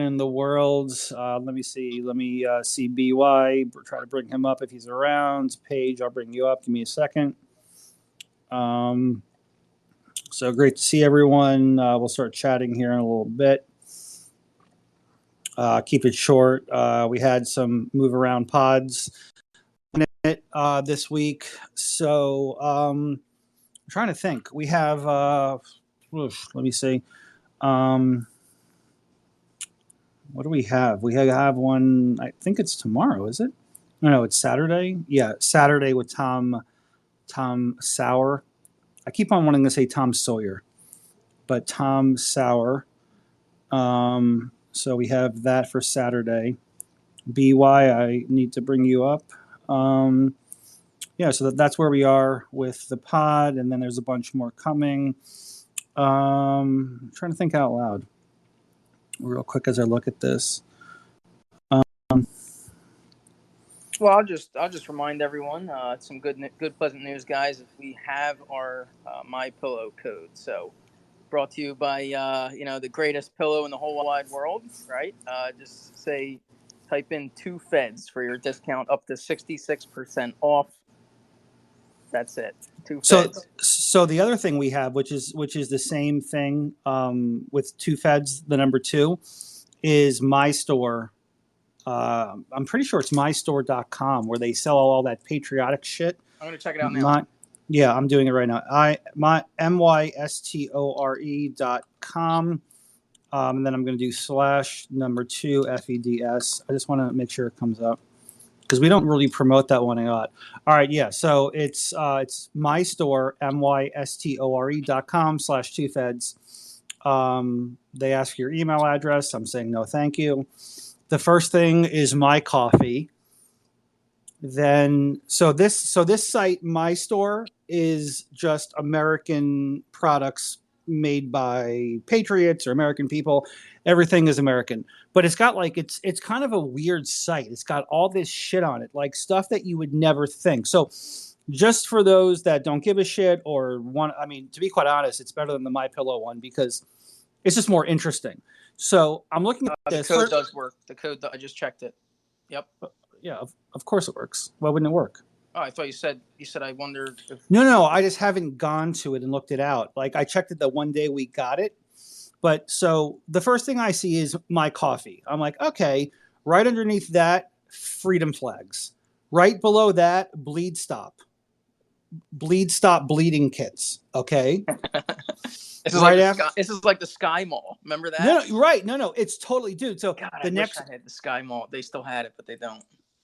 in the world. Let me see. Let me see BY. Try to bring him up if he's around. Paige, I'll bring you up. Give me a second. So great to see everyone. We'll start chatting here in a little bit. Keep it short. We had some move around pods this week. So I'm trying to think. We have, let me see. What do we have? We have one, I think it's tomorrow, is it? No, it's Saturday. Yeah, Saturday with Tom Sauer. I keep on wanting to say Tom Sawyer, but Tom Sauer. So we have that for Saturday. BY, I need to bring you up. Yeah, so that's where we are with the pod, and then there's a bunch more coming. I'm trying to think out loud real quick as I look at this. Well, I'll just remind everyone some good pleasant news, guys. If we have our My Pillow code, so brought to you by the greatest pillow in the whole wide world, right? Just type in 2 Feds for your discount up to 66% off. That's it. 2 Feds. So the other thing we have, which is the same thing with 2 Feds, the number 2, is My Store. I'm pretty sure it's mystore.com where they sell all that patriotic shit. I'm going to check it out now. Yeah, I'm doing it right now. mystore.com. And then I'm going to do /2 FEDS. I just want to make sure it comes up because we don't really promote that one a lot. All right, yeah. So it's my store, mystore.com /2 Feds. They ask for your email address. I'm saying no, thank you. The first thing is my coffee. Then so this site, My Store, is just American products made by patriots or American people. Everything is American, but it's got it's kind of a weird site. It's got all this shit on it, like stuff that you would never think. So just for those that don't give a shit or want, I mean, to be quite honest, it's better than the My Pillow one because it's just more interesting. So I'm looking at this. The code does work. The code, I just checked it. Yep. Yeah, of course it works. Why wouldn't it work? Oh, I thought you said I wondered if... No, I just haven't gone to it and looked it out. Like I checked it the one day we got it. But so the first thing I see is my coffee. I'm like, okay, right underneath that, freedom flags. Right below that, bleed stop bleeding kits. Okay. This is like the Sky Mall. Remember that? No, right. No, it's totally, dude. So God, I wish I had the Sky Mall. They still had it, but they don't.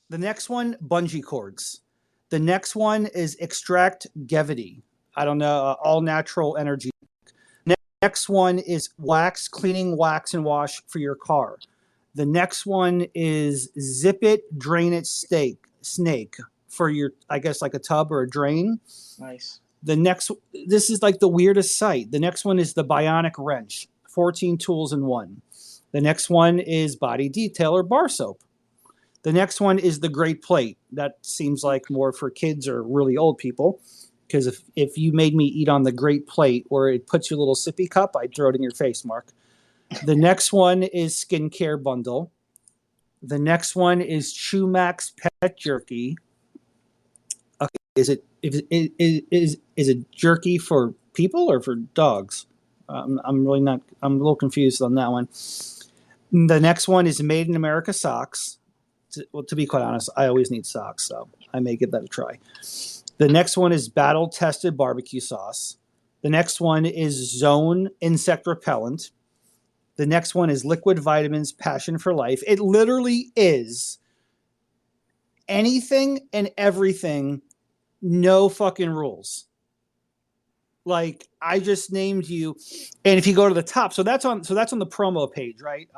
The next one, bungee cords. The next one is Extract Gevity. I don't know, all natural energy. Next one is cleaning wax and wash for your car. The next one is Zip It, Drain It Snake for your, I guess, like a tub or a drain. Nice. This is like the weirdest site. The next one is the Bionic Wrench, 14 tools in one. The next one is Body Detail or bar soap. The next one is the Great Plate. That seems like more for kids or really old people. Because if you made me eat on the Great Plate or it puts your little sippy cup, I'd throw it in your face, Mark. The next one is Skincare Bundle. The next one is Chew Max Pet Jerky. Okay, is it jerky for people or for dogs? I'm a little confused on that one. The next one is Made in America socks. To be quite honest, I always need socks, so I may give that a try. The next one is Battle Tested Barbecue Sauce. The next one is Zone Insect Repellent. The next one is Liquid Vitamins Passion for Life. It literally is anything and everything, no fucking rules. Like I just named you, and if you go to the top, so that's on the promo page, right?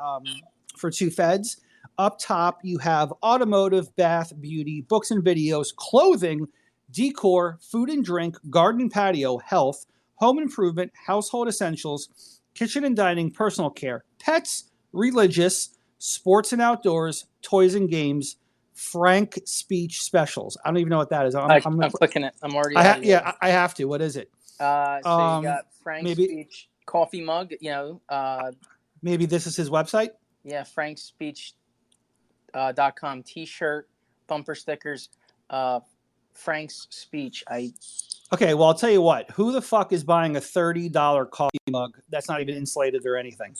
For 2 Feds. Up top, you have automotive, bath, beauty, books and videos, clothing, decor, food and drink, garden and patio, health, home improvement, household essentials, kitchen and dining, personal care, pets, religious, sports and outdoors, toys and games, frank speech specials. I don't even know what that is. I'm clicking it. I'm already. I have to. What is it? So you got frank speech coffee mug. Maybe this is his website. Yeah, frankspeech.com T-shirt, bumper stickers, Frank's speech. Okay, well, I'll tell you what. Who the fuck is buying a $30 coffee mug that's not even insulated or anything?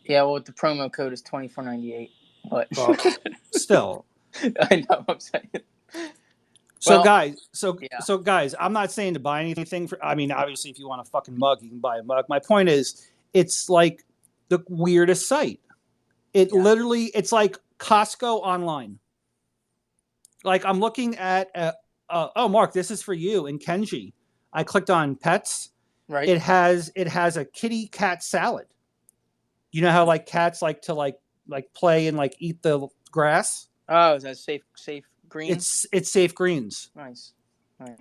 Yeah, well, the promo code is $24.98. But Well, still. I know what I'm saying. So Well, guys, yeah. so guys, I'm not saying to buy anything for. I mean, obviously, if you want a fucking mug, you can buy a mug. My point is, it's like the weirdest site. It Yeah. literally, it's like Costco online. Like I'm looking at, oh, Mark, this is for you in Kenji. I clicked on pets. Right. It has a kitty cat salad. You know how like cats like to like play and like eat the grass. Oh, is that safe greens? It's Safe Greens. Nice. Yeah,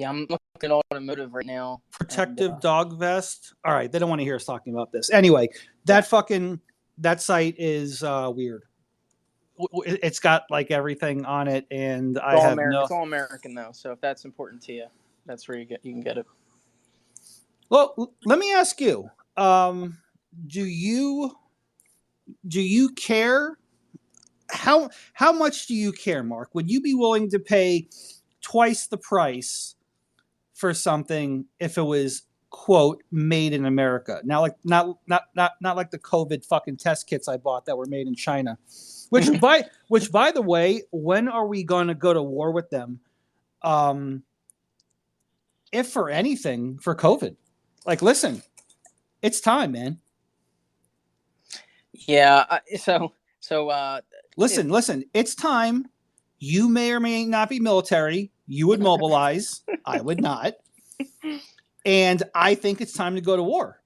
I'm looking at automotive right now. Protective dog vest. All right, they don't want to hear us talking about this. Anyway, that site is weird. It's got like everything on it, and It's all American though. So if that's important to you, that's where you can get it. Well, let me ask you: do you care? How much do you care, Mark? Would you be willing to pay twice the price for something if it was quote made in America? Now, like not like the COVID fucking test kits I bought that were made in China. Which by the way, when are we going to go to war with them? If for anything, for COVID. Like, listen, it's time, man. Yeah. Listen, it's time. You may or may not be military. You would mobilize. I would not. And I think it's time to go to war.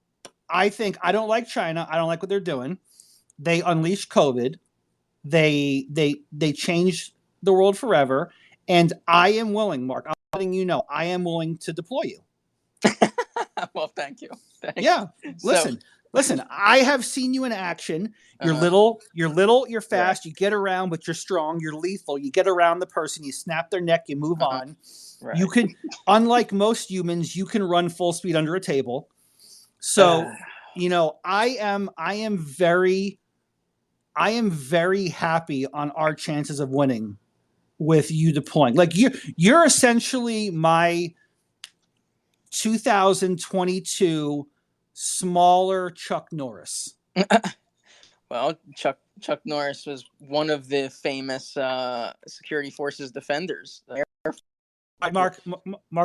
I don't like China. I don't like what they're doing. They unleashed COVID. They changed the world forever. And I am willing, Mark, I'm letting you know, I am willing to deploy you. Well, thank you. Thanks. Yeah. Listen, I have seen you in action. You're little, you're fast, you get around, but you're strong, you're lethal. You get around the person, you snap their neck, you move on. Right. You can, unlike most humans, you can run full speed under a table. So, I am very happy on our chances of winning with you deploying. Like you're essentially my 2022 smaller Chuck Norris. Well, Chuck Norris was one of the famous security forces defenders. Mark,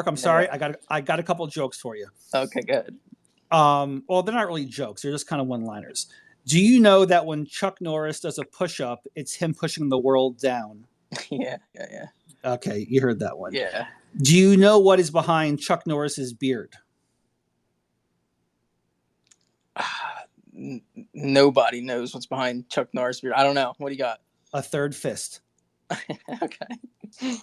I'm sorry. I got a couple of jokes for you. Okay, good. Well, they're not really jokes. They're just kind of one-liners. Do you know that when Chuck Norris does a push-up, it's him pushing the world down? Yeah. Okay, you heard that one. Yeah. Do you know what is behind Chuck Norris's beard? Nobody knows what's behind Chuck Norris' beard. I don't know. What do you got? A third fist. Okay.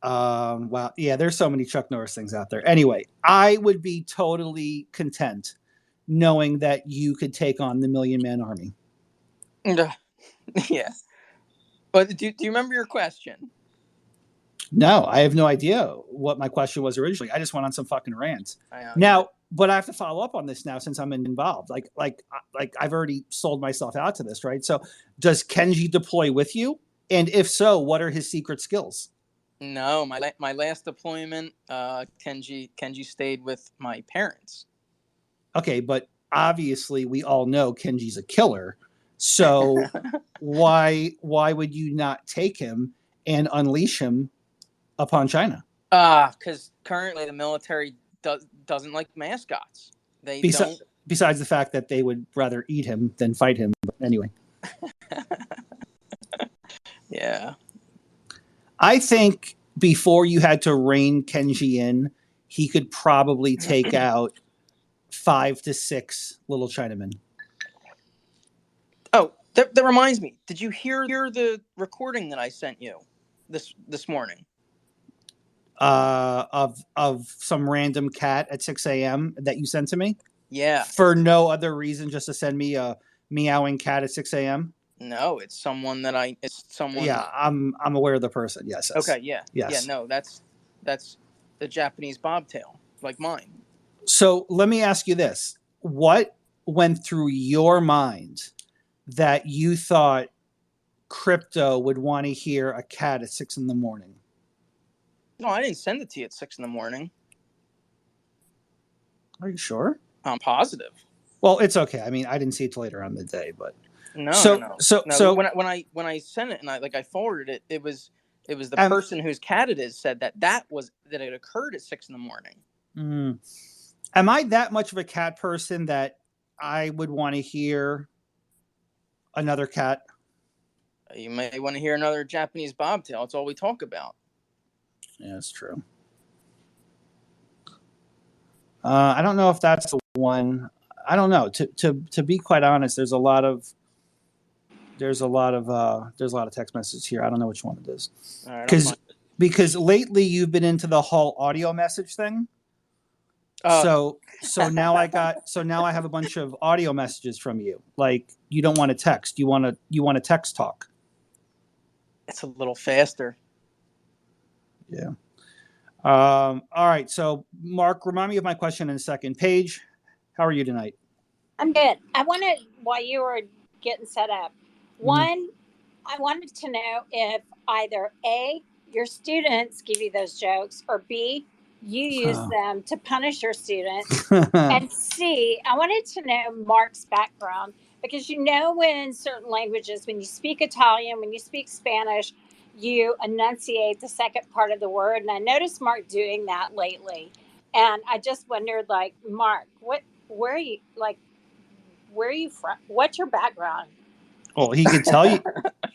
Wow. Yeah, there's so many Chuck Norris things out there. Anyway, I would be totally content knowing that you could take on the Million Man Army. Yeah. But do you remember your question? No, I have no idea what my question was originally. I just went on some fucking rant. Now, but I have to follow up on this now since I'm involved. Like I've already sold myself out to this, right? So does Kenji deploy with you? And if so, what are his secret skills? No, my last deployment, Kenji stayed with my parents. Okay, but obviously we all know Kenji's a killer. So why would you not take him and unleash him upon China? Because currently the military doesn't like mascots. They don't. Besides the fact that they would rather eat him than fight him. But anyway. Yeah. I think before you had to rein Kenji in, he could probably take out 5 to 6 little Chinamen. Oh, that reminds me. Did you hear the recording that I sent you this morning? Of some random cat at 6 a.m. that you sent to me? Yeah. For no other reason, just to send me a meowing cat at 6 a.m.? No, it's someone. Yeah, I'm aware of the person. Yes. Okay. Yeah. Yes. Yeah. No, that's the Japanese bobtail, like mine. So let me ask you this: what went through your mind that you thought Crypto would want to hear a cat at 6 a.m? No, I didn't send it to you at 6 a.m. Are you sure? I'm positive. Well, it's okay. I mean, I didn't see it till later on in the day, but No. So When I sent it and I forwarded it, it was the person whose cat it is said that it occurred at 6 a.m. Am I that much of a cat person that I would want to hear another cat? You may want to hear another Japanese bobtail. It's all we talk about. Yeah, that's true. I don't know if that's the one. I don't know. To be quite honest, there's a lot of text messages here. I don't know which one it is. All right, because lately you've been into the whole audio message thing. So now I have a bunch of audio messages from you. Like, you don't want to text. You want to text talk. It's a little faster. Yeah. All right. So, Mark, remind me of my question in a second. Paige, how are you tonight? I'm good. I wanted, while you were getting set up, one, I wanted to know if either A, your students give you those jokes, or B, you use them to punish your students. And C, I wanted to know Mark's background, because when certain languages, when you speak Italian, when you speak Spanish, you enunciate the second part of the word. And I noticed Mark doing that lately. And I just wondered, like, Mark, where are you from? What's your background? Well, he could tell you.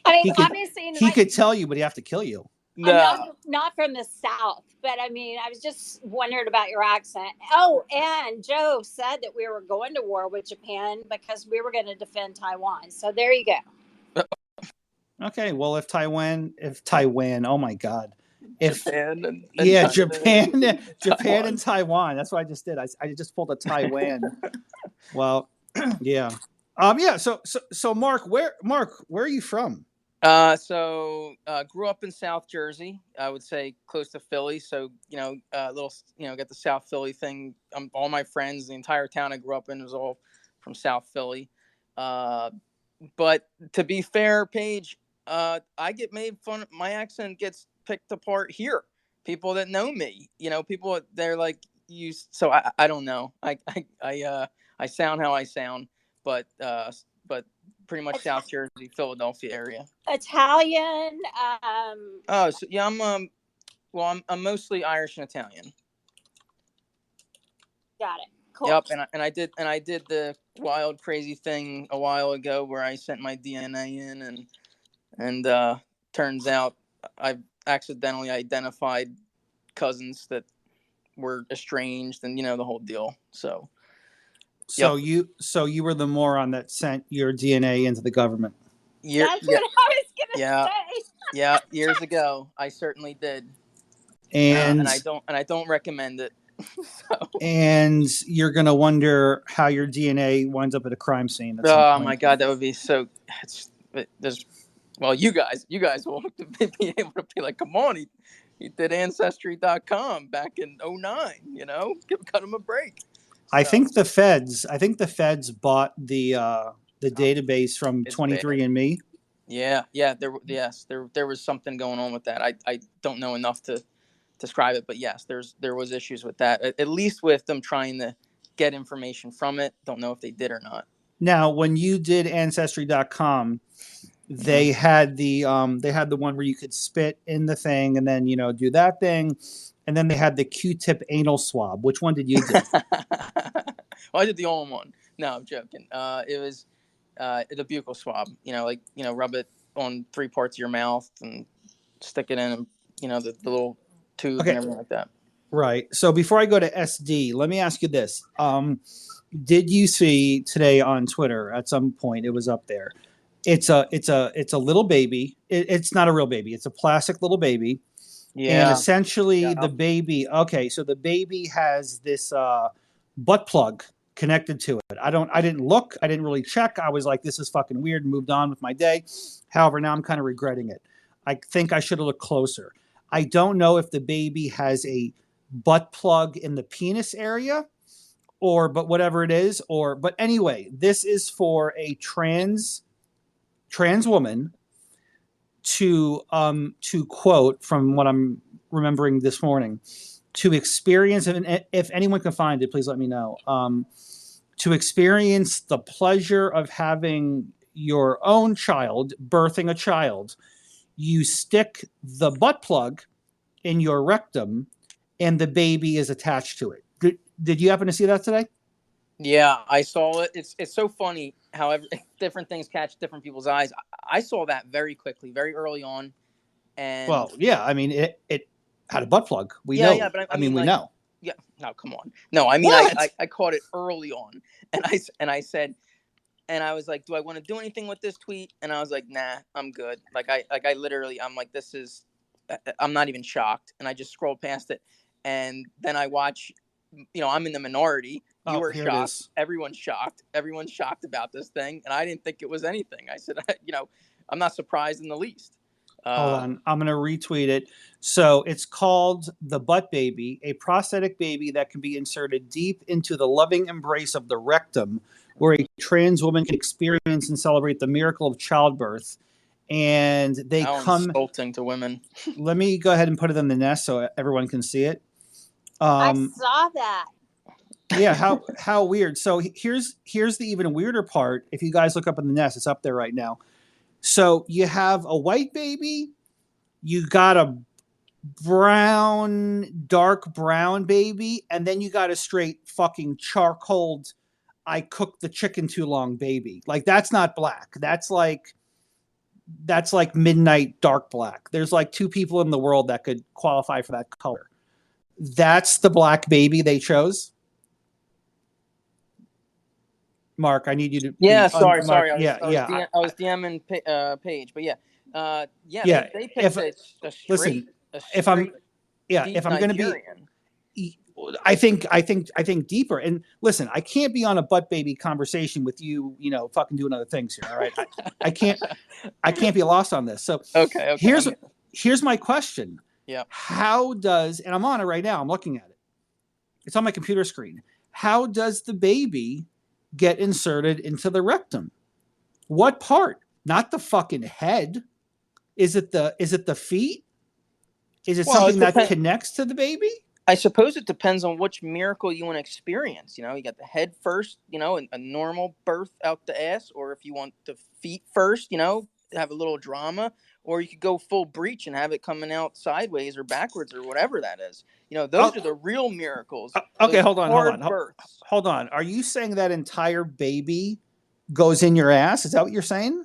I mean, obviously, he could tell you, but he'd have to kill you. No. Not from the South, but I mean, I was just wondering about your accent. Oh, and Joe said that we were going to war with Japan because we were going to defend Taiwan. So there you go. Okay, well, if Taiwan, oh my God. Japan and Taiwan. That's what I just did. I just pulled a Taiwan. Well, yeah. So Mark, where are you from? Grew up in South Jersey. I would say close to Philly. So, got the South Philly thing. All my friends, the entire town I grew up in was all from South Philly. But to be fair, Paige, I get made fun of. My accent gets picked apart here. People that know me, people, they're like, you. So I don't know. I sound how I sound, but pretty much South Jersey, Philadelphia area. Italian. So yeah, I'm mostly Irish and Italian. Got it. Cool. Yep, and I did the wild, crazy thing a while ago where I sent my DNA in, and turns out I accidentally identified cousins that were estranged, and the whole deal. So Yep. you were the moron that sent your DNA into the government. That's what I was gonna say. Yeah, years ago, I certainly did, and I don't recommend it. And you're gonna wonder how your DNA winds up at a crime scene. Oh my God, that would be so. You guys will be able to be like, come on, he did Ancestry.com back in 2009. Cut him a break. I think the feds bought the database from 23andMe. Yeah, there was something going on with that. I don't know enough to describe it, but yes, there was issues with that. At least with them trying to get information from it. Don't know if they did or not. Now, when you did Ancestry.com, they had the one where you could spit in the thing and then do that thing, and then they had the Q-tip anal swab. Which one did you do? Well, I did the only one. No, I'm joking. It was the buccal swab. Rub it on 3 parts of your mouth and stick it in, and the little tube and everything like that. Right. So before I go to SD, let me ask you this: did you see today on Twitter at some point? It was up there. It's a little baby. It's not a real baby. It's a plastic little baby. Yeah. And essentially the baby. Okay, so the baby has this butt plug connected to it. I didn't look. I didn't really check. I was like, this is fucking weird, and moved on with my day. However, now I'm kind of regretting it. I think I should have looked closer. I don't know if the baby has a butt plug in the penis area but whatever it is, but anyway, this is for a trans woman to quote from what I'm remembering this morning, to experience, and if anyone can find it, please let me know. To experience the pleasure of having your own child, birthing a child, you stick the butt plug in your rectum, and the baby is attached to it. Did you happen to see that today? Yeah, I saw it. It's so funny how different things catch different people's eyes. I saw that very quickly, very early on, and Well, yeah, I mean it had a butt plug. We yeah, know. yeah, but I mean, we like, know. yeah, no, come on, no, I mean, What? I caught it early on, and I said, and I was like, do I want to do anything with this tweet? And I was like, nah, I'm good. I literally, I'm like, I'm not even shocked, and I just scrolled past it, and then I watch, I'm in the minority. You were Here it shocked. is. Everyone's shocked. Everyone's shocked about this thing, and I didn't think it was anything. I said, I'm not surprised in the least. Hold on, I'm going to retweet it. So it's called the butt baby, a prosthetic baby that can be inserted deep into the loving embrace of the rectum, where a trans woman can experience and celebrate the miracle of childbirth. And they How come. insulting to women. Let me go ahead and put it in the nest so everyone can see it. I saw that. Yeah, how weird. So here's the even weirder part. If you guys look up in the nest, it's up there right now. So you have a white baby, you got a dark brown baby, and then you got a straight fucking charcoal, I cooked the chicken too long baby. Like, that's not black. That's like midnight dark black. There's like two people in the world that could qualify for that color. That's the black baby they chose. Mark, I need you to. Yeah, sorry. I I was DMing Paige, but yeah, They picked If a listen, if I'm going to be, I think deeper. And listen, I can't be on a butt baby conversation with you, fucking doing other things here. All right, I can't be lost on this. So okay. Here's my question. Yeah. How does, and I'm on it right now, I'm looking at it. It's on my computer screen. How does the baby get inserted into the rectum? What part? Not the fucking head. Is it the feet? Is it something that connects to the baby? I suppose it depends on which miracle you want to experience. You got the head first, a normal birth out the ass, or if you want the feet first, have a little drama, or you could go full breech and have it coming out sideways or backwards or whatever that is. Those are the real miracles. Okay, hold on. Are you saying that entire baby goes in your ass? Is that what you're saying?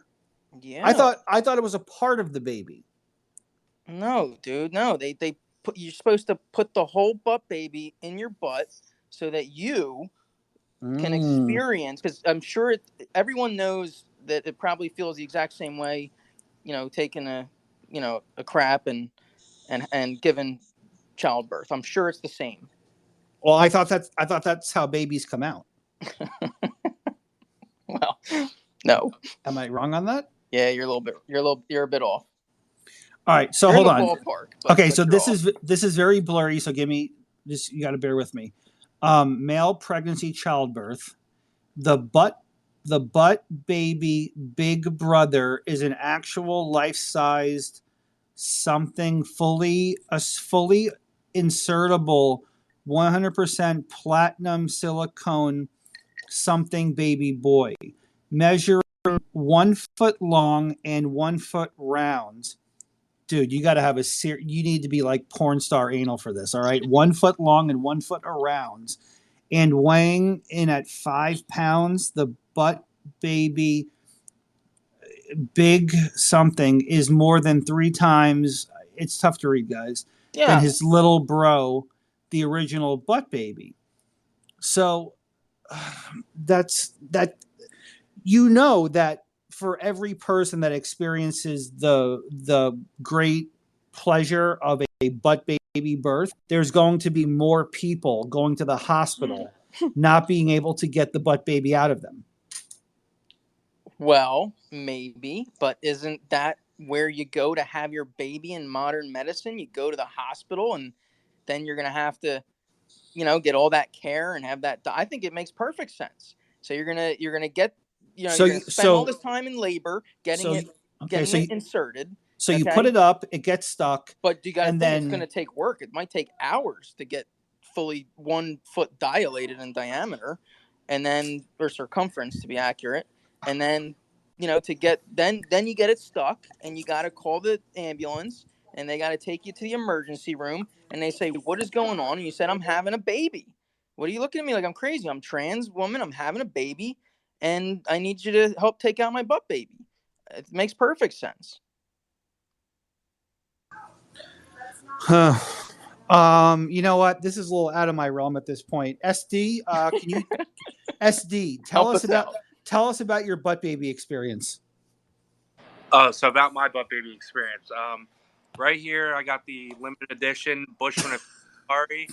Yeah. I thought it was a part of the baby. No, dude. No, you're supposed to put the whole butt baby in your butt so that you can experience, because I'm sure everyone knows that it probably feels the exact same way, taking a crap and giving childbirth. I'm sure it's the same. Well, I thought that's how babies come out. Well, no. Am I wrong on that? Yeah, you're a bit off. All right, so hold on. Ballpark, so this is very blurry. So you got to bear with me. Male pregnancy, childbirth. The butt baby big brother is an actual life-sized something fully insertable 100% platinum silicone something baby boy, measuring 1 foot long and 1 foot round. Dude, you got to have you need to be like porn star anal for this. All right. 1 foot long and 1 foot around, and weighing in at 5 pounds. The butt baby big something is more than 3 times. It's tough to read, guys. Yeah. Than his little bro, the original butt baby. So that's that. That for every person that experiences the great pleasure of a butt baby birth, there's going to be more people going to the hospital not being able to get the butt baby out of them. Well, maybe, but isn't that where you go to have your baby in modern medicine? You go to the hospital, and then you're going to have to get all that care and have that. I think it makes perfect sense. So you're gonna get, So you're gonna spend all this time in labor getting it inserted. So you put it up, it gets stuck. But you got to think then it's going to take work. It might take hours to get fully 1 foot dilated in diameter, and then, or circumference to be accurate, and then to get then you get it stuck, and you got to call the ambulance, and they got to take you to the emergency room, and they say, "What is going on?" And you said, "I'm having a baby." What are you looking at me like I'm crazy? I'm trans woman. I'm having a baby, and I need you to help take out my butt baby. It makes perfect sense. Huh. You know what? This is a little out of my realm at this point. SD, can you SD tell us about your butt baby experience? So about my butt baby experience. Right here, I got the limited edition Bushman Atari.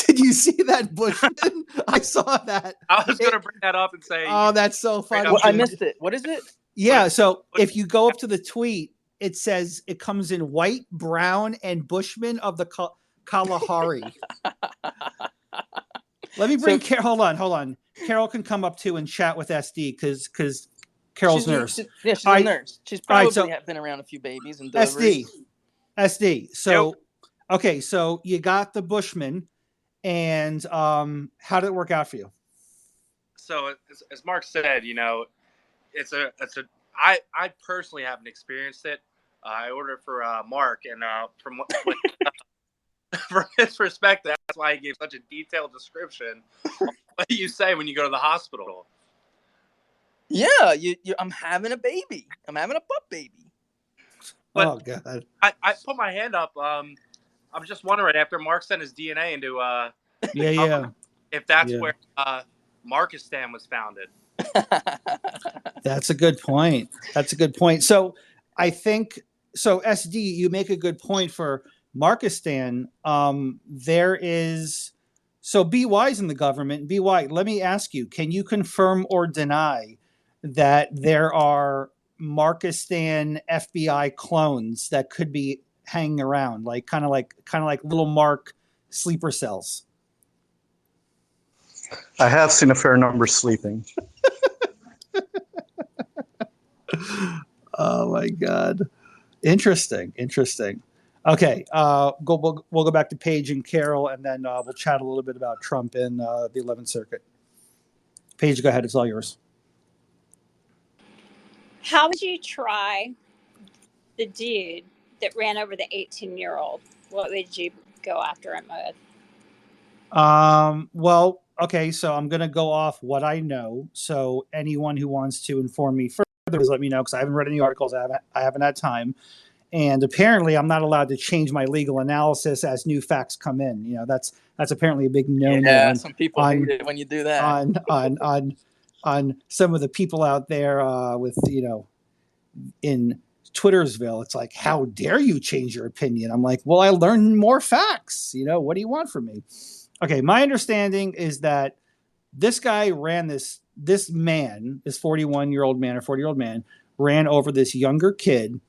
Did you see that Bushman? I saw that. I was going to bring that up and say, oh, that's so funny. Well, I missed it. What is it? Yeah. So if you go up to the tweet, it says it comes in white, brown, and Bushman of the Kalahari. Let me bring Carol. Hold on. Carol can come up too and chat with SD because Carol's nurse. She's a nurse. She's probably been around a few babies and deliveries. SD. So, okay, so you got the Bushman, and how did it work out for you? So as Mark said, I personally haven't experienced it. I ordered for Mark, and from his perspective, that's why he gave such a detailed description of what you say when you go to the hospital. Yeah, I'm having a baby. I'm having a butt baby. But oh God! I put my hand up. I'm just wondering, after Mark sent his DNA into if that's where Markistan was founded. That's a good point. So I think SD, you make a good point for Markistan. There is be wise in the government. Be wise. Let me ask you: can you confirm or deny that there are Markistan FBI clones that could be hanging around, kind of like little Mark sleeper cells? I have seen a fair number sleeping. Oh my God. Interesting. Okay. We'll go back to Paige and Carol, and then we'll chat a little bit about Trump in the 11th Circuit. Paige, go ahead. It's all yours. How would you try the dude that ran over the 18-year-old? What would you go after him with? Well, okay, so I'm going to go off what I know. So anyone who wants to inform me further, let me know, because I haven't read any articles. I haven't had time. And apparently I'm not allowed to change my legal analysis as new facts come in. That's apparently a big no-no. Yeah, some people hate it when you do that. On some of the people out there with, in Twittersville, it's like, how dare you change your opinion? I'm like, well, I learned more facts. What do you want from me? Okay, my understanding is that this guy ran this 41-year-old man or 40-year-old man ran over this younger kid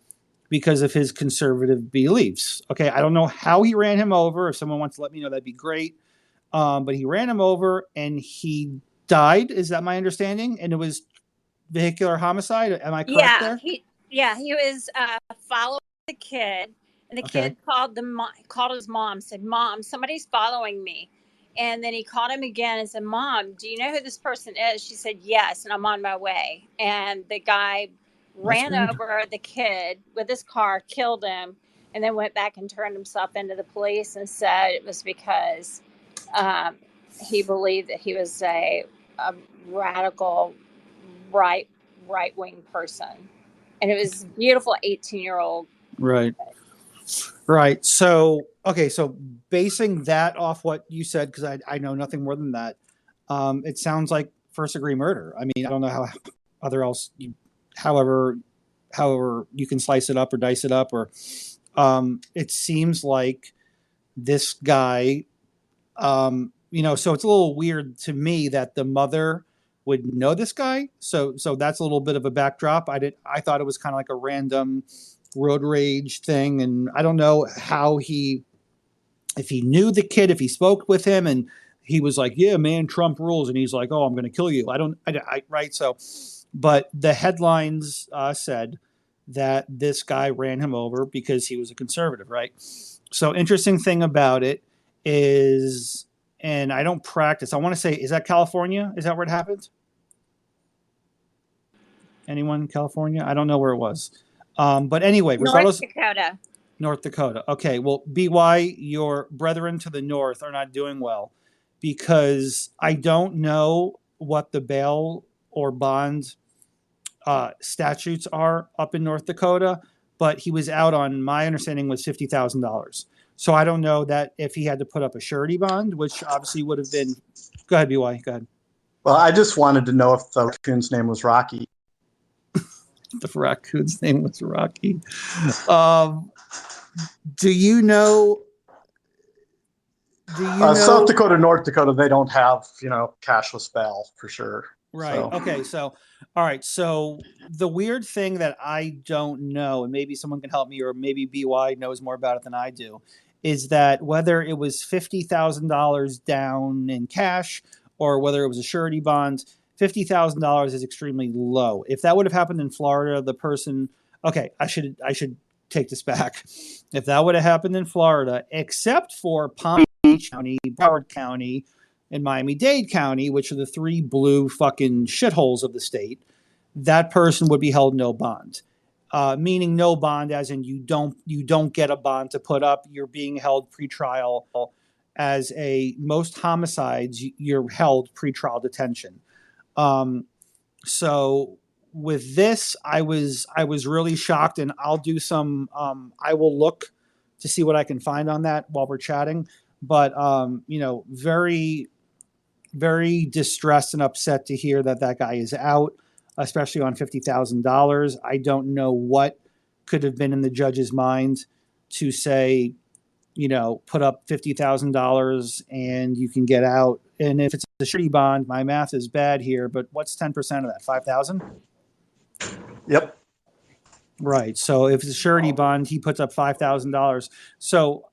because of his conservative beliefs. Okay, I don't know how he ran him over. If someone wants to let me know, that'd be great. But he ran him over and he died. Is that my understanding? And it was vehicular homicide. Am I correct there? He was following the kid, and the kid called his mom, said, "Mom, somebody's following me." And then he called him again and said, "Mom, do you know who this person is?" She said, "Yes, and I'm on my way." And the guy ran over the kid with his car, killed him, and then went back and turned himself into the police and said it was because he believed that he was a radical right-wing person. And it was beautiful 18-year-old. Right. So, okay. So basing that off what you said, because I know nothing more than that, it sounds like first-degree murder. I mean, I don't know however you can slice it up or dice it up, or it seems like this guy, so it's a little weird to me that the mother would know this guy. So that's a little bit of a backdrop. I thought it was kind of like a random road rage thing. And I don't know how he if he knew the kid, if he spoke with him, and he was like, "Yeah, man, Trump rules," and he's like, "Oh, I'm going to kill you." Right? So, but the headlines said that this guy ran him over because he was a conservative, right? So, interesting thing about it is, and I don't practice. I want to say, is that California? Is that where it happened? Anyone in California? I don't know where it was. But anyway, regardless. North Dakota. Okay, well, BY, your brethren to the north are not doing well because I don't know what the bail or bond statutes are up in North Dakota, but he was out on, my understanding was $50,000. So I don't know that if he had to put up a surety bond, which obviously would have been. Go ahead, BY. Go ahead. Well, I just wanted to know if the raccoon's name was Rocky. The raccoon's name was Rocky. Do you know? South Dakota, North Dakota, they don't have, cashless bail for sure. Right. So. Okay. So, all right. So the weird thing that I don't know, and maybe someone can help me, or maybe BY knows more about it than I do, is that whether it was $50,000 down in cash or whether it was a surety bond, $50,000 is extremely low. If that would have happened in Florida, the person, okay, I should take this back. If that would have happened in Florida, except for Palm Beach County, Broward County, and Miami-Dade County, which are the three blue fucking shitholes of the state, that person would be held no bond. Meaning no bond as in you don't get a bond to put up. You're being held pretrial. As most homicides, you're held pretrial detention. So with this, I was really shocked, and I'll do some. I will look to see what I can find on that while we're chatting. But very, very distressed and upset to hear that guy is out, especially on $50,000. I don't know what could have been in the judge's mind to say, put up $50,000 and you can get out. And if it's a surety bond, my math is bad here, but what's 10% of that? 5,000? Yep. Right. So if it's a surety bond, he puts up $5,000. So,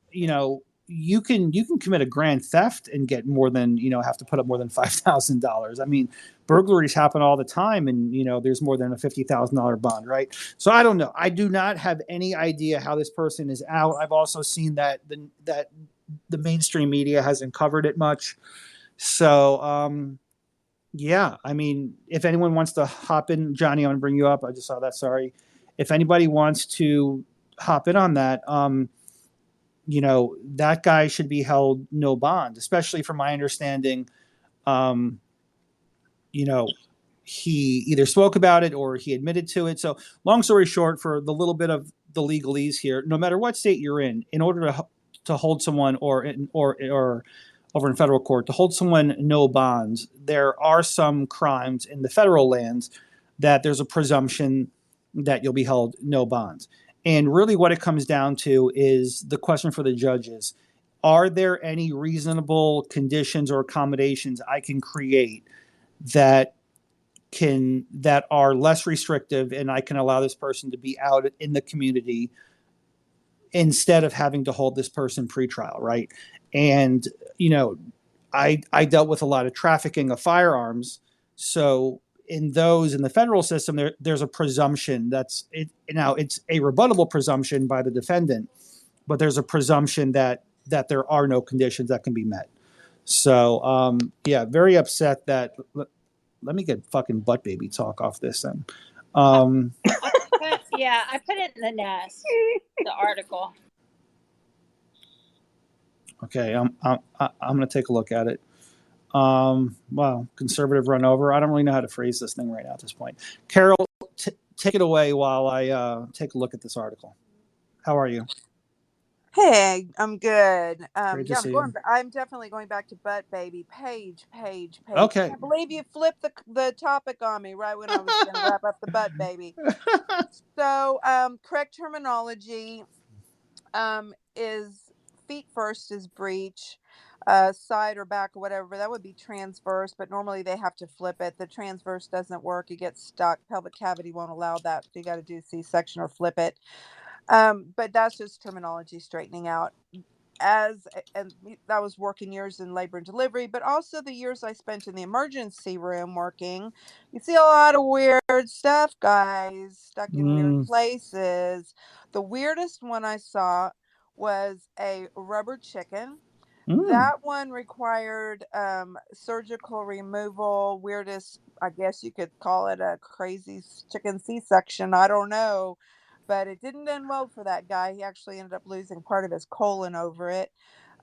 you can commit a grand theft and get more than, have to put up more than $5,000. I mean, burglaries happen all the time, and there's more than a $50,000 bond, right? So I don't know. I do not have any idea how this person is out. I've also seen that the mainstream media hasn't covered it much. So yeah, I mean, if anyone wants to hop in, Johnny, I'm gonna bring you up. I just saw that. Sorry. If anybody wants to hop in on that, that guy should be held no bond, especially from my understanding. He either spoke about it or he admitted to it. So long story short, for the little bit of the legalese here, no matter what state you're in order to hold someone or over in federal court, to hold someone no bonds, there are some crimes in the federal lands that there's a presumption that you'll be held no bonds. And really what it comes down to is the question for the judges: are there any reasonable conditions or accommodations I can create that are less restrictive, and I can allow this person to be out in the community instead of having to hold this person pretrial, right? And I dealt with a lot of trafficking of firearms, so in the federal system, there's a presumption it's a rebuttable presumption by the defendant, but there's a presumption that there are no conditions that can be met. So yeah, very upset that. Let me get fucking butt baby talk off this then. Yeah, I put it in the nest, the article. Okay, I'm going to take a look at it. Wow, conservative run over. I don't really know how to phrase this thing right now at this point. Carol, take it away while I take a look at this article. How are you? Hey, I'm good. Great to see you. I'm definitely going back to butt baby. Page. Okay. I can't believe you flipped the topic on me right when I was going to wrap up the butt baby. So, correct terminology is feet first is breech, side or back or whatever. That would be transverse, but normally they have to flip it. The transverse doesn't work. You get stuck. Pelvic cavity won't allow that. So you got to do C-section or flip it. But that's just terminology straightening out. and that was working years in labor and delivery, but also the years I spent in the emergency room working. You see a lot of weird stuff, guys, stuck in weird places. The weirdest one I saw was a rubber chicken. That one required surgical removal. Weirdest, I guess you could call it a crazy chicken C-section. I don't know. But it didn't end well for that guy. He actually ended up losing part of his colon over it.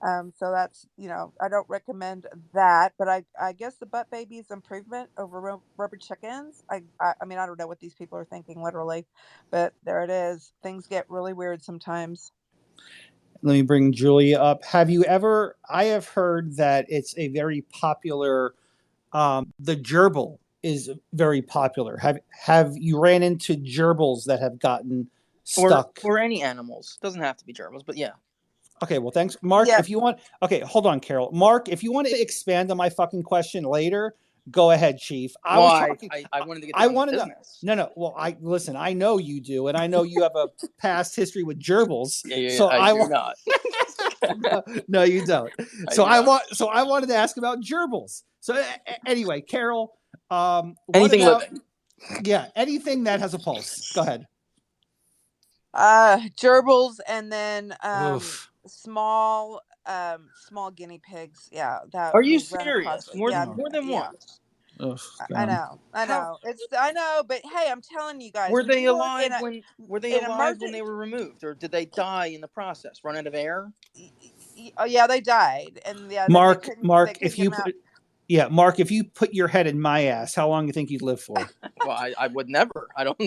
So that's, I don't recommend that. But I guess the butt baby is improvement over rubber chickens. I mean, I don't know what these people are thinking literally, but there it is. Things get really weird sometimes. Let me bring Julia up. I have heard that it's a very popular, the gerbil is very popular. Have you ran into gerbils that have gotten stuck? Or any animals. Doesn't have to be gerbils, but yeah. Okay, well, thanks. Mark, Yeah. if you want, okay, hold on, Carol. Mark, if you want to expand on my fucking question later, go ahead, Chief. I wanted to get down to business. No. Well, listen, I know you do, and I know you have a past history with gerbils. Yeah, so I do not. No, you don't. So I wanted to ask about gerbils. So anyway, Carol, anything living. Yeah, anything that has a pulse. Go ahead. Gerbils, and then small guinea pigs. Yeah, that. Are you serious? More than once. Oh, I know. I know, but hey, I'm telling you guys. Were they alive when they were removed, or did they die in the process? Run out of air? Oh yeah, they died, and yeah. Mark, if you put your head in my ass, how long do you think you'd live for? Well, I would never. I don't.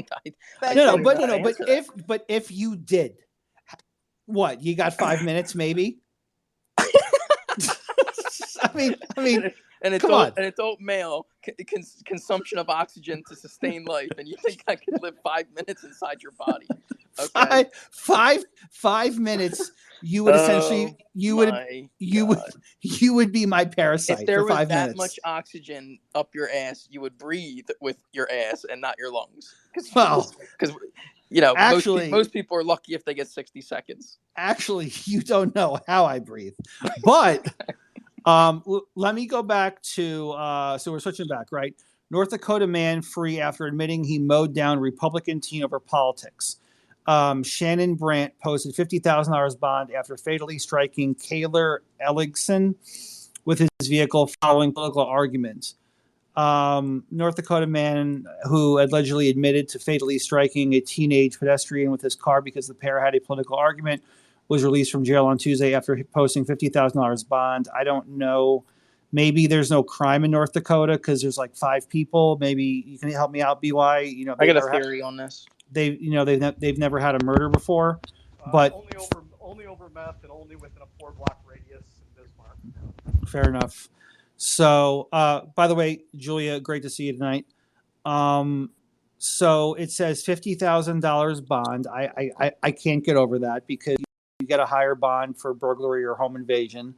But if you did, what, you got 5 minutes, maybe? I mean, and it's oatmeal consumption of oxygen to sustain life, and you think I could live 5 minutes inside your body? Okay. Five minutes. You would essentially you would be my parasite. If there for was 5 that minutes. much oxygen up your ass, you would breathe with your ass and not your lungs. Well, because most people are lucky if they get 60 seconds. Actually, you don't know how I breathe, but let me go back to so we're switching back, right? North Dakota man free after admitting he mowed down Republican teen over politics. Shannon Brandt posted $50,000 bond after fatally striking Kaylor Elligson with his vehicle following political arguments. North Dakota man who allegedly admitted to fatally striking a teenage pedestrian with his car because the pair had a political argument was released from jail on Tuesday after posting $50,000 bond. I don't know. Maybe there's no crime in North Dakota because there's like 5 people. Maybe you can help me out, BY. I got a theory on this. They've never had a murder before, but only over meth and only within a 4-block radius in Bismarck. Fair enough. So, by the way, Julia, great to see you tonight. So it says $50,000 bond. I can't get over that because you get a higher bond for burglary or home invasion.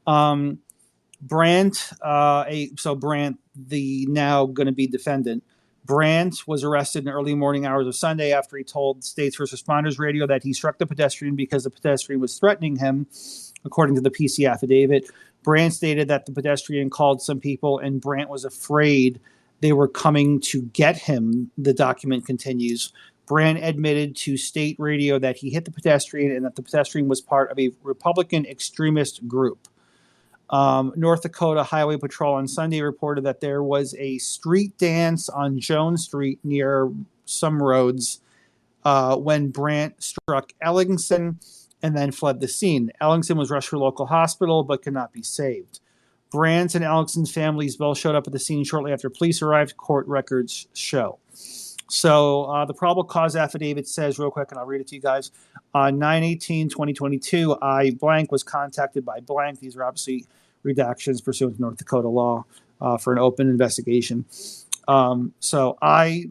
Brandt, Brandt, the now going to be defendant, Brandt was arrested in early morning hours of Sunday after he told States First Responders Radio that he struck the pedestrian because the pedestrian was threatening him, according to the PC affidavit. Brandt stated that the pedestrian called some people and Brandt was afraid they were coming to get him, the document continues. Brandt admitted to state radio that he hit the pedestrian and that the pedestrian was part of a Republican extremist group. North Dakota Highway Patrol on Sunday reported that there was a street dance on Jones Street near some roads when Brandt struck Ellingson and then fled the scene. Ellingson was rushed to a local hospital but could not be saved. Brandt and Ellingson's families both showed up at the scene shortly after police arrived, court records show. So the probable cause affidavit says, real quick, and I'll read it to you guys, 9/18/2022, I blank was contacted by blank. These are obviously redactions pursuant to North Dakota law for an open investigation. So I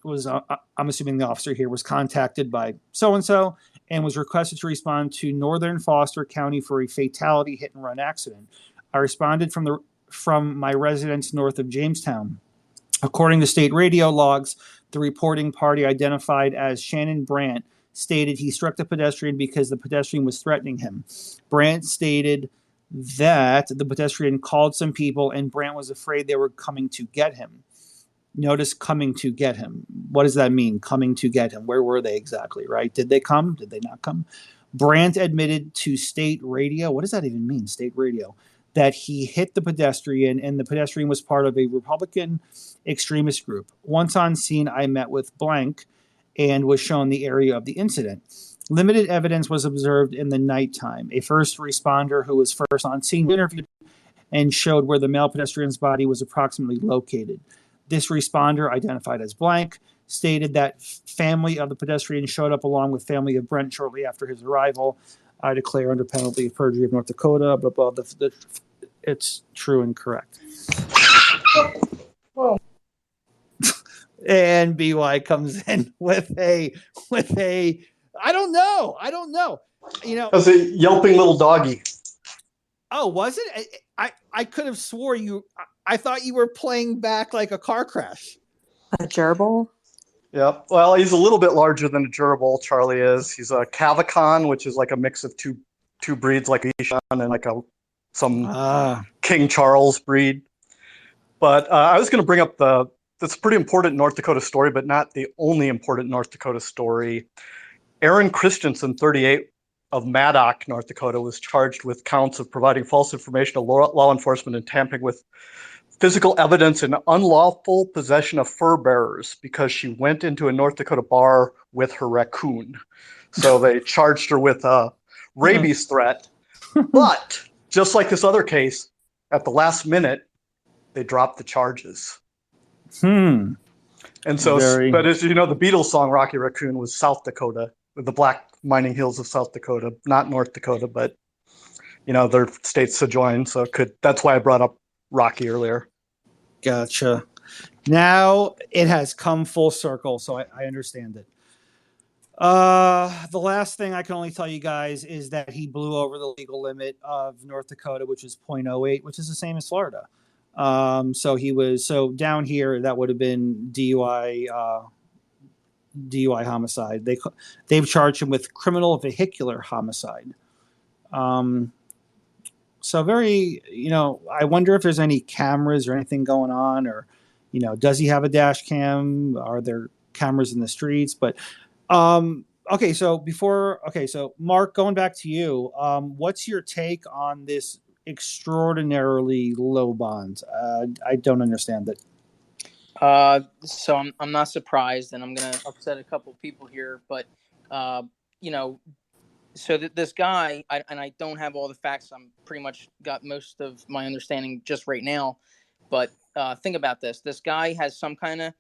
was, I'm assuming the officer here was contacted by so-and-so and was requested to respond to Northern Foster County for a fatality hit and run accident. I responded from my residence north of Jamestown. According to state radio logs, the reporting party identified as Shannon Brandt stated he struck the pedestrian because the pedestrian was threatening him. Brandt stated that the pedestrian called some people and Brandt was afraid they were coming to get him. Notice coming to get him. What does that mean? Coming to get him. Where were they exactly, right? Did they come? Did they not come? Brandt admitted to state radio. What does that even mean, state radio? That he hit the pedestrian and the pedestrian was part of a Republican extremist group. Once on scene, I met with blank and was shown the area of the incident. Limited evidence was observed in the nighttime. A first responder who was first on scene interviewed and showed where the male pedestrian's body was approximately located. This responder, identified as blank, stated that family of the pedestrian showed up along with family of Brent shortly after his arrival. I declare under penalty of perjury of North Dakota, blah, blah, blah. It's true and correct. Well, and BY comes in with a, I don't know. You know, as a yelping little doggy. Oh, was it? I could have swore you. I thought you were playing back like a car crash. A gerbil? Yeah. Well, he's a little bit larger than a gerbil. Charlie is. He's a Cavacon, which is like a mix of two breeds, like a Bichon and like some King Charles breed. But I was going to bring up that's a pretty important North Dakota story, but not the only important North Dakota story. Aaron Christensen, 38, of Maddock, North Dakota, was charged with counts of providing false information to law enforcement and tampering with physical evidence and unlawful possession of fur bearers because she went into a North Dakota bar with her raccoon. So they charged her with a rabies threat. But just like this other case, at the last minute, they dropped the charges. And so, but as you know, the Beatles song Rocky Raccoon was South Dakota, with the Black Mining Hills of South Dakota, not North Dakota, but you know, they're states adjoined, so that's why I brought up Rocky earlier. Gotcha. Now it has come full circle, so I understand it. The last thing I can only tell you guys is that he blew over the legal limit of North Dakota, which is 0.08, which is the same as Florida. So down here that would have been DUI homicide. They've charged him with criminal vehicular homicide. So very, you know, I wonder if there's any cameras or anything going on, or, you know, does he have a dash cam? Are there cameras in the streets? But, okay. So Mark, going back to you, what's your take on this extraordinarily low bond? I don't understand it. So I'm not surprised, and I'm going to upset a couple people here, but, you know, so this guy, I don't have all the facts. I'm pretty much got most of my understanding just right now, but think about this. This guy has some kind of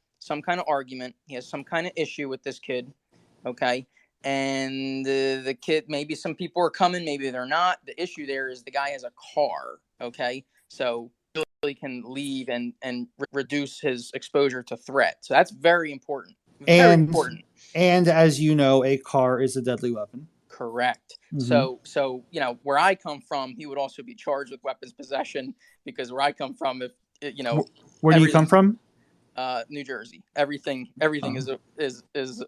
argument. He has some kind of issue with this kid, okay? And the kid, maybe some people are coming, maybe they're not. The issue there is the guy has a car, okay? So really can leave and reduce his exposure to threat. So that's very important. Very important. And as you know, a car is a deadly weapon. Correct. Mm-hmm. So you know, where I come from, he would also be charged with weapons possession, because where I come from, if you know, where do you come from? New Jersey. Everything is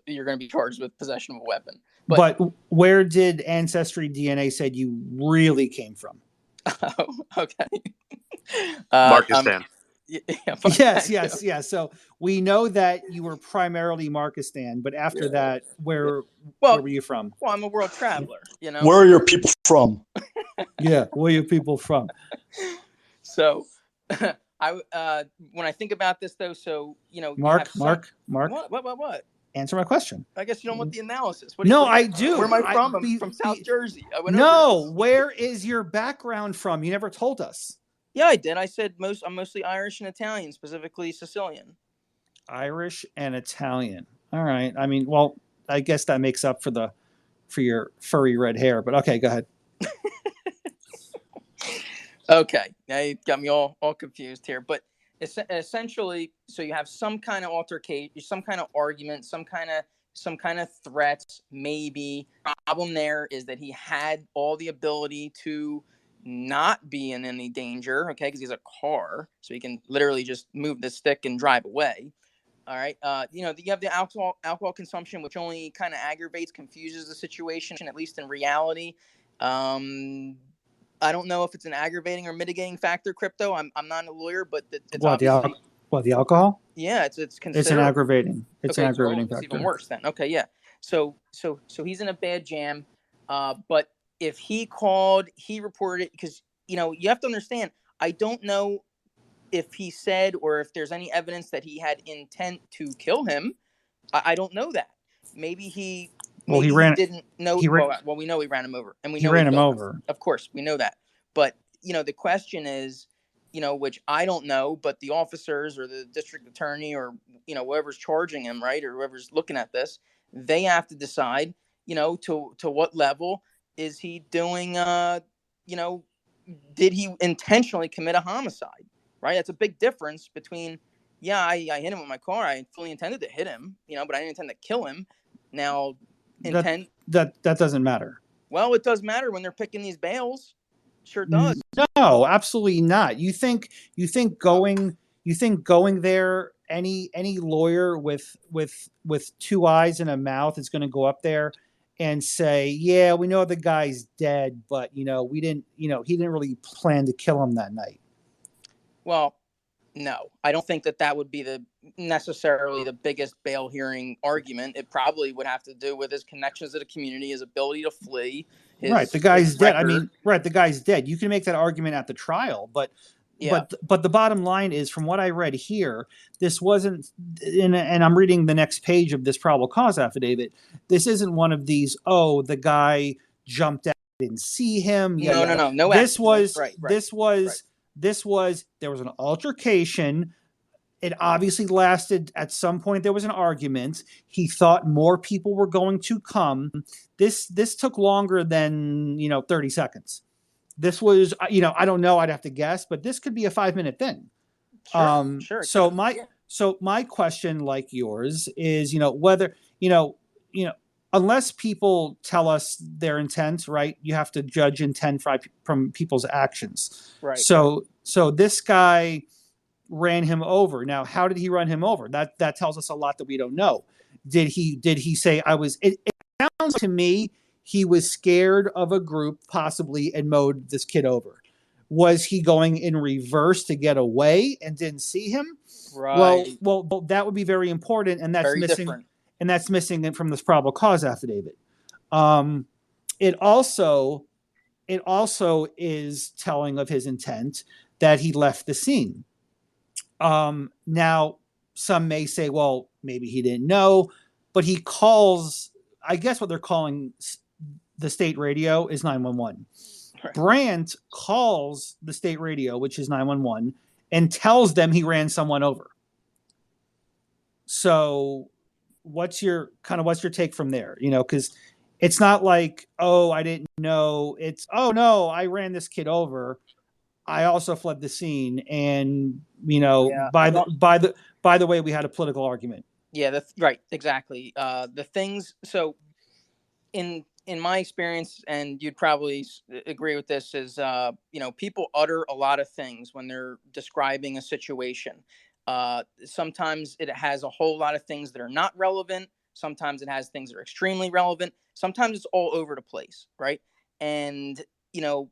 you're going to be charged with possession of a weapon. But where did Ancestry DNA said you really came from? Oh, okay. Markistan. Yes. So we know that you were primarily Markistan, but after that, where were you from? Well, I'm a world traveler, you know. Where are your people from? Yeah, where are your people from? So, when I think about this, though, so you know, Mark. What? Answer my question. I guess you don't want the analysis. I do. Where am I from? I'm from South Jersey. Where is your background from? You never told us. Yeah, I did. I said I'm mostly Irish and Italian, specifically Sicilian. Irish and Italian. All right. I mean, well, I guess that makes up for your furry red hair. But okay, go ahead. Okay, now you got me all confused here. But essentially, so you have some kind of altercation, some kind of argument, some kind of threats. Maybe the problem there is that he had all the ability to not be in any danger, okay, because he's a car, so he can literally just move the stick and drive away. All right. You have the alcohol consumption, which only kind of aggravates, confuses the situation, at least in reality. I don't know if it's an aggravating or mitigating factor, Crypto. I'm not a lawyer, but it's obviously the alcohol? Yeah, it's considered. It's an aggravating. It's an aggravating factor. It's even worse then. Okay, yeah. So he's in a bad jam. But if he called, he reported it, because you have to understand. I don't know if he said or if there's any evidence that he had intent to kill him. I don't know that. Maybe he didn't know. Well, we know he ran him over, and we know he ran him over. Of course, we know that. But the question is, which I don't know, but the officers or the district attorney or whoever's charging him, right, or whoever's looking at this, they have to decide, to what level is he doing? Did he intentionally commit a homicide? Right, that's a big difference between, I hit him with my car. I fully intended to hit him, but I didn't intend to kill him. Now, intent that doesn't matter. Well, it does matter when they're picking these bails. Sure does. No, absolutely not. You think going there, any lawyer with two eyes and a mouth is going to go up there and say, yeah, we know the guy's dead, but he didn't really plan to kill him that night. Well, no, I don't think that would be necessarily the biggest bail hearing argument. It probably would have to do with his connections to the community, his ability to flee. The guy's dead. The guy's dead. You can make that argument at the trial, but the bottom line is, from what I read here, this wasn't, and I'm reading the next page of this probable cause affidavit. This isn't one of these, the guy jumped out, didn't see him. No. There was an altercation. It obviously lasted. At some point, there was an argument. He thought more people were going to come. This took longer than 30 seconds. This was, I don't know. I'd have to guess, but this could be a 5-minute thing. Sure. So my question, like yours, is whether unless people tell us their intent, right? You have to judge intent from people's actions. Right. So this guy ran him over. Now, how did he run him over? That tells us a lot that we don't know. Did he say it sounds to me he was scared of a group possibly and mowed this kid over. Was he going in reverse to get away and didn't see him? Right. Well, that would be very important, and that's very missing. Different. And that's missing from this probable cause affidavit. It also is telling of his intent that he left the scene. Now, some may say, well, maybe he didn't know, but he calls, I guess what they're calling the state radio is 911. Right. Brandt calls the state radio, which is 911, and tells them he ran someone over. So what's your take from there? Because it's not like, I didn't know. It's, no, I ran this kid over. I also fled the scene, and by the way, we had a political argument. Yeah, right, exactly. The things. So, in my experience, and you'd probably agree with this, is people utter a lot of things when they're describing a situation. Sometimes it has a whole lot of things that are not relevant. Sometimes it has things that are extremely relevant. Sometimes it's all over the place, right? And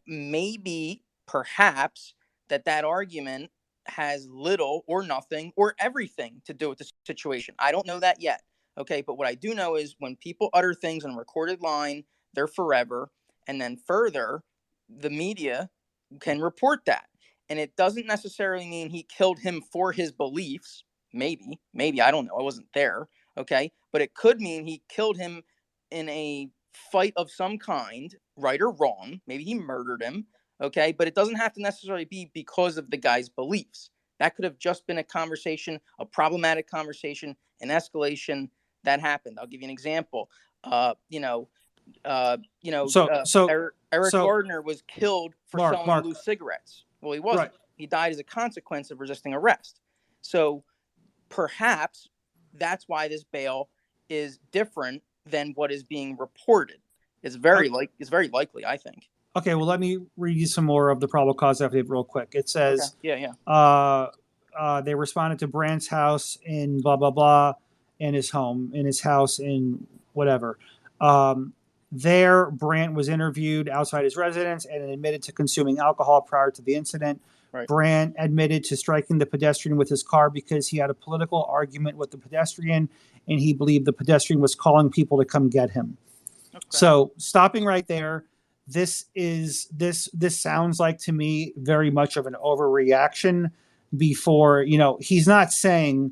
maybe, perhaps, that argument has little or nothing or everything to do with the situation. I don't know that yet. Okay, but what I do know is when people utter things on a recorded line, they're forever. And then further, the media can report that. And it doesn't necessarily mean he killed him for his beliefs. Maybe, I don't know. I wasn't there. Okay, but it could mean he killed him in a fight of some kind, right or wrong. Maybe he murdered him. Okay, but it doesn't have to necessarily be because of the guy's beliefs. That could have just been a conversation, a problematic conversation, an escalation that happened. I'll give you an example. Eric Gardner was killed for selling loose cigarettes. Well, he wasn't. Right. He died as a consequence of resisting arrest. So perhaps that's why this bail is different than what is being reported. It's very likely, I think. Okay, well, let me read you some more of the probable cause affidavit real quick. It says, they responded to Brandt's house in blah, blah, blah, in his home, in his house in whatever. There, Brandt was interviewed outside his residence and admitted to consuming alcohol prior to the incident. Right. Brandt admitted to striking the pedestrian with his car because he had a political argument with the pedestrian and he believed the pedestrian was calling people to come get him. Okay. So stopping right there, this sounds like to me very much of an overreaction before, he's not saying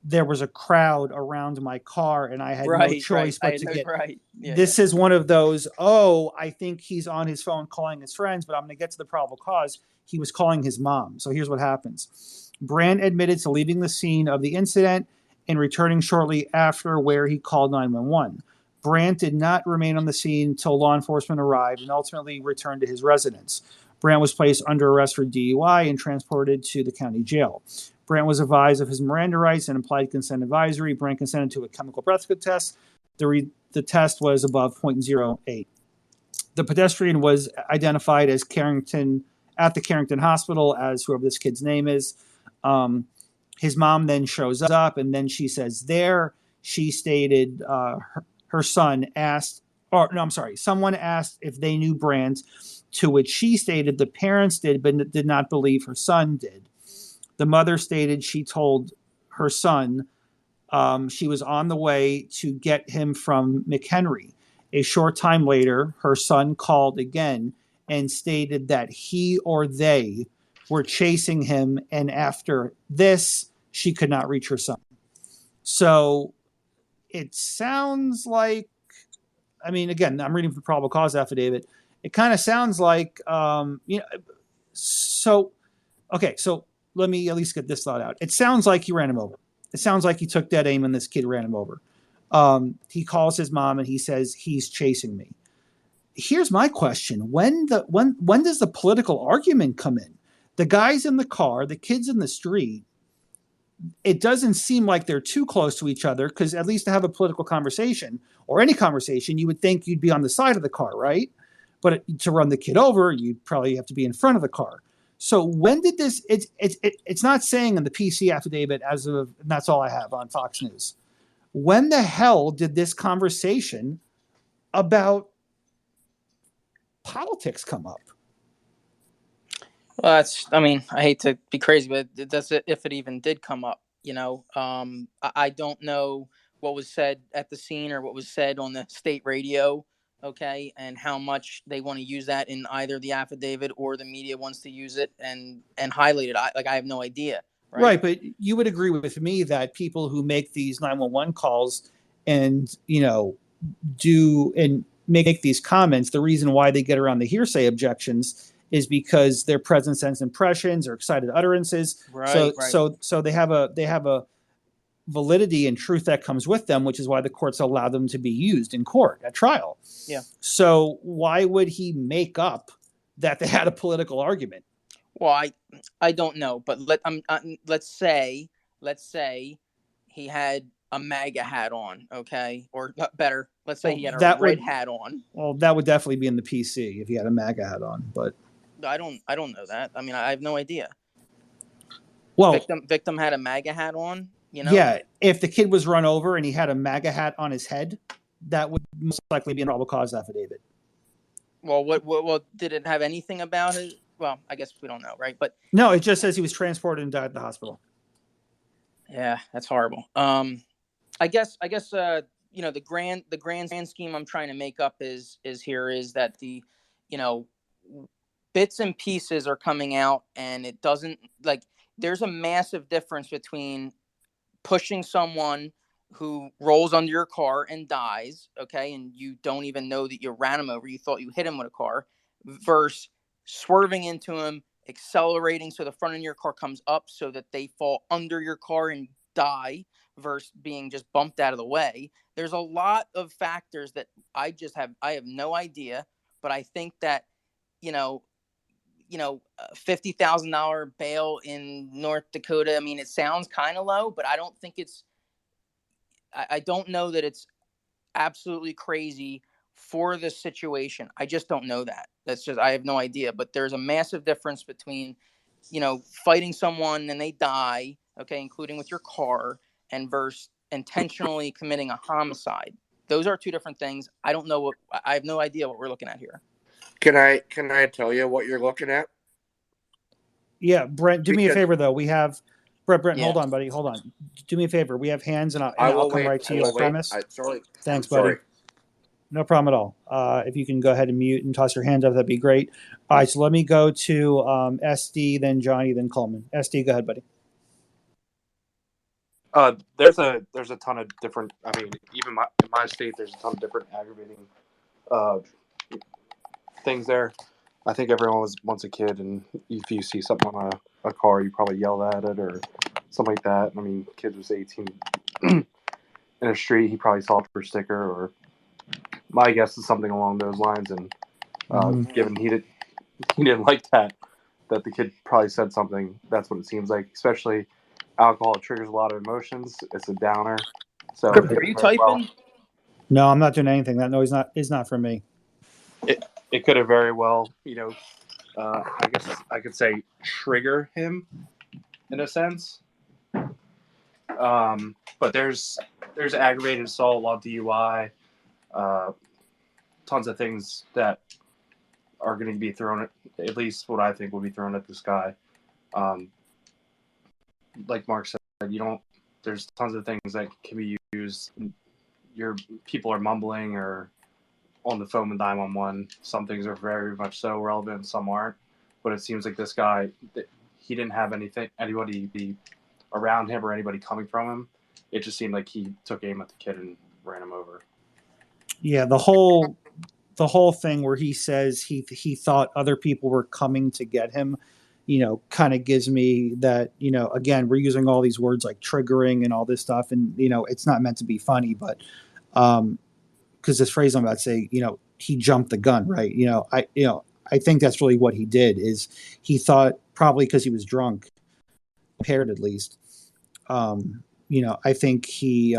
there was a crowd around my car and I had no choice but to get. Right. Yeah, this is one of those, I think he's on his phone calling his friends, but I'm going to get to the probable cause. He was calling his mom. So here's what happens. Brandt admitted to leaving the scene of the incident and returning shortly after, where he called 911. Brandt did not remain on the scene until law enforcement arrived and ultimately returned to his residence. Brandt was placed under arrest for DUI and transported to the county jail. Brandt was advised of his Miranda rights and implied consent advisory. Brandt consented to a chemical breath test. The test was above 0.08. The pedestrian was identified as at the Carrington Hospital as whoever this kid's name is. His mom then shows up, and then she says there, she stated her son asked, someone asked if they knew Brandt, to which she stated the parents did, but did not believe her son did. The mother stated she told her son she was on the way to get him from McHenry. A short time later, her son called again and stated that he or they were chasing him, and after this, she could not reach her son. So it sounds like, again, I'm reading from the probable cause affidavit. It kind of sounds like, so let me at least get this thought out. It sounds like he ran him over. It sounds like he took dead aim and this kid ran him over. He calls his mom and he says, he's chasing me. Here's my question. When does the political argument come in? The guy's in the car, the kid's in the street. It doesn't seem like they're too close to each other, because at least to have a political conversation or any conversation, you would think you'd be on the side of the car, right? But to run the kid over, you'd probably have to be in front of the car. So when did this? It's not saying in the PC affidavit as of, and that's all I have on Fox News. When the hell did this conversation about politics come up? Well, I hate to be crazy, but that's if it even did come up. I don't know what was said at the scene or what was said on the state radio. Okay, and how much they want to use that in either the affidavit or the media wants to use it and highlight it. I have no idea. Right, but you would agree with me that people who make these 911 calls and do and make these comments, the reason why they get around the hearsay objections is because their present sense impressions or excited utterances. Right. So they have a validity and truth that comes with them, which is why the courts allow them to be used in court at trial. Yeah. So why would he make up that they had a political argument? Well, I don't know, but let's say he had a MAGA hat on, okay, or better, let's say he had a red hat on. Well, that would definitely be in the PC if he had a MAGA hat on, but I don't know that. I have no idea. Well, victim had a MAGA hat on. Yeah, if the kid was run over and he had a MAGA hat on his head, that would most likely be a probable cause affidavit. Well, what did it have anything about it? Well, I guess we don't know, right? But no, it just says he was transported and died at the hospital. Yeah, that's horrible. I guess the grand scheme I'm trying to make up is that the bits and pieces are coming out, and it doesn't, there's a massive difference between pushing someone who rolls under your car and dies, okay, and you don't even know that you ran him over, you thought you hit him with a car, versus swerving into him, accelerating so the front of your car comes up so that they fall under your car and die, versus being just bumped out of the way. There's a lot of factors that I have no idea, but I think that $50,000 bail in North Dakota, it sounds kind of low, but I don't think I don't know that it's absolutely crazy for this situation. I just don't know that. I have no idea. But there's a massive difference between fighting someone and they die, okay, including with your car, and versus intentionally committing a homicide. Those are two different things. I have no idea what we're looking at here. Can I tell you what you're looking at? Yeah, Brent, do me a favor though. We have Brent. Hold on, buddy. Hold on. Do me a favor. We have hands, and I'll come right to you. I promise. Sorry. Thanks, buddy. Sorry. No problem at all. If you can go ahead and mute and toss your hand up, that'd be great. All right, so let me go to SD, then Johnny, then Coleman. SD, go ahead, buddy. There's a ton of different. I mean, even in my state, there's a ton of different aggravating things there. I think everyone was once a kid, and if you see something on a car, you probably yell at it or something like that. I mean, kid was 18 in a street, he probably saw it for a sticker, or my guess is something along those lines. And given he didn't like that the kid probably said something. That's what it seems like. Especially alcohol triggers a lot of emotions. It's a downer. So are you typing? Well, no, I'm not doing anything. That noise is not for me. It could have very well, I guess I could say trigger him in a sense. But there's aggravated assault, law DUI, tons of things that are going to be thrown at least what I think will be thrown at this guy. Like Mark said, there's tons of things that can be used. Your people are mumbling or on the phone with 911. Some things are very much so relevant, some aren't. But it seems like this guy, he didn't have anybody be around him or anybody coming from him. It just seemed like he took aim at the kid and ran him over. Yeah, the whole thing where he says he thought other people were coming to get him, kind of gives me that, again, we're using all these words like triggering and all this stuff, and it's not meant to be funny, but because this phrase I'm about to say, he jumped the gun, right? I think that's really what he did. Is he thought, probably because he was drunk, impaired at least. I think he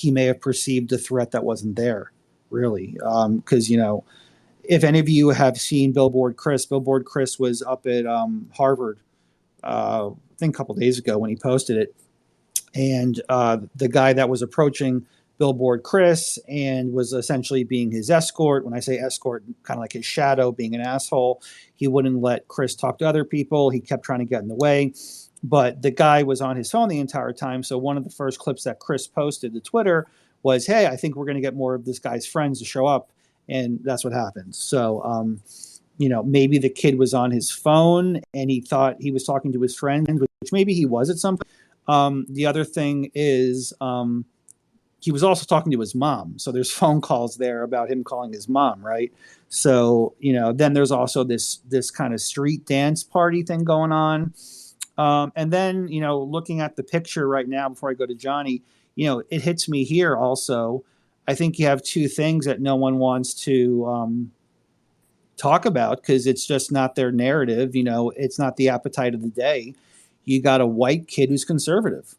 may have perceived a threat that wasn't there, really. Because if any of you have seen Billboard Chris was up at Harvard, I think a couple of days ago when he posted it, and the guy that was approaching Billboard Chris and was essentially being his escort. When I say escort, kind of like his shadow, being an asshole. He wouldn't let Chris talk to other people. He kept trying to get in the way. But the guy was on his phone the entire time. So one of the first clips that Chris posted to Twitter was, hey, I think we're going to get more of this guy's friends to show up. And that's what happened. So, maybe the kid was on his phone and he thought he was talking to his friends, which maybe he was at some point. The other thing is he was also talking to his mom. So there's phone calls there about him calling his mom, right? So, then there's also this kind of street dance party thing going on. And then, looking at the picture right now before I go to Johnny, it hits me here also. I think you have two things that no one wants to talk about because it's just not their narrative. It's not the appetite of the day. You got a white kid who's conservative.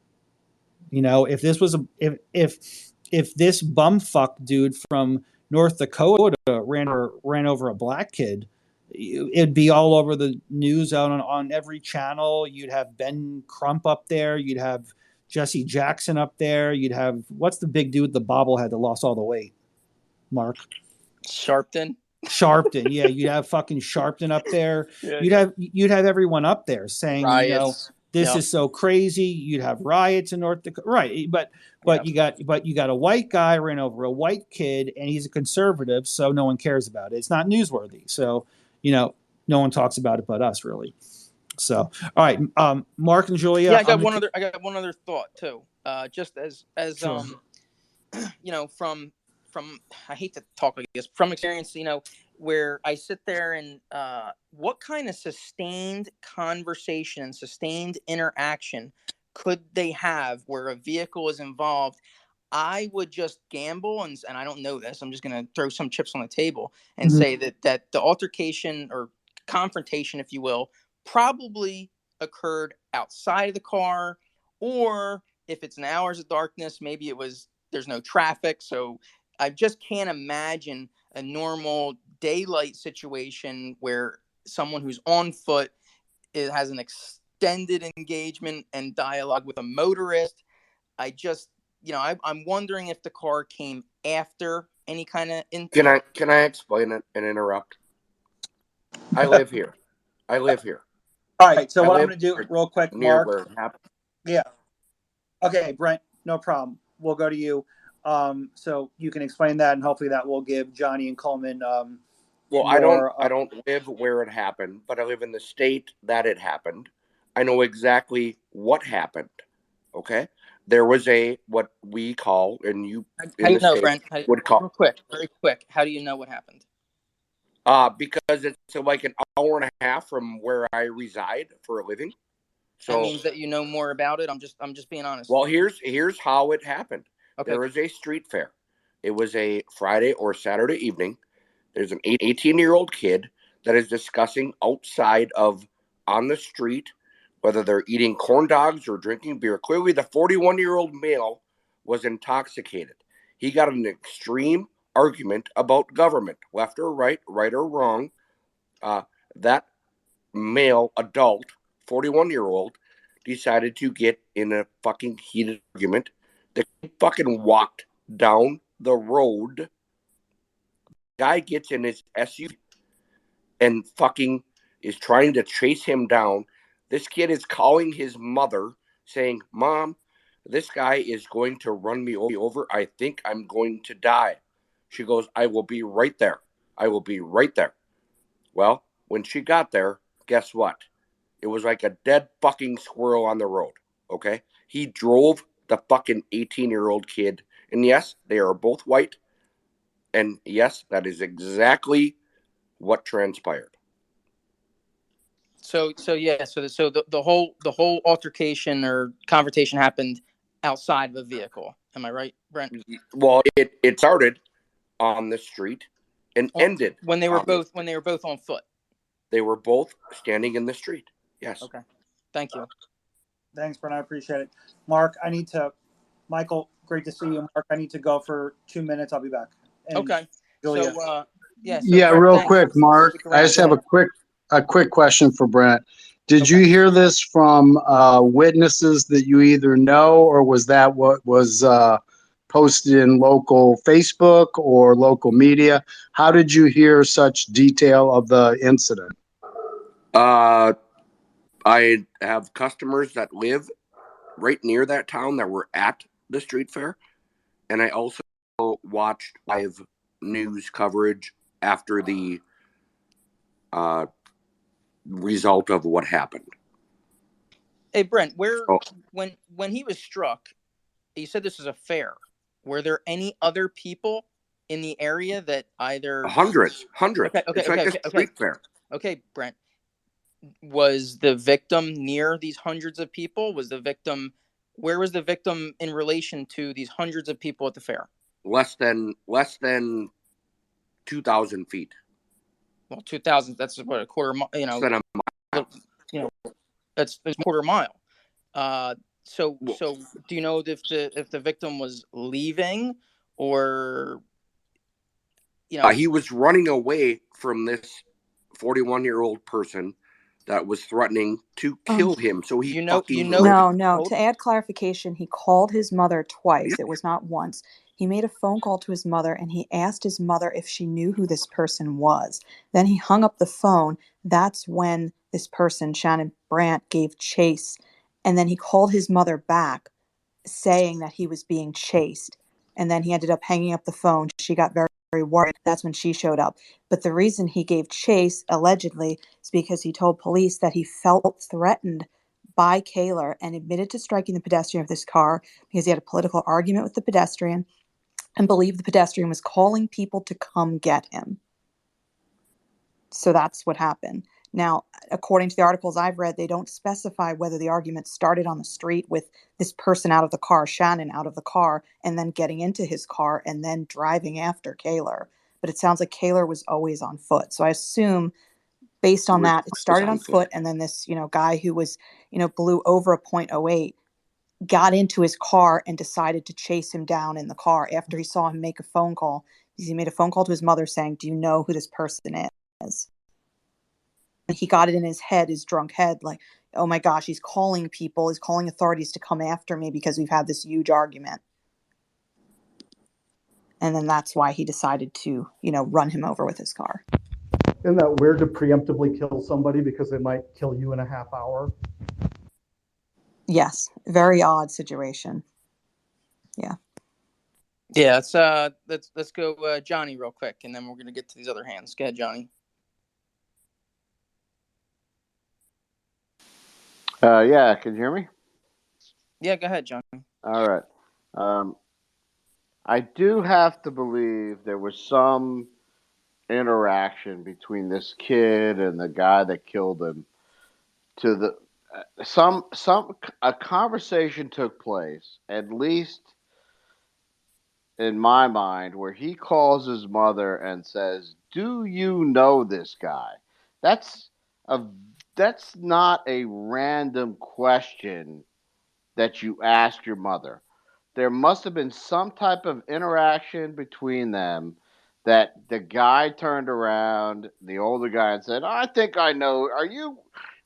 If this was if this bumfuck dude from North Dakota ran over a black kid, it'd be all over the news on every channel. You'd have Ben Crump up there. You'd have Jesse Jackson up there. You'd have, what's the big dude with the bobblehead that lost all the weight? Mark? Sharpton. Yeah. You'd have fucking Sharpton up there. Yeah. You'd have everyone up there saying, riots. This is so crazy. You'd have riots in North Dakota, right? But you got a white guy ran over a white kid, and he's a conservative, so no one cares about it. It's not newsworthy, so no one talks about it but us, really. So, all right, Mark and Julia. Yeah, I got one other thought too. Just as sure. From I hate to talk like this, from experience, where I sit there and what kind of sustained conversation and sustained interaction could they have where a vehicle is involved? I would just gamble, and I don't know this. I'm just going to throw some chips on the table and say that the altercation or confrontation, if you will, probably occurred outside of the car, or if it's in hours of darkness, maybe there's no traffic. So I just can't imagine a normal daylight situation where someone who's on foot it has an extended engagement and dialogue with a motorist. I just, I'm wondering if the car came after any kind of incident. Can I explain it and interrupt? I live here. All right. So I what I'm live going to do real quick, near Mark. where it happened. Yeah. Okay, Brent, no problem. We'll go to you. So you can explain that, and hopefully that will give Johnny and Coleman Well, more. I don't live where it happened, but I live in the state that it happened. I know exactly what happened. Okay, there was what we call, and you How in do you the know, state Brent? would call Very quick. How do you know what happened? because it's like an hour and a half from where I reside for a living. So that means that you know more about it. I'm just being honest. Well, here's how it happened. Okay. There was a street fair. It was a Friday or Saturday evening. There's an 18-year-old kid that is discussing outside on the street whether they're eating corn dogs or drinking beer. Clearly, the 41-year-old male was intoxicated. He got an extreme argument about government, left or right or wrong. That male adult, 41-year-old, decided to get in a fucking heated argument. The kid fucking walked down the road. Guy gets in his SUV and fucking is trying to chase him down. This kid is calling his mother saying, "Mom, this guy is going to run me over. I think I'm going to die." She goes, "I will be right there. I will be right there." Well, when she got there, guess what? It was like a dead fucking squirrel on the road, okay? He drove the fucking 18-year-old kid. And yes, they are both white. And yes, that is exactly what transpired. So the whole altercation or confrontation happened outside of a vehicle. Am I right, Brent? Well, it started on the street and ended when they were both on foot. They were both standing in the street. Yes. Okay. Thank you. Thanks, Brent. I appreciate it. Mark, Michael, great to see you. Mark, I need to go for 2 minutes. I'll be back. And okay. Julia. So Brent, real thanks. quick, Mark. I just have a quick question for Brent. Did you hear this from witnesses that you either know, or was that what was posted in local Facebook or local media? How did you hear such detail of the incident? I have customers that live right near that town that were at the street fair, and I also watched live news coverage after the result of what happened. Hey, Brent, when he was struck, you said this was a fair. Were there any other people in the area that either hundreds? Okay, it's like a street fair. Okay, Brent. Was the victim near these hundreds of people? Where was the victim in relation to these hundreds of people at the fair? Less than 2,000 feet. Well, 2,000. That's what, a quarter mile. That's a quarter mile. So do you know if the victim was leaving or he was running away from this 41-year-old person that was threatening to kill him. So he No. To add clarification, he called his mother twice. It was not once. He made a phone call to his mother and he asked his mother if she knew who this person was. Then he hung up the phone. That's when this person, Shannon Brandt, gave chase. And then he called his mother back saying that he was being chased. And then he ended up hanging up the phone. She got very worried. That's when she showed up. But the reason he gave chase, allegedly, is because he told police that he felt threatened by Kaler and admitted to striking the pedestrian with his car because he had a political argument with the pedestrian and believed the pedestrian was calling people to come get him. So that's what happened. Now, according to the articles I've read, they don't specify whether the argument started on the street with this person out of the car, Shannon out of the car, and then getting into his car and then driving after Kaler. But it sounds like Kaler was always on foot. So I assume, based on that, it started on foot, and then this, guy who was, blew over a .08 got into his car and decided to chase him down in the car after he saw him make a phone call. He made a phone call to his mother saying, "Do you know who this person is?" he got it in his head, his drunk head, like, oh my gosh, he's calling people, he's calling authorities to come after me because we've had this huge argument. And then that's why he decided to, run him over with his car. Isn't that weird to preemptively kill somebody because they might kill you in a half hour? Yes, very odd situation. Yeah. Yeah, let's go Johnny real quick, and then we're gonna get to these other hands. Go ahead, Johnny. Yeah, can you hear me? Yeah, go ahead, Johnny. All right. I do have to believe there was some interaction between this kid and the guy that killed him. A conversation took place, at least in my mind, where he calls his mother and says, "Do you know this guy?" That's a that's not a random question that you ask your mother. There must have been some type of interaction between them that the guy turned around, the older guy, and said, "I think I know. Are you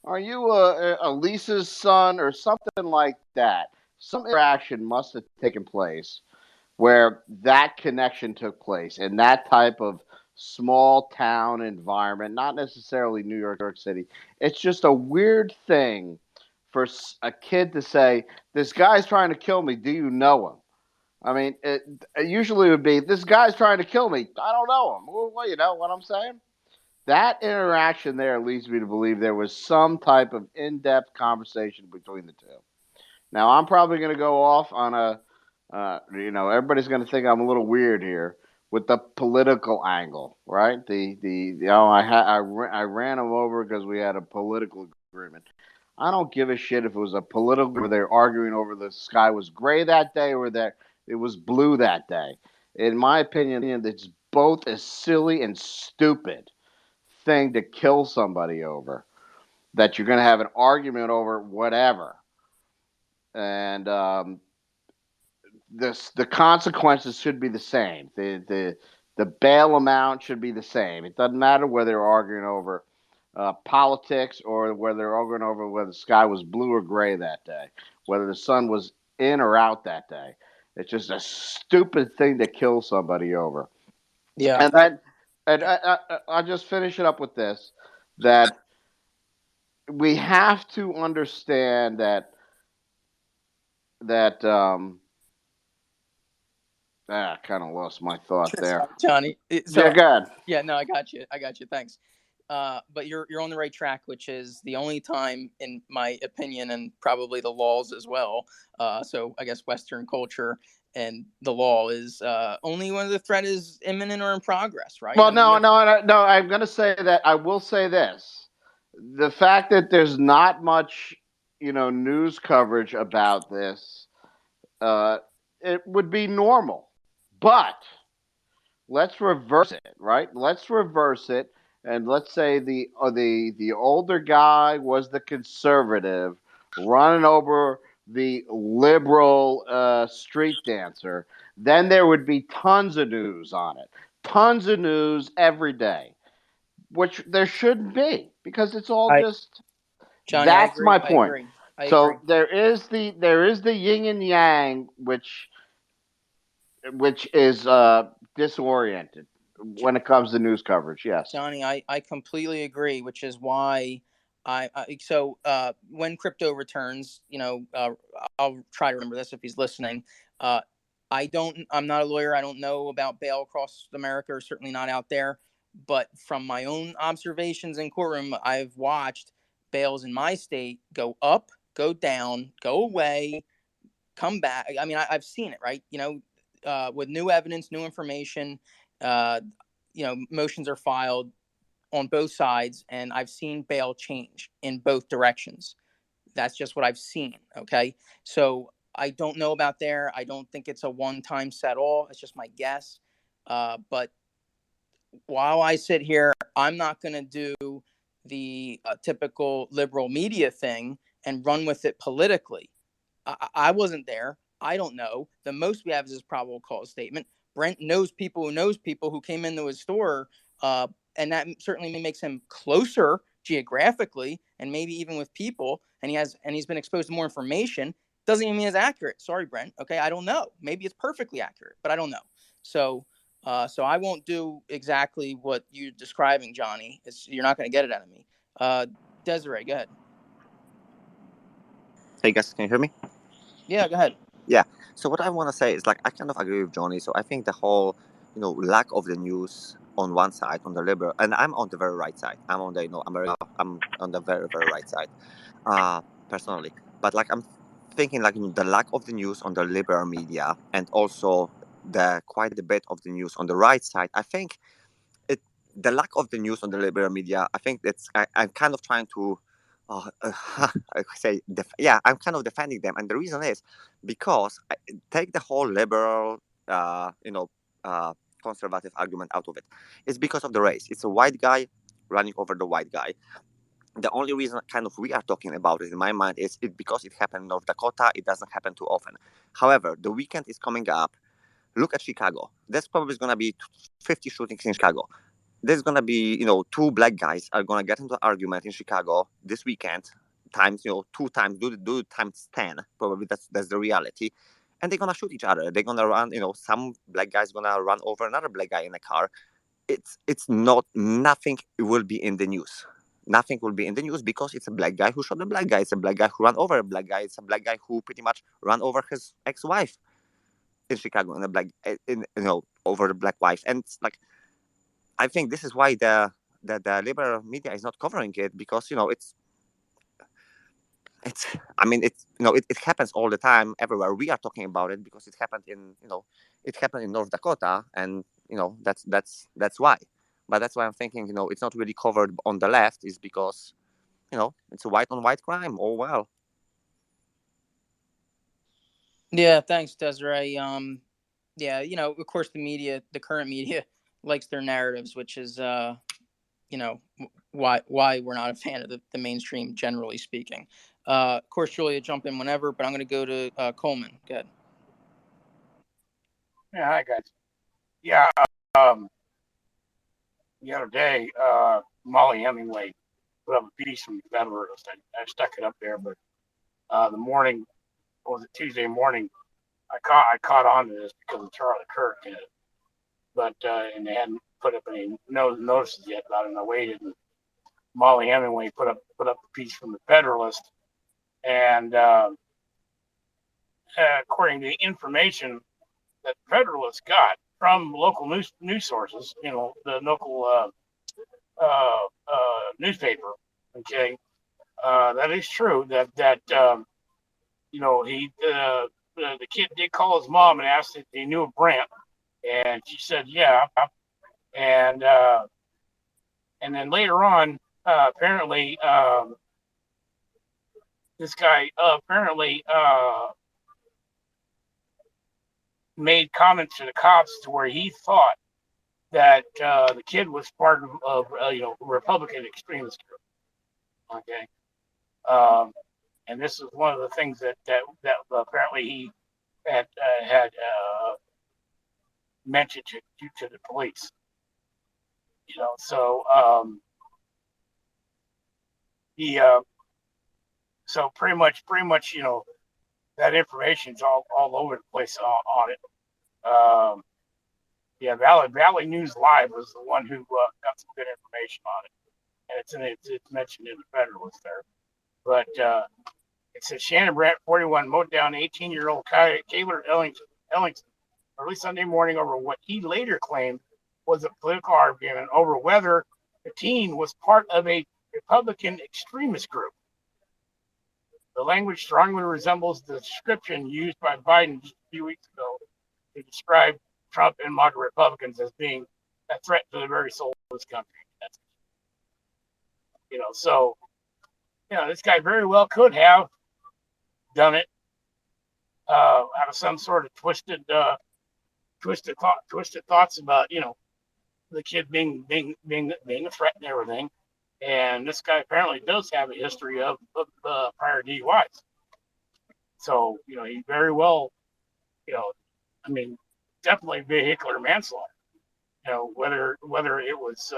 Lisa's son or something like that?" Some interaction must have taken place where that connection took place in that type of small town environment, not necessarily New York City. It's just a weird thing for a kid to say, "This guy's trying to kill me. Do you know him?" I mean, it usually would be, "This guy's trying to kill me. I don't know him." Well, you know what I'm saying? That interaction there leads me to believe there was some type of in-depth conversation between the two. Now, I'm probably going to go off on everybody's going to think I'm a little weird here with the political angle, right? I ran him over because we had a political agreement. I don't give a shit if it was a political where they're arguing over the sky was gray that day or that it was blue that day. In my opinion, it's both a silly and stupid thing to kill somebody over. That you're going to have an argument over whatever, and the consequences should be the same. The bail amount should be the same. It doesn't matter whether they're arguing over politics or whether they're arguing over whether the sky was blue or gray that day, whether the sun was in or out that day. It's just a stupid thing to kill somebody over. Yeah. And I'll just finish it up with this, that we have to understand that I kind of lost my thought there. Johnny. So, yeah, go ahead. Yeah, no, I got you. Thanks. But you're on the right track, which is the only time, in my opinion, and probably the laws as well. So I guess Western culture and the law is only when the threat is imminent or in progress, right? Well, no. I'm going to say that. I will say this: the fact that there's not much, news coverage about this, it would be normal. But let's reverse it, right? Let's reverse it, and let's say the older guy was the conservative running over the liberal street dancer. Then there would be tons of news on it, tons of news every day, which there shouldn't be because it's all just. Johnny, that's my point. I agree. agree. There is the yin and yang, which is disoriented when it comes to news coverage. Yes, Johnny, I completely agree, which is why when crypto returns, I'll try to remember this if he's listening. I'm not a lawyer. I don't know about bail across America, or certainly not out there. But from my own observations in courtroom, I've watched bails in my state go up, go down, go away, come back. I mean, I've seen it, right? With new evidence, new information, motions are filed on both sides, and I've seen bail change in both directions. That's just what I've seen. Okay. So I don't know about there. I don't think it's a one-time set all. It's just my guess. But while I sit here, I'm not going to do the typical liberal media thing and run with it politically. I wasn't there. I don't know. The most we have is this probable cause statement. Brent knows people who came into his store, and that certainly makes him closer geographically and maybe even with people, and he's been exposed to more information, doesn't even mean it's accurate. Sorry, Brent. Okay, I don't know. Maybe it's perfectly accurate, but I don't know. So I won't do exactly what you're describing, Johnny. You're not going to get it out of me. Desiree, go ahead. Hey guys, can you hear me? Yeah, go ahead. Yeah. So what I want to say is like I kind of agree with Johnny. So I think the whole, lack of the news on one side, on the liberal, and I'm on the very right side. I'm on the America. I'm on the very very right side, personally. But like I'm thinking like the lack of the news on the liberal media and also the quite a bit of the news on the right side. I think the lack of the news on the liberal media. I think I'm kind of trying to. I say, I'm kind of defending them, and the reason is because I take the whole liberal, conservative argument out of it. It's because of the race. It's a white guy running over the white guy. The only reason kind of we are talking about it in my mind is because it happened in North Dakota. It doesn't happen too often. However, the weekend is coming up. Look at Chicago. There's probably going to be 50 shootings in Chicago. There's going to be, two black guys are going to get into an argument in Chicago this weekend times, 2 times, do times 10. Probably that's the reality. And they're going to shoot each other. They're going to run, some black guy's going to run over another black guy in a car. It's not, nothing will be in the news. Nothing will be in the news because it's a black guy who shot a black guy. It's a black guy who ran over a black guy. It's a black guy who pretty much ran over his ex-wife in Chicago over the black wife. And it's like, I think this is why the liberal media is not covering it because it happens all the time everywhere. We are talking about it because it happened in North Dakota, and that's why. But that's why I'm thinking it's not really covered on the left is because it's a white on white crime. Oh well. Yeah, thanks, Desiree. Yeah, of course the current media likes their narratives, which is why we're not a fan of the mainstream, generally speaking. Of course, Julia, jump in whenever, but I'm going to go to Coleman. Go ahead. Yeah, hi guys. Yeah, the other day, Molly Hemingway put up a piece from the Federalist. I stuck it up there, but the morning, was it Tuesday morning? I caught on to this because of Charlie Kirk in it, but and they hadn't put up any notices yet. But I don't know, waited. And Molly Hemingway put up the piece from the Federalist, and according to the information that the Federalists got from local news sources, the local newspaper. Okay, that is true. That the kid did call his mom and asked if he knew of Brant, and she said yeah. And then later on, apparently, this guy apparently made comments to the cops to where he thought that the kid was part of Republican extremist group. Okay, and this is one of the things that apparently he had mentioned to the police. So so pretty much that information's all over the place on it. Valley News Live was the one who got some good information on it, and it's mentioned in the Federalist there. But it says Shannon Brandt, 41, mowed down 18-year-old Kayler Ellington early Sunday morning over what he later claimed was a political argument over whether the teen was part of a Republican extremist group. The language strongly resembles the description used by Biden just a few weeks ago to describe Trump and moderate Republicans as being a threat to the very soul of this country. So this guy very well could have done it out of some sort of twisted thoughts about the kid being a threat and everything. And this guy apparently does have a history of prior DUIs. So he very well, definitely vehicular manslaughter. Whether it was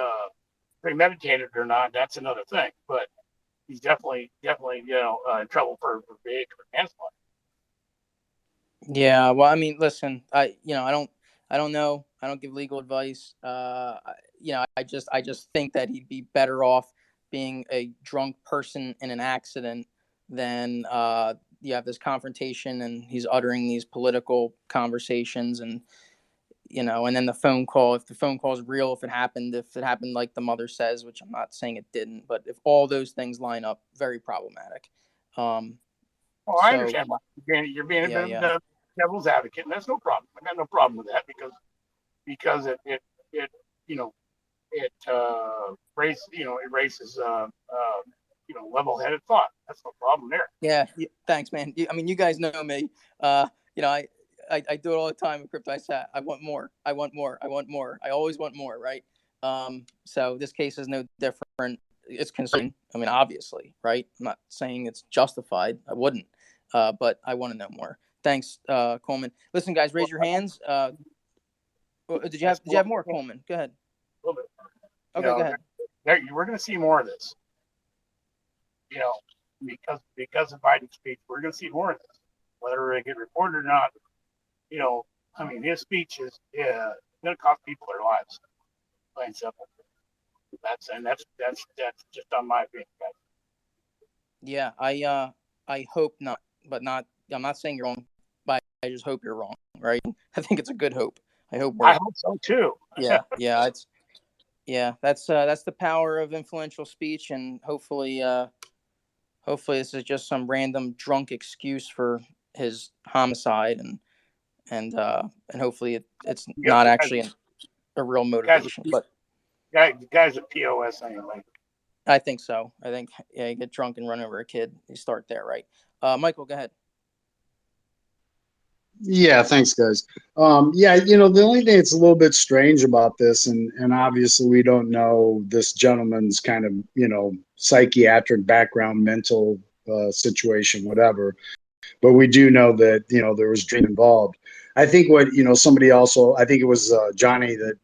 premeditated or not, that's another thing. But he's definitely, in trouble for vehicular manslaughter. Yeah, well, I mean, listen, I don't know. I don't give legal advice. I just think that he'd be better off being a drunk person in an accident than you have this confrontation and he's uttering these political conversations and and then the phone call. If the phone call is real, if it happened like the mother says, which I'm not saying it didn't, but if all those things line up, very problematic. Well, I So understand why you're being yeah, a devil's advocate, and that's no problem. I got no problem with that because it you know it erases level-headed thought. That's no problem there. Yeah, thanks, man. I mean, you guys know me. I do it all the time in crypto. I want more. I want more. I want more. I always want more, right? So this case is no different. It's concerning. I mean, obviously, right? I'm not saying it's justified. I wouldn't, but I want to know more. Thanks, Coleman. Listen, guys, raise your hands. Did you have more, Coleman? Go ahead. A little bit. Okay, go ahead. We're going to see more of this. Because of Biden's speech, we're going to see more of this, whether it get reported or not. I mean, his speech is going to cost people their lives, plain and simple. That's just on my opinion, guys. Yeah, I hope not, but not. I'm not saying you're wrong, but I just hope you're wrong, right? I think it's a good hope. I hope so too. That's the power of influential speech, and hopefully this is just some random drunk excuse for his homicide, and hopefully it's not actually a real motivation. But guy's a POS anyway. I think so. I think you get drunk and run over a kid. You start there, right? Michael, go ahead. Yeah, thanks, guys. The only thing that's a little bit strange about this, and obviously we don't know this gentleman's kind of, psychiatric background, mental situation, whatever, but we do know that, there was drinking involved. I think what, somebody also, I think it was Johnny that,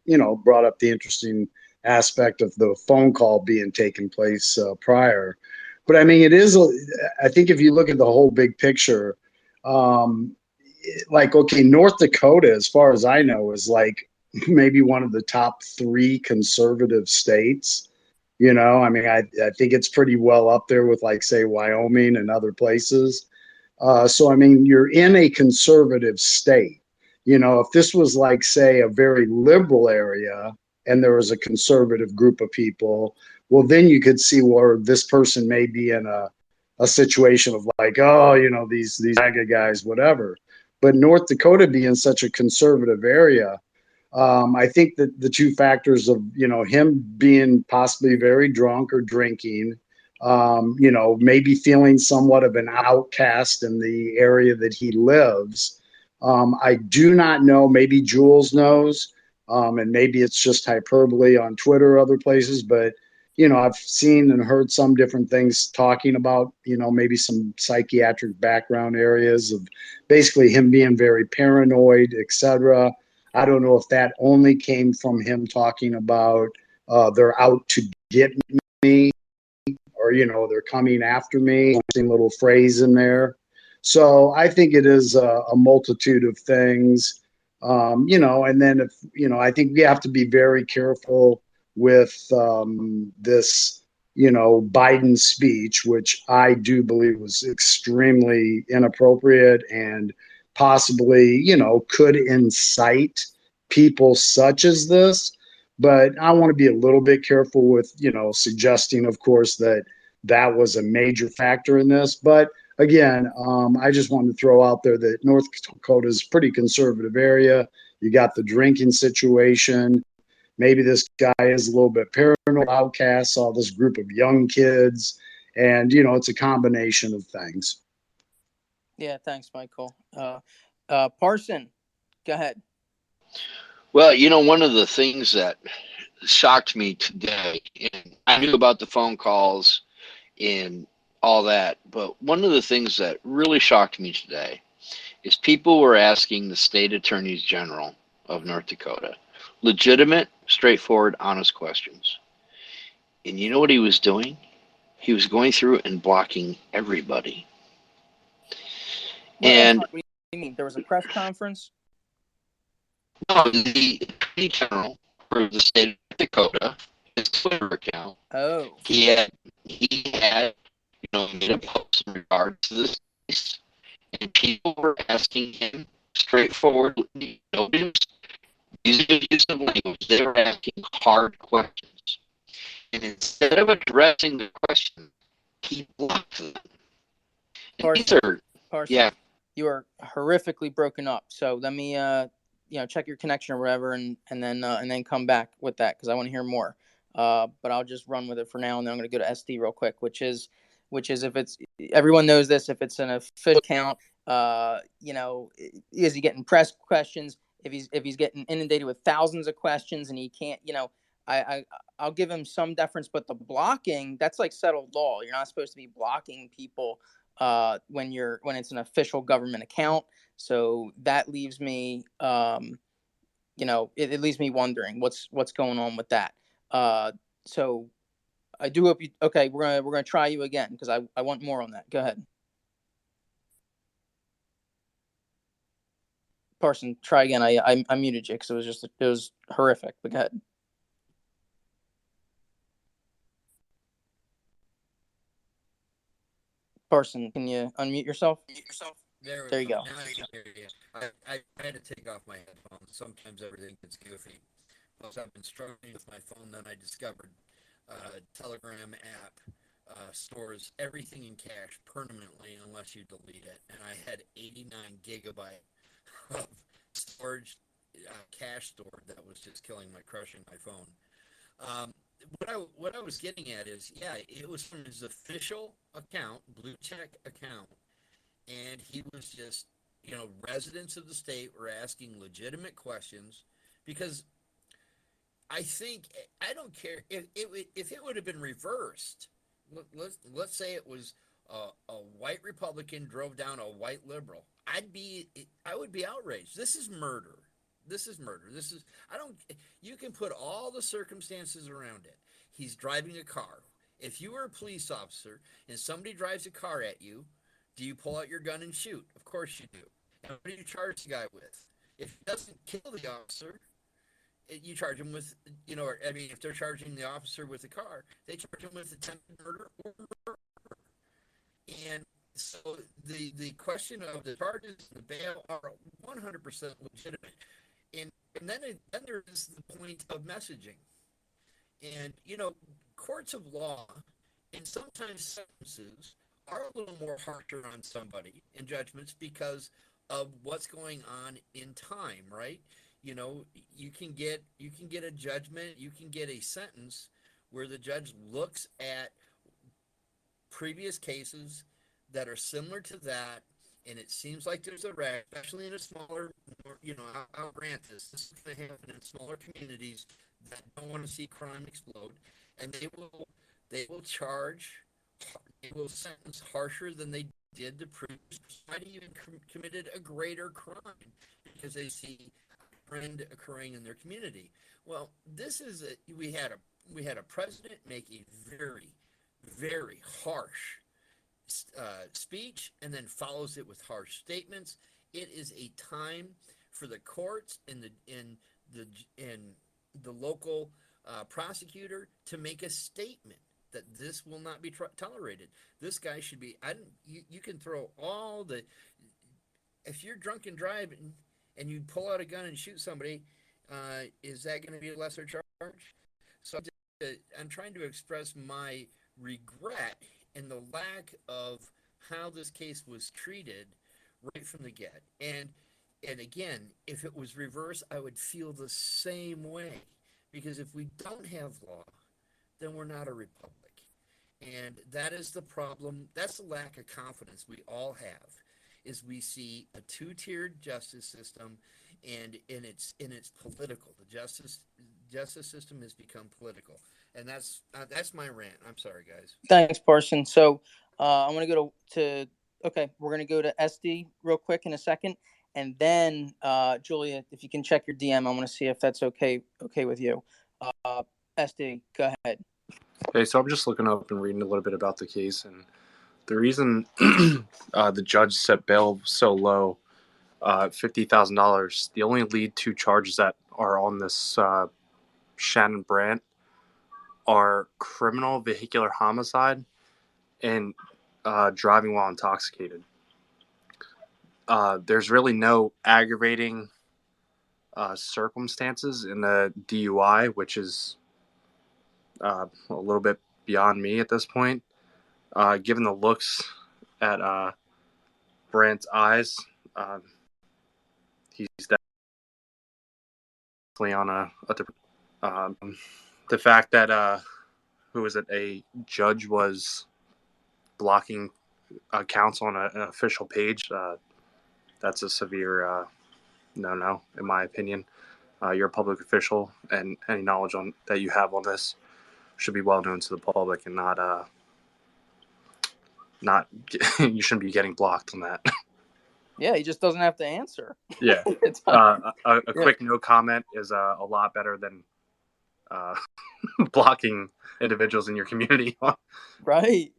brought up the interesting aspect of the phone call being taken place prior. But I mean, I think if you look at the whole big picture, okay, North Dakota, as far as I know, is like maybe one of the top 3 conservative states. I mean, I think it's pretty well up there with, like, say, Wyoming and other places. So, I mean, you're in a conservative state. If this was, like, say, a very liberal area and there was a conservative group of people, well, then you could see where this person may be in a situation of like, these MAGA guys, whatever. But North Dakota being such a conservative area, I think that the two factors of, him being possibly very drunk or drinking, maybe feeling somewhat of an outcast in the area that he lives. I do not know, maybe Jules knows, and maybe it's just hyperbole on Twitter or other places, but I've seen and heard some different things talking about, maybe some psychiatric background areas of basically him being very paranoid, etc. I don't know if that only came from him talking about they're out to get me, or, they're coming after me, little phrase in there. So I think it is a multitude of things, and then I think we have to be very careful with this, Biden speech, which I do believe was extremely inappropriate and possibly, could incite people such as this. But I want to be a little bit careful with, suggesting, of course, that was a major factor in this. But again, I just wanted to throw out there that North Dakota is a pretty conservative area. You got the drinking situation. Maybe this guy is a little bit paranoid, outcast, saw this group of young kids, and, it's a combination of things. Yeah, thanks, Michael. Parson, go ahead. Well, one of the things that shocked me today, and I knew about the phone calls and all that, but one of the things that really shocked me today is people were asking the state attorneys general of North Dakota legitimate, straightforward, honest questions. And you know what he was doing? He was going through and blocking everybody. I'm sorry, And what do you mean? There was a press conference? no, the Attorney General for the state of Dakota, his Twitter account, Oh. he had made a post in regard to this case, and people were asking him straightforward, no use of language. They were asking hard questions, and instead of addressing the question, he blocked them. And these are, Parson, you are horrifically broken up. So let me, check your connection or whatever, and then come back with that because I want to hear more. But I'll just run with it for now, and then I'm going to go to SD real quick, which is if it's everyone knows this, if it's an official account, is he getting press questions? If he's getting inundated with thousands of questions and he can't, I'll give him some deference, but the blocking, that's like settled law. You're not supposed to be blocking people when it's an official government account. So that leaves me, it leaves me wondering what's going on with that. So I do hope you. Okay, we're gonna try you again because I want more on that. Go ahead, Parson. Try again. I muted you because it was horrific. But go ahead. Parson, can you unmute yourself? There you go. Now I can hear you. I had to take off my headphones. Sometimes everything gets goofy. Plus, I've been struggling with my phone. Then I discovered Telegram app stores everything in cache permanently unless you delete it. And I had 89 gigabyte of storage cache stored that was just crushing my phone. What I was getting at is, it was from his official account, blue check account, and he was just, residents of the state were asking legitimate questions because I don't care if it would have been reversed. Let's say it was a white Republican drove down a white liberal. I would be outraged. This is murder. You can put all the circumstances around it. He's driving a car. If you were a police officer and somebody drives a car at you, do you pull out your gun and shoot? Of course you do. And what do you charge the guy with? If he doesn't kill the officer, you charge him with, if they're charging the officer with a car, they charge him with attempted murder or murder. And so the question of the charges and the bail are 100% legitimate. And then there is the point of messaging. And, courts of law and sometimes sentences are a little more harsher on somebody in judgments because of what's going on in time, right? You can get a judgment, you can get a sentence where the judge looks at previous cases that are similar to that, and it seems like there's a rash, especially in a smaller, I'll grant this is going to happen in smaller communities that don't want to see crime explode, and they will sentence harsher than they did the previous might even committed a greater crime because they see a trend occurring in their community. Well, we had a president make a very, very harsh speech and then follows it with harsh statements. It is a time for the courts and the local prosecutor to make a statement that this will not be tolerated. This guy should be. You can throw all the. If you're drunk and driving and you pull out a gun and shoot somebody, is that going to be a lesser charge? So I'm trying to express my regret and the lack of how this case was treated right from the get. And again, if it was reversed, I would feel the same way. Because if we don't have law, then we're not a republic. And that is the problem. That's the lack of confidence we all have, is we see a two-tiered justice system, and it's political. The justice system has become political. And that's my rant. I'm sorry, guys. Thanks, Parson. So I'm going to go to we're going to go to SD real quick in a second. And then, Julia, if you can check your DM, I want to see if that's okay with you. SD, go ahead. Hey, so I'm just looking up and reading a little bit about the case, and the reason the judge set bail so low, $50,000, the only lead two charges that are on this Shannon Brandt are criminal vehicular homicide and driving while intoxicated. There's really no aggravating circumstances in the DUI, which is a little bit beyond me at this point. Given the looks at Brandt's eyes, he's definitely on a different. The fact that who was it? A judge was blocking accounts on an official page. That's a severe no, in my opinion. You're a public official, and any knowledge that you have on this should be well known to the public, and not you shouldn't be getting blocked on that. Yeah, he just doesn't have to answer. Yeah. A quick no comment is a lot better than blocking individuals in your community. Right.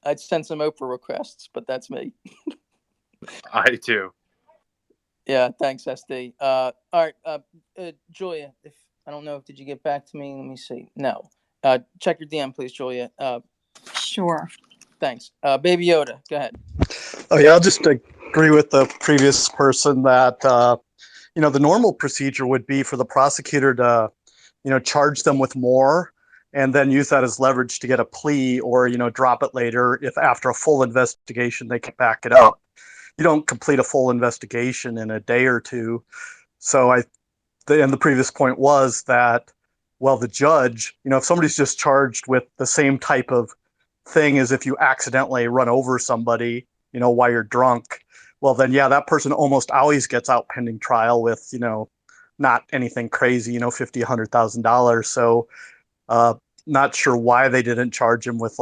I'd send some Oprah requests, but that's me. I too. Yeah, thanks, SD. All right, Julia. If I don't know, did you get back to me? Let me see. No. Check your DM, please, Julia. Sure. Thanks. Baby Yoda, go ahead. Oh yeah, I'll just agree with the previous person that the normal procedure would be for the prosecutor to charge them with more and then use that as leverage to get a plea or drop it later if after a full investigation they can back it up. You don't complete a full investigation in a day or two. So the previous point was that, well, the judge, if somebody's just charged with the same type of thing as if you accidentally run over somebody, while you're drunk, well, then, yeah, that person almost always gets out pending trial with, not anything crazy, $50,000, $100,000. So, not sure why they didn't charge him with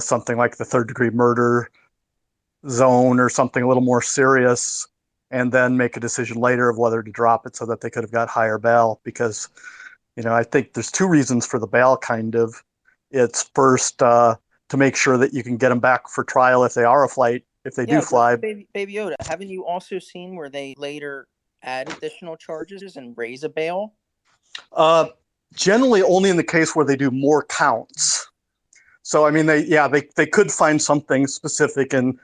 something like the third degree murder zone or something a little more serious, and then make a decision later of whether to drop it so that they could have got higher bail. Because, I think there's two reasons for the bail, kind of. It's first to make sure that you can get them back for trial if they are a flight, if they do fly. Baby Yoda, haven't you also seen where they later add additional charges and raise a bail? Generally only in the case where they do more counts. So, I mean, they could find something specific and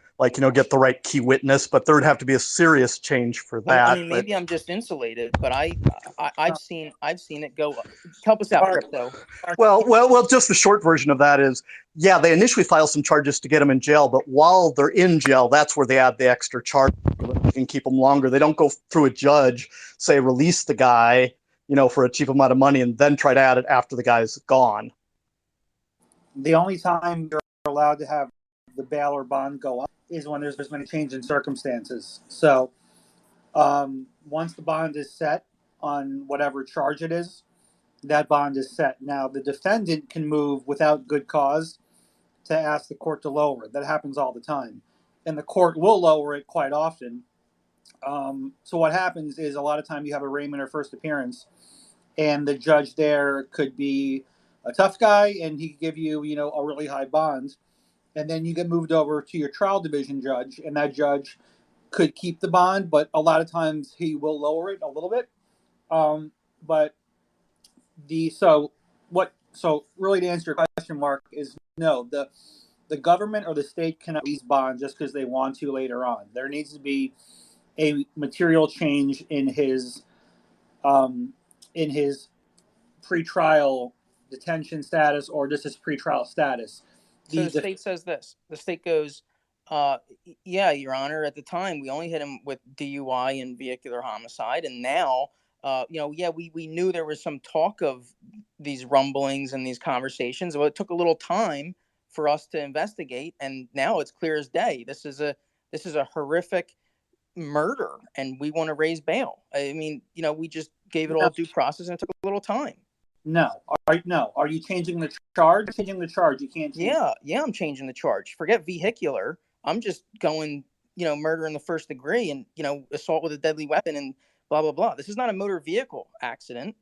get the right key witness, but there would have to be a serious change for that. I mean, maybe I'm just insulated, but I've seen it go up. Help us out, Crypto. Well, just the short version of that is, yeah, they initially file some charges to get them in jail, but while they're in jail, that's where they add the extra charge and keep them longer. They don't go through a judge, say, release the guy, for a cheap amount of money, and then try to add it after the guy's gone. The only time you're allowed to have the bail or bond go up is when there's been a change in circumstances. So once the bond is set on whatever charge it is, that bond is set. Now, the defendant can move without good cause to ask the court to lower it. That happens all the time. And the court will lower it quite often. So what happens is a lot of time you have arraignment or first appearance, and the judge there could be a tough guy, and he could give you, a really high bond. And then you get moved over to your trial division judge, and that judge could keep the bond, but a lot of times he will lower it a little bit. But so really to answer your question, Mark, is no, the government or the state cannot release bond just because they want to later on. There needs to be a material change in his pretrial detention status or just his pretrial status. So the state says this. The state goes, yeah, Your Honor, at the time we only hit him with DUI and vehicular homicide, and now, we knew there was some talk of these rumblings and these conversations. Well, it took a little time for us to investigate, and now it's clear as day. This is a horrific murder, and we want to raise bail. I mean, we just gave it all due process, and it took a little time. No. Are you changing the charge? Changing the charge. You can't change Yeah, I'm changing the charge. Forget vehicular. I'm just going, murder in the first degree and, assault with a deadly weapon and blah, blah, blah. This is not a motor vehicle accident,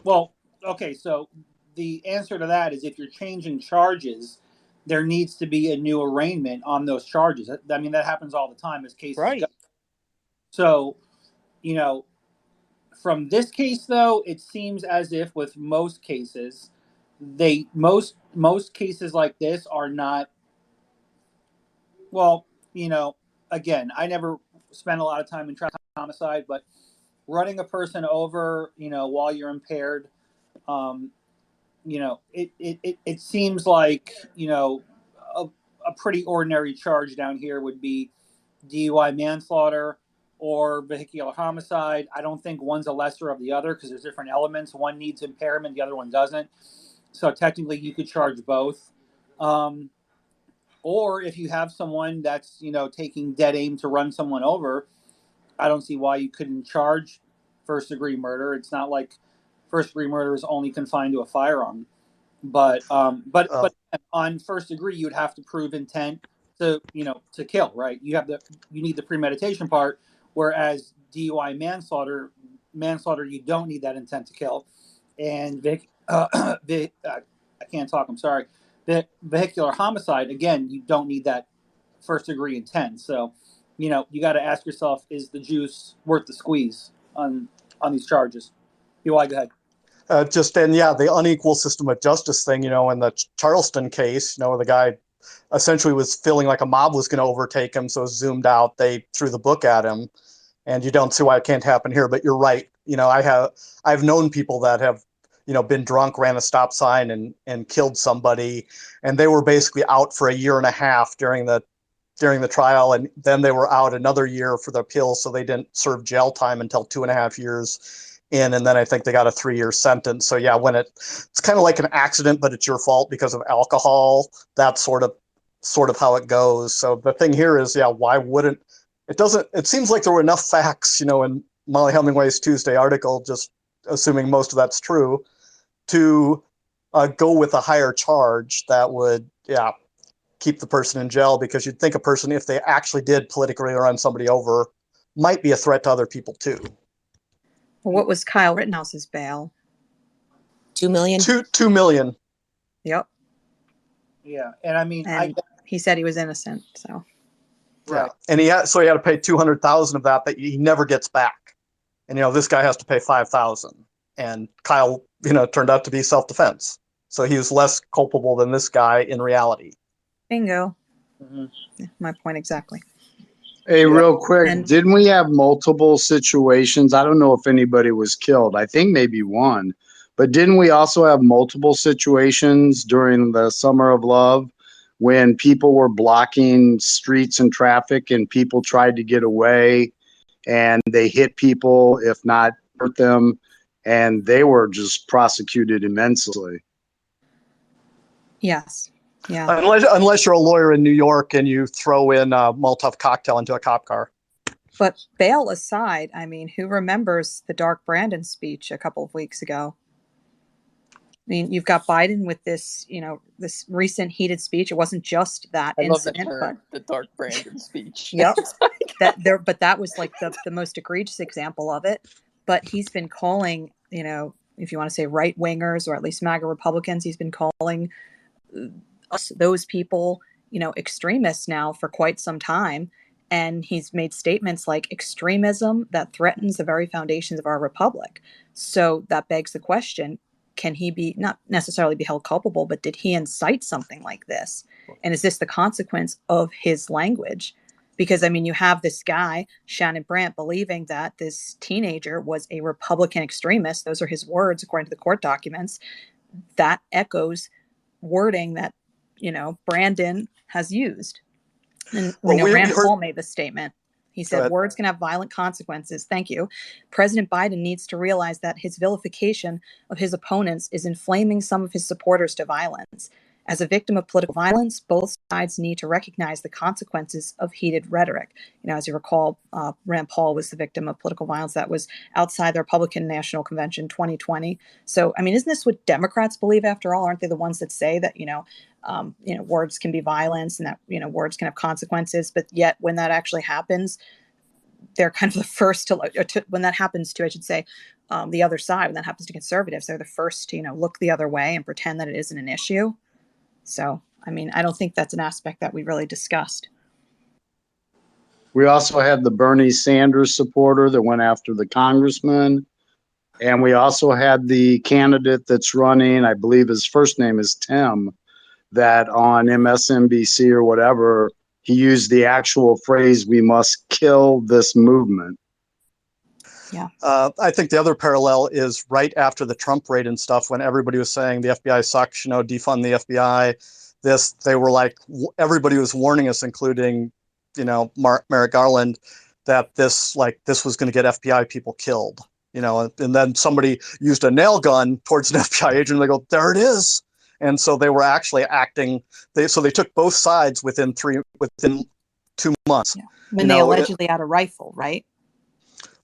Well, Okay, so the answer to that is if you're changing charges, there needs to be a new arraignment on those charges. I mean, that happens all the time as cases go. Right. So, you know, from this case though, it seems as if with most cases, most cases like this are not, well, you know, again, I never spent a lot of time in traffic homicide, but running a person over, you know, while you're impaired, um, you know, it seems like, you know, a, a pretty ordinary charge down here would be DUI manslaughter or vehicular homicide. I don't think one's a lesser of the other because there's different elements. One needs impairment, the other one doesn't. So technically, you could charge both. Um, or if you have someone that's, you know, taking dead aim to run someone over, I don't see why you couldn't charge first degree murder. It's not like first degree murder is only confined to a firearm. But on first degree, you would have to prove intent to, you know, to kill, right? You need the premeditation part, whereas DUI manslaughter, you don't need that intent to kill. And I can't talk. I'm sorry. The vehicular homicide, again, you don't need that first degree intent. So, you know, you got to ask yourself, is the juice worth the squeeze on these charges? UI, go ahead. The unequal system of justice thing, you know, in the Charleston case, you know, where the guy essentially was feeling like a mob was going to overtake him, so zoomed out, they threw the book at him, and you don't see why it can't happen here. But you're right. You know, I've known people that have, you know, been drunk, ran a stop sign, and killed somebody, and they were basically out for a year and a half during the trial, and then they were out another year for the appeal, so they didn't serve jail time until 2.5 years in, and then I think they got a 3-year sentence. So yeah, when it's kind of like an accident, but it's your fault because of alcohol. That's sort of how it goes. So the thing here is, yeah, why wouldn't it? Doesn't it seems like there were enough facts, you know, in Molly Hemingway's Tuesday article, just assuming most of that's true, to go with a higher charge that would, yeah, keep the person in jail, because you'd think a person, if they actually did politically run somebody over, might be a threat to other people too. Well, what was Kyle Rittenhouse's bail? $2 million. $2 million. Yep. Yeah, and I mean, and he said he was innocent. So. Right. Yeah. And he had to pay $200,000 of that he never gets back. And you know, this guy has to pay $5,000. And Kyle, you know, turned out to be self-defense. So he was less culpable than this guy in reality. Bingo. Mm-hmm. Yeah, my point exactly. Hey, real quick, didn't we have multiple situations? I don't know if anybody was killed. I think maybe one. But didn't we also have multiple situations during the Summer of Love when people were blocking streets and traffic and people tried to get away and they hit people, if not hurt them, and they were just prosecuted immensely? Yes. Yeah. Unless you're a lawyer in New York and you throw in a Molotov cocktail into a cop car. But bail aside, I mean, who remembers the Dark Brandon speech a couple of weeks ago? I mean, you've got Biden with this, you know, this recent heated speech. It wasn't just that incident, but the Dark Brandon speech. Yep. But that was like the most egregious example of it. But he's been calling, you know, if you want to say right wingers or at least MAGA Republicans, he's been calling those people, you know, extremists now for quite some time. And he's made statements like extremism that threatens the very foundations of our republic. So that begs the question, can he be not necessarily be held culpable, but did he incite something like this? And is this the consequence of his language? Because, I mean, you have this guy, Shannon Brandt, believing that this teenager was a Republican extremist. Those are his words, according to the court documents. That echoes wording that, you know, Brandon has used. And Rand Paul made this statement. He said, words can have violent consequences. Thank you. President Biden needs to realize that his vilification of his opponents is inflaming some of his supporters to violence. As a victim of political violence, both sides need to recognize the consequences of heated rhetoric. You know, as you recall, Rand Paul was the victim of political violence that was outside the Republican National Convention 2020. So, I mean, isn't this what Democrats believe after all? Aren't they the ones that say that, you know, words can be violence and that, you know, words can have consequences, but yet when that actually happens, they're kind of the first to when that happens to, I should say, the other side, when that happens to conservatives, they're the first to, you know, look the other way and pretend that it isn't an issue. So, I mean, I don't think that's an aspect that we really discussed. We also had the Bernie Sanders supporter that went after the congressman. And we also had the candidate that's running, I believe his first name is Tim, that on MSNBC or whatever, he used the actual phrase, "We must kill this movement." Yeah. I think the other parallel is right after the Trump raid and stuff, when everybody was saying the FBI sucks, you know, defund the FBI. They were like, everybody was warning us, including, you know, Merrick Garland, that this was going to get FBI people killed, you know, and then somebody used a nail gun towards an FBI agent and they go, there it is. And so they were actually acting. They took both sides within 2 months. Yeah. When they allegedly had a rifle, right?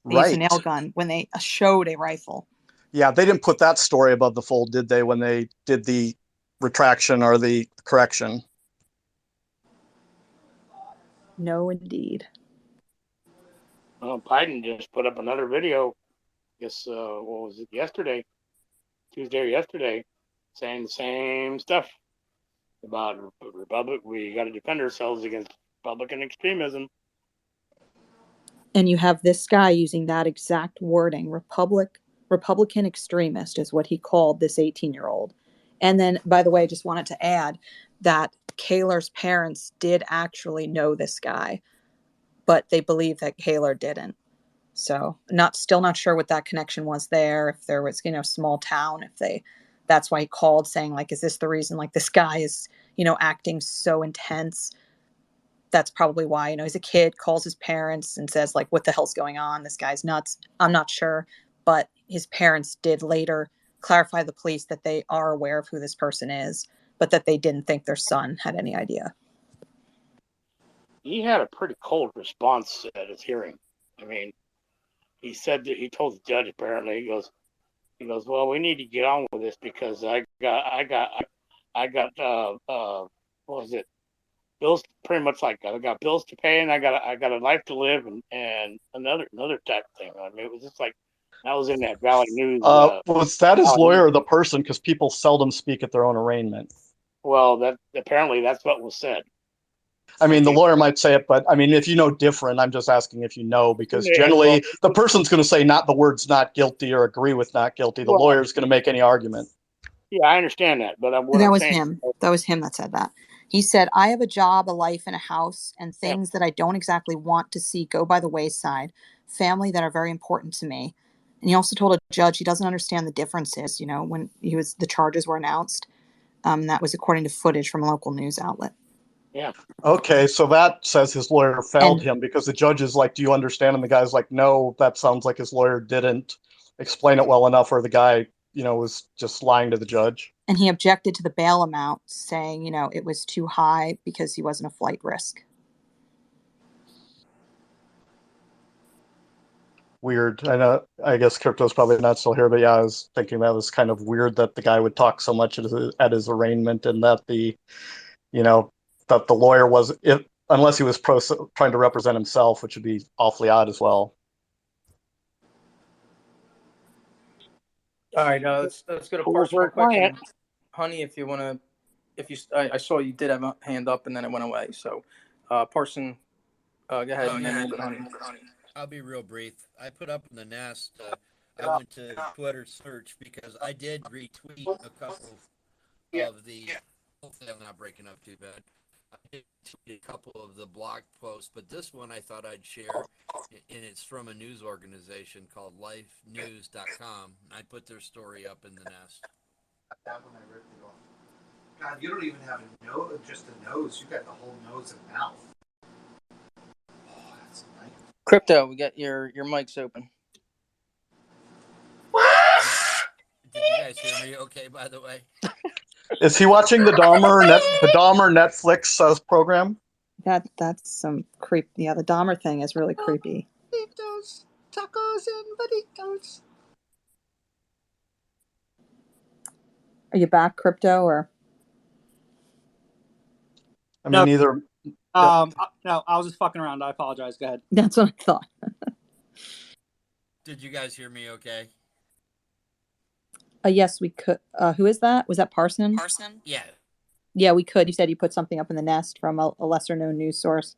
They used a nail gun when they showed a rifle. Yeah, they didn't put that story above the fold, did they, when they did the retraction or the correction? No, indeed. Well, Biden just put up another video, I guess, what was it, Tuesday or yesterday, saying the same stuff about Republic. We got to defend ourselves against Republican extremism. And you have this guy using that exact wording, Republican extremist is what he called this 18-year-old. And then, by the way, I just wanted to add that Kaler's parents did actually know this guy, but they believe that Kaler didn't. So still not sure what that connection was there. If there was, you know, small town, that's why he called saying, like, is this the reason, like, this guy is, you know, acting so intense? That's probably why, you know, he's a kid, calls his parents and says, like, what the hell's going on? This guy's nuts. I'm not sure. But his parents did later clarify to the police that they are aware of who this person is, but that they didn't think their son had any idea. He had a pretty cold response at his hearing. I mean, he said that he told the judge, apparently, he goes, well, we need to get on with this because I got what was it? Bills, pretty much, like, I got bills to pay and I got a life to live and another type of thing. I mean, it was just like, that was in that Valley News. Was that his lawyer or the person? Because people seldom speak at their own arraignment. Well, apparently that's what was said. I mean, the lawyer might say it, but I mean, if you know different, I'm just asking if you know, because generally the person's going to say not the words "not guilty" or agree with "not guilty." The lawyer's going to make any argument. Yeah, I understand that, but That was him. That was him that said that. He said, I have a job, a life, and a house, and things that I don't exactly want to see go by the wayside, family that are very important to me. And he also told a judge he doesn't understand the differences, you know, when the charges were announced. That was according to footage from a local news outlet. Yeah. Okay, so that says his lawyer failed him, because the judge is like, do you understand? And the guy's like, no, that sounds like his lawyer didn't explain it well enough, or the guy, you know, was just lying to the judge. And he objected to the bail amount, saying, you know, it was too high because he wasn't a flight risk. Weird. I know. I guess Crypto's probably not still here, but yeah, I was thinking that was kind of weird that the guy would talk so much at his arraignment, and that the lawyer was, unless he was trying to represent himself, which would be awfully odd as well. All right, let's go to Parson real quick. And, honey, if you want to, I saw you did have a hand up and then it went away. So, Parson, go ahead. Honey. I'll be real brief. I put up in the nest. I went to Twitter search because I did retweet a couple of the. Hopefully, I'm not breaking up too bad. I did tweet a couple of the blog posts, but this one I thought I'd share, and it's from a news organization called LifeNews.com. I put their story up in the nest. That one I ripped it off. God, you don't even have a nose, just a nose. You got the whole nose and mouth. Oh, that's nice. Crypto, we got your mic's open. Did you guys hear me okay, by the way? Is he watching the Dahmer Netflix program? That's some creep. Yeah, the Dahmer thing is really creepy. Burritos, tacos, and burritos. Are you back, Crypto, or? I mean, No, I was just fucking around. I apologize. Go ahead. That's what I thought. Did you guys hear me okay? Yes, we could. Who is that? Was that Parson? Yeah. Yeah, we could. You said you put something up in the nest from a lesser known news source.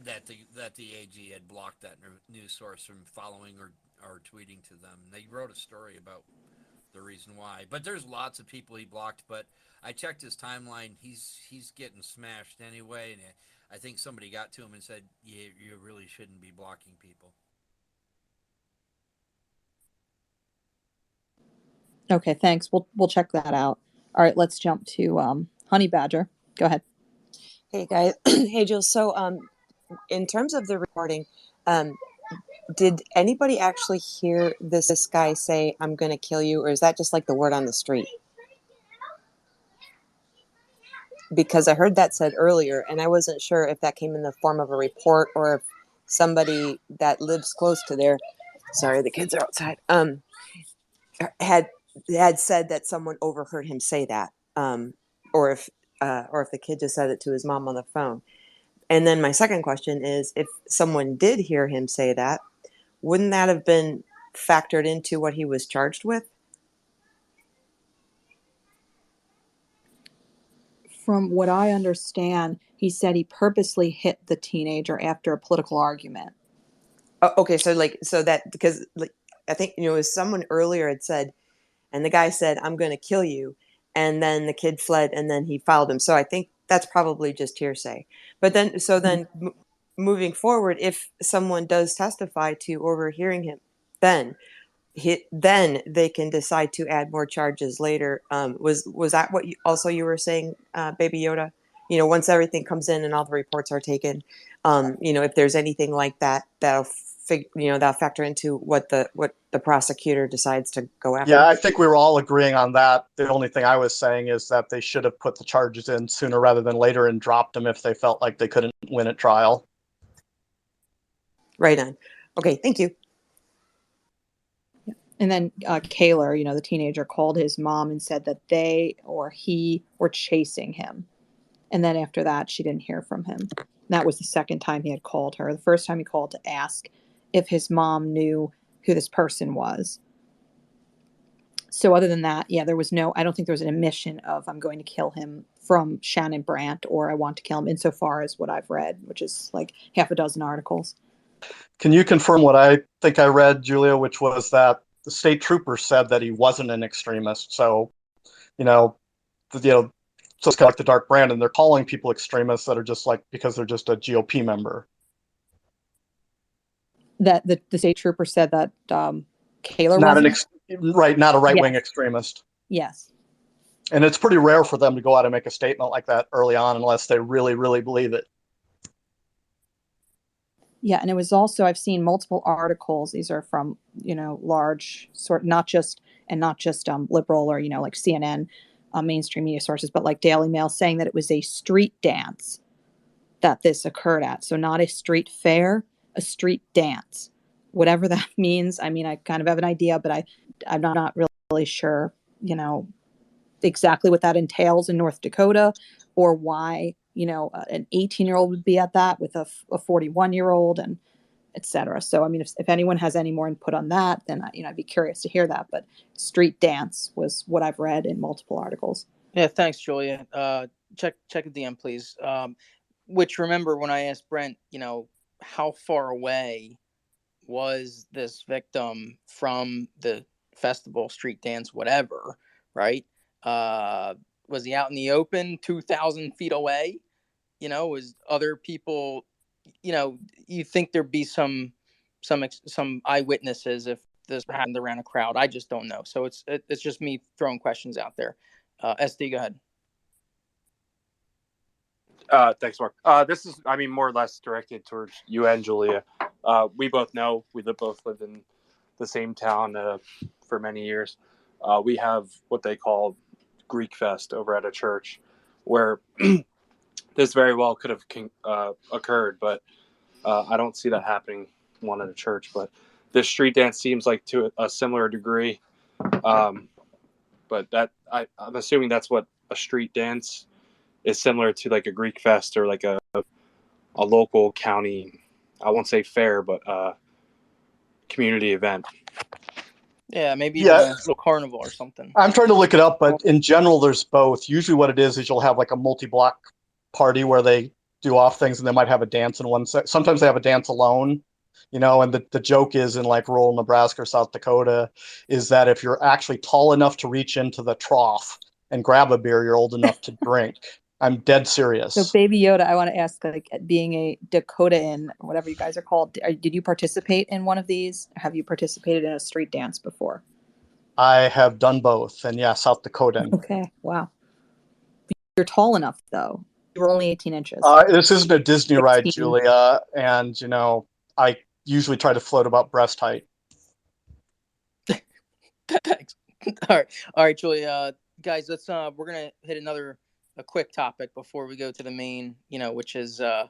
That the AG had blocked that news source from following or tweeting to them. They wrote a story about the reason why. But there's lots of people he blocked. But I checked his timeline. He's getting smashed anyway. And I think somebody got to him and said, "Yeah, you really shouldn't be blocking people." Okay, thanks. We'll check that out. All right, let's jump to Honey Badger. Go ahead. Hey guys, hey Jill. So in terms of the recording, did anybody actually hear this guy say, "I'm going to kill you," or is that just like the word on the street? Because I heard that said earlier, and I wasn't sure if that came in the form of a report or if somebody that lives close to there. Sorry, the kids are outside. Had said that someone overheard him say that, or if the kid just said it to his mom on the phone. And then my second question is, if someone did hear him say that, wouldn't that have been factored into what he was charged with? From what I understand, he said he purposely hit the teenager after a political argument. Oh, okay, so that because I think it was someone earlier had said, and the guy said, "I'm going to kill you," and then the kid fled, and then he filed him. So I think that's probably just hearsay. But then, moving forward, if someone does testify to overhearing him, then they can decide to add more charges later. Was that what you were saying, Baby Yoda? Once everything comes in and all the reports are taken, if there's anything like that, that'll factor into what the prosecutor decides to go after. Yeah, I think we were all agreeing on that. The only thing I was saying is that they should have put the charges in sooner rather than later and dropped them if they felt like they couldn't win at trial. Right on. Okay, thank you. And then Kaler, the teenager, called his mom and said that they or he were chasing him. And then after that, she didn't hear from him. That was the second time he had called her. The first time he called to ask if his mom knew who this person was. So other than that, yeah, I don't think there was an admission of "I'm going to kill him" from Shannon Brandt or "I want to kill him," insofar as what I've read, which is like half a dozen articles. Can you confirm what I think I read, Julia, which was that the state trooper said that he wasn't an extremist? So, so it's kind of like the Dark Brandon. They're calling people extremists that are just because they're just a GOP member. That the state trooper said that Kaler not wasn't? Not a right-wing extremist. Yes. And it's pretty rare for them to go out and make a statement like that early on unless they really, really believe it. Yeah, and it was also, I've seen multiple articles. These are from, large not just liberal or, like CNN, mainstream media sources, but like Daily Mail, saying that it was a street dance that this occurred at. So not a street fair, a street dance, whatever that means. I mean, I kind of have an idea, but I'm not really sure, exactly what that entails in North Dakota, or why, an 18-year-old would be at that with a 41-year-old, and et cetera. So, I mean, if anyone has any more input on that, then, I'd be curious to hear that. But street dance was what I've read in multiple articles. Yeah, thanks, Julia. Check the DM, please. Which, remember when I asked Brent, how far away was this victim from the festival, street dance, whatever, right? Was he out in the open 2,000 feet away? Was other people, you think there'd be some eyewitnesses if this happened around a crowd. I just don't know. So it's just me throwing questions out there. SD, go ahead. Thanks, Mark. This is, more or less directed towards you and Julia. We both know, we both lived in the same town for many years. We have what they call Greek Fest over at a church where this very well could have occurred, but I don't see that happening one at a church. But this street dance seems like to a similar degree. But that I'm assuming that's what a street dance is similar to like a Greek fest or like a local county, I won't say fair, but community event. Yeah, maybe even a little carnival or something. I'm trying to look it up, but in general, there's both. Usually what it is you'll have like a multi-block party where they do off things, and they might have a dance in one set. Sometimes they have a dance alone, and the joke is in like rural Nebraska or South Dakota is that if you're actually tall enough to reach into the trough and grab a beer, you're old enough to drink. I'm dead serious. So, Baby Yoda, I want to ask, like, being a Dakotan, or whatever you guys are called, did you participate in one of these? Have you participated in a street dance before? I have done both, and yeah, South Dakotan. Okay, wow. You're tall enough, though. You were only 18 inches. This isn't a Disney ride, Julia, and I usually try to float about breast height. Thanks. All right, Julia. Guys, let's we're gonna hit a quick topic before we go to the main, which is of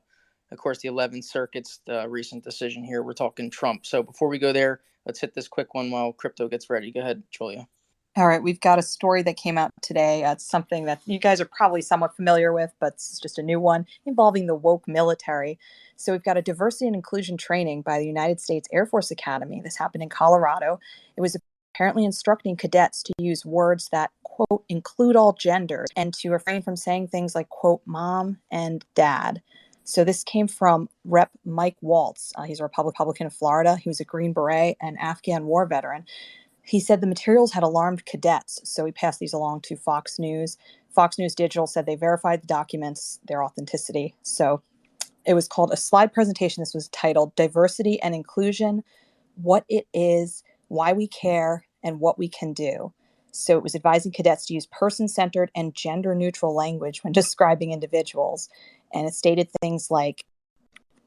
course the 11th Circuit's recent decision here. We're talking Trump. So before we go there, let's hit this quick one while Crypto gets ready. Go ahead, Julia. All right, we've got a story that came out today. It's something that you guys are probably somewhat familiar with, but it's just a new one involving the woke military. So we've got a diversity and inclusion training by the United States Air Force Academy. This happened in Colorado. It was apparently instructing cadets to use words that, quote, include all genders and to refrain from saying things like, quote, mom and dad. So this came from Rep. Mike Waltz. He's a Republican of Florida. He was a Green Beret and Afghan war veteran. He said the materials had alarmed cadets, so he passed these along to Fox News. Fox News Digital said they verified the documents, their authenticity. So it was called a slide presentation. This was titled Diversity and Inclusion, What It Is, Why We Care, and What We Can Do. So it was advising cadets to use person-centered and gender-neutral language when describing individuals. And it stated things like,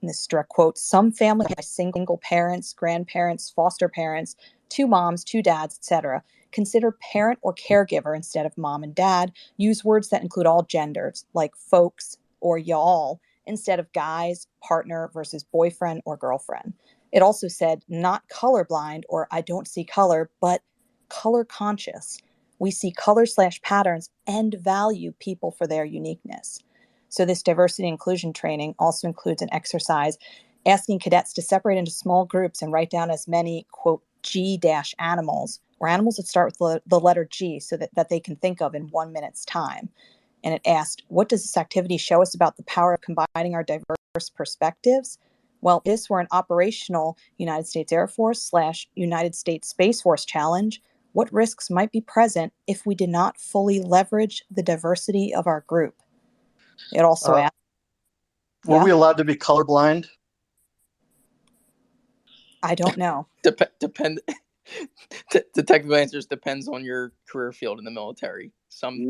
in this direct quote, some families have single parents, grandparents, foster parents, 2 moms, 2 dads, etc. Consider parent or caregiver instead of mom and dad. Use words that include all genders, like folks or y'all, instead of guys, partner versus boyfriend or girlfriend. It also said not colorblind or I don't see color, but color conscious. We see color/patterns and value people for their uniqueness. So this diversity and inclusion training also includes an exercise asking cadets to separate into small groups and write down as many, quote, G-animals, or animals that start with the letter G, so that they can think of in 1 minute's time. And it asked, what does this activity show us about the power of combining our diverse perspectives? Well, if this were an operational United States Air Force / United States Space Force challenge, what risks might be present if we did not fully leverage the diversity of our group? It also asked, were we allowed to be colorblind? I don't know. Depend. The technical answer depends on your career field in the military. Some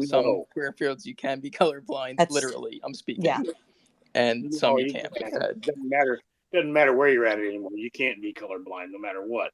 career fields you can be colorblind. Literally, I'm speaking. Yeah. And some you can't. Doesn't matter where you're at anymore. You can't be colorblind no matter what.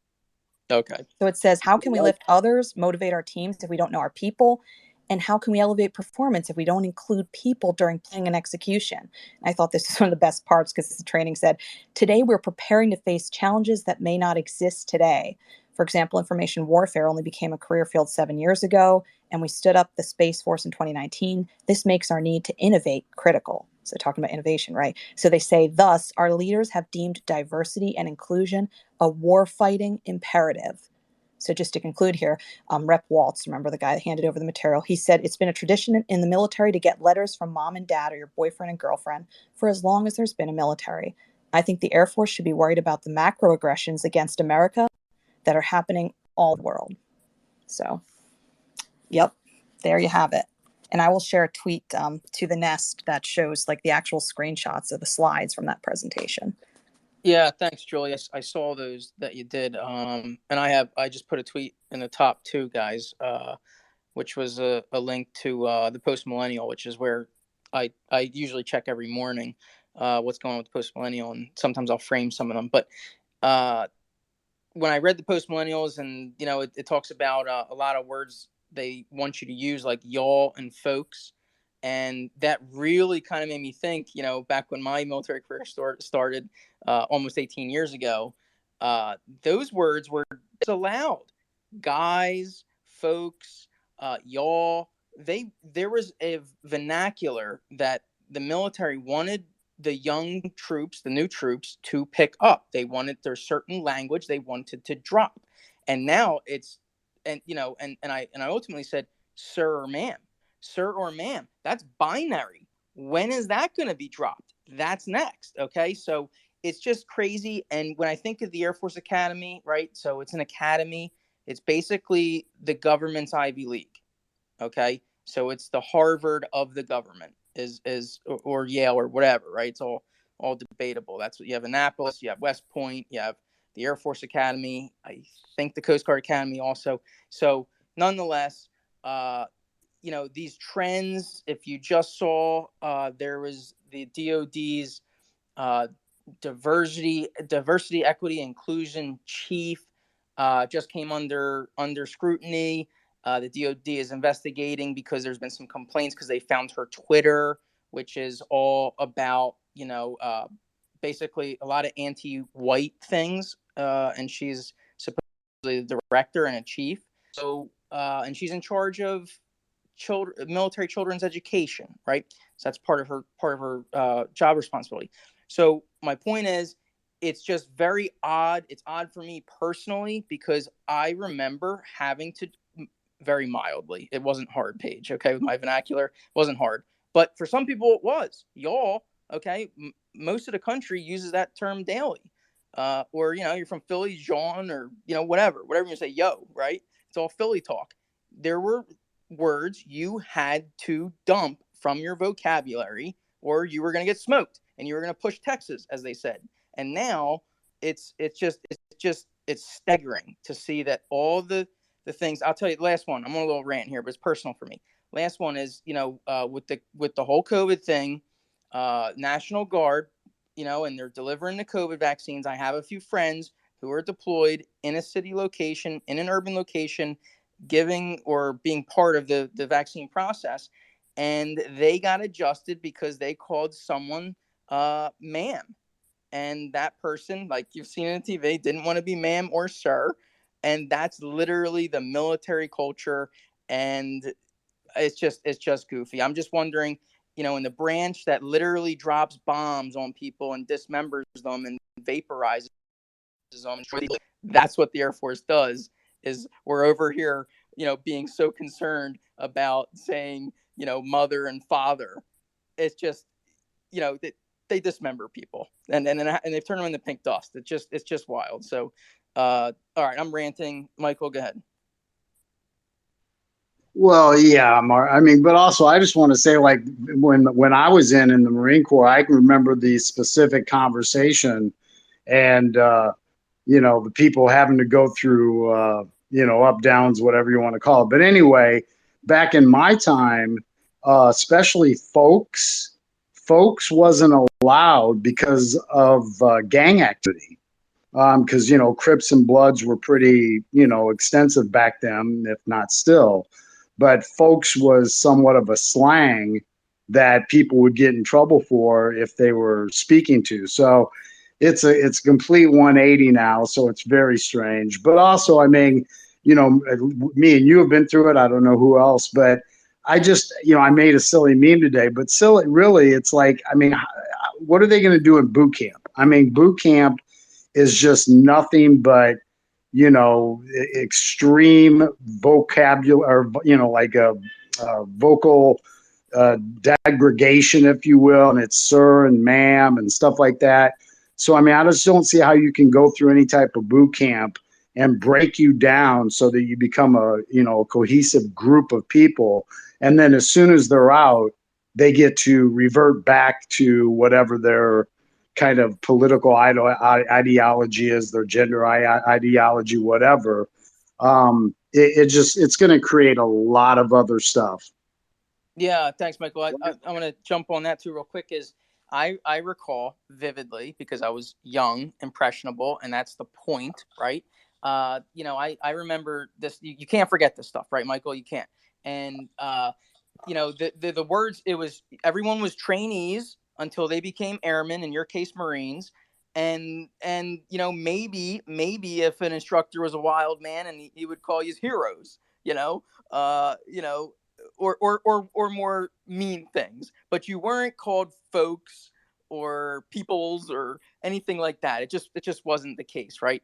Okay. So it says, how can we lift others, motivate our teams if we don't know our people? And how can we elevate performance if we don't include people during planning and execution? And I thought this was one of the best parts because the training said, today we're preparing to face challenges that may not exist today. For example, information warfare only became a career field 7 years ago, and we stood up the Space Force in 2019. This makes our need to innovate critical. So talking about innovation, right? So they say, thus, our leaders have deemed diversity and inclusion a war-fighting imperative. So just to conclude here, Rep. Waltz, remember the guy that handed over the material, he said it's been a tradition in the military to get letters from mom and dad or your boyfriend and girlfriend for as long as there's been a military. I think the Air Force should be worried about the macroaggressions against America that are happening all the world. So, yep, there you have it. And I will share a tweet to the Nest that shows like the actual screenshots of the slides from that presentation. Yeah, thanks, Julia. I saw those that you did, and I just put a tweet in the top 2, guys, which was a link to the Post Millennial, which is where I usually check every morning what's going on with the Post Millennial, and sometimes I'll frame some of them. But when I read the Post Millennials, and it talks about a lot of words they want you to use, like y'all and folks. And that really kind of made me think, back when my military career started almost 18 years ago, those words were allowed. Guys, folks, y'all, there was a vernacular that the military wanted the young troops, the new troops, to pick up. They wanted their certain language they wanted to drop. And now it's, and I ultimately said, sir or ma'am. Sir or ma'am, that's binary. When is that going to be dropped? That's next. Okay. So it's just crazy. And when I think of the Air Force Academy, right? So it's an academy. It's basically the government's Ivy League. Okay. So it's the Harvard of the government or Yale or whatever, right? It's all debatable. That's what you have. Annapolis, you have West Point, you have the Air Force Academy. I think the Coast Guard Academy also. So nonetheless, these trends, if you just saw, there was the DOD's uh, diversity, equity, inclusion chief just came under scrutiny. The DOD is investigating because there's been some complaints because they found her Twitter, which is all about basically a lot of anti-white things, and she's supposedly the director and a chief. So and she's in charge of military children's education, right? So that's part of her job responsibility. So my point is, it's just very odd. It's odd for me personally because I remember having to, very mildly, it wasn't hard, Paige, okay, with my vernacular, it wasn't hard. But for some people it was. Y'all, okay, most of the country uses that term daily. Or, you're from Philly, John, or, whatever you say, yo, right? It's all Philly talk. There were words you had to dump from your vocabulary or you were going to get smoked and you were going to push Texas, as they said. And now it's staggering to see that all the things. I'll tell you the last one. I'm on a little rant here, but it's personal for me. Last one is, with the whole COVID thing, National Guard, and they're delivering the COVID vaccines. I have a few friends who are deployed in a city location, in an urban location, giving or being part of the vaccine process. And they got adjusted because they called someone ma'am. And that person, like you've seen on TV, didn't want to be ma'am or sir. And that's literally the military culture. And it's just goofy. I'm just wondering, in the branch that literally drops bombs on people and dismembers them and vaporizes them, that's what the Air Force does. Is we're over here, being so concerned about saying, mother and father. It's just, they dismember people and they've turned them into pink dust. It's just wild. So, all right, I'm ranting. Michael, go ahead. Well, yeah, Mark. I mean, but also I just want to say, like, when I was in the Marine Corps, I can remember the specific conversation, and the people having to go through up downs, whatever you want to call it. But anyway, back in my time, especially folks wasn't allowed because of gang activity. Because Crips and Bloods were pretty extensive back then, if not still. But folks was somewhat of a slang that people would get in trouble for if they were speaking to. So it's a complete 180 now. So it's very strange. But also, I mean, me and you have been through it. I don't know who else, but I just, I made a silly meme today. But silly, really, it's like, I mean, what are they going to do in boot camp? I mean, boot camp is just nothing but extreme vocabulary, or like a vocal degradation, if you will, and it's sir and ma'am and stuff like that. So I mean, I just don't see how you can go through any type of boot camp and break you down so that you become a cohesive group of people, and then as soon as they're out, they get to revert back to whatever their kind of political ideology is, their gender ideology, whatever. It's going to create a lot of other stuff. Yeah, thanks, Michael. I want to jump on that too real quick. Is I recall vividly because I was young, impressionable, and that's the point, right? I remember this. You can't forget this stuff, right, Michael? You can't. And the words. It was everyone was trainees until they became airmen, in your case Marines, and maybe if an instructor was a wild man and he would call you heroes, or more mean things, but you weren't called folks or peoples or anything like that. It just wasn't the case, right?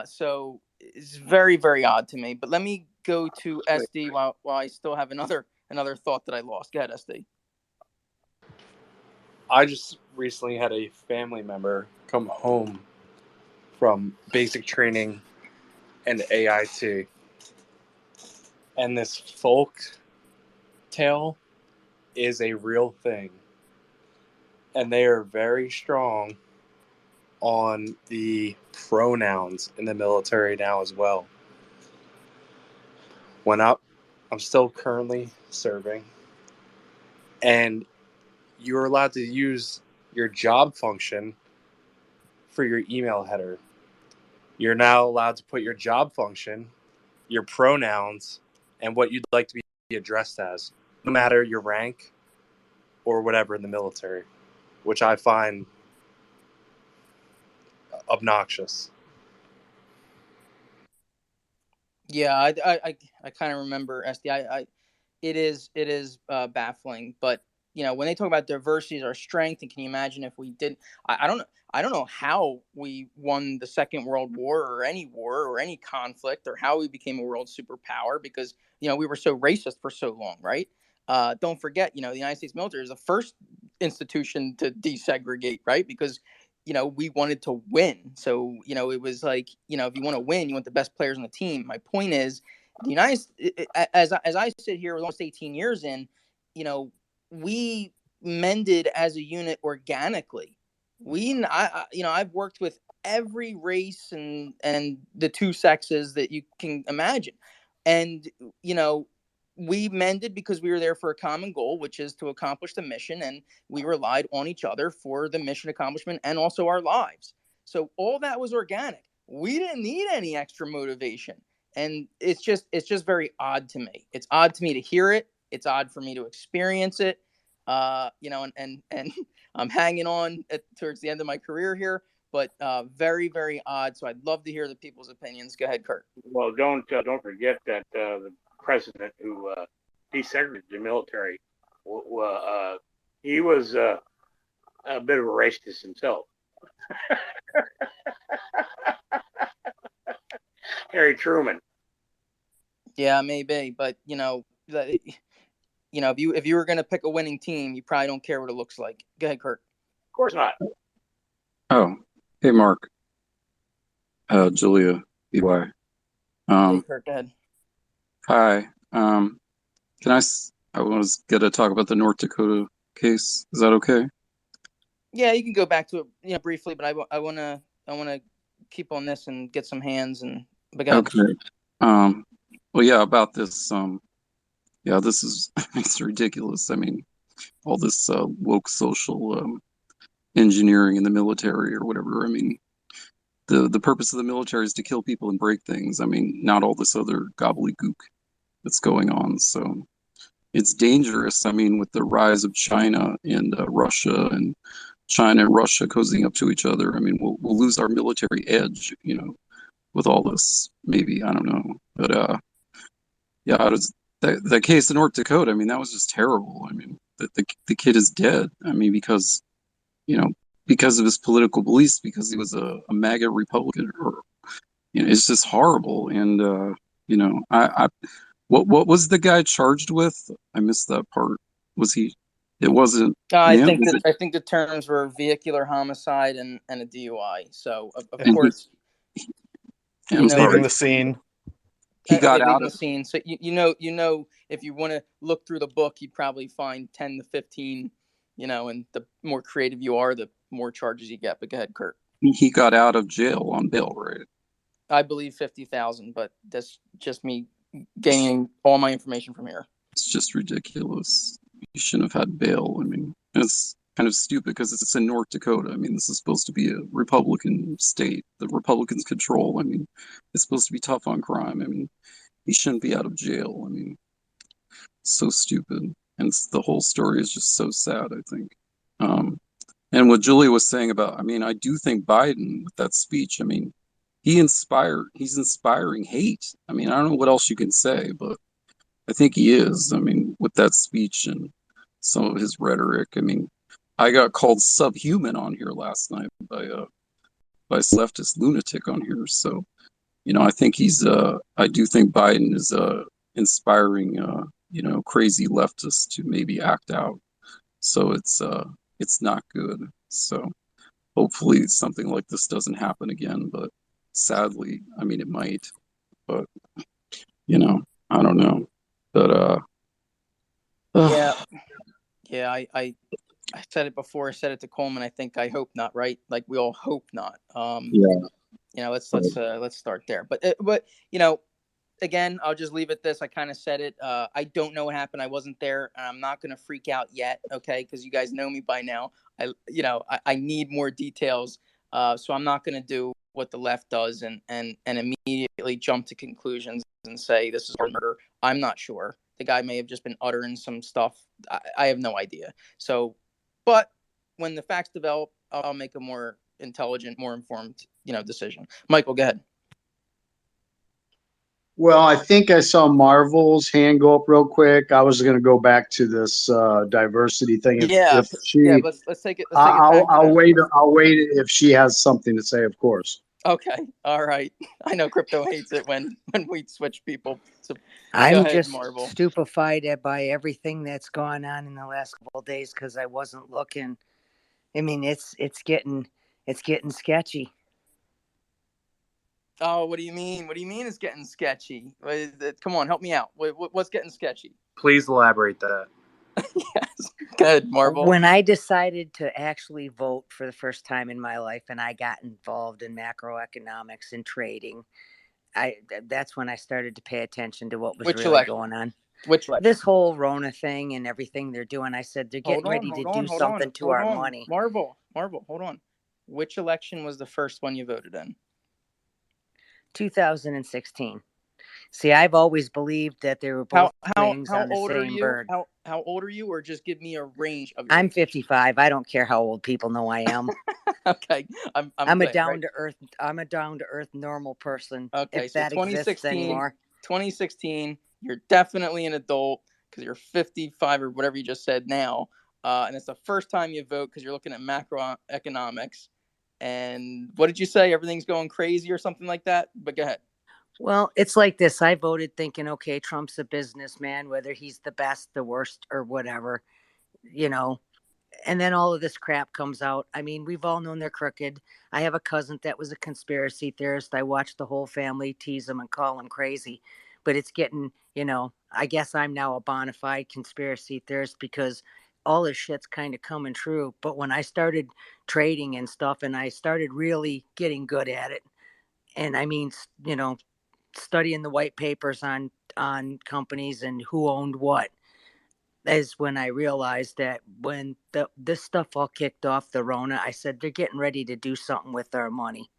So it's very, very odd to me. But let me go to SD while I still have another thought that I lost. Go ahead, SD. I just recently had a family member come home from basic training and AIT, and this folk tale is a real thing, and they are very strong on the pronouns in the military now as well. I'm still currently serving, and you're allowed to use your job function for your email header. You're now allowed to put your job function, your pronouns, and what you'd like to be addressed as, no matter your rank or whatever in the military, which I find obnoxious. Yeah, I kind of remember SD. It is baffling, but when they talk about diversity as our strength, and can you imagine if we did? I don't know how we won the Second World War or any conflict, or how we became a world superpower, because we were so racist for so long, right? Don't forget, the United States military is the first institution to desegregate, right? Because we wanted to win. So, it was like, if you want to win, you want the best players on the team. My point is, the United, as I sit here with almost 18 years in, we mended as a unit organically. I've worked with every race and the two sexes that you can imagine. And, we mended because we were there for a common goal, which is to accomplish the mission. And we relied on each other for the mission accomplishment and also our lives. So all that was organic. We didn't need any extra motivation. And it's just very odd to me. It's odd to me to hear it. It's odd for me to experience it. And I'm hanging on towards the end of my career here, but very, very odd. So I'd love to hear the people's opinions. Go ahead, Kurt. Well, don't forget that the president who desegregated the military, he was a bit of a racist himself. Harry Truman. Yeah, maybe, but if you were going to pick a winning team, you probably don't care what it looks like. Go ahead, Kurt. Of course not. Oh, hey, Mark. Julia, BY. Hey, Kurt, go ahead. Hi. I was going to talk about the North Dakota case. Is that okay? Yeah, you can go back to it, briefly, but I want to keep on this and get some hands and. Okay. Well, yeah, about this. Yeah, this is it's ridiculous. I mean, all this woke social engineering in the military or whatever. I mean, the purpose of the military is to kill people and break things. I mean, not all this other gobbledygook that's going on. So it's dangerous. I mean, with the rise of China and Russia, and China and Russia cozying up to each other, I mean, we'll lose our military edge, with all this. Maybe, I don't know. But yeah, it was that case in North Dakota. I mean, that was just terrible. I mean, the kid is dead. I mean, because because of his political beliefs, because he was a MAGA Republican, or it's just horrible. And I what was the guy charged with? I missed that part. Was he? It wasn't. I think the terms were vehicular homicide and a DUI. So of course, leaving the scene. He got out of the scene. So if you want to look through the book, you'd probably find 10 to 15. And the more creative you are, the more charges you get. But go ahead, Kurt. He got out of jail on bail, right? I believe 50,000, but that's just me gaining all my information from here. It's just ridiculous. You shouldn't have had bail. I mean, it's kind of stupid because it's in North Dakota. I mean, this is supposed to be a Republican state. The Republicans control. I mean, it's supposed to be tough on crime. I mean, he shouldn't be out of jail. I mean, it's so stupid. And the whole story is just so sad, I think. And what Julia was saying about, I mean, I do think Biden, with that speech, I mean, he's inspiring hate. I mean, I don't know what else you can say, but I think he is. I mean, with that speech and some of his rhetoric. I mean, I got called subhuman on here last night by a leftist lunatic on here. So, I think I do think Biden is inspiring, crazy leftists to maybe act out. So it's not good. So hopefully something like this doesn't happen again. But sadly, I mean, it might. But I don't know. But Yeah, yeah. I said it before. I said it to Coleman. I hope not. Right? Like we all hope not. yeah. Let's start there. But again, I'll just leave it this. I kind of said it. I don't know what happened. I wasn't there, and I'm not going to freak out yet. Okay, because you guys know me by now. I need more details. So I'm not going to do what the left does and immediately jump to conclusions and say this is murder. I'm not sure. The guy may have just been uttering some stuff. I have no idea. So, but when the facts develop, I'll make a more intelligent, more informed, decision. Michael, go ahead. Well, I think I saw Marvel's hand go up real quick. I was going to go back to this diversity thing. If she, yeah. Let's take it. Let's take it back. I'll wait. I'll wait if she has something to say, of course. Okay. All right. I know Crypto hates it when we switch people. So I'm go ahead, just Marvel. stupefied by everything that's gone on in the last couple of days because I wasn't looking. I mean, it's getting sketchy. Oh, what do you mean? What do you mean it's getting sketchy? Come on, help me out. What's getting sketchy? Please elaborate that. Yes. Good, Marvel. When I decided to actually vote for the first time in my life and I got involved in macroeconomics and trading, that's when I started to pay attention to what was really going on. Which election? This whole Rona thing and everything they're doing. I said they're getting ready to do something to our money. Marvel, hold on. Which election was the first one you voted in? 2016. See, I've always believed that they were both wings on the same bird. How old are you, or just give me a range of? I'm 55. I don't care how old people know I am. Okay, I'm a down to earth. I'm a down to earth normal person. Okay, if so that exists anymore. 2016. You're definitely an adult because you're 55 or whatever you just said now, and it's the first time you vote because you're looking at macroeconomics. And what did you say? Everything's going crazy or something like that? But go ahead. Well, it's like this. I voted thinking, okay, Trump's a businessman, whether he's the best, the worst, or whatever, and then all of this crap comes out. I mean, we've all known they're crooked. I have a cousin that was a conspiracy theorist. I watched the whole family tease him and call him crazy. But it's getting, I guess I'm now a bona fide conspiracy theorist because all this shit's kind of coming true. But when I started trading and stuff and I started really getting good at it, and I mean, studying the white papers on companies and who owned what, is when I realized that when this stuff all kicked off, the Rona, I said, they're getting ready to do something with our money.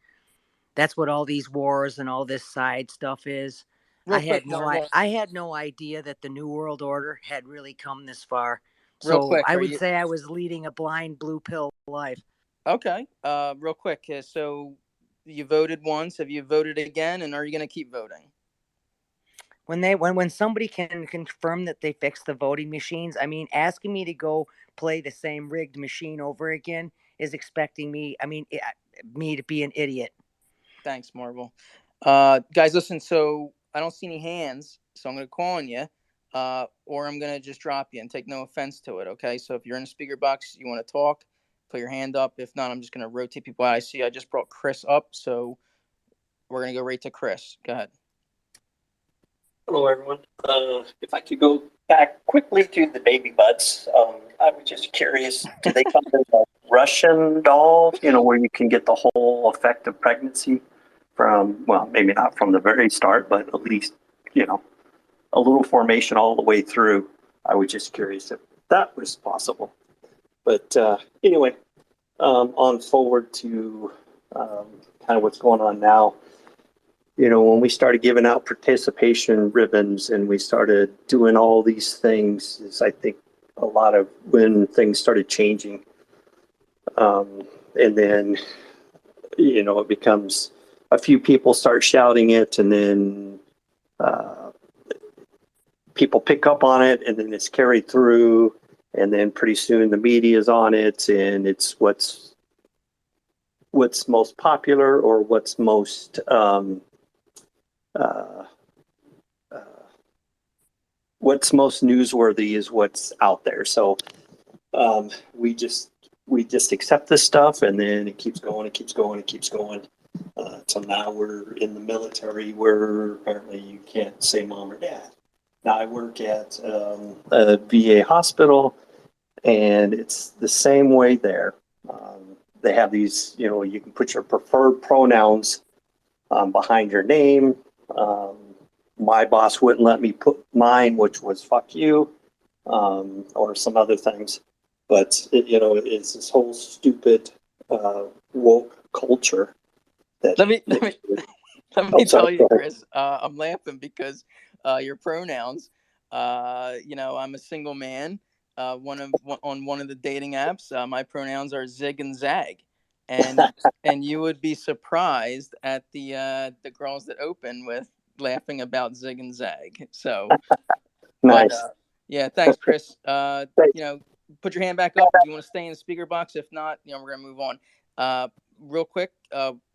That's what all these wars and all this side stuff is. I had no idea that the New World Order had really come this far. So I would say I was leading a blind blue pill life. Okay. Real quick. So you voted once. Have you voted again? And are you going to keep voting? When somebody can confirm that they fixed the voting machines, I mean, asking me to go play the same rigged machine over again is expecting me to be an idiot. Thanks, Marvel. Guys, listen, so I don't see any hands, so I'm going to call on you, or I'm going to just drop you and take no offense to it, okay? So if you're in the speaker box, you want to talk, put your hand up. If not, I'm just going to rotate people out. I see I just brought Chris up, so we're going to go right to Chris. Go ahead. Hello, everyone. If I could go back quickly to the baby butts, I was just curious, do they come in a Russian doll, where you can get the whole effect of pregnancy from, well, maybe not from the very start, but at least, a little formation all the way through? I was just curious if that was possible. But anyway, on forward to kind of what's going on now. When we started giving out participation ribbons and we started doing all these things, is I think a lot of when things started changing. And then, it becomes a few people start shouting it, and then people pick up on it, and then it's carried through, and then pretty soon the media is on it, and it's what's most popular or what's most what's most newsworthy is what's out there. So we just accept this stuff, and then it keeps going, it keeps going, it keeps going. So now we're in the military where apparently you can't say mom or dad. Now I work at a VA hospital, and it's the same way there. They have these, you can put your preferred pronouns behind your name. My boss wouldn't let me put mine, which was fuck you, or some other things. But, it's this whole stupid woke culture. Let me tell you, Chris, I'm laughing because your pronouns, I'm a single man. On one of the dating apps, my pronouns are zig and zag, and you would be surprised at the girls that open with laughing about zig and zag. So, nice. But, yeah, thanks, Chris. Put your hand back up if you want to stay in the speaker box. If not, we're gonna move on. Real quick,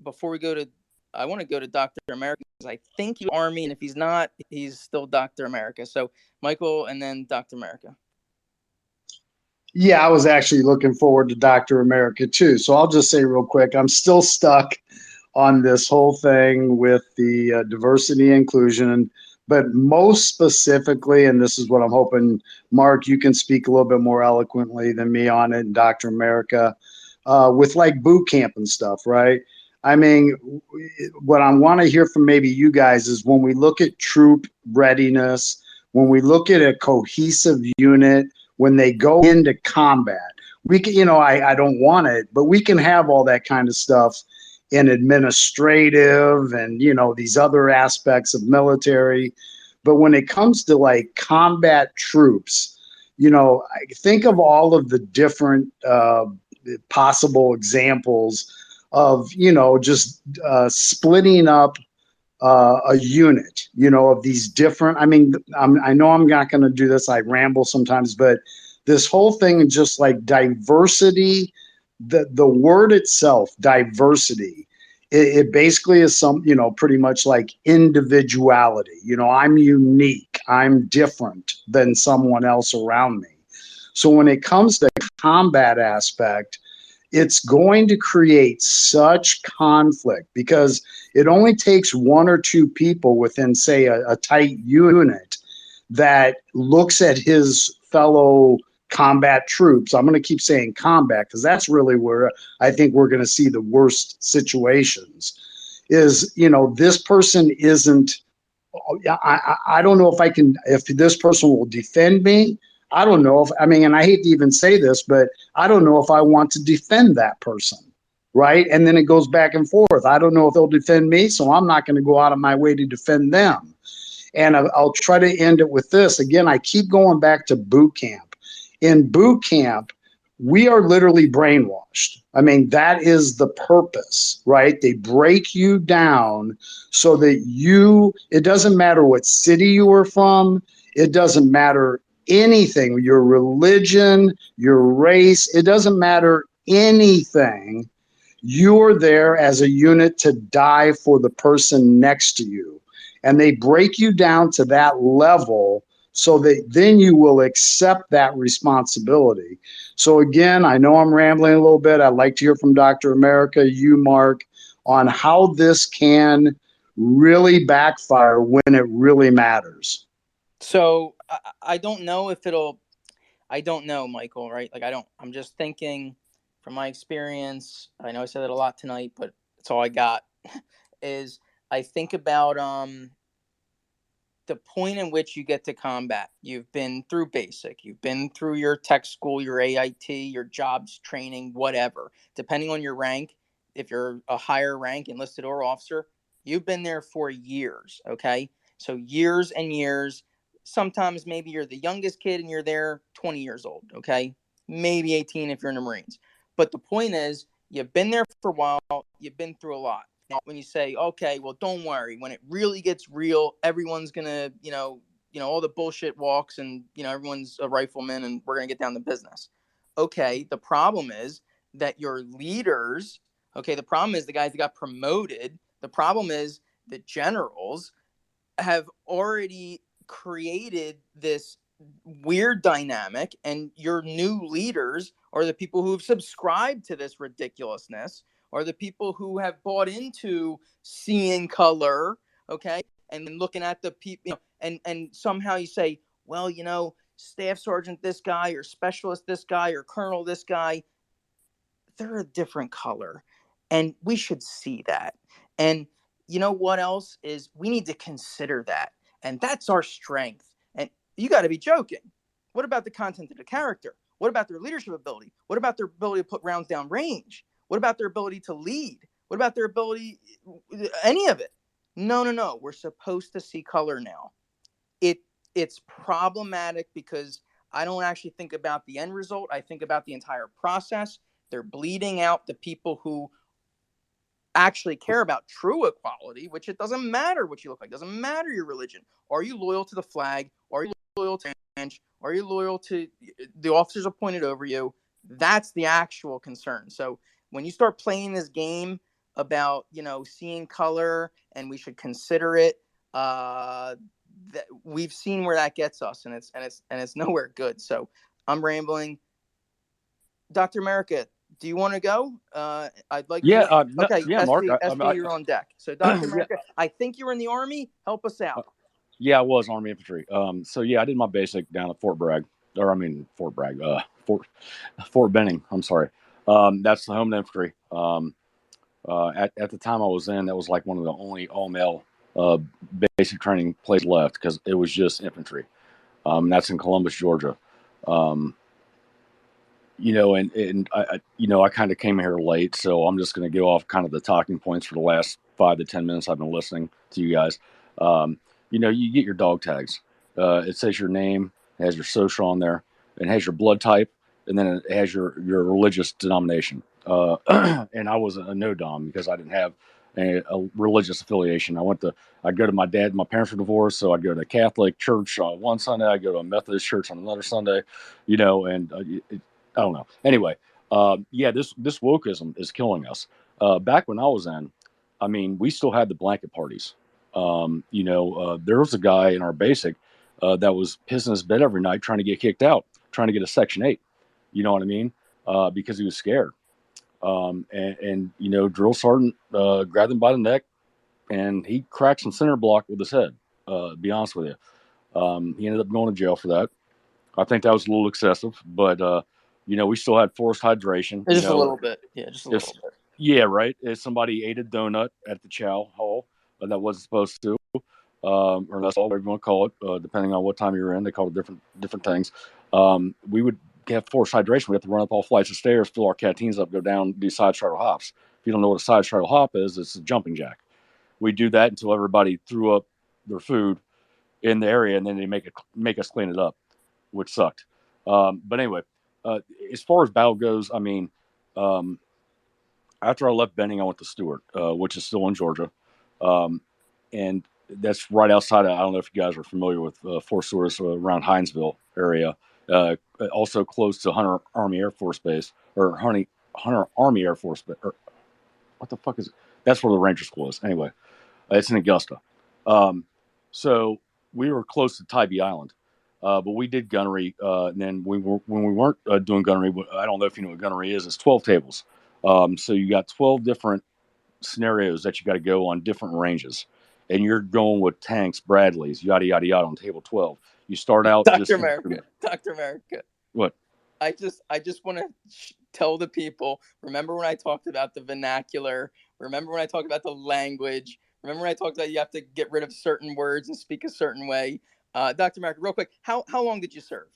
before we go to, I want to go to Dr. America because I think he's Army, and if he's not, he's still Dr. America. So, Michael, and then Dr. America. Yeah, I was actually looking forward to Dr. America too. So I'll just say real quick, I'm still stuck on this whole thing with the diversity inclusion, but most specifically, and this is what I'm hoping, Mark, you can speak a little bit more eloquently than me on it, and Dr. America, with like boot camp and stuff, right? I mean, what I want to hear from maybe you guys is when we look at troop readiness, when we look at a cohesive unit, when they go into combat, we can, I don't want it, but we can have all that kind of stuff in administrative and, these other aspects of military. But when it comes to like combat troops, think of all of the different possible examples of, just splitting up a unit, of these different, I know I'm not going to do this. I ramble sometimes, but this whole thing is just like diversity, the word itself, diversity, it basically is pretty much like individuality. I'm unique. I'm different than someone else around me. So when it comes to combat aspect, it's going to create such conflict because it only takes one or two people within, say, a tight unit that looks at his fellow combat troops. I'm going to keep saying combat because that's really where I think we're going to see the worst situations is, this person isn't, I don't know if this person will defend me. I don't know and I hate to even say this, but I don't know if I want to defend that person, right? And then it goes back and forth. I don't know if they'll defend me, so I'm not going to go out of my way to defend them. And I'll try to end it with this. Again, I keep going back to boot camp. In boot camp, we are literally brainwashed. That is the purpose, right? They break you down so that it doesn't matter what city you are from. It doesn't matter anything, your religion, your race, it doesn't matter anything. You're there as a unit to die for the person next to you. And they break you down to that level so that then you will accept that responsibility. So again, I know I'm rambling a little bit. I'd like to hear from Dr. America, you, Mark, on how this can really backfire when it really matters. So I don't know if I don't know, Michael, right? Like, I'm just thinking from my experience. I know I said it a lot tonight, but it's all I got is I think about the point in which you get to combat. You've been through basic, you've been through your tech school, your AIT, your jobs training, whatever, depending on your rank. If you're a higher rank, enlisted or officer, you've been there for years. Okay. So years and years. Sometimes maybe you're the youngest kid and you're there 20 years old. Okay. Maybe 18 if you're in the Marines. But the point is, you've been there for a while. You've been through a lot. Now, when you say, okay, well, don't worry. When it really gets real, everyone's going to, all the bullshit walks and, everyone's a rifleman and we're going to get down to business. Okay. The problem is that your leaders, the problem is the guys that got promoted. The problem is the generals have already created this weird dynamic, and your new leaders are the people who've subscribed to this ridiculousness, or the people who have bought into seeing color, and then looking at the people, and somehow you say, well, staff sergeant this guy, or specialist this guy, or colonel this guy, they're a different color, and we should see that. And you know what else is, we need to consider that, and that's our strength. And you got to be joking. What about the content of the character? What about their leadership ability? What about their ability to put rounds down range? What about their ability to lead? What about their ability, any of it? No. We're supposed to see color now. It's problematic because I don't actually think about the end result. I think about the entire process. They're bleeding out the people who actually care about true equality, which it doesn't matter what you look like. It doesn't matter your religion. Are you loyal to the flag? Are you loyal to ranch? Are you loyal to the officers appointed over you? That's the actual concern. So when you start playing this game about, seeing color and we should consider it, that we've seen where that gets us, and it's nowhere good. So I'm rambling. Dr. America, do you want to go? I'd like Yeah, to. Okay, yeah, SV, Mark. you're on deck. So, Dr. Yeah, America, I think you were in the Army. Help us out. yeah, I was Army infantry. So yeah, I did my basic down at Fort Bragg, Fort Benning. I'm sorry. That's the home infantry. At the time I was in, that was like one of the only all male basic training places left, because it was just infantry. That's in Columbus, Georgia. And I kind of came here late, so I'm just going to go off kind of the talking points for the last 5 to 10 minutes I've been listening to you guys. You get your dog tags. It says your name, it has your social on there, it has your blood type, and then it has your religious denomination. And I was a no dom because I didn't have a religious affiliation. I'd go to my dad. My parents were divorced, so I'd go to a Catholic church on one Sunday. I'd go to a Methodist church on another Sunday. I don't know. Anyway, this wokeism is killing us. Back when I was in, we still had the blanket parties. There was a guy in our basic that was pissing his bed every night trying to get kicked out, trying to get a Section 8. You know what I mean? Because he was scared. Drill sergeant grabbed him by the neck, and he cracked some cinder block with his head. To be honest with you, he ended up going to jail for that. I think that was a little excessive, but we still had forced hydration. Just a little bit. Yeah, just a little bit. Yeah, right. If somebody ate a donut at the chow hall that wasn't supposed to, or that's all everyone call it, depending on what time you're in, they call it different things. We would have forced hydration. We have to run up all flights of stairs, fill our canteens up, go down, do side straddle hops. If you don't know what a side straddle hop is, it's a jumping jack. We do that until everybody threw up their food in the area, and then they make us clean it up, which sucked. But anyway, as far as battle goes, after I left Benning, I went to Stewart, which is still in Georgia. And that's right outside of, I don't know if you guys are familiar with Fort Stewart, around Hinesville area. Also close to Hunter Army Air Force Base, or Hunter Army Air Force Base. Or, what the fuck is it? That's where the Ranger School is. Anyway, it's in Augusta. So we were close to Tybee Island. But we did gunnery, and then when we weren't doing gunnery, I don't know if you know what gunnery is. It's 12 tables. So you got 12 different scenarios that you got to go on different ranges, and you're going with tanks, Bradleys, yada yada yada on table 12. You start out Dr. America. What? I just want to tell the people. Remember when I talked about the vernacular? Remember when I talked about the language? Remember when I talked about you have to get rid of certain words and speak a certain way? Dr. America, real quick, how long did you serve?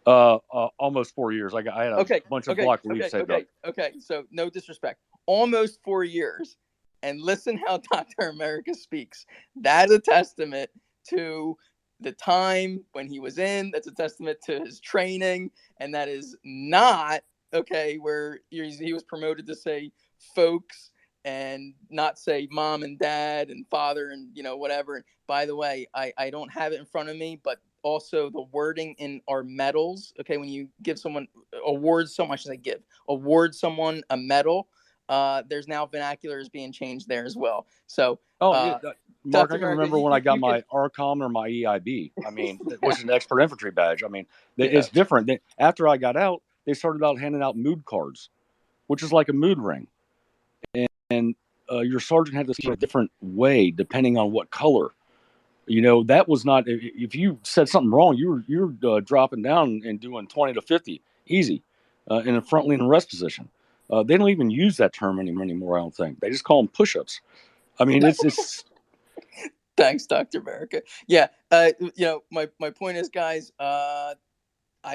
Almost 4 years. I had a bunch of block leaves saved up. Okay. So no disrespect. Almost 4 years. And listen how Dr. America speaks. That's a testament to the time when he was in. That's a testament to his training. And that is not, where he was promoted to say folks and not say mom and dad and father and whatever. And by the way, I don't have it in front of me, but also the wording in our medals. Okay, when you give someone award someone a medal, there's now vernacular is being changed there as well. So Mark, I can remember when I got my RCOM or my EIB. I mean, which is an expert infantry badge. I mean, it's different. After I got out, they started out handing out mood cards, which is like a mood ring. And your sergeant had to see a different way depending on what color. That was not, if you said something wrong, you were dropping down and doing 20 to 50 easy in a front lean and rest position. They don't even use that term anymore. I don't think they just call them push-ups. I mean, it's Thanks, Dr. America. Yeah. My point is, guys, I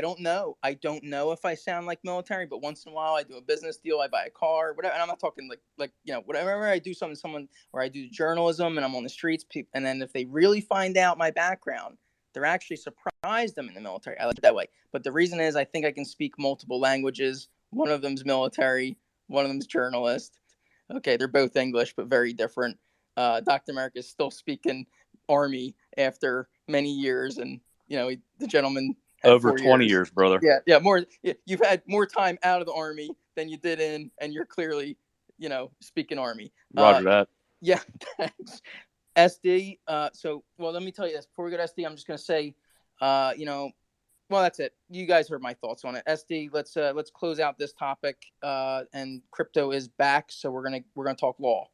don't know. I don't know if I sound like military, but once in a while I do a business deal, I buy a car, whatever. And I'm not talking like whatever I do something, someone, or I do journalism and I'm on the streets, and then if they really find out my background, they're actually surprised I'm in the military. I like it that way. But the reason is I think I can speak multiple languages. One of them's military, one of them's journalist. Okay, they're both English, but very different. Dr. America is still speaking Army after many years, and the gentleman over 20 years, brother. Yeah, more. You've had more time out of the Army than you did in, and you're clearly, speaking Army. Roger that. Yeah, thanks. SD. Let me tell you this before we go to SD. I'm just gonna say, well, that's it. You guys heard my thoughts on it. SD. Let's close out this topic. And crypto is back, so we're gonna talk law.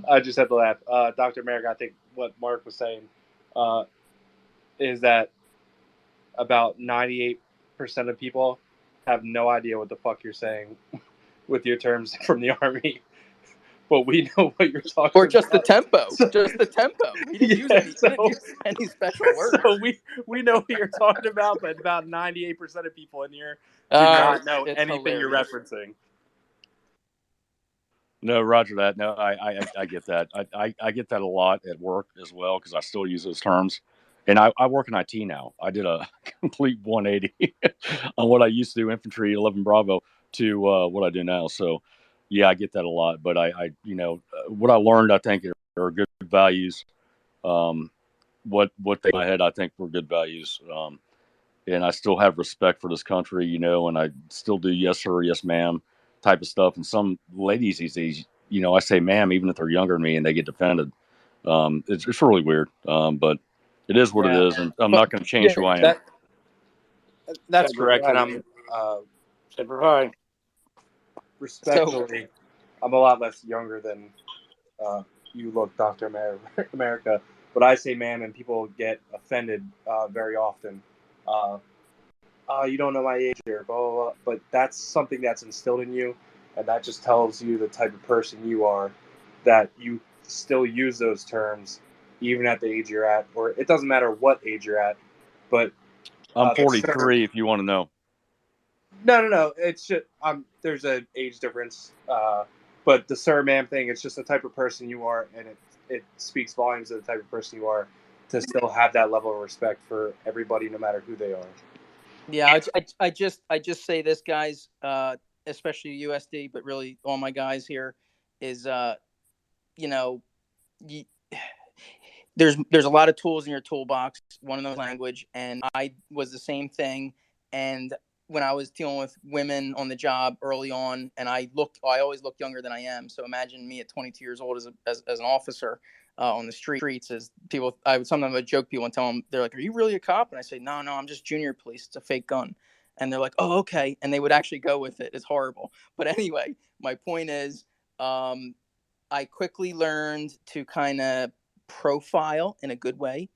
I just had to laugh. Dr. America, I think what Mark was saying is that about 98% of people have no idea what the fuck you're saying with your terms from the Army. But we know what you're talking about. Or just the tempo. Just the tempo. We didn't use any special words. So we know what you're talking about, but about 98% of people in here do not know anything you're referencing. No, roger that. No, I get that. I get that a lot at work as well because I still use those terms. And I work in IT now. I did a complete 180 on what I used to do, infantry 11 Bravo, to what I do now. So, yeah, I get that a lot. But I what I learned, I think, are good values. What they in my head, I think, were good values. And I still have respect for this country, and I still do yes sir, yes ma'am type of stuff. And some ladies these days, I say ma'am even if they're younger than me and they get defended. It's really weird. But it is what it is, and I'm not going to change who I am. That's correct, and I'm respectfully, I'm a lot less younger than you look, Dr. America, but I say ma'am, and people get offended very often. You don't know my age here, blah, blah, blah. But that's something that's instilled in you, and that just tells you the type of person you are, that you still use those terms even at the age you're at, or it doesn't matter what age you're at. But I'm 43 if you want to know. No. It's just there's an age difference, but the sir, ma'am thing, it's just the type of person you are, and it speaks volumes of the type of person you are to still have that level of respect for everybody, no matter who they are. Yeah, I just say this, guys, especially USD, but really all my guys here is, there's a lot of tools in your toolbox. One of those language, and I was the same thing. And when I was dealing with women on the job early on, and I always look younger than I am. So imagine me at 22 years old as an officer on the streets. As people, sometimes I joke people and tell them, they're like, "Are you really a cop?" And I say, "No, I'm just junior police. It's a fake gun." And they're like, "Oh, okay." And they would actually go with it. It's horrible. But anyway, my point is, I quickly learned to kind of profile in a good way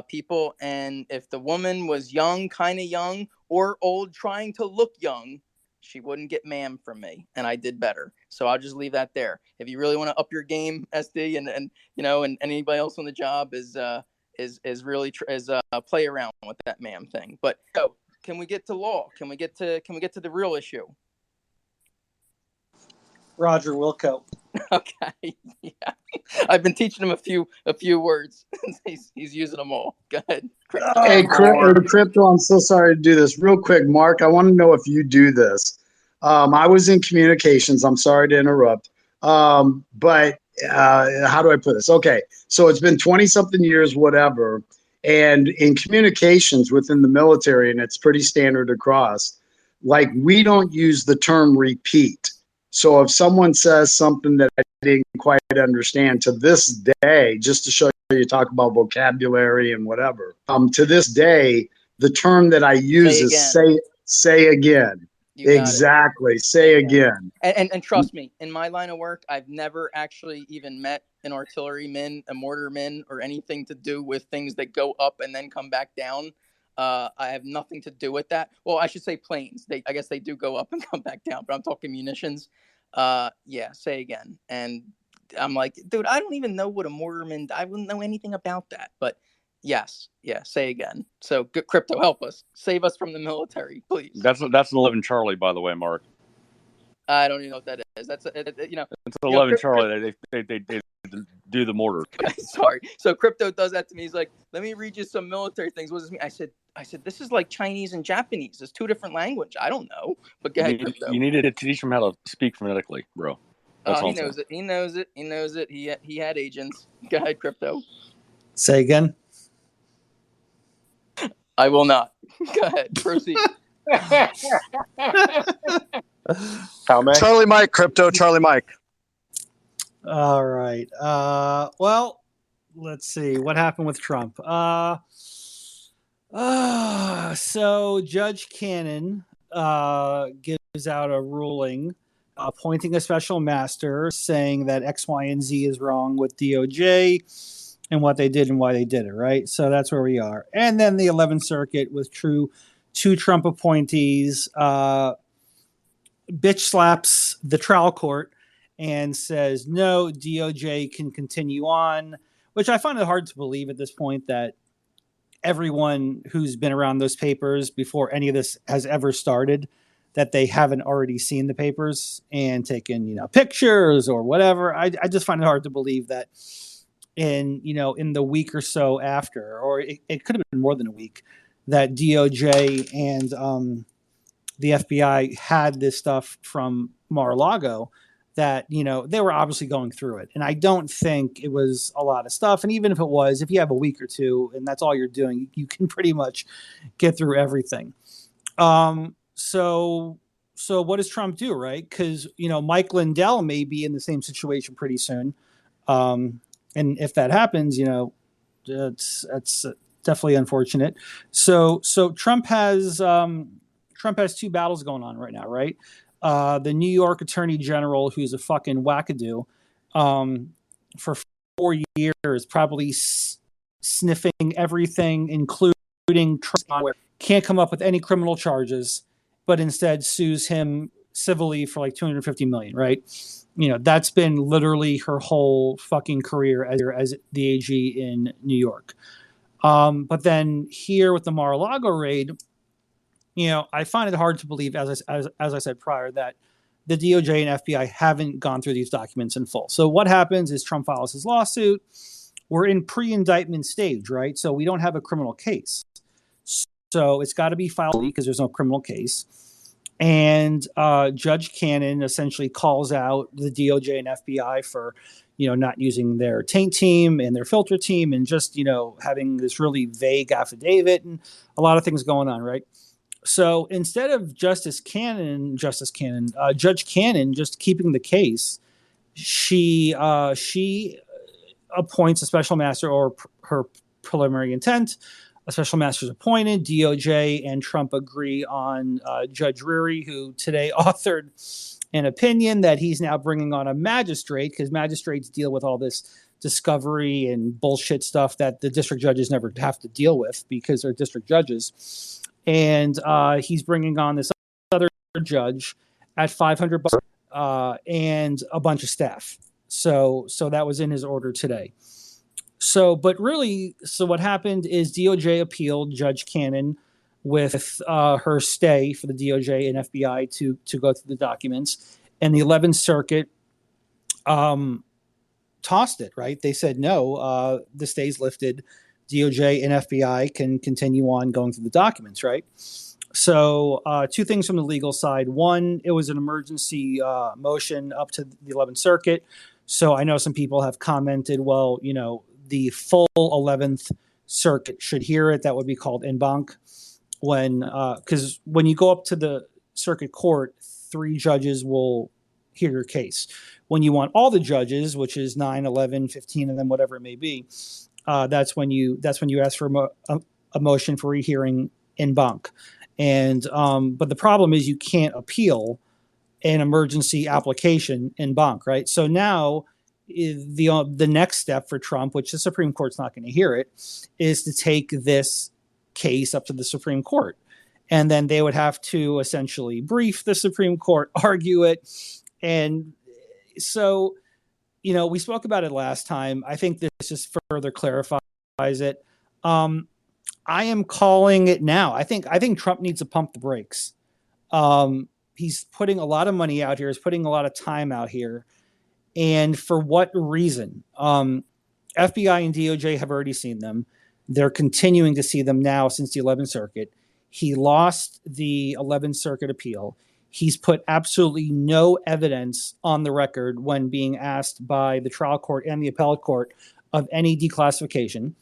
people, and if the woman was young, kind of young, or old trying to look young, she wouldn't get ma'am from me, and I did better. So I'll just leave that there. If you really want to up your game, SD, and anybody else on the job is really play around with that ma'am thing. But can we get to law? Can we get to the real issue? Roger Wilco. Okay. Yeah. I've been teaching him a few words. He's using them all. Go ahead. Hey, Crypto, I'm so sorry to do this. Real quick, Mark, I want to know if you do this. I was in communications. I'm sorry to interrupt. But how do I put this? Okay, so it's been 20 something years, whatever. And in communications within the military, and it's pretty standard across, like we don't use the term repeat. So if someone says something that I didn't quite understand to this day, just to show you, talk about vocabulary and whatever, to this day, the term that I use is say again. You got it. Exactly. Say again. And trust me, in my line of work, I've never actually even met an artilleryman, a mortarman, or anything to do with things that go up and then come back down. I have nothing to do with that. Well, I should say planes. I guess they do go up and come back down, but I'm talking munitions. Yeah, say again. And I'm like, dude, I don't even know what a mortarman. I wouldn't know anything about that. But yes, yeah, say again. So Crypto, help us, save us from the military, please. That's an 11 Charlie, by the way, Mark. I don't even know what that is. That's It's 11 Charlie. They do the mortar. Sorry. So Crypto does that to me. He's like, let me read you some military things. What does this mean? I said, this is like Chinese and Japanese. It's two different language. I don't know. But go ahead, Crypto. You needed to teach him how to speak phonetically, bro. He knows it. He knows it. He knows it. He had agents. Go ahead, Crypto. Say again. I will not. Go ahead. Proceed. Charlie Mike, Crypto, Charlie Mike. All right. Well, let's see what happened with Trump. So Judge Cannon gives out a ruling appointing a special master saying that X, Y, and Z is wrong with DOJ and what they did and why they did it, right? So that's where we are. And then the 11th Circuit with two Trump appointees bitch slaps the trial court and says, no, DOJ can continue on, which I find it hard to believe at this point that everyone who's been around those papers before any of this has ever started, that they haven't already seen the papers and taken, pictures or whatever. I just find it hard to believe that in the week or so after, or it could have been more than a week, that DOJ and the FBI had this stuff from Mar-a-Lago, that, they were obviously going through it. And I don't think it was a lot of stuff. And even if it was, if you have a week or two and that's all you're doing, you can pretty much get through everything. So what does Trump do, right? Because, Mike Lindell may be in the same situation pretty soon. And if that happens, it's definitely unfortunate. So Trump has two battles going on right now, right? The New York Attorney General, who's a fucking wackadoo, for 4 years, probably sniffing everything, including Trump, can't come up with any criminal charges, but instead sues him civilly for like $250 million, right? That's been literally her whole fucking career as the AG in New York. But then here with the Mar-a-Lago raid, I find it hard to believe, as I said prior, that the DOJ and FBI haven't gone through these documents in full. So what happens is Trump files his lawsuit. We're in pre-indictment stage, right? So we don't have a criminal case. So it's got to be filed because there's no criminal case. And Judge Cannon essentially calls out the DOJ and FBI for, not using their taint team and their filter team and just, having this really vague affidavit and a lot of things going on, right? So instead of Judge Cannon just keeping the case, she appoints a special master, or her preliminary intent. A special master is appointed. DOJ and Trump agree on Judge Reary, who today authored an opinion that he's now bringing on a magistrate, because magistrates deal with all this discovery and bullshit stuff that the district judges never have to deal with because they're district judges. And he's bringing on this other judge at $500 and a bunch of staff. So that was in his order today. So what happened is DOJ appealed Judge Cannon with her stay for the DOJ and FBI to go through the documents. And the 11th Circuit tossed it, right? They said, no, the stay's lifted. DOJ and FBI can continue on going through the documents, right? So two things from the legal side. One, it was an emergency motion up to the 11th Circuit. So I know some people have commented, well, the full 11th Circuit should hear it. That would be called en banc. Because when you go up to the circuit court, 3 judges will hear your case. When you want all the judges, which is 9, 11, 15, and then whatever it may be, that's when you ask for a motion for rehearing en banc. And but the problem is you can't appeal an emergency application en banc, right? So now the next step for Trump, which the Supreme Court's not going to hear it, is to take this case up to the Supreme Court. And then they would have to essentially brief the Supreme Court, argue it. And so, we spoke about it last time. I think this just further clarifies it. I am calling it now. I think Trump needs to pump the brakes. He's putting a lot of money out here. He's putting a lot of time out here. And for what reason? FBI and DOJ have already seen them. They're continuing to see them now since the 11th Circuit. He lost the 11th Circuit appeal. He's put absolutely no evidence on the record when being asked by the trial court and the appellate court of any declassification.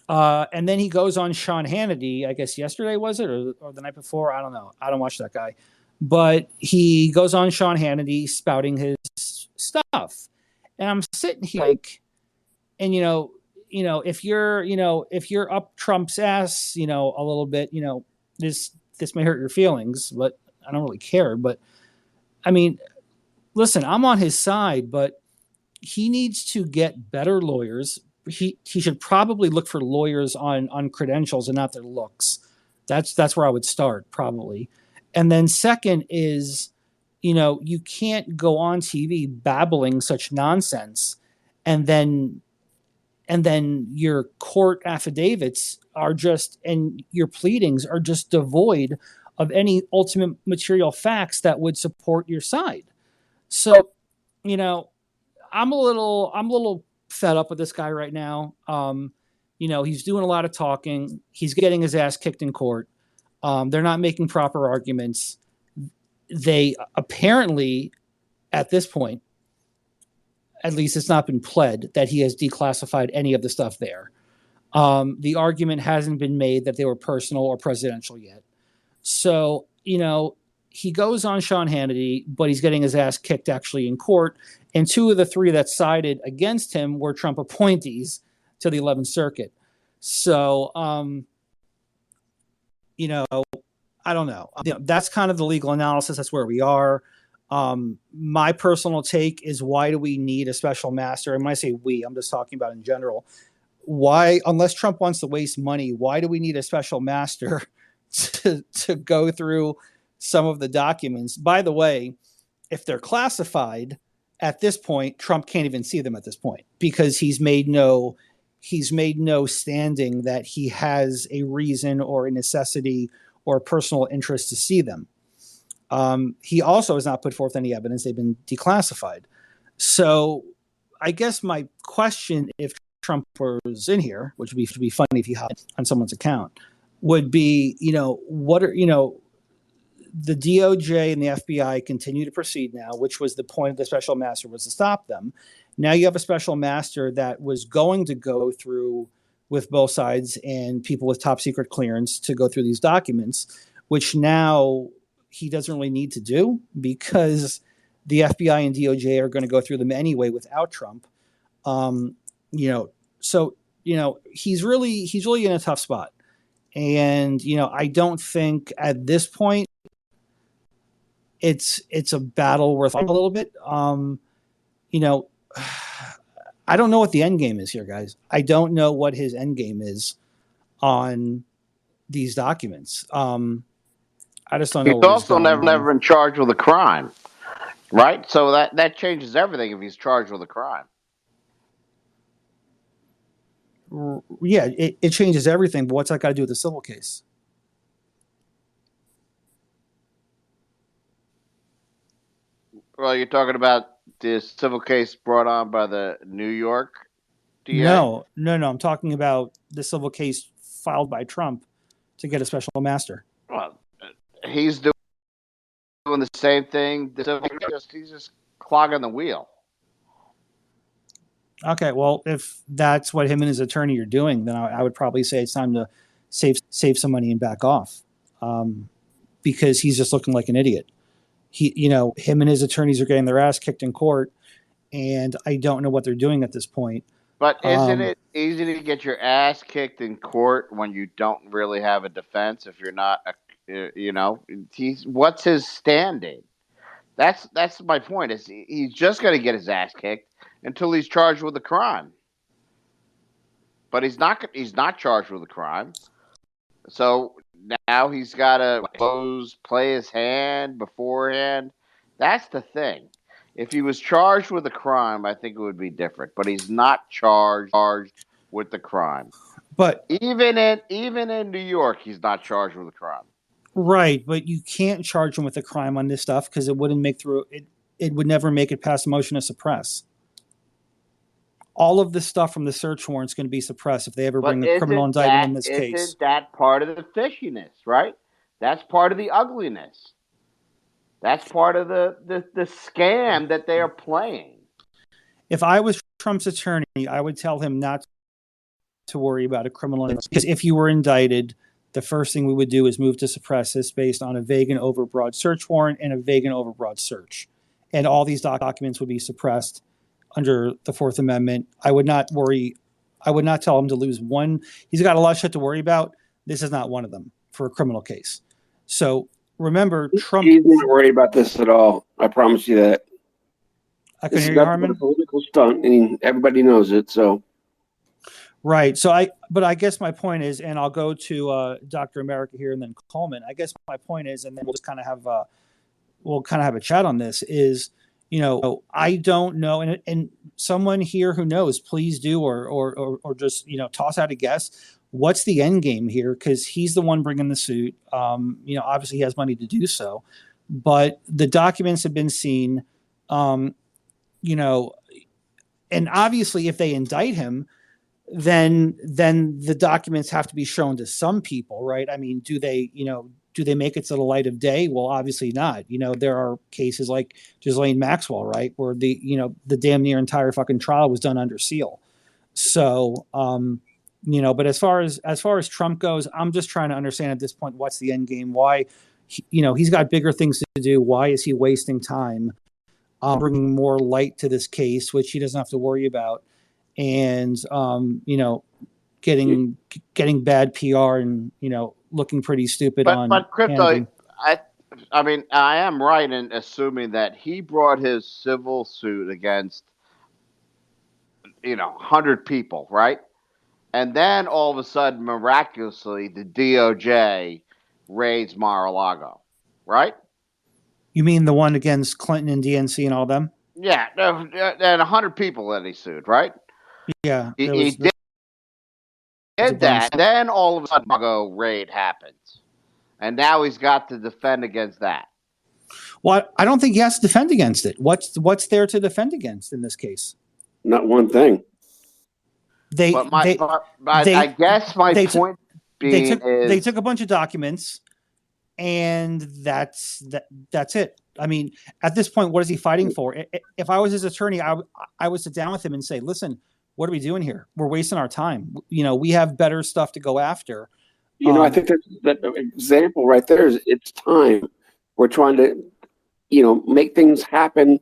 And then he goes on Sean Hannity, I guess yesterday was it, or the night before? I don't know. I don't watch that guy. But he goes on Sean Hannity spouting his stuff. And I'm sitting here like, and if you're up Trump's ass, a little bit, this may hurt your feelings, but I don't really care. But I mean, listen, I'm on his side, but he needs to get better lawyers. He should probably look for lawyers on credentials and not their looks. That's where I would start probably. And then second is, you can't go on TV babbling such nonsense, and then your court affidavits and your pleadings are just devoid of any ultimate material facts that would support your side. So, I'm a little fed up with this guy right now. He's doing a lot of talking. He's getting his ass kicked in court. They're not making proper arguments. They apparently, at this point, at least it's not been pled that he has declassified any of the stuff there. The argument hasn't been made that they were personal or presidential yet. So, he goes on Sean Hannity, but he's getting his ass kicked actually in court. And 2 of the 3 that sided against him were Trump appointees to the 11th Circuit. So, I don't know. That's kind of the legal analysis. That's where we are. My personal take is, why do we need a special master? And when I say we, I'm just talking about in general. Why, unless Trump wants to waste money, why do we need a special master to go through some of the documents? By the way, if they're classified at this point, Trump can't even see them at this point, because he's made no standing that he has a reason or a necessity or a personal interest to see them. He also has not put forth any evidence. They've been declassified. So I guess my question, if Trump was in here, which would be funny if he had on someone's account, would be, what are, the DOJ and the FBI continue to proceed now, which was the point of the special master, was to stop them. Now you have a special master that was going to go through with both sides and people with top secret clearance to go through these documents, which now he doesn't really need to do, because the FBI and DOJ are going to go through them anyway without Trump. So he's really in a tough spot. And, I don't think at this point it's a battle worth a little bit. I don't know what the end game is here, guys. I don't know what his end game is on these documents. I just don't know. He's also never been charged with a crime, right? So that changes everything if he's charged with a crime. Yeah, it changes everything. But what's that got to do with the civil case? Well, you're talking about the civil case brought on by the New York DA? No. I'm talking about the civil case filed by Trump to get a special master. Well, he's doing the same thing. He's just clogging the wheel. Okay, well, if that's what him and his attorney are doing, then I would probably say it's time to save some money and back off, because he's just looking like an idiot. Him and his attorneys are getting their ass kicked in court, and I don't know what they're doing at this point. But isn't it easy to get your ass kicked in court when you don't really have a defense? If you're not, what's his standing? That's my point. Is he's just going to get his ass kicked until he's charged with a crime. But he's not charged with a crime. So now he's got to play his hand beforehand. That's the thing. If he was charged with a crime, I think it would be different. But he's not charged with the crime. But even in New York, he's not charged with a crime. Right, but you can't charge him with a crime on this stuff because it wouldn't make through it. It would never make it past a motion to suppress. All of the stuff from the search warrant is going to be suppressed if they ever bring the criminal indictment in this case. Isn't that part of the fishiness, right? That's part of the ugliness. That's part of the scam that they are playing. If I was Trump's attorney, I would tell him not to worry about a criminal indictment, because if you were indicted, the first thing we would do is move to suppress this based on a vague and overbroad search warrant and a vague and overbroad search. And all these documents would be suppressed under the Fourth Amendment. I would not worry. I would not tell him to lose one. He's got a lot of shit to worry about. This is not one of them for a criminal case. So remember, Trump. He's not worried about this at all. I promise you that. I can hear you, Harmon. A political stunt, and everybody knows it. So. Right. So I guess my point is, and I'll go to Dr. America here and then Coleman. I guess my point is, and then we'll just kind of have a chat on this is, I don't know. And someone here who knows, please do, or just, toss out a guess. What's the end game here? Cause he's the one bringing the suit. Obviously he has money to do so, but the documents have been seen, and obviously if they indict him, then the documents have to be shown to some people, right? I mean, do they make it to the light of day? Well, obviously not. There are cases like Ghislaine Maxwell, right, where the damn near entire fucking trial was done under seal. So, but as far as Trump goes, I'm just trying to understand at this point what's the end game. Why, he's got bigger things to do. Why is he wasting time bringing more light to this case, which he doesn't have to worry about? And getting bad PR and looking pretty stupid on. But Crypto, I mean, I am right in assuming that he brought his civil suit against 100 people, right? And then all of a sudden, miraculously, the DOJ raids Mar-a-Lago, right? You mean the one against Clinton and DNC and all them? Yeah, and 100 people that he sued, right? Yeah, he did that. Then all of a sudden, Mar-a-Lago raid happens, and now he's got to defend against that. Well, I don't think he has to defend against it. What's there to defend against in this case? Not one thing. I guess my point being is they took a bunch of documents, and that's it. I mean, at this point, what is he fighting for? If I was his attorney, I would sit down with him and say, listen, what are we doing here? We're wasting our time. We have better stuff to go after. I think that example right there is it's time. We're trying to, make things happen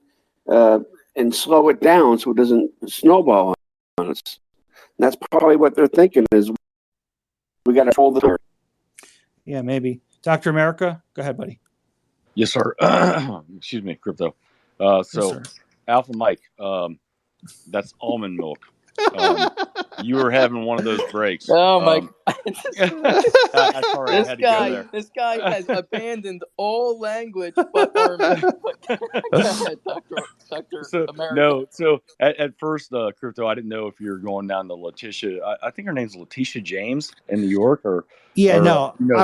and slow it down so it doesn't snowball on us. And that's probably what they're thinking is we got to hold the door. Yeah, maybe. Dr. America, go ahead, buddy. Yes, sir. Excuse me, Crypto. So, Alpha Mike, that's almond milk. You were having one of those breaks. Oh my! This guy has abandoned all language but Armin. Dr. America. No, so at first, Crypto, I didn't know if you were going down to Letitia. I think her name's Letitia James in New York, I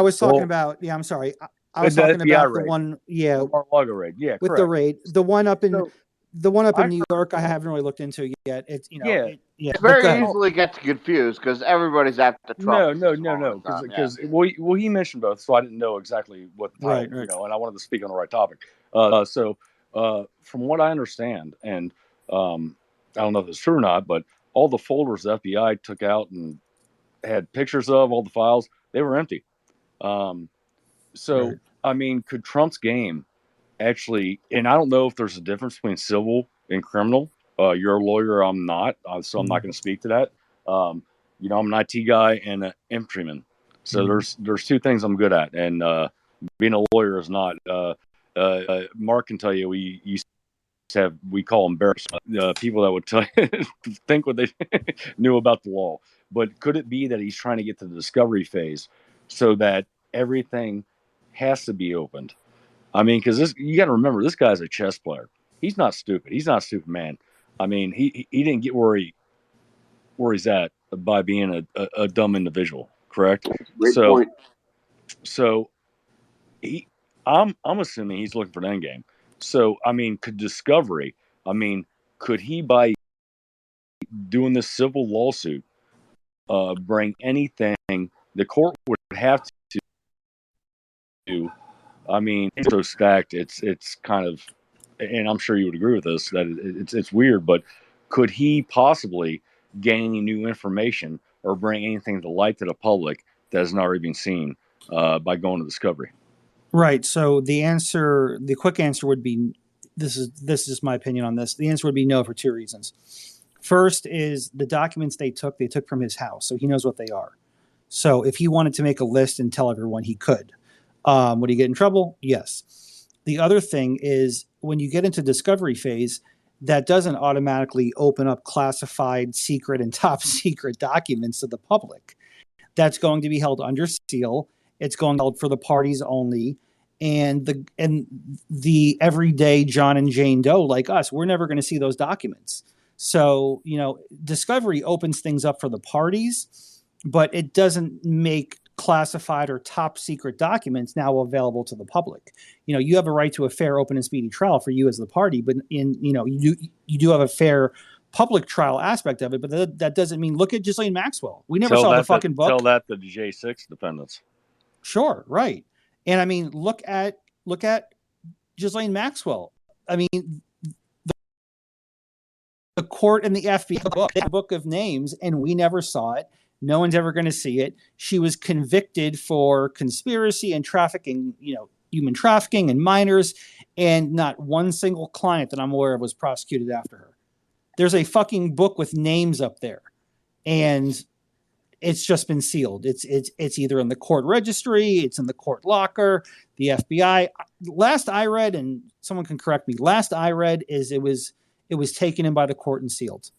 was talking about. Yeah, I'm sorry. I was talking about the one. Yeah, Mar-a-Lago raid. Yeah, with correct. the raid, the one up in The one up in New York, I haven't really looked into yet. It's It But go very ahead. easily gets confused because everybody's at the Trump. No, because well, he mentioned both, so I didn't know exactly what the title, Right. and I wanted to speak on the right topic. So from what I understand, and I don't know if it's true or not, but all the folders the FBI took out and had pictures of all the files, they were empty. So Right. I mean, could Trump's game actually? And I don't know if there's a difference between civil and criminal. You're a lawyer, I'm not, so I'm not going to speak to that. I'm an IT guy and an infantryman, so there's two things I'm good at, and being a lawyer is not. Mark can tell you we used to have, we call them bears, people that would think what they knew about the law. But could it be that he's trying to get to the discovery phase so that everything has to be opened? I mean, because you got to remember, this guy's a chess player. He's not stupid. He's not a stupid man. I mean, he didn't get where he's at by being a dumb individual, correct? Great point. So I'm assuming he's looking for an end game. So I mean, could he by doing this civil lawsuit bring anything? The court would have to. I mean, it's so stacked. It's kind of, and I'm sure you would agree with this, that it's weird. But could he possibly gain any new information or bring anything to light to the public that has not already been seen by going to discovery? Right. So the quick answer would be, this is my opinion on this. The answer would be no for two reasons. First is the documents they took from his house, so he knows what they are. So if he wanted to make a list and tell everyone, he could. Would he get in trouble? Yes. The other thing is when you get into discovery phase, that doesn't automatically open up classified, secret, and top secret documents to the public. That's going to be held under seal. It's going to be held for the parties only. And the everyday John and Jane Doe like us, we're never going to see those documents. So, discovery opens things up for the parties, but it doesn't make classified or top secret documents now available to the public. You have a right to a fair, open, and speedy trial for you as the party, but you do have a fair public trial aspect of it. But that doesn't mean, look at Ghislaine Maxwell. We never saw the fucking book. Tell that to the J6 defendants. Sure, right. And I mean, look at Ghislaine Maxwell. I mean, the court and the FBI book of names, and we never saw it. No one's ever going to see it. She was convicted for conspiracy and trafficking, human trafficking and minors, and not one single client that I'm aware of was prosecuted after her. There's a fucking book with names up there, and it's just been sealed. It's either in the court registry, it's in the court locker, the FBI. Last I read, and someone can correct me, last I read is it was taken in by the court and sealed.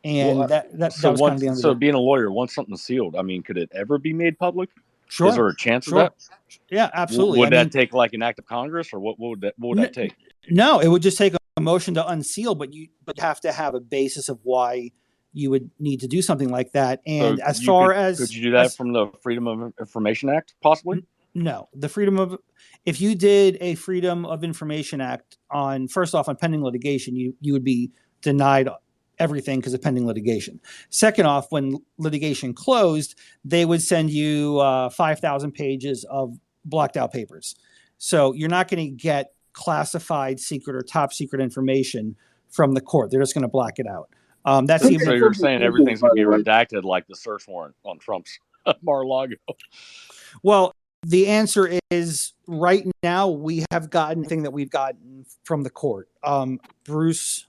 And that was kind of the end of it. So being a lawyer, once something's sealed, I mean, could it ever be made public? Sure. Is there a chance of that? Yeah, absolutely. Would that take like an act of Congress, or what would that take? No, it would just take a motion to unseal, but you have to have a basis of why you would need to do something like that. And so could you do that from the Freedom of Information Act, possibly? No, if you did a Freedom of Information Act on pending litigation, you would be denied everything because of pending litigation. Second off, when litigation closed, they would send you 5,000 pages of blocked out papers. So you're not going to get classified, secret, or top secret information from the court. They're just going to block it out. So you're saying everything's going to be redacted like the search warrant on Trump's Mar-a-Lago? Well, the answer is right now we have gotten everything that we've gotten from the court. Bruce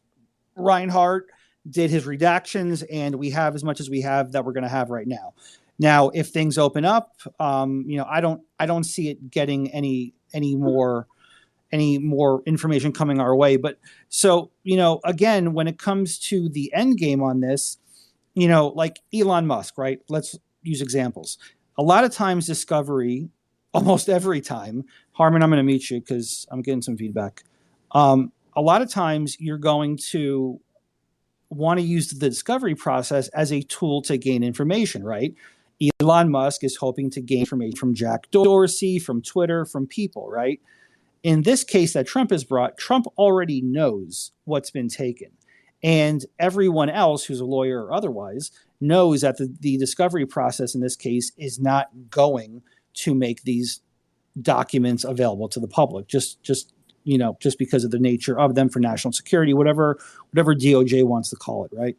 Reinhardt did his redactions, and we have as much as we have that we're going to have right now. Now, if things open up, I don't see it getting any more information coming our way. But so, again, when it comes to the end game on this, like Elon Musk, right? Let's use examples. A lot of times discovery, almost every time, Harmon, I'm going to meet you because I'm getting some feedback. A lot of times you're going to want to use the discovery process as a tool to gain information, right? Elon Musk is hoping to gain information from Jack Dorsey, from Twitter, from people, right? In this case that Trump has brought, Trump already knows what's been taken. And everyone else who's a lawyer or otherwise knows that the discovery process in this case is not going to make these documents available to the public, just because of the nature of them for national security, whatever DOJ wants to call it, right?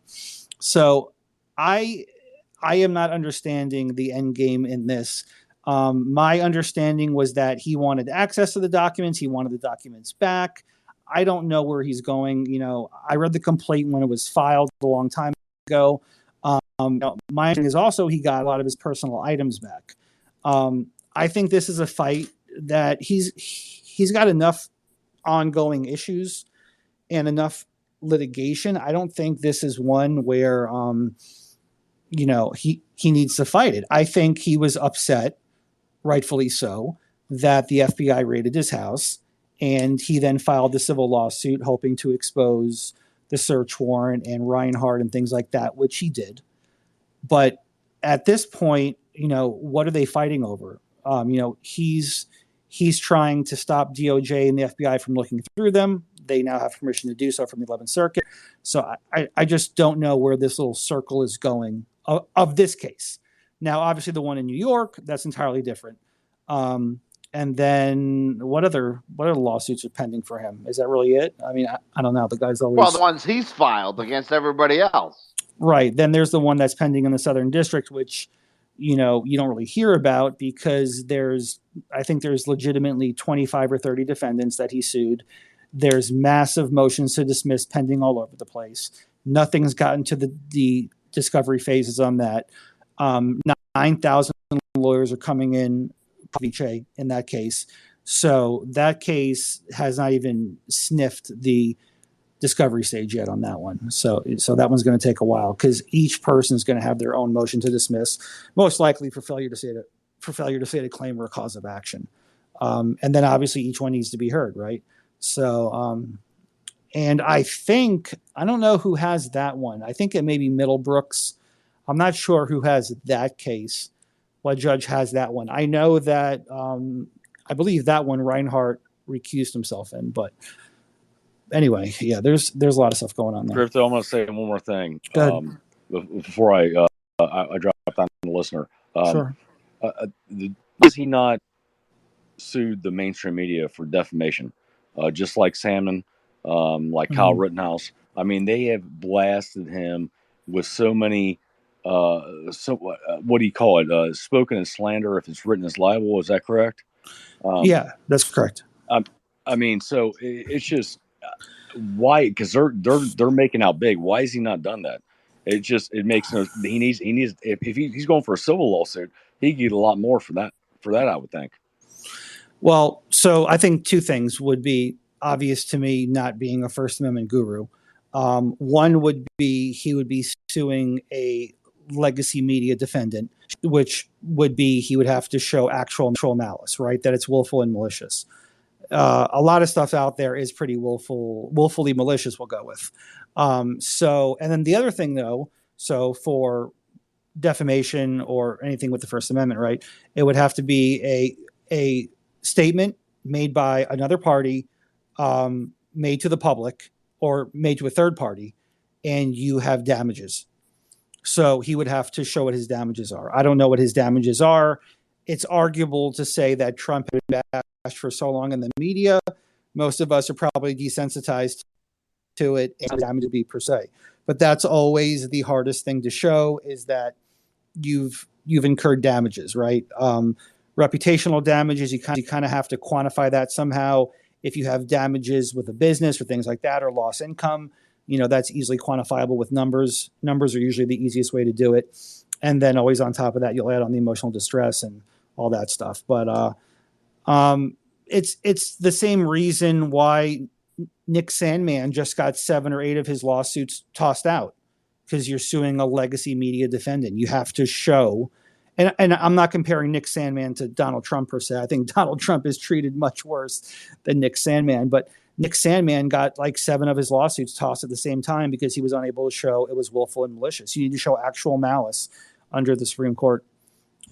So I am not understanding the end game in this. My understanding was that he wanted access to the documents. He wanted the documents back. I don't know where he's going. I read the complaint when it was filed a long time ago. My understanding is also he got a lot of his personal items back. I think this is a fight that he's got enough ongoing issues and enough litigation. I don't think this is one where he needs to fight it. I think he was upset, rightfully so, that the FBI raided his house, and he then filed the civil lawsuit hoping to expose the search warrant and Reinhardt and things like that, which he did. But at this point, what are they fighting over? He's trying to stop DOJ and the FBI from looking through them. They now have permission to do so from the 11th Circuit. So I just don't know where this little circle is going of this case. Now, obviously, the one in New York, that's entirely different. And then what other lawsuits are pending for him? Is that really it? I mean, I don't know. The guy's always... Well, the ones he's filed against everybody else. Right. Then there's the one that's pending in the Southern District, which, you don't really hear about because I think there's legitimately 25 or 30 defendants that he sued. There's massive motions to dismiss pending all over the place. Nothing's gotten to the discovery phases on that. 9,000 lawyers are coming in that case. So that case has not even sniffed the discovery stage yet on that one. So that one's going to take a while because each person is going to have their own motion to dismiss, most likely for failure to state a claim or a cause of action. And then obviously each one needs to be heard, right? So, and I don't know who has that one. I think it may be Middlebrooks. I'm not sure who has that case. What judge has that one? I know that I believe that one Reinhardt recused himself in, but anyway, yeah, there's a lot of stuff going on there. Crypto, I'm going to say one more thing before I drop on the listener. Sure. Does he not sued the mainstream media for defamation, just like Salmon, like Kyle Rittenhouse? I mean, they have blasted him with so many. What do you call it? Spoken as slander if it's written as libel. Is that correct? Yeah, that's correct. I mean, so it's just why? Because they're making out big. Why has he not done that? It makes no. He needs if he's going for a civil lawsuit, he could get a lot more for that. I would think. Well, so I think two things would be obvious to me, not being a First Amendment guru. One would be he would be suing a legacy media defendant, which would be he would have to show actual malice, right? That it's willful and malicious. A lot of stuff out there is pretty willfully malicious, we'll go with. And then the other thing, though, so for defamation or anything with the First Amendment, right, it would have to be a statement made by another party, made to the public or made to a third party, and you have damages. So he would have to show what his damages are. I don't know what his damages are. It's arguable to say that Trump had been bashed for so long in the media. Most of us are probably desensitized to it and damage to be per se. But that's always the hardest thing to show is that you've incurred damages, right? Reputational damages, you kind of have to quantify that somehow. If you have damages with a business or things like that or lost income, that's easily quantifiable with numbers. Numbers are usually the easiest way to do it. And then always on top of that, you'll add on the emotional distress and all that stuff. But it's the same reason why Nick Sandmann just got 7 or 8 of his lawsuits tossed out, because you're suing a legacy media defendant. You have to show, and I'm not comparing Nick Sandmann to Donald Trump per se. I think Donald Trump is treated much worse than Nick Sandmann, but Nick Sandmann got like 7 of his lawsuits tossed at the same time because he was unable to show it was willful and malicious. You need to show actual malice under the Supreme Court.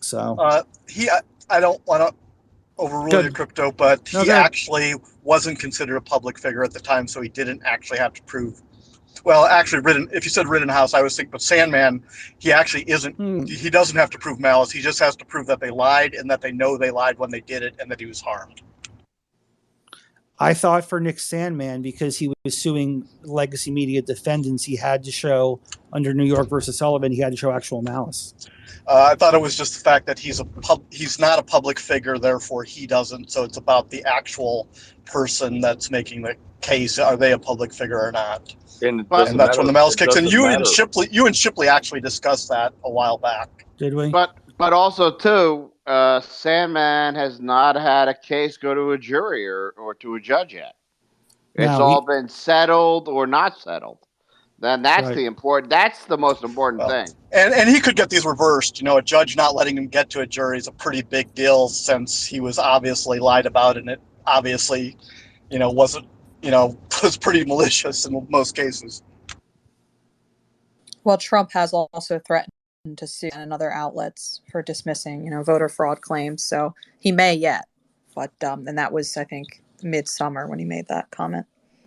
So I don't want to overrule your crypto, but he actually wasn't considered a public figure at the time, so he didn't actually have to prove. Well, actually, if you said Rittenhouse, I was thinking, but Sandman, he actually isn't. He doesn't have to prove malice. He just has to prove that they lied and that they know they lied when they did it and that he was harmed. I thought for Nick Sandman, because he was suing legacy media defendants, he had to show, under New York versus Sullivan, he had to show actual malice. I thought it was just the fact that he's not a public figure, therefore he doesn't. So it's about the actual person that's making the case. Are they a public figure or not? And that's when the malice kicks in. You and Shipley actually discussed that a while back. Did we? But also too, Sandman has not had a case go to a jury or to a judge yet. It's all been settled or not settled. Then that's right. That's the most important thing. And he could get these reversed. A judge not letting him get to a jury is a pretty big deal, since he was obviously lied about, and it obviously, wasn't, was pretty malicious in most cases. Well, Trump has also threatened to sue in other outlets for dismissing, voter fraud claims. So he may yet, but and that was, I think, midsummer when he made that comment.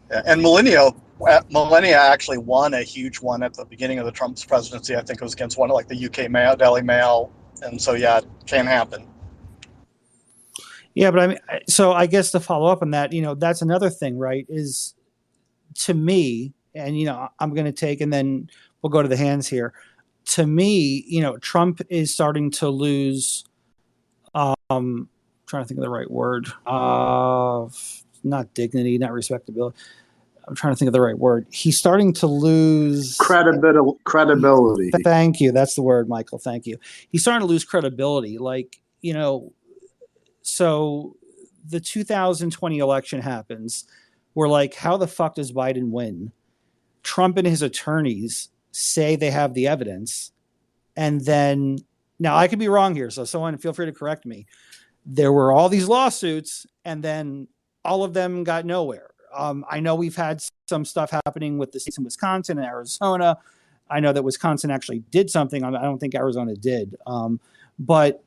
Yeah, and Millennia actually won a huge one at the beginning of the Trump's presidency. I think it was against one of the UK Mail, Daily Mail, and so it can happen. Yeah, but so I guess to follow up on that, that's another thing, right? Is, to me, and I'm going to take, and then we'll go to the hands here. To me, Trump is starting to lose. Trying to think of the right word. Not dignity, not respectability. I'm trying to think of the right word. He's starting to lose credibility. Thank you. That's the word, Michael. Thank you. He's starting to lose credibility. So the 2020 election happens. We're like, how the fuck does Biden win? Trump and his attorneys say they have the evidence. And then, now I could be wrong here, so someone feel free to correct me. There were all these lawsuits, and then all of them got nowhere. I know we've had some stuff happening with the states in Wisconsin and Arizona. I know that Wisconsin actually did something. I don't think Arizona did. But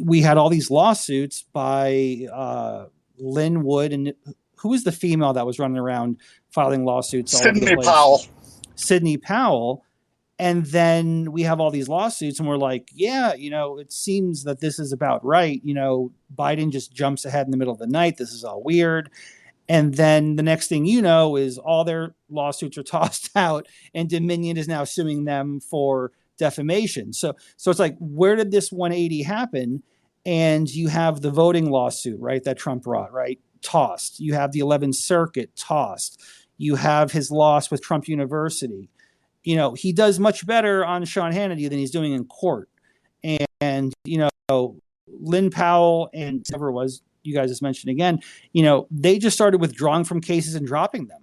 we had all these lawsuits by Lynn Wood, and who was the female that was running around filing lawsuits? Sidney Powell. And then we have all these lawsuits, and we're like, it seems that this is about right. Biden just jumps ahead in the middle of the night. This is all weird. And then the next thing is all their lawsuits are tossed out, and Dominion is now suing them for defamation. So it's like, where did this 180 happen? And you have the voting lawsuit, right, that Trump brought, right, tossed. You have the 11th Circuit tossed. You have his loss with Trump University. He does much better on Sean Hannity than he's doing in court. And Lynn Powell and whoever it was, you guys just mentioned again, they just started withdrawing from cases and dropping them.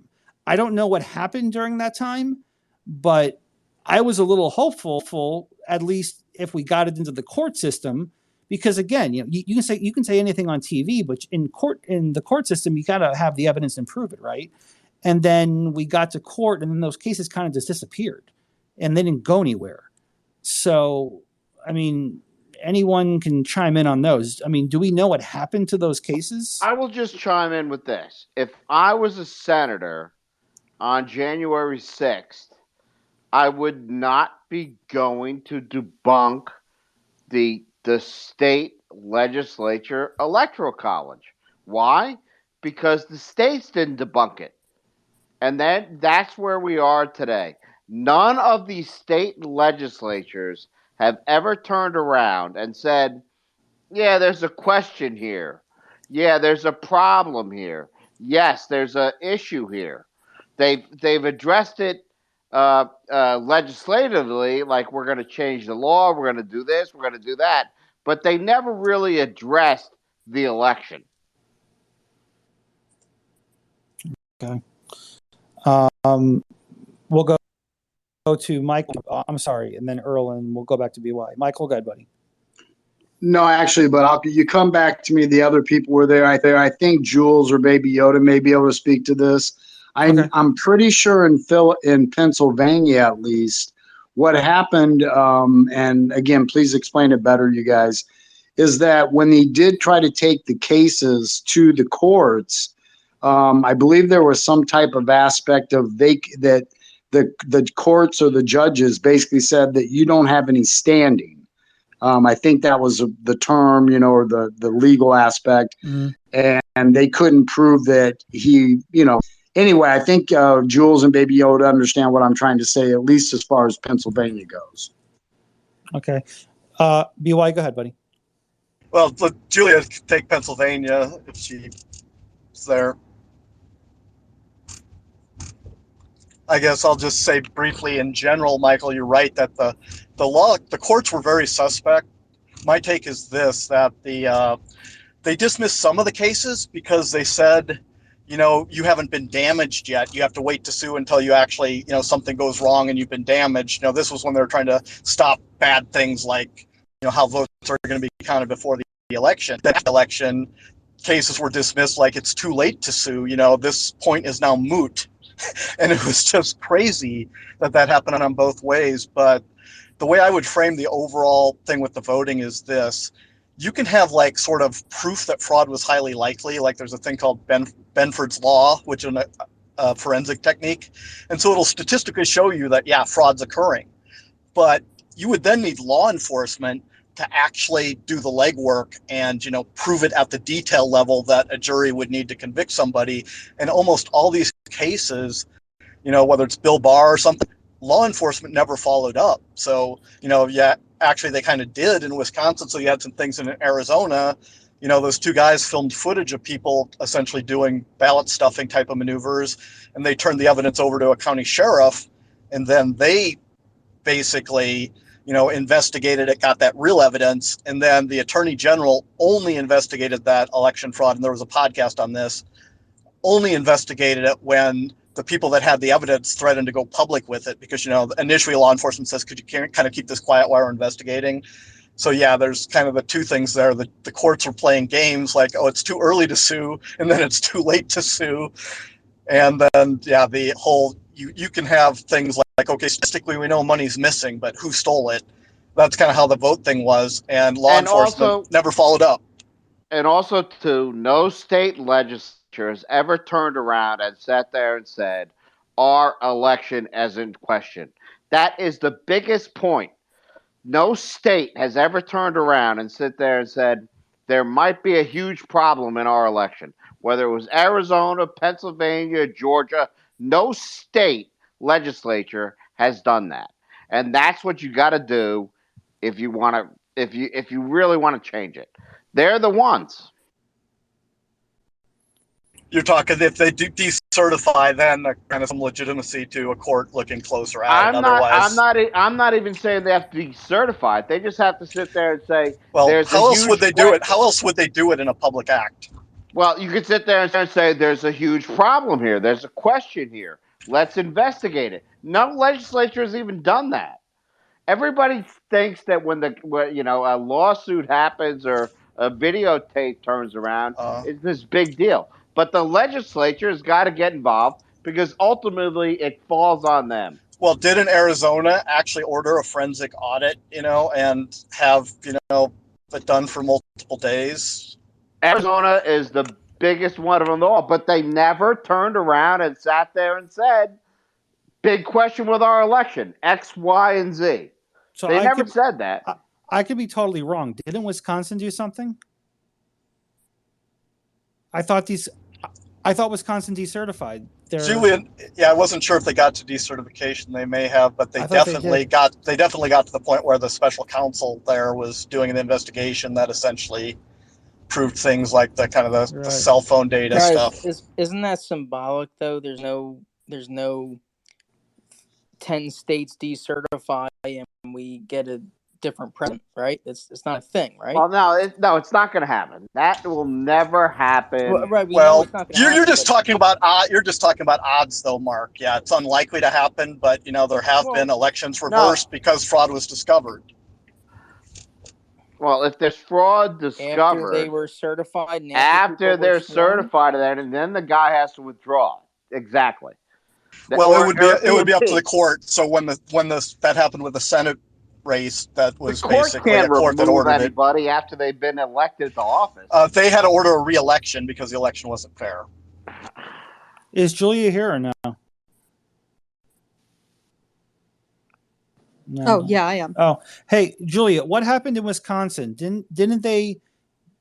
I don't know what happened during that time, but I was a little hopeful, at least if we got it into the court system, because again, you can say anything on TV, but in the court system, you got to have the evidence and prove it, right? And then we got to court, and then those cases kind of just disappeared, and they didn't go anywhere. So, anyone can chime in on those. Do we know what happened to those cases? I will just chime in with this. If I was a senator on January 6th, I would not be going to debunk the state legislature electoral college. Why? Because the states didn't debunk it. And that's where we are today. None of these state legislatures have ever turned around and said, yeah, there's a question here. Yeah, there's a problem here. Yes, there's an issue here. They've addressed it legislatively, like we're going to change the law, we're going to do this, we're going to do that. But they never really addressed the election. Okay. We'll go to Michael. I'm sorry, and then Earl, and we'll go back to BY. Michael, go ahead, buddy. No, actually, but you come back to me. The other people were there. I think Jules or Baby Yoda may be able to speak to this. I'm pretty sure in Pennsylvania, at least, what happened. And again, please explain it better, you guys. is that when they did try to take the cases to the courts, I believe there was some type of aspect of that the courts or the judges basically said that you don't have any standing. I think that was the term, or the legal aspect, and they couldn't prove that he, Anyway, I think Jules and Baby Yoda understand what I'm trying to say, at least as far as Pennsylvania goes. Okay. BY, go ahead, buddy. Well, let Julia take Pennsylvania if she's there. I guess I'll just say briefly in general, Michael, you're right that the courts were very suspect. My take is this, that they dismissed some of the cases because they said, you haven't been damaged yet. You have to wait to sue until you actually, something goes wrong and you've been damaged. This was when they were trying to stop bad things like, how votes are going to be counted before the election. That election cases were dismissed like it's too late to sue. This point is now moot. And it was just crazy that happened on both ways. But the way I would frame the overall thing with the voting is this. You can have sort of proof that fraud was highly likely. There's a thing called Benford's Law, which is a forensic technique. And so it'll statistically show you that, yeah, fraud's occurring. But you would then need law enforcement to actually do the legwork and, prove it at the detail level that a jury would need to convict somebody. And almost all these cases, whether it's Bill Barr or something, law enforcement never followed up. So, actually they kind of did in Wisconsin. So you had some things in Arizona, those two guys filmed footage of people essentially doing ballot stuffing type of maneuvers, and they turned the evidence over to a county sheriff, and then they basically, investigated it, got that real evidence, and then the attorney general only investigated that election fraud, and there was a podcast on this, only investigated it when the people that had the evidence threatened to go public with it because, initially law enforcement says, could you kind of keep this quiet while we're investigating? So, yeah, there's kind of the two things there. The courts were playing games like, oh, it's too early to sue, and then it's too late to sue. And then, yeah, the whole, you can have things like, okay, statistically we know money's missing, but who stole it? That's kind of how the vote thing was, and law enforcement never followed up. And also, too, no state legislature has ever turned around and sat there and said, our election is in question. That is the biggest point. No state has ever turned around and sit there and said, there might be a huge problem in our election. Whether it was Arizona, Pennsylvania, Georgia, no state legislature has done that. And that's what you got to do if you want to, if you really want to change it. They're the ones. You're talking if they do decertify, then kind of some legitimacy to a court looking closer at it. I'm not even saying they have to decertify it. They just have to sit there and say, well, there's how else would they do it? How else would they do it in a public act? Well, you could sit there and say, there's a huge problem here. There's a question here. Let's investigate it. No legislature has even done that. Everybody thinks that when a lawsuit happens or a videotape turns around, it's this big deal. But the legislature has got to get involved because ultimately it falls on them. Well, didn't Arizona actually order a forensic audit, and have, it done for multiple days? Arizona is the biggest one of them all, but they never turned around and sat there and said, big question with our election, X, Y, and Z. So they never said that. I could be totally wrong. Didn't Wisconsin do something? I thought Wisconsin decertified. Julian, yeah, I wasn't sure if they got to decertification. They may have, but they definitely got to the point where the special counsel there was doing an investigation that essentially proved things like the kind of the cell phone data stuff. Isn't that symbolic though? There's no 10 states decertify and we get a different president, right? It's not a thing, right? Well, no, it's not going to happen. That will never happen. Well, you're just talking about odds, though, Mark. Yeah, it's unlikely to happen, but there have been elections reversed because fraud was discovered. Well, if there's fraud discovered after they were certified, and after they're certified, and then the guy has to withdraw. Exactly. Well, it would be up to the court. So when that happened with the Senate race that was The court basically can't a court that remove ordered it. anybody after they've been elected to office. They had to order a re-election because the election wasn't fair. Is Julia here or no? No. Oh, yeah, I am. Oh, hey, Julia, what happened in Wisconsin? Didn't they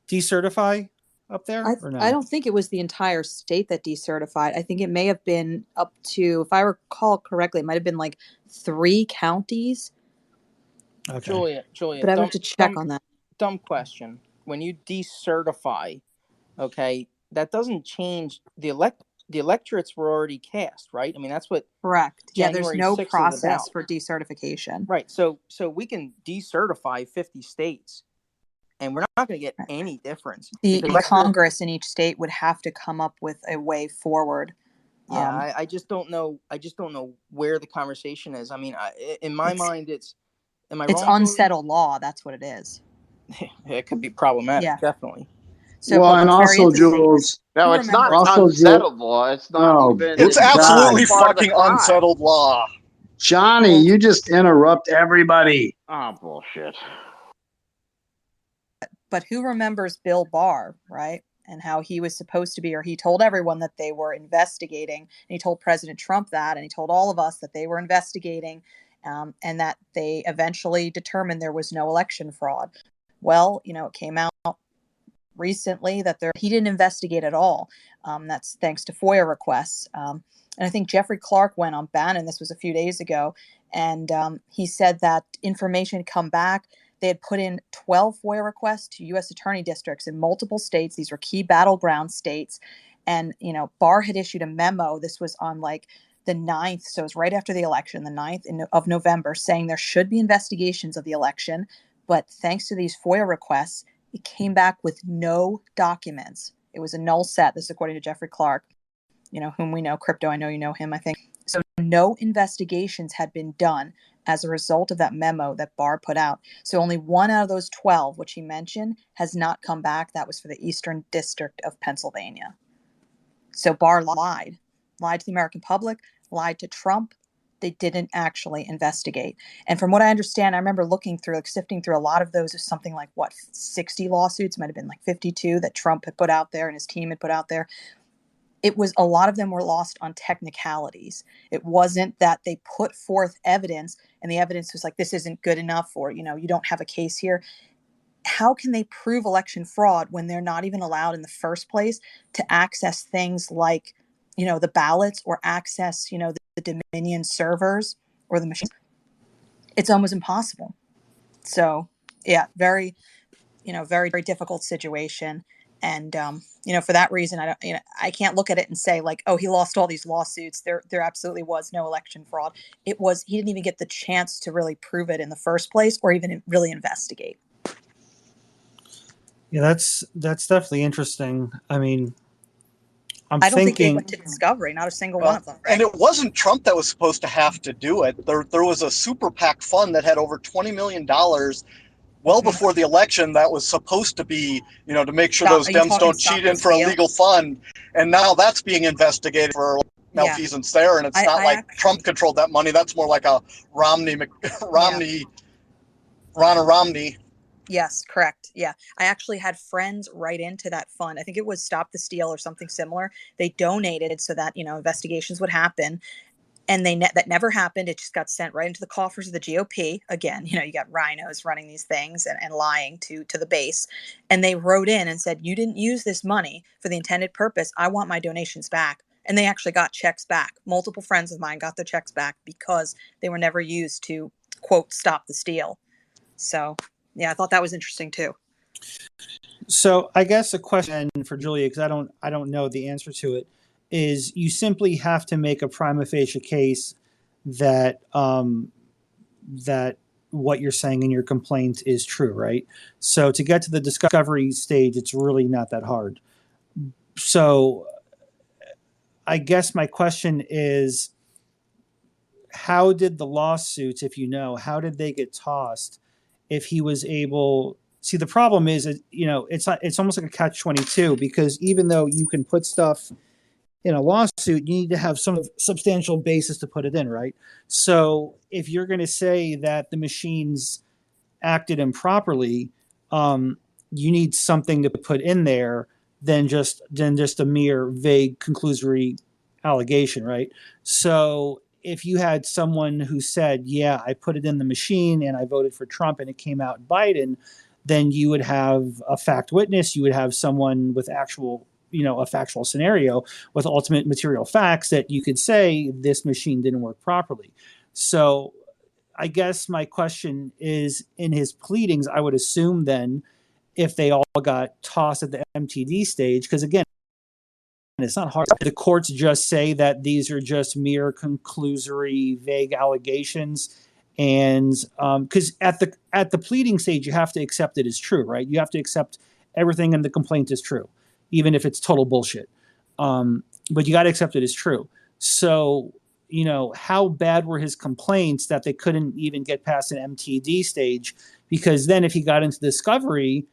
decertify up there or no? I don't think it was the entire state that decertified. I think it may have been up to, if I recall correctly, it might have been like 3 counties. Okay. Julia, But I would have to check on that. Dumb question. When you decertify, okay, that doesn't change the electorates were already cast, right? I mean, that's what Correct. Yeah, there's January no 6th is process about. for decertification. Right. So we can decertify 50 states, and we're not going to get any difference. The because Congress in each state would have to come up with a way forward. Yeah, I just don't know. I just don't know where the conversation is. I mean, in my mind, it's. Am I It's wrong? unsettled law. That's what it is. It could be problematic. Yeah. Definitely. So, well, but and what's very also, interesting. Jules. No, it's not Also, unsettled law. It's not even. It's not absolutely even part of the fucking crime. unsettled law. Johnny, you just interrupt everybody. Oh, bullshit. But who remembers Bill Barr, right? And how he was supposed to be, or he told everyone that they were investigating. And he told President Trump that, and he told all of us that they were investigating, and that they eventually determined there was no election fraud. Well, it came out recently that he didn't investigate at all. That's thanks to FOIA requests. And I think Jeffrey Clark went on Bannon, this was a few days ago, and he said that information had come back. They had put in 12 FOIA requests to U.S. attorney districts in multiple states. These were key battleground states. And, Barr had issued a memo. This was on like the 9th. So it was right after the election, the 9th of November, saying there should be investigations of the election. But thanks to these FOIA requests, it came back with no documents. It was a null set. This is according to Jeffrey Clark, whom we know, Crypto. I know you know him, I think. So no investigations had been done as a result of that memo that Barr put out. So only 1 out of those 12, which he mentioned, has not come back. That was for the Eastern District of Pennsylvania. So Barr lied to the American public, lied to Trump. They didn't actually investigate. And from what I understand, I remember looking through, sifting through a lot of those, is something like 60 lawsuits, might have been like 52 that Trump had put out there and his team had put out there. It was, a lot of them were lost on technicalities. It wasn't that they put forth evidence and the evidence was like, this isn't good enough, or, you don't have a case here. How can they prove election fraud when they're not even allowed in the first place to access things like, the ballots, or access, the Dominion servers or the machines? It's almost impossible. So yeah, very, very, very difficult situation. And, for that reason, I can't look at it and say like, oh, he lost all these lawsuits. There absolutely was no election fraud. He didn't even get the chance to really prove it in the first place, or even really investigate. Yeah, that's definitely interesting. I mean, I don't think they went to discovery, not a single one of them. Right? And it wasn't Trump that was supposed to have to do it. There was a super PAC fund that had over $20 million well before the election that was supposed to be, to make sure those Dems don't cheat in for a legal fund. And now that's being investigated for malfeasance there. And it's not like Trump controlled that money. That's more like a Ronna Romney. Yes, correct. Yeah. I actually had friends write into that fund. I think it was Stop the Steal or something similar. They donated so that, investigations would happen. And that never happened. It just got sent right into the coffers of the GOP. Again, you got rhinos running these things and lying to the base. And they wrote in and said, you didn't use this money for the intended purpose. I want my donations back. And they actually got checks back. Multiple friends of mine got their checks back because they were never used to, quote, stop the steal. So, yeah, I thought that was interesting too. So I guess a question for Julia, because I don't know the answer to it, is you simply have to make a prima facie case that that what you're saying in your complaint is true, right? So to get to the discovery stage, it's really not that hard. So I guess my question is, how did the lawsuits, if how did they get tossed if he was able? See, the problem is, it's almost like a catch-22, because even though you can put stuff in a lawsuit, you need to have some substantial basis to put it in, right? So if you're going to say that the machines acted improperly, you need something to put in there than just a mere vague conclusory allegation, right? So if you had someone who said, "Yeah, I put it in the machine and I voted for Trump and it came out Biden," then you would have a fact witness. You would have someone with actual, a factual scenario with ultimate material facts that you could say this machine didn't work properly. So I guess my question is, in his pleadings, I would assume then if they all got tossed at the MTD stage, because again, it's not hard. The courts just say that these are just mere conclusory, vague allegations, and because at the pleading stage, you have to accept it as true, right? You have to accept everything in the complaint is true, even if it's total bullshit. But you got to accept it as true. So, how bad were his complaints that they couldn't even get past an MTD stage? Because then if he got into discovery,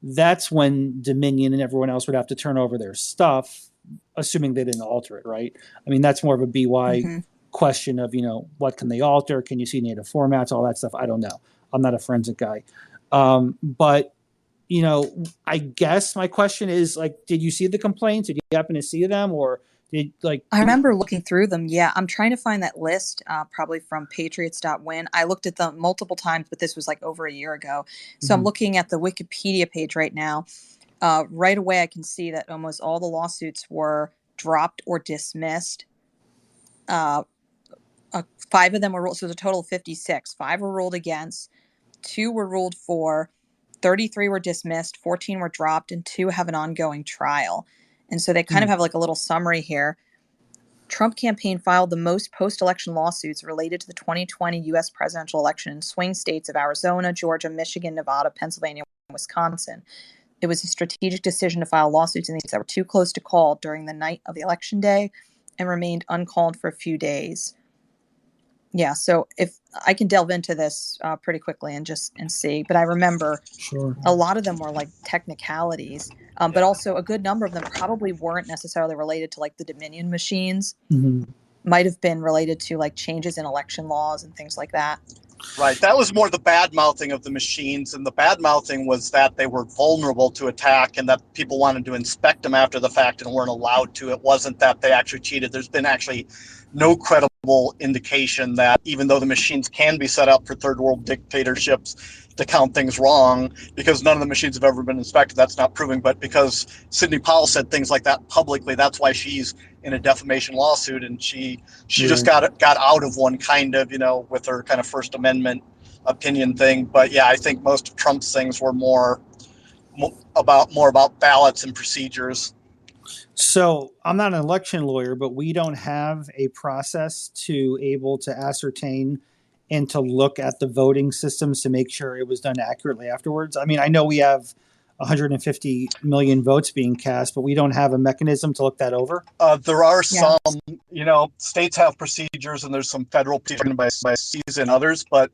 that's when Dominion and everyone else would have to turn over their stuff, assuming they didn't alter it, right? I mean, that's more of a BY question of, what can they alter? Can you see native formats, all that stuff? I don't know. I'm not a forensic guy. But, I guess my question is, did you see the complaints? Did you happen to see them? Or I remember looking through them. Yeah, I'm trying to find that list, probably from patriots.win. I looked at them multiple times, but this was like over a year ago. So I'm looking at the Wikipedia page right now. Right away, I can see that almost all the lawsuits were dropped or dismissed. 5 of them were ruled, so there's a total of 56. 5 were ruled against, 2 were ruled for, 33 were dismissed, 14 were dropped, and 2 have an ongoing trial. And so they kind of have like a little summary here. Trump campaign filed the most post-election lawsuits related to the 2020 U.S. presidential election in swing states of Arizona, Georgia, Michigan, Nevada, Pennsylvania, and Wisconsin. It was a strategic decision to file lawsuits in these that were too close to call during the night of the election day and remained uncalled for a few days. Yeah, so if I can delve into this pretty quickly and see, but I remember a lot of them were like technicalities, but also a good number of them probably weren't necessarily related to like the Dominion machines. Might have been related to like changes in election laws and things like that. Right. That was more the bad mouthing of the machines. And the bad mouthing was that they were vulnerable to attack and that people wanted to inspect them after the fact and weren't allowed to. It wasn't that they actually cheated. There's been actually no credible indication that even though the machines can be set up for third world dictatorships to count things wrong, because none of the machines have ever been inspected, that's not proving. But because Sidney Powell said things like that publicly, that's why she's in a defamation lawsuit, and she just got out of one kind of, with her kind of First Amendment opinion thing. But yeah, I think most of Trump's things were more about ballots and procedures. So I'm not an election lawyer, but we don't have a process to able to ascertain and to look at the voting systems to make sure it was done accurately afterwards. I mean, I know we have 150 million votes being cast, but we don't have a mechanism to look that over. There are some, states have procedures and there's some federal procedures by cities and others, but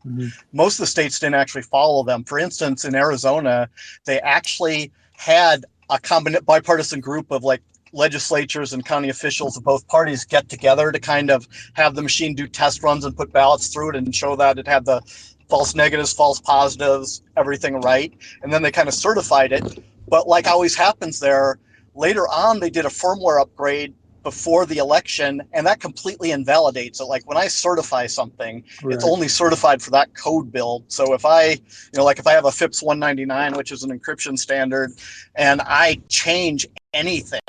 most of the states didn't actually follow them. For instance, in Arizona, they actually had a bipartisan group of like legislatures and county officials of both parties get together to kind of have the machine do test runs and put ballots through it and show that it had the false negatives, false positives, everything right. And then they kind of certified it. But like always happens there, later on they did a firmware upgrade before the election, and that completely invalidates it. Like when I certify something, it's only certified for that code build. So if I, if I have a FIPS 199, which is an encryption standard, and I change anything,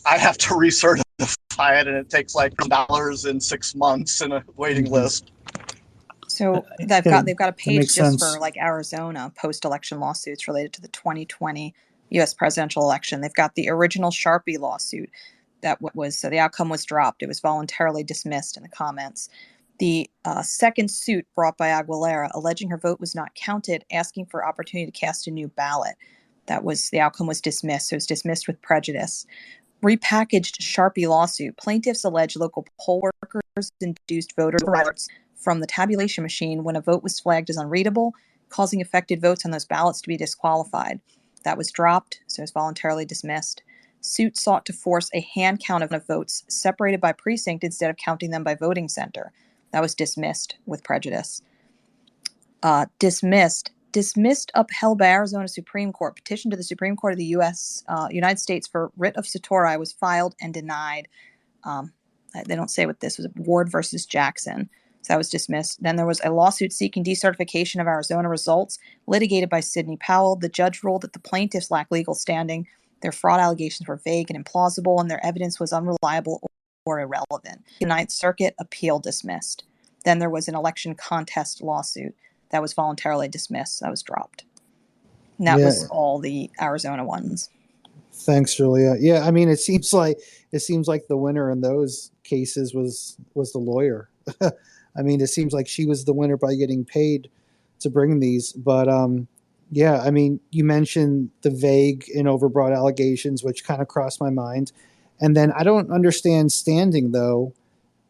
I have to recertify it, and it takes like $1 in 6 months in a waiting list. So they've got a page just for like Arizona post-election lawsuits related to the 2020 U.S. presidential election. They've got the original Sharpie lawsuit that so the outcome was dropped. It was voluntarily dismissed in the comments. The second suit brought by Aguilera alleging her vote was not counted, asking for opportunity to cast a new ballot. The outcome was dismissed. So it was dismissed with prejudice. Repackaged Sharpie lawsuit. Plaintiffs allege local poll workers induced voter ballots from the tabulation machine when a vote was flagged as unreadable, causing affected votes on those ballots to be disqualified. That was dropped, so it was voluntarily dismissed. Suit sought to force a hand count of votes separated by precinct instead of counting them by voting center. That was dismissed with prejudice. Dismissed, upheld by Arizona Supreme Court. Petition to the Supreme Court of the United States for writ of certiorari was filed and denied. They don't say what this was. Ward versus Jackson. So that was dismissed. Then there was a lawsuit seeking decertification of Arizona results, litigated by Sidney Powell. The judge ruled that the plaintiffs lacked legal standing. Their fraud allegations were vague and implausible, and their evidence was unreliable or irrelevant. The Ninth Circuit appeal dismissed. Then there was an election contest lawsuit that was voluntarily dismissed. That was dropped. And that was all the Arizona ones. Thanks, Julia. Yeah, I mean, it seems like the winner in those cases was the lawyer. I mean, it seems like she was the winner by getting paid to bring these. But yeah, I mean, you mentioned the vague and overbroad allegations, which kind of crossed my mind. And then I don't understand standing, though.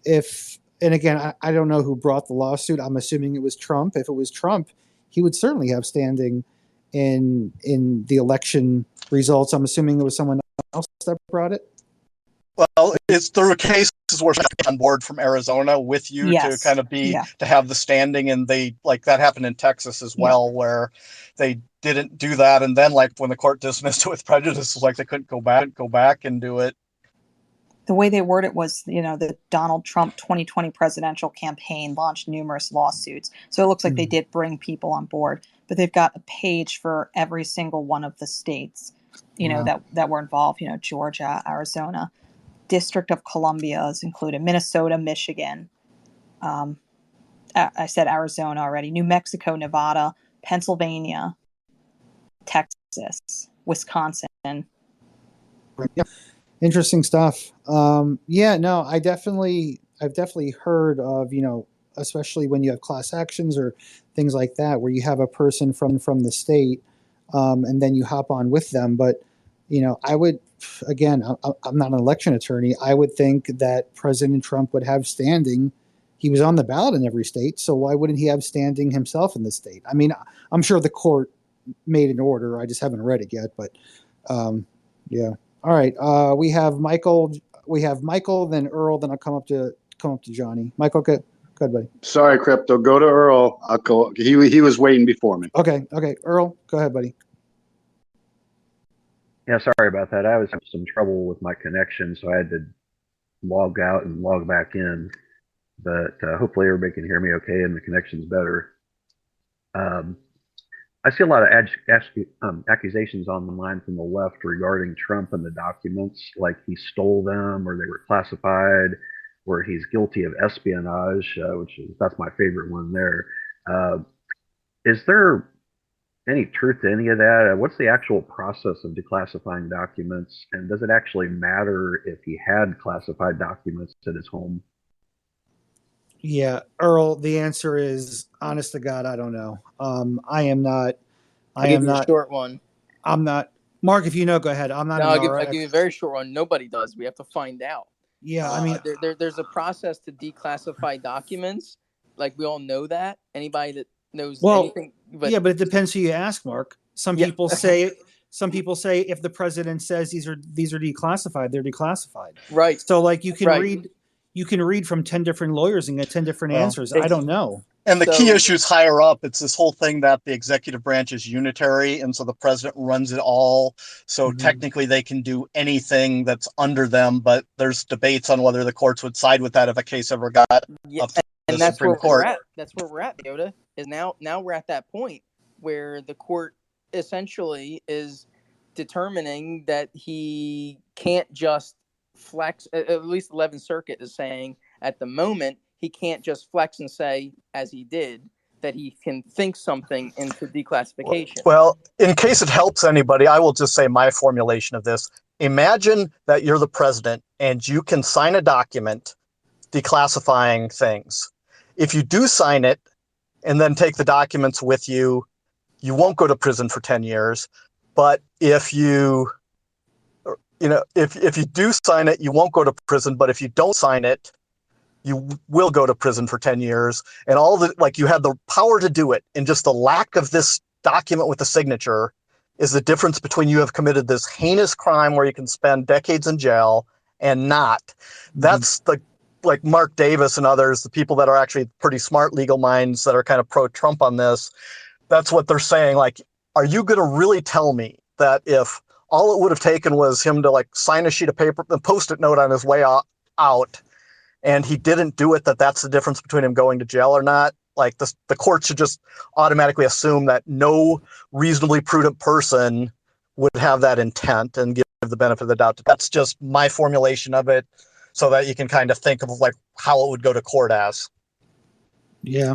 And again, I don't know who brought the lawsuit. I'm assuming it was Trump. If it was Trump, he would certainly have standing in the election results. I'm assuming it was someone else that brought it. Well, there were cases where she got on board from Arizona with you to kind of to have the standing, and they that happened in Texas as well, where they didn't do that, and then when the court dismissed it with prejudice, it was they couldn't go back and do it. The way they word it was, the Donald Trump 2020 presidential campaign launched numerous lawsuits. So it looks like they did bring people on board, but they've got a page for every single one of the states, that were involved, Georgia, Arizona, District of Columbia is included, Minnesota, Michigan. I said Arizona already, New Mexico, Nevada, Pennsylvania, Texas, Wisconsin. Yeah. Interesting stuff. I've definitely heard of, especially when you have class actions or things like that, where you have a person from the state, and then you hop on with them. But, I would, again, I'm not an election attorney. I would think that President Trump would have standing. He was on the ballot in every state, so why wouldn't he have standing himself in the state? I mean, I'm sure the court made an order. I just haven't read it yet, but yeah. All right. We have Michael. Then Earl. Then I'll come up to Johnny. Michael, go ahead, buddy. Sorry, Crypto. Go to Earl. I'll go. He was waiting before me. Okay. Earl, go ahead, buddy. Yeah, sorry about that. I was having some trouble with my connection, so I had to log out and log back in. But hopefully everybody can hear me okay and the connection's better. I see a lot of accusations on the line from the left regarding Trump and the documents, like he stole them or they were classified, or he's guilty of espionage, that's my favorite one there. Is there any truth to any of that? What's the actual process of declassifying documents, and does it actually matter if he had classified documents at his home? Yeah, Earl, the answer is, honest to God, I don't know. I am not. I'll give you a short one. I'm not. Mark, if you know, go ahead. I'm not. I'll give you a very short one. Nobody does. We have to find out. Yeah, I mean, there's a process to declassify documents. We all know that. Anybody that knows anything. But it depends who you ask, Mark. Some people say if the president says these are declassified, they're declassified. Right. So you can read from 10 different lawyers and get 10 different answers. I don't know. And the key issue is higher up. It's this whole thing that the executive branch is unitary, and so the president runs it all. So technically they can do anything that's under them, but there's debates on whether the courts would side with that if a case ever got up to the Supreme Court. That's where we're at, Yoda. Is now we're at that point where the court essentially is determining that he can't just flex. At least 11th Circuit is saying at the moment he can't just flex and say, as he did, that he can think something into declassification. Well, in case it helps anybody, I will just say my formulation of this. Imagine that you're the president and you can sign a document declassifying things. If you do sign it and then take the documents with you, you won't go to prison for 10 years. But if you do sign it, you won't go to prison. But if you don't sign it, you will go to prison for 10 years. And you had the power to do it. And just the lack of this document with the signature is the difference between you have committed this heinous crime where you can spend decades in jail and not. That's like Mark Davis and others, the people that are actually pretty smart legal minds that are kind of pro-Trump on this. That's what they're saying. Like, are you going to really tell me that if all it would have taken was him to like sign a sheet of paper, the Post-it note on his way out, and he didn't do it, that's the difference between him going to jail or not? Like, the court should just automatically assume that no reasonably prudent person would have that intent and give the benefit of the doubt. That's just my formulation of it, so that you can kind of think of like how it would go to court as. Yeah.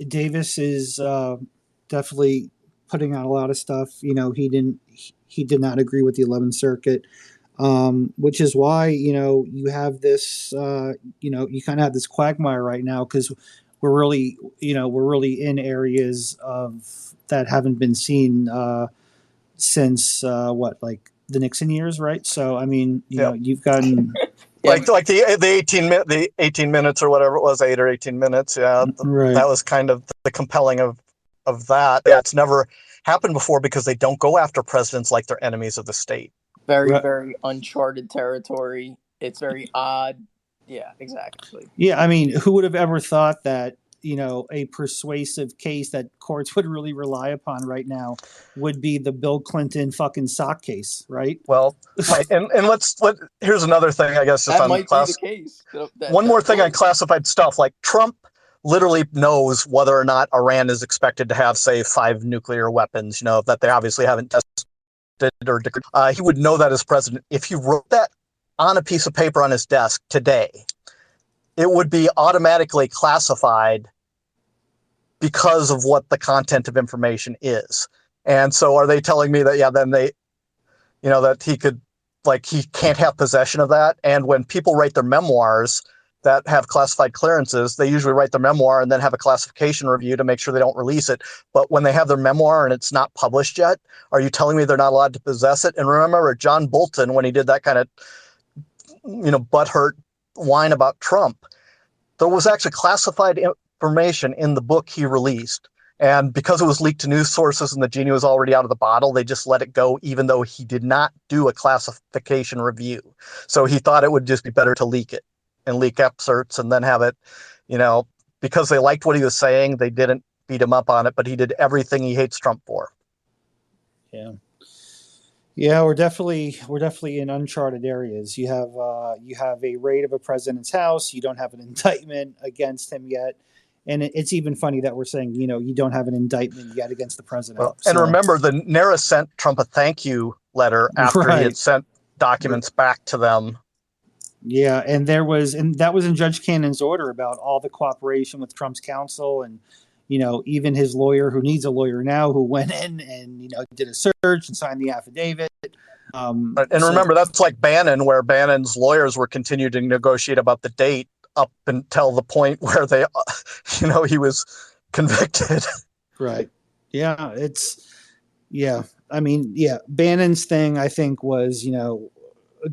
Davis is definitely putting out a lot of stuff. He did not agree with the 11th Circuit, which is why, you have this, you kind of have this quagmire right now, because we're really in areas of that haven't been seen since like the Nixon years, right? So, I mean, you've gotten like the 18 minutes or whatever it was, 8 or 18 minutes. Yeah. Right. That was kind of the compelling of that. Yeah, it's never happened before because they don't go after presidents like they're enemies of the state. Very, very uncharted territory. It's very odd. Yeah, exactly. Yeah, I mean, who would have ever thought that, a persuasive case that courts would really rely upon right now would be the Bill Clinton fucking sock case, right? Well, right. and here's another thing, I guess, just that on might be the case. One more thing on classified stuff. Like, Trump literally knows whether or not Iran is expected to have, say, 5 nuclear weapons, that they obviously haven't tested or declared. He would know that as president. If he wrote that on a piece of paper on his desk today, it would be automatically classified because of what the content of information is. And so are they telling me that, then they, that he could, like, he can't have possession of that? And when people write their memoirs that have classified clearances, they usually write their memoir and then have a classification review to make sure they don't release it. But when they have their memoir and it's not published yet, are you telling me they're not allowed to possess it? And remember, John Bolton, when he did that kind of, butthurt whine about Trump, there was actually classified information in the book he released. And because it was leaked to news sources and the genie was already out of the bottle, they just let it go, even though he did not do a classification review. So he thought it would just be better to leak it and leak excerpts and then have it, because they liked what he was saying, they didn't beat him up on it, but he did everything he hates Trump for. Yeah. Yeah, we're definitely in uncharted areas. You have a raid of a president's house. You don't have an indictment against him yet, and it's even funny that we're saying you don't have an indictment yet against the president. Well, and remember, the NARA sent Trump a thank you letter after he had sent documents back to them. Yeah, and that was in Judge Cannon's order about all the cooperation with Trump's counsel, and even his lawyer, who needs a lawyer now, who went in and did a search and signed the affidavit. And remember, that's like Bannon, where Bannon's lawyers were continuing to negotiate about the date up until the point where they, he was convicted. Right. Yeah. I mean, Bannon's thing, I think, was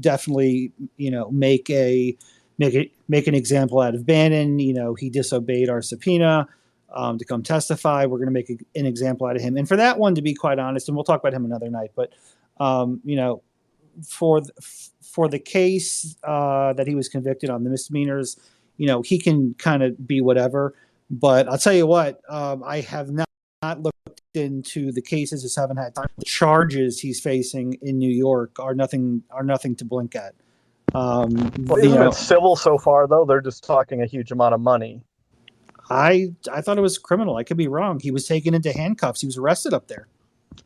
definitely make an example out of Bannon. He disobeyed our subpoena to come testify. We're going to make an example out of him. And for that one, to be quite honest, and we'll talk about him another night, but for the case that he was convicted on, the misdemeanors, he can kind of be whatever. But I'll tell you what, I have not looked into the cases. Just haven't had time. The charges he's facing in New York are nothing to blink at. Isn't it civil so far, though? They're just talking a huge amount of money. I thought it was criminal. I could be wrong. He was taken into handcuffs. He was arrested up there.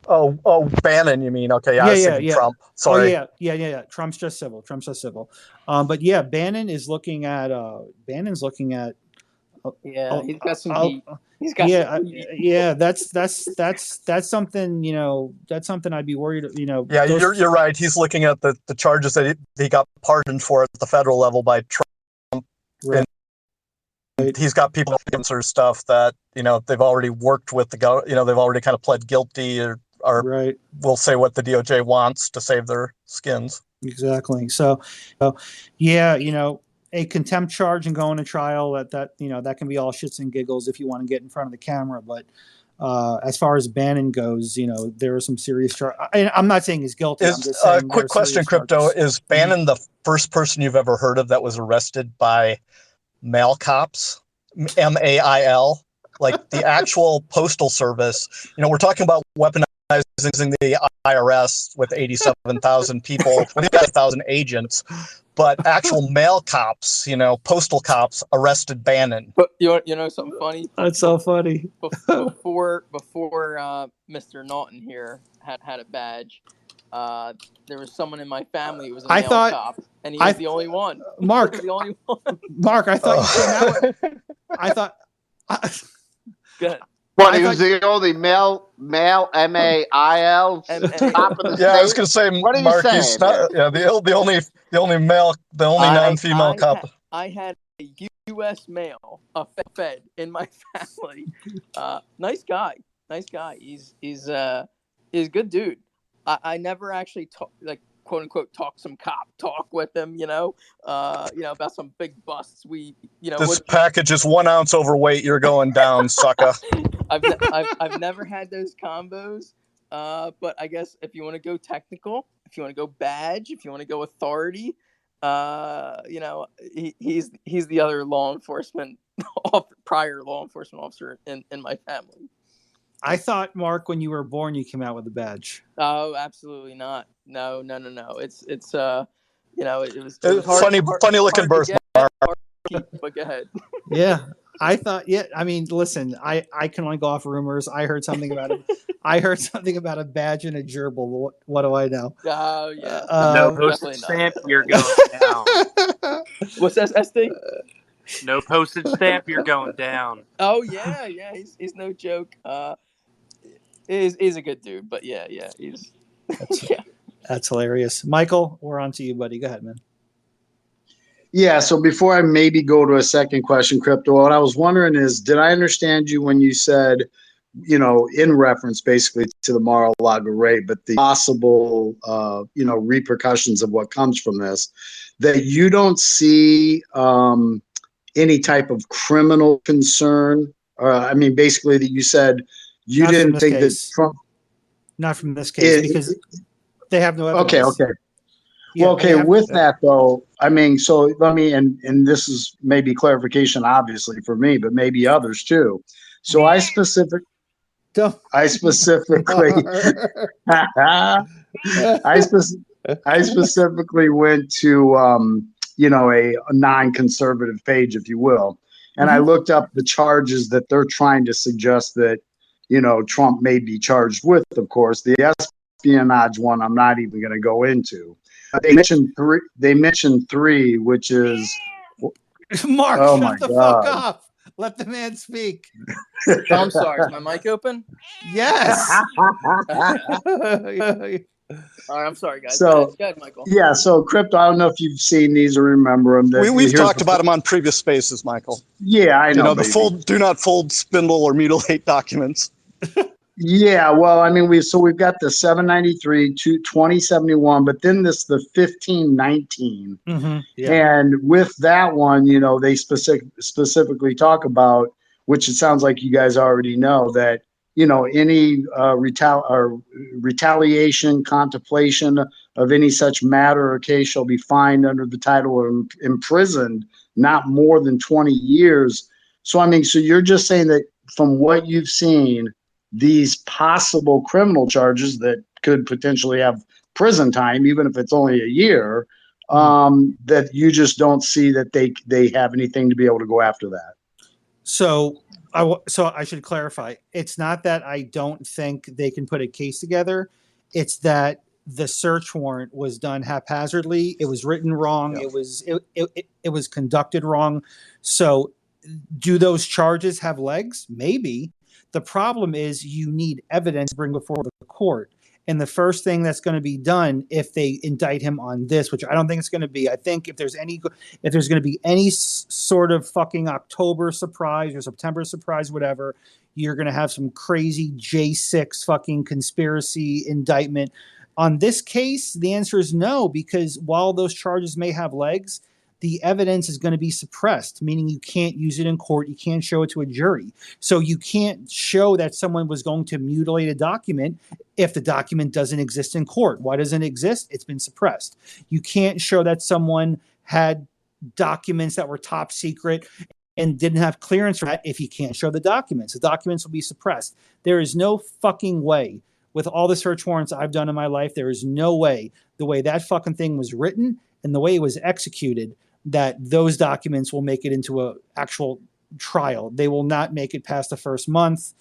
Oh, Bannon, you mean? Okay, yeah. Trump. Sorry. Oh, yeah. Trump's just civil. But yeah, Bannon is looking at. Bannon's looking at. He's got some heat. He's got some heat. Yeah. That's something. That's something I'd be worried. Yeah, you're right. He's looking at the charges that he got pardoned for at the federal level by Trump. Right. And he's got people or stuff that they've already worked with they've already kind of pled guilty or right. Will say what the DOJ wants to save their skins. Exactly. So yeah, a contempt charge and going to trial, that can be all shits and giggles if you want to get in front of the camera. But As far as Bannon goes, there are some serious charges. I'm not saying he's guilty. I'm just saying Quick question, Crypto. Is Bannon the first person you've ever heard of that was arrested by mail cops? MAIL, like the actual postal service. We're talking about weaponizing the IRS with 87,000 people, 25,000 agents, but actual mail cops, postal cops arrested Bannon. But you know something funny? That's so funny. Before Mr. Naughton here had a badge, there was someone in my family who was a mail cop, and he was the only one. Mark, he was the only one. Mark, I thought you came out with. I thought. Good. What, he was the only male MAIL top of the state? Yeah, I was going to say, what are Mark, you he's saying? not, the only male, the only non-female cop. I had a U.S. male, a Fed in my family. Nice guy. He's a good dude. I never actually quote unquote talk some cop talk with him, about some big busts. This package is 1 ounce overweight. You're going down, sucker. I've never had those combos, but I guess if you want to go technical, if you want to go badge, if you want to go authority, he's the other prior law enforcement officer in my family. I thought, Mark, when you were born, you came out with a badge. Oh, absolutely not. No. It's it was funny looking birthmark. But go ahead. Yeah, I thought. Yeah, I mean, listen, I can only go off rumors. I heard something about it. I heard something about a badge and a gerbil. What do I know? Oh yeah. No postage stamp, you're going down. What's that, SD? No postage stamp, you're going down. Oh yeah. He's no joke. He's a good dude, but yeah, he's That's hilarious. Michael, we're on to you, buddy. Go ahead, man. Yeah, so before I maybe go to a second question, Crypto, what I was wondering is, did I understand you when you said, in reference basically to the Mar-a-Lago raid, but the possible, repercussions of what comes from this, that you don't see any type of criminal concern? Basically that you said you didn't think that Trump... Not from this case, because they have no evidence. Okay. Yeah, well, with that though, so let me, and this is maybe clarification, obviously for me, but maybe others too. So I specifically went to, a non-conservative page, if you will. And I looked up the charges that they're trying to suggest that, Trump may be charged with. Of course, the espionage one, I'm not even going to go into. They mentioned three, which is Mark. Oh shut my the God. fuck up. Let the man speak. I'm sorry. Is my mic open? Yes. All right, I'm sorry, guys. So, go ahead, Michael. Yeah, so Crypto, I don't know if you've seen these or remember them. We've talked about them on previous spaces, Michael. Yeah, I know. Do not fold, spindle, or mutilate documents. Yeah, well, we've got the 793 to 2071, but then the 1519. Mm-hmm. Yeah. And with that one, they specifically talk about, which it sounds like you guys already know, that any retaliation, contemplation of any such matter or case shall be fined under the title of imprisoned not more than 20 years. So you're just saying that from what you've seen, these possible criminal charges that could potentially have prison time, even if it's only a year, that you just don't see that they have anything to be able to go after that. So I should clarify. It's not that I don't think they can put a case together. It's that the search warrant was done haphazardly. It was written wrong. Yeah. It was conducted wrong. So do those charges have legs? Maybe. The problem is you need evidence to bring before the court. And the first thing that's going to be done if they indict him on this, which I don't think it's going to be, I think if there's going to be any sort of fucking October surprise or September surprise, whatever, you're going to have some crazy J6 fucking conspiracy indictment. On this case, the answer is no, because while those charges may have legs, the evidence is going to be suppressed, meaning you can't use it in court. You can't show it to a jury. So you can't show that someone was going to mutilate a document if the document doesn't exist in court. Why doesn't it exist? It's been suppressed. You can't show that someone had documents that were top secret and didn't have clearance for that if you can't show the documents. The documents will be suppressed. There is no fucking way, with all the search warrants I've done in my life, there is no way, the way that fucking thing was written and the way it was executed, that those documents will make it into an actual trial. They will not make it past the first month.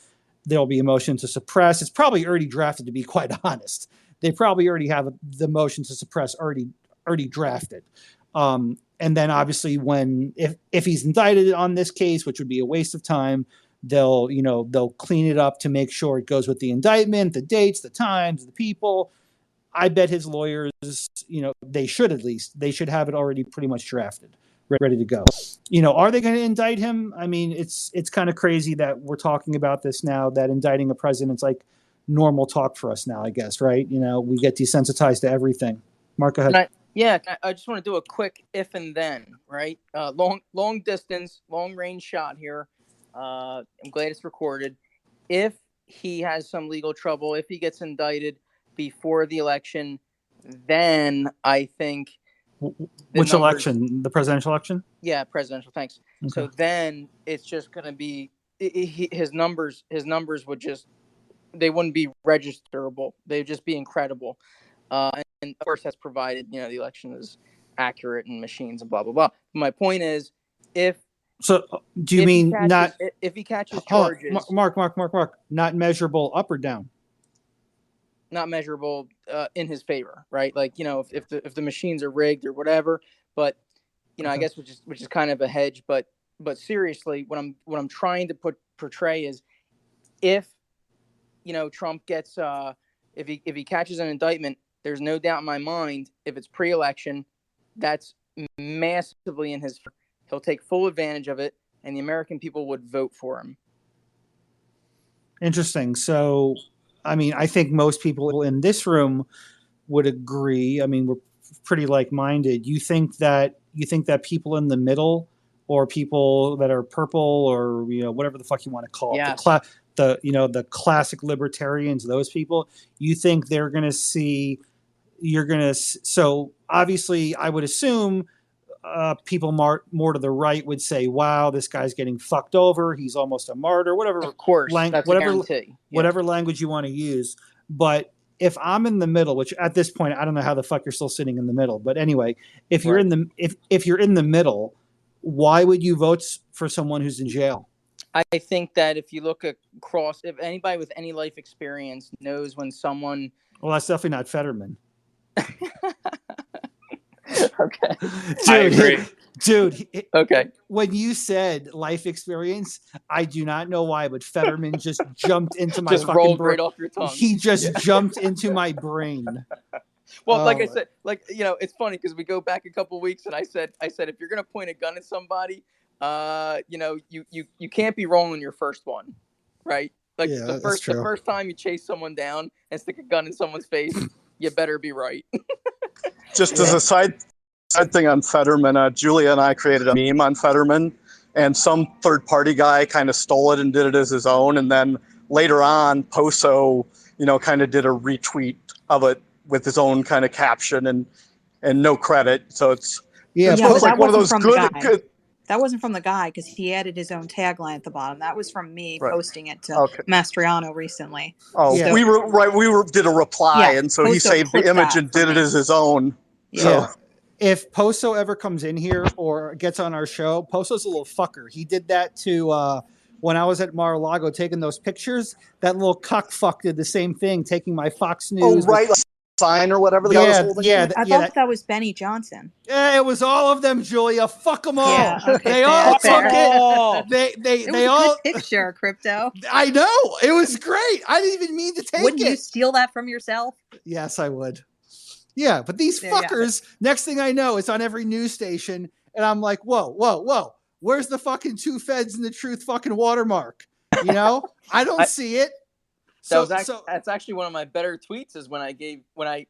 There'll be a motion to suppress. It's probably already drafted, to be quite honest. They probably already have the motion to suppress already drafted. And then obviously if he's indicted on this case, which would be a waste of time, they'll clean it up to make sure it goes with the indictment, the dates, the times, the people. I bet his lawyers, they should have it already pretty much drafted, ready to go. Are they going to indict him? I mean, it's kind of crazy that we're talking about this now, that indicting a president's like normal talk for us now, I guess, right? We get desensitized to everything. Mark, go ahead. I just want to do a quick if and then, right? Long distance, long range shot here. I'm glad it's recorded. If he has some legal trouble, if he gets indicted before the election, then I think which election? The presidential election? Yeah, presidential. Thanks. Okay. So then it's just going to be his numbers they wouldn't be registerable. They'd just be incredible. And of course, that's provided the election is accurate and machines and blah blah blah. My point is, if he catches charges, Mark, not measurable up or down? Not measurable in his favor, right? Like if the machines are rigged or whatever. But I guess which is kind of a hedge. But seriously, what I'm trying to portray is if Trump gets if he catches an indictment, there's no doubt in my mind if it's pre-election, that's massively in his favor. He'll take full advantage of it, and the American people would vote for him. Interesting. So, I mean, I think most people in this room would agree. I mean, we're pretty like-minded. You think that people in the middle, or people that are purple, or whatever the fuck you want to call it, the classic libertarians, those people, you think they're going to see? So obviously, I would assume people more to the right would say, "Wow, this guy's getting fucked over. He's almost a martyr." Whatever, of course, that's a guarantee. Whatever language you want to use. But if I'm in the middle, which at this point I don't know how the fuck you're still sitting in the middle, but anyway, if you're if you're in the middle, why would you vote for someone who's in jail? I think that if you look across, if anybody with any life experience knows when someone, well, that's definitely not Fetterman. Okay. Dude. Okay. When you said life experience, I do not know why, but Fetterman just jumped into my fucking rolled brain. Right off your tongue. He just jumped into my brain. Well, like I said, it's funny because we go back a couple of weeks, and I said, if you're gonna point a gun at somebody, you can't be rolling your first one, right? Like the first time you chase someone down and stick a gun in someone's face, you better be right. Just as a side thing on Fetterman, Julia and I created a meme on Fetterman, and some third-party guy kind of stole it and did it as his own, and then later on, Poso, kind of did a retweet of it with his own kind of caption and no credit. So it's like one of those good. That wasn't from the guy because he added his own tagline at the bottom. That was from me posting it to Mastriano recently. Oh, so, we did a reply, and so Poso he saved the image and did it as his own. Yeah. So. If Poso ever comes in here or gets on our show, Poso's a little fucker. He did that to when I was at Mar-a-Lago taking those pictures. That little cockfuck did the same thing, taking my Fox News. Oh, right. Sign or whatever the guy was holding. I thought that was Benny Johnson. Yeah, it was all of them, Julia. Fuck them all. Yeah, okay, they all took it. They all. Good picture, Crypto. I know, it was great. I didn't even mean to take it. Wouldn't you steal that from yourself? Yes, I would. Yeah, but these fuckers. Next thing I know, it's on every news station, and I'm like, whoa. Where's the fucking 2 feds and the truth fucking watermark? I don't see it. That's actually one of my better tweets is when I did what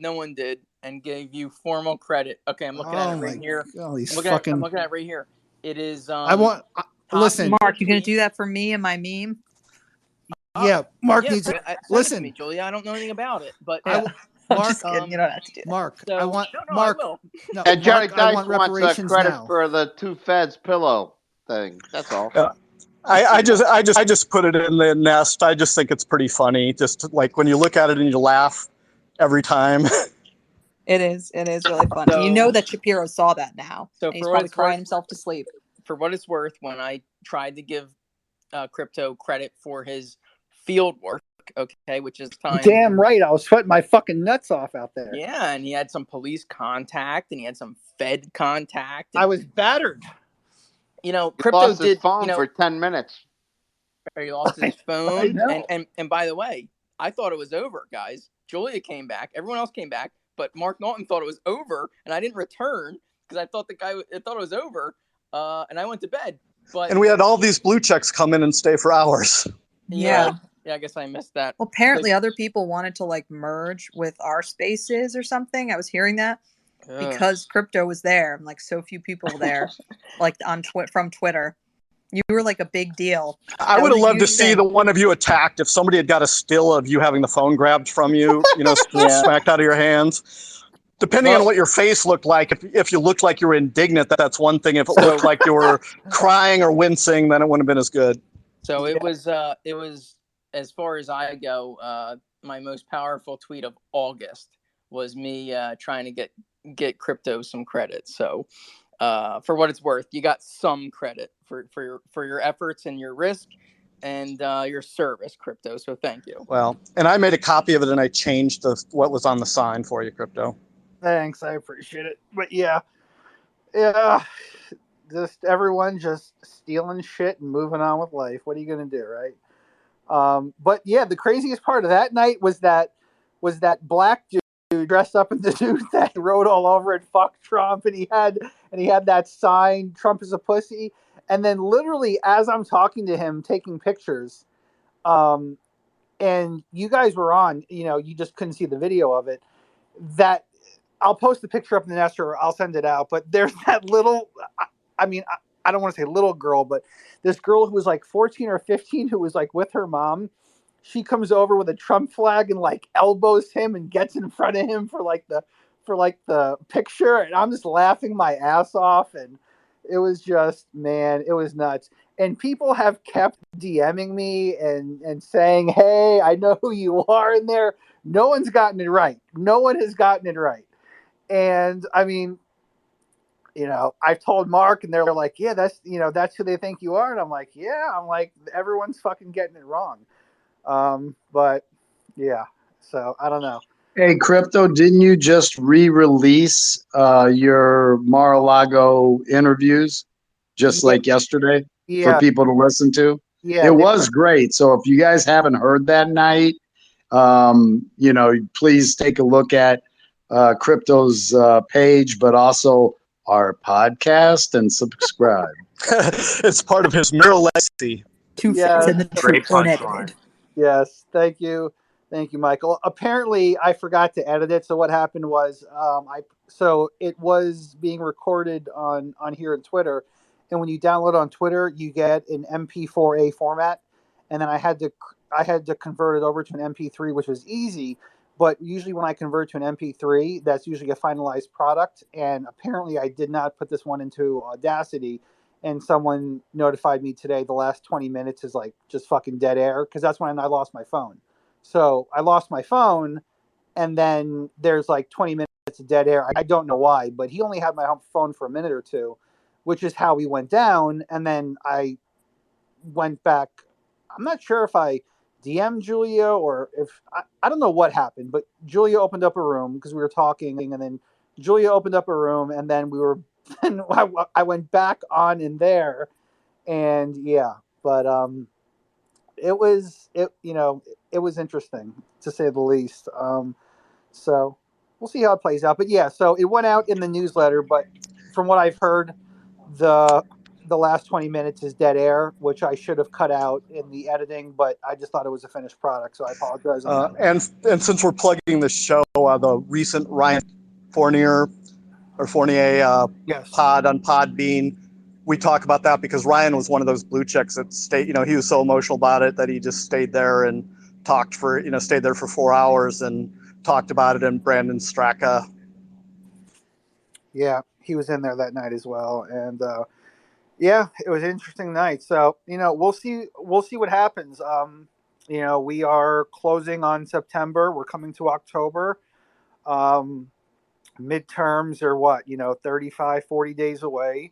no one did and gave you formal credit. Okay, I'm looking at it right here. God, these I'm fucking. looking at it right here. It is. I want. Listen, Mark, you gonna do that for me and my meme? Yeah, Mark Yeah, needs to send it to listen. me, Julia. I don't know anything about it, but Mark, just kidding. You don't have to do that. Mark, So, I want no, Mark. I will. No, And Jerry Mark, I Dice want wants reparations credit now. for the two feds pillow thing. That's all. I just put it in the nest. I just think it's pretty funny. Just like when you look at it and you laugh every time. It is really funny. So- you know that Shapiro saw that now. So and he's for what probably it's crying worth- himself to sleep. For what it's worth, when I tried to give Crypto credit for his field work, okay, which is time. Damn right, I was sweating my fucking nuts off out there. Yeah, and he had some police contact, and he had some Fed contact. And, I was battered. He Crypto lost his did phone for 10 minutes. Or he lost his phone. know. And by the way, I thought it was over, guys. Julia came back. Everyone else came back, but Mark Naughton thought it was over, and I didn't return because I thought I thought it was over, and I went to bed. But And we had all these blue checks come in and stay for hours. Yeah. I guess I missed that. Well, apparently other people wanted to like merge with our spaces or something. I was hearing that because Crypto was there. Like so few people there, like on from Twitter. You were like a big deal. I would have loved to see the one of you attacked if somebody had got a still of you having the phone grabbed from you, smacked out of your hands. Depending on what your face looked like, if you looked like you were indignant, that's one thing. If it looked like you were crying or wincing, then it wouldn't have been as good. So it was as far as I go, my most powerful tweet of August was me trying to get Crypto some credit. So for what it's worth, you got some credit for your efforts and your risk and your service, Crypto. So thank you. Well, and I made a copy of it and I changed what was on the sign for you, Crypto. Thanks, I appreciate it. But yeah, just everyone just stealing shit and moving on with life. What are you gonna do, right? But yeah, the craziest part of that night was that black dude dressed up in the suit that wrote all over it, "Fuck Trump," and he had that sign, "Trump is a pussy." And then literally as I'm talking to him, taking pictures, and you guys were on, you just couldn't see the video of it. That I'll post the picture up in the nest or I'll send it out. But there's that little, I don't want to say little girl, but this girl who was like 14 or 15 who was like with her mom. She comes over with a Trump flag and like elbows him and gets in front of him for the picture. And I'm just laughing my ass off. And it was just, man, it was nuts. And people have kept DMing me and saying, "Hey, I know who you are in there." No one's gotten it right. No one has gotten it right. And I mean, I've told Mark and they're like, "Yeah, that's who they think you are." And I'm like, "Yeah," everyone's fucking getting it wrong. But yeah, so I don't know. Hey, Crypto, didn't you just re-release your Mar-a-Lago interviews like yesterday for people to listen to? Yeah, it was great. So if you guys haven't heard that night, please take a look at Crypto's page, but also our podcast and subscribe. It's part of his mirror legacy. Two fits in the truth unedited. Yes, thank you, Michael. Apparently, I forgot to edit it. So what happened was, so it was being recorded on here in Twitter, and when you download on Twitter, you get an MP4A format, and then I had to convert it over to an MP3, which was easy. But usually, when I convert to an MP3, that's usually a finalized product. And apparently, I did not put this one into Audacity. And someone notified me today the last 20 minutes is like just fucking dead air, because that's when I lost my phone. So I lost my phone, and then there's like 20 minutes of dead air. I don't know why, but he only had my home phone for a minute or two, which is how we went down. And then I went back. I'm not sure if I DM'd Julia or if I don't know what happened, but Julia opened up a room because we were talking, and then Julia opened up a room, and then and I went back on in there, and yeah, but it was interesting to say the least. So we'll see how it plays out. But yeah, so it went out in the newsletter, but from what I've heard, the last 20 minutes is dead air, which I should have cut out in the editing, but I just thought it was a finished product, so I apologize. And since we're plugging the show, the recent Ryan Fournier Yes. pod on Podbean. We talk about that because Ryan was one of those blue checks that stayed. He was so emotional about it that he just stayed there and stayed there for 4 hours and talked about it. And Brandon Straka. Yeah, he was in there that night as well, and yeah, it was an interesting night. So we'll see what happens. We are closing on September. We're coming to October. Midterms are what 35, 40 days away.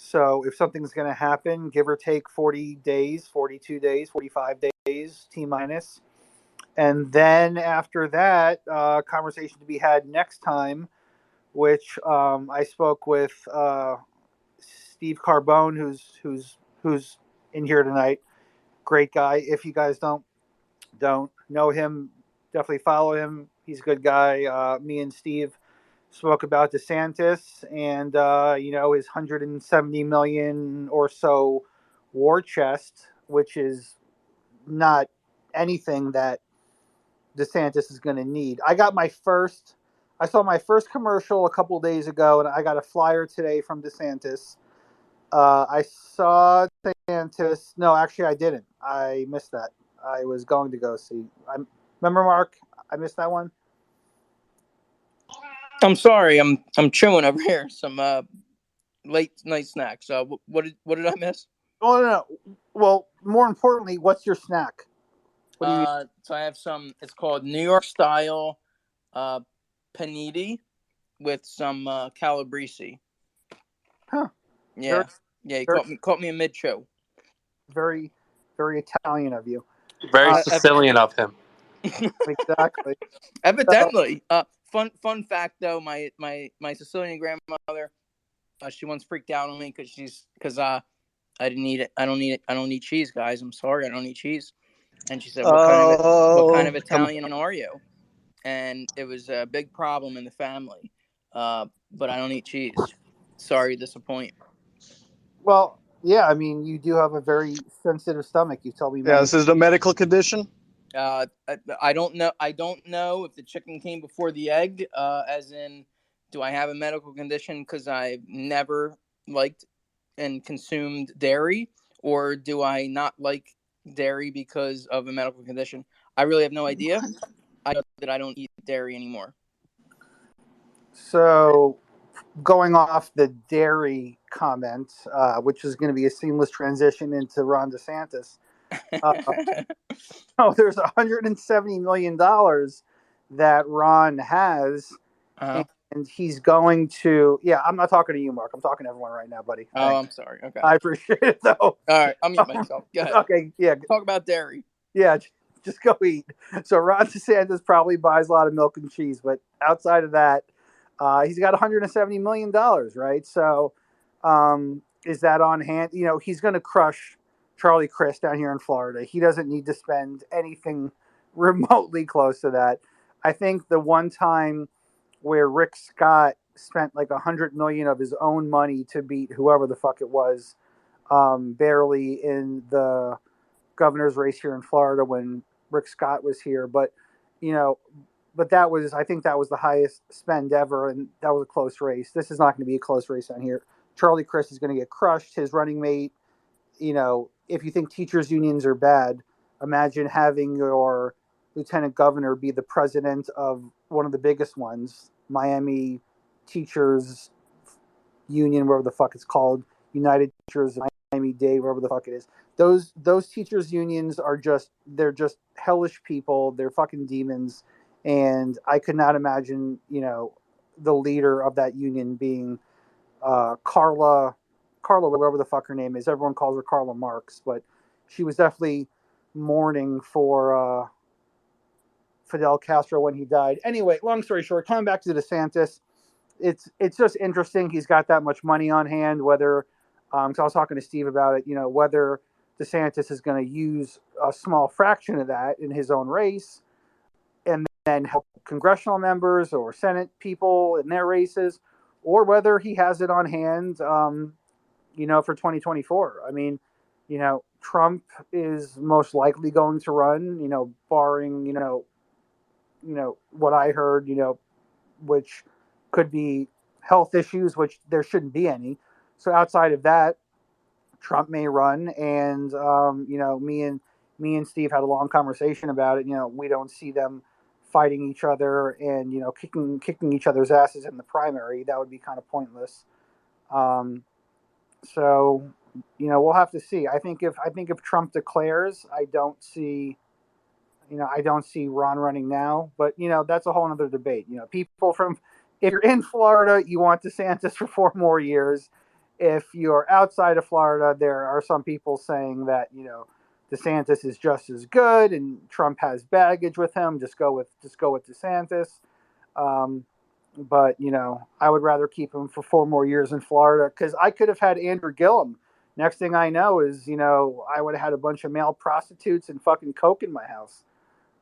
So if something's going to happen, give or take 40 days, 42 days, 45 days, T minus. And then after that, conversation to be had next time, which I spoke with Steve Carbone, who's in here tonight. Great guy. If you guys don't know him, definitely follow him. He's a good guy. Me and Steve spoke about DeSantis and his 170 million or so war chest, which is not anything that DeSantis is going to need. I saw my first commercial a couple days ago, and I got a flyer today from DeSantis. I saw DeSantis. No, actually, I didn't. I missed that. I was going to go see. Remember, Mark? I missed that one. I'm sorry. I'm chewing over here some late night snacks. What did I miss? Oh no. Well, more importantly, what's your snack? What do you eat? So I have some. It's called New York style panini with some calabrese. Huh. Yeah, yeah. You caught me in mid show. Very, very Italian of you. Very Sicilian of him. Exactly. Evidently. Fun fact though, my Sicilian grandmother, she once freaked out on me because I didn't eat it. I don't eat cheese, guys. I'm sorry, I don't eat cheese. And she said, what kind of Italian are you? And it was a big problem in the family. But I don't eat cheese. Sorry to disappoint. Well, yeah, I mean, you do have a very sensitive stomach. You told me. Yeah, this is a medical condition. I don't know. I don't know if the chicken came before the egg. As in, do I have a medical condition because I've never liked and consumed dairy, or do I not like dairy because of a medical condition? I really have no idea. I know that I don't eat dairy anymore. So, going off the dairy comment, which is going to be a seamless transition into Ron DeSantis. There's $170 million that Ron has, and he's going to. Yeah, I'm not talking to you, Mark. I'm talking to everyone right now, buddy. Oh, I'm sorry. Okay. I appreciate it, though. All right, I'll mute myself. Go ahead. Okay, yeah. Talk about dairy. Yeah, just go eat. So Ron DeSantis probably buys a lot of milk and cheese, but outside of that, he's got $170 million, right? So is that on hand? He's going to crush Charlie Crist down here in Florida. He doesn't need to spend anything remotely close to that. I think the one time where Rick Scott spent like $100 million of his own money to beat whoever the fuck it was, barely in the governor's race here in Florida when Rick Scott was here. But I think that was the highest spend ever, and that was a close race. This is not going to be a close race on here. Charlie Crist is going to get crushed. His running mate, if you think teachers unions are bad, imagine having your lieutenant governor be the president of one of the biggest ones, Miami Teachers Union, whatever the fuck it's called, United Teachers Miami-Dade, wherever the fuck it is. Those teachers unions they're just hellish people. They're fucking demons. And I could not imagine, the leader of that union being Carla, whatever the fuck her name is. Everyone calls her Carla Marx, but she was definitely mourning for Fidel Castro when he died. Anyway, long story short, coming back to DeSantis, it's just interesting. He's got that much money on hand. Whether, so I was talking to Steve about it. Whether DeSantis is going to use a small fraction of that in his own race, and then help congressional members or Senate people in their races, or whether he has it on hand, for 2024. I mean, Trump is most likely going to run, barring, what I heard, which could be health issues, which there shouldn't be any. So outside of that, Trump may run, and me and Steve had a long conversation about it. We don't see them fighting each other and kicking each other's asses in the primary. That would be kind of pointless. So we'll have to see. I think if Trump declares, I don't see Ron running now, but that's a whole other debate. People if you're in Florida, you want DeSantis for 4 more years. If you're outside of Florida, there are some people saying that DeSantis is just as good, and Trump has baggage with him. Just go with DeSantis. But I would rather keep him for 4 more years in Florida, because I could have had Andrew Gillum. Next thing I know is I would have had a bunch of male prostitutes and fucking coke in my house.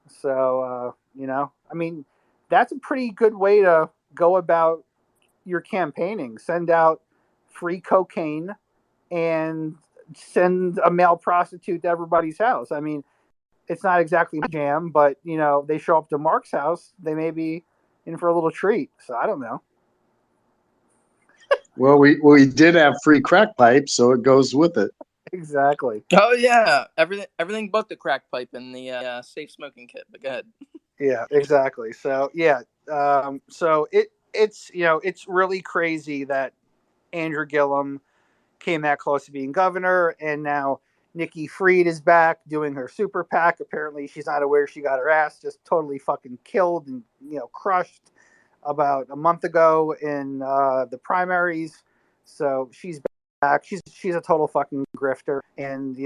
So that's a pretty good way to go about your campaigning. Send out free cocaine and send a male prostitute to everybody's house. I mean, it's not exactly a jam, but they show up to Mark's house, they may be in for a little treat. So I don't know. Well, we did have free crack pipes, so it goes with it. Exactly. Oh yeah, everything but the crack pipe and the safe smoking kit. But go ahead. Yeah, exactly. So yeah, so it's really crazy that Andrew Gillum came that close to being governor, and now Nikki Fried is back doing her super PAC. Apparently, she's not aware she got her ass just totally fucking killed and crushed about a month ago in the primaries. So she's back. She's a total fucking grifter, and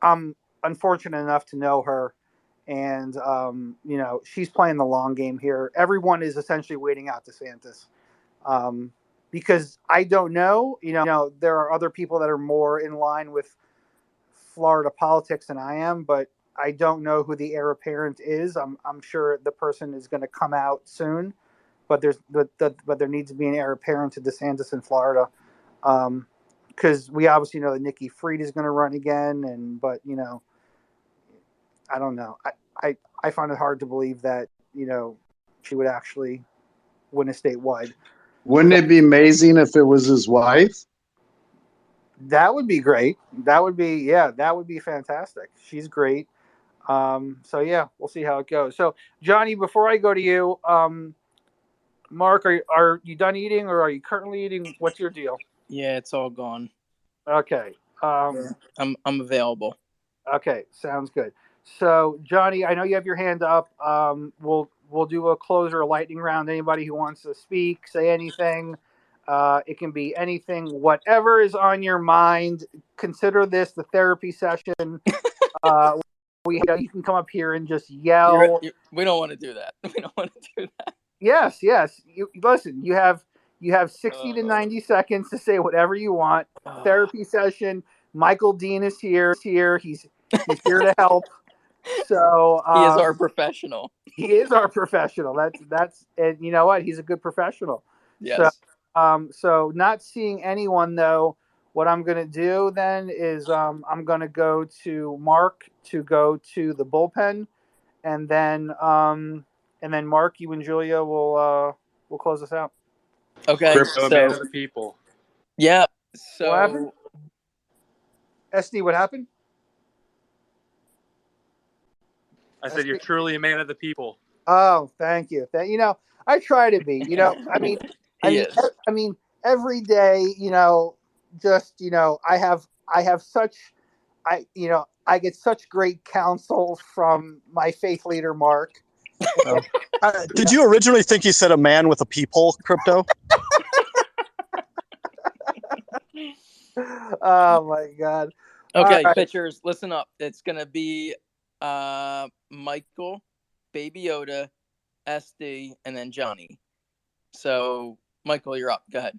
I'm unfortunate enough to know her, and she's playing the long game here. Everyone is essentially waiting out DeSantis. Because I don't know, there are other people that are more in line with Florida politics than I am, but I don't know who the heir apparent is. I'm sure the person is going to come out soon, but there needs to be an heir apparent to DeSantis in Florida, because we obviously know that Nikki Fried is going to run again, but I don't know. I find it hard to believe that she would actually win a statewide. Wouldn't it be amazing if it was his wife? That would be great. That would be fantastic. She's great. So yeah, we'll see how it goes. So Johnny, before I go to you, Mark, are you done eating, or are you currently eating? What's your deal? Yeah, it's all gone. Okay. I'm available. Okay, sounds good. So Johnny, I know you have your hand up. We'll do a closer lightning round. Anybody who wants to speak, say anything. It can be anything, whatever is on your mind. Consider this the therapy session. You can come up here and just yell. We don't want to do that. We don't want to do that. Yes. Listen, you have 60 to 90 seconds to say whatever you want. Therapy session. Michael Dean is here. He's here to help. So he is our professional. He is our professional. That's and you know what? He's a good professional. Yes. So not seeing anyone though, what I'm going to do then is I'm going to go to Mark to go to the bullpen, and then Mark, you and Julia will close us out. Okay. Crypto man of the people. Yeah. So what happened? SD, what happened? I said you're truly a man of the people. Oh, thank you. I try to be. I mean, every day. I get such great counsel from my faith leader, Mark. Did you originally think you said a man with a peephole, Crypto? Oh my God. Okay, right. Pitchers, listen up. It's gonna be Michael, Baby Yoda, SD, and then Johnny. So Michael, you're up. Go ahead.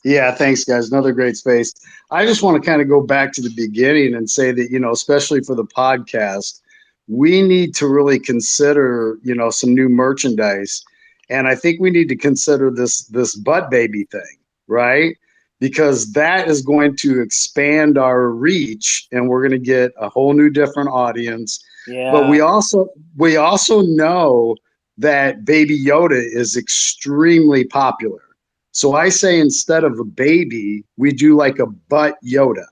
Yeah, thanks, guys. Another great space. I just want to kind of go back to the beginning and say that, especially for the podcast, we need to really consider, some new merchandise. And I think we need to consider this butt baby thing, right? Because that is going to expand our reach, and we're going to get a whole new different audience. Yeah. But we also know that Baby Yoda is extremely popular. So I say instead of a baby, we do like a butt Yoda,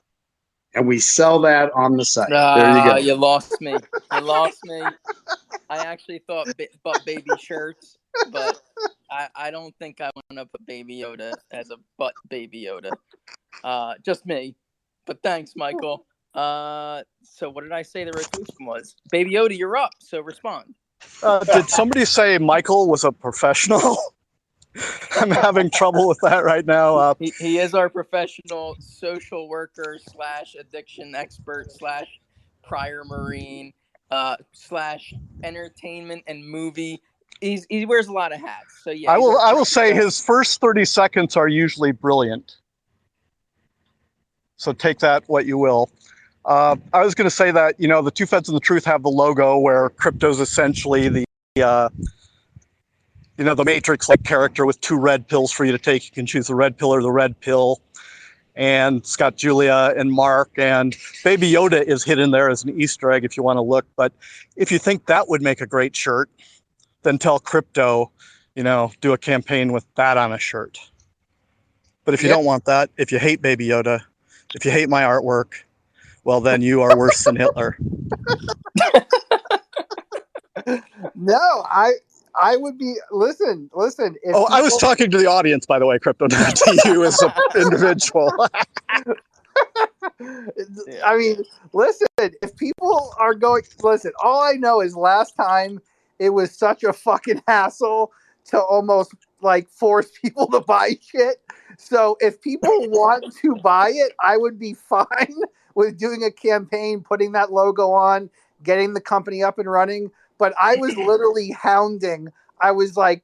and we sell that on the site. There you go. You lost me. You lost me. I actually thought butt baby shirts, but I don't think I want to put Baby Yoda as a butt Baby Yoda. Just me. But thanks, Michael. So what did I say the rotation was? Baby Yoda, you're up. So respond. Did somebody say Michael was a professional? I'm having trouble with that right now. He is our professional social worker / addiction expert / prior Marine / entertainment and movie. He wears a lot of hats. So yeah, I will say his first 30 seconds are usually brilliant. So take that what you will. I was going to say that, you know, the Two Feds and the Truth have the logo where crypto's essentially the you know, the Matrix-like character with 2 red pills for you to take. You can choose the red pill or the red pill. And it's got Julia and Mark, and Baby Yoda is hidden there as an Easter egg if you want to look. But if you think that would make a great shirt, then tell crypto, you know, do a campaign with that on a shirt. But if you don't want that, if you hate Baby Yoda, if you hate my artwork, well, then you are worse than Hitler. No, I would be listen. If I was talking to the audience, by the way, crypto, not to you as an individual. I mean, listen, if people are going, listen, all I know is last time it was such a fucking hassle to almost like force people to buy shit. So if people want to buy it, I would be fine with doing a campaign, putting that logo on, getting the company up and running. But I was literally hounding. I was like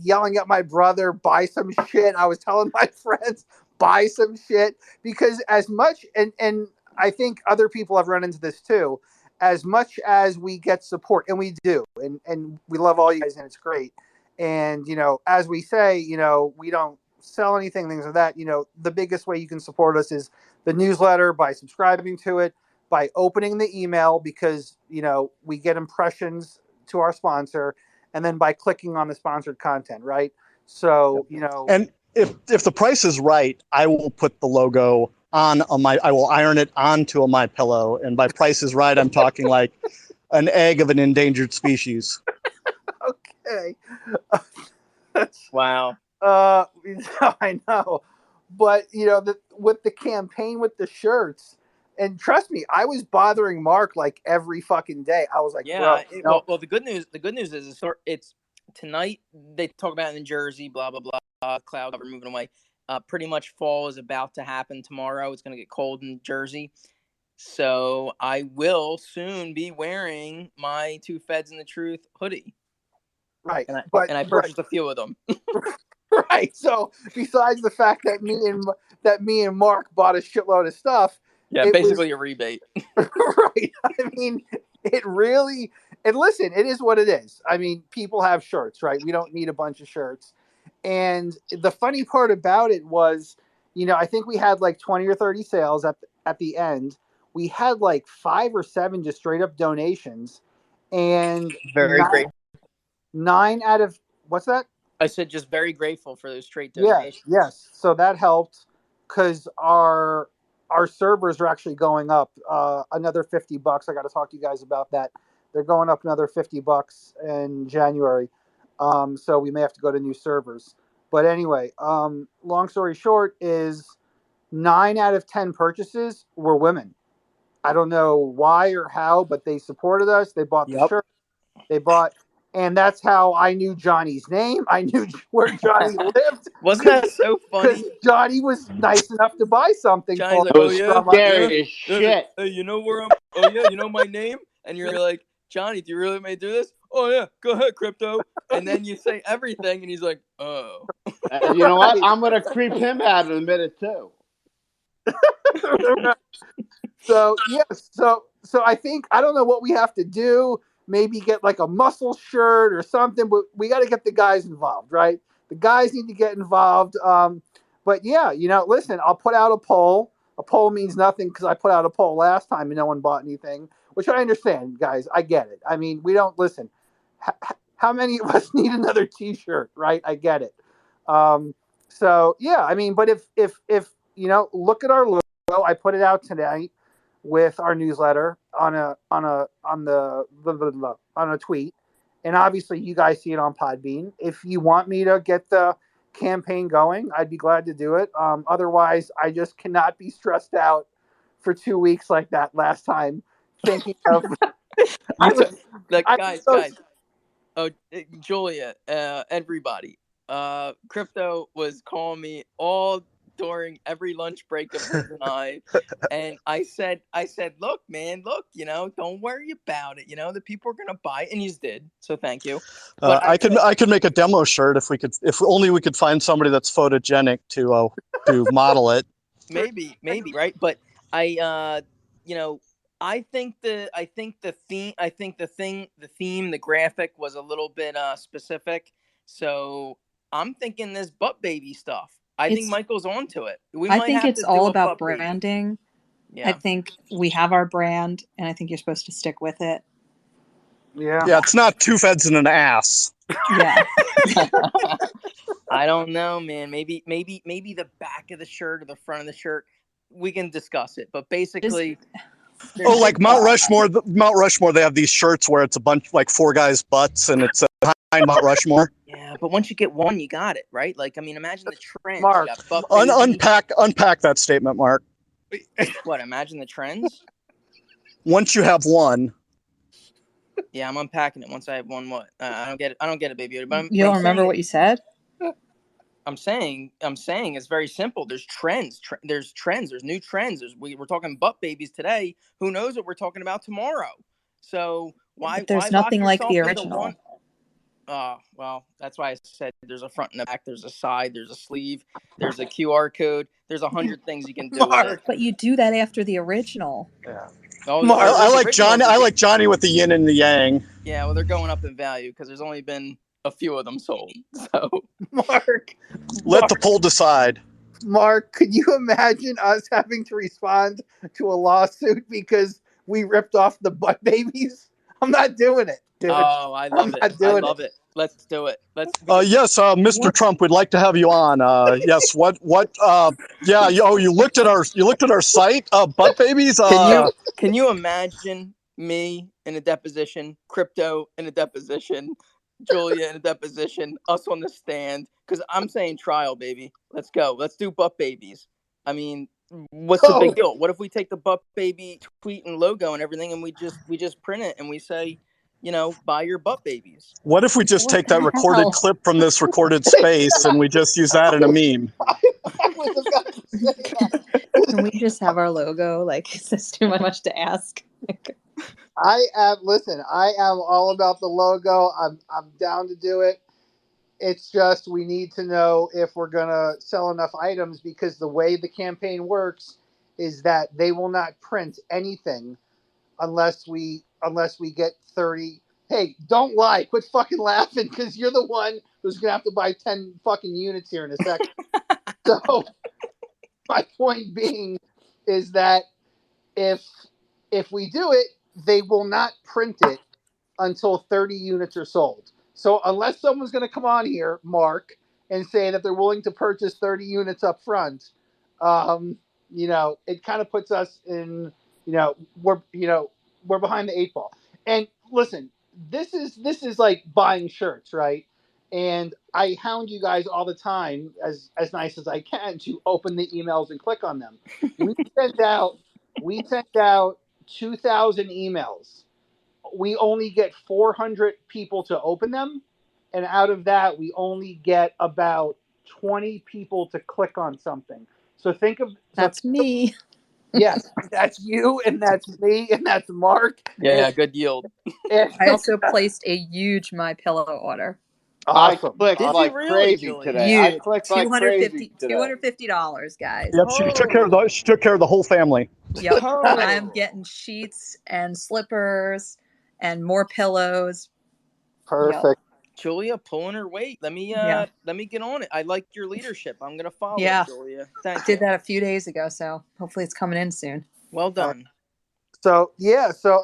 yelling at my brother, buy some shit. I was telling my friends, buy some shit, because as much, and I think other people have run into this too, as much as we get support, and we do, and we love all you guys, and it's great. And, you know, as we say, you know, we don't sell anything, things like that. You know, the biggest way you can support us is the newsletter, by subscribing to it, by opening the email, because, you know, we get impressions to our sponsor, and then by clicking on the sponsored content, right? So, you know, And if the price is right, I will put the logo on I will iron it onto my pillow. And by price is right, I'm talking like an egg of an endangered species. Okay. Wow. I know, but you know, with the campaign with the shirts, and trust me, I was bothering Mark like every fucking day. I was like, Yeah. bro, Well, the good news is it's tonight. They talk about it in Jersey, blah blah blah. Cloud cover moving away. Pretty much fall is about to happen tomorrow. It's going to get cold in Jersey. So I will soon be wearing my Two Feds and the Truth hoodie. right? And But I purchased a few of them. right. So besides the fact that me and Mark bought a shitload of stuff, Yeah, basically a rebate. Right. I mean, it really, and listen, it is what it is. I mean, people have shirts, right? We don't need a bunch of shirts. And the funny part about it was, you know, I think we had like 20 or 30 sales at the end. We had like 5 or 7 just straight up donations, and Very great. 9 out of, what's that? I said just very grateful for those straight Yeah, donations. yes. So that helped, because our servers are actually going up another $50. I got to talk to you guys about that. They're going up another $50 in January. So we may have to go to new servers. But anyway, long story short is 9 out of 10 purchases were women. I don't know why or how, but they supported us. They bought the shirt. They bought, and that's how I knew Johnny's name. I knew where Johnny lived. Wasn't that so funny? Because Johnny was nice enough to buy something Johnny's for like, It oh was yeah, scary as shit. Hey, you know where I'm? Oh yeah, you know my name? And you're like, Johnny, do you really want me to do this? Oh yeah, go ahead, crypto. And then you say everything, and he's like, oh. You know what? I'm gonna creep him out in a minute too. So yes, so I think, I don't know what we have to do. Maybe get like a muscle shirt or something, but we got to get the guys involved, right? The guys need to get involved. But yeah, you know, listen, I'll put out a poll. A poll means nothing because I put out a poll last time and no one bought anything, which I understand, guys. I get it. I mean, we don't listen. how many of us need another T-shirt, right? I get it. So yeah, I mean, but if look at our logo. I put it out tonight with our newsletter on a tweet, and obviously you guys see it on Podbean. If you want me to get the campaign going, I'd be glad to do it. Otherwise, I just cannot be stressed out for 2 weeks like that last time, thinking of. Guys. Oh, Julia, everybody. Crypto was calling me all during every lunch break of his and I said, look, man, don't worry about it. The people are gonna buy it, and you did. So thank you. But I could make a demo shirt if only we could find somebody that's photogenic to model it. Maybe, right? But I think the theme, the graphic was a little bit specific. So I'm thinking this butt baby stuff. I think Michael's onto it. I think it's all about branding. Yeah. I think we have our brand, and I think you're supposed to stick with it. Yeah, it's not two feds and an ass. Yeah. I don't know, man. Maybe the back of the shirt or the front of the shirt. We can discuss it, but basically. Like Mount Rushmore. Mount Rushmore, they have these shirts where it's a bunch, like 4 guys' butts, and it's behind Mount Rushmore. Yeah, but once you get one, you got it, right? Like, I mean, imagine the trends. Mark, unpack that statement, Mark. What? Imagine the trends. Once you have one. Yeah, I'm unpacking it. Once I have one, what? I don't get it. I don't get it, baby. But You don't remember what you said? I'm saying it's very simple. There's trends. There's trends. There's new trends. We're talking butt babies today. Who knows what we're talking about tomorrow? So why? But there's why nothing lock like the yourself into original. one? Well, that's why I said there's a front and a back. There's a side. There's a sleeve. There's a QR code. There's 100 things you can do with it. But you do that after the original. Yeah. Oh, I like Johnny. I like Johnny with the yin and the yang. Yeah, well, they're going up in value because there's only been a few of them sold. So, Mark, let the poll decide. Mark, could you imagine us having to respond to a lawsuit because we ripped off the butt babies? I'm not doing it, dude. Oh, I love it. I love it. Let's do it. Yes, Mr. Trump, we'd like to have you on. Yes, what? Yeah. You looked at our site, butt babies. Can you imagine me in a deposition, Crypto in a deposition, Julia in a deposition, us on the stand? Because I'm saying trial, baby. Let's go. Let's do butt babies. I mean, what's the big deal? What if we take the butt baby tweet and logo and everything, and we just print it and we say, buy your butt babies? What if we just take that recorded clip from this recorded space and we just use that in a meme? I was about to say that. Can we just have our logo? Like, is this too much to ask? I am all about the logo. I'm down to do it. It's just we need to know if we're gonna sell enough items, because the way the campaign works is that they will not print anything unless we get 30. Hey, don't lie. Quit fucking laughing, because you're the one who's going to have to buy 10 fucking units here in a second. So my point being is that if we do it, they will not print it until 30 units are sold. So unless someone's going to come on here, Mark, and say that they're willing to purchase 30 units up front, it kind of puts us in, we're behind the 8 ball. And listen, this is like buying shirts, right? And I hound you guys all the time, as nice as I can, to open the emails and click on them. We sent out 2,000 emails. We only get 400 people to open them, and out of that, we only get about 20 people to click on something. So that's me. Yes, that's you, and that's me, and that's Mark. Yeah, good yield. I also placed a huge MyPillow order. Awesome. I clicked like crazy today. I Huge. clicked like crazy today. $250, guys. Yep, she took care of the whole family. Yep. I'm getting sheets and slippers and more pillows. Perfect. Yep. Julia pulling her weight. Let me get on it. I like your leadership. I'm gonna follow it, Julia. Thank you. Did that a few days ago, so hopefully it's coming in soon. Well done. So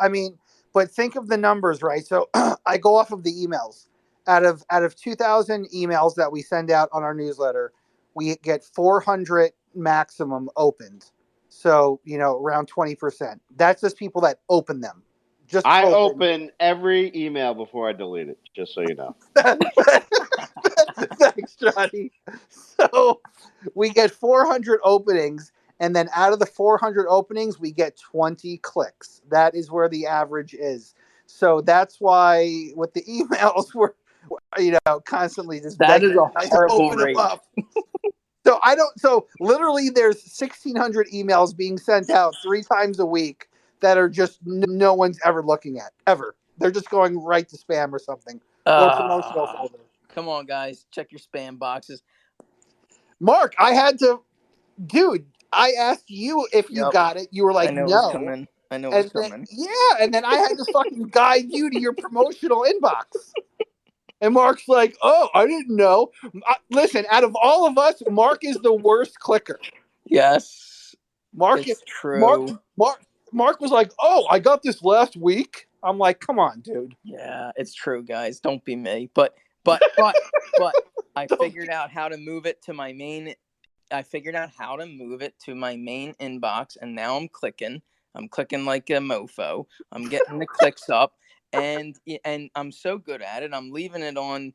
I mean, but think of the numbers, right? So I go off of the emails. out of 2,000 emails that we send out on our newsletter, we get 400 maximum opened. So, around 20%. That's just people that open them. Just I open. open every email before I delete it, just so you know. Thanks, Johnny. So we get 400 openings, and then out of the 400 openings, we get 20 clicks. That is where the average is. So that's why with the emails, we're constantly just That is begging a you guys to horrible open them rate. up. So literally there's 1,600 emails being sent out 3 times a week that are just no one's ever looking at, ever. They're just going right to spam or something, or promotional folder. Come on, guys. Check your spam boxes. Mark, I asked you if you got it. You were like, I know no. it was coming. I know it was coming. And then I had to fucking guide you to your promotional inbox. And Mark's like, oh, I didn't know. Listen, out of all of us, Mark is the worst clicker. Yes. Mark it's is true. Mark was like, oh, I got this last week. I'm like, come on, dude. Yeah, it's true, guys. Don't be me. But I figured out how to move it to my main. I figured out how to move it to my main inbox, and now I'm clicking. I'm clicking like a mofo. I'm getting the clicks up, and I'm so good at it. I'm leaving it on,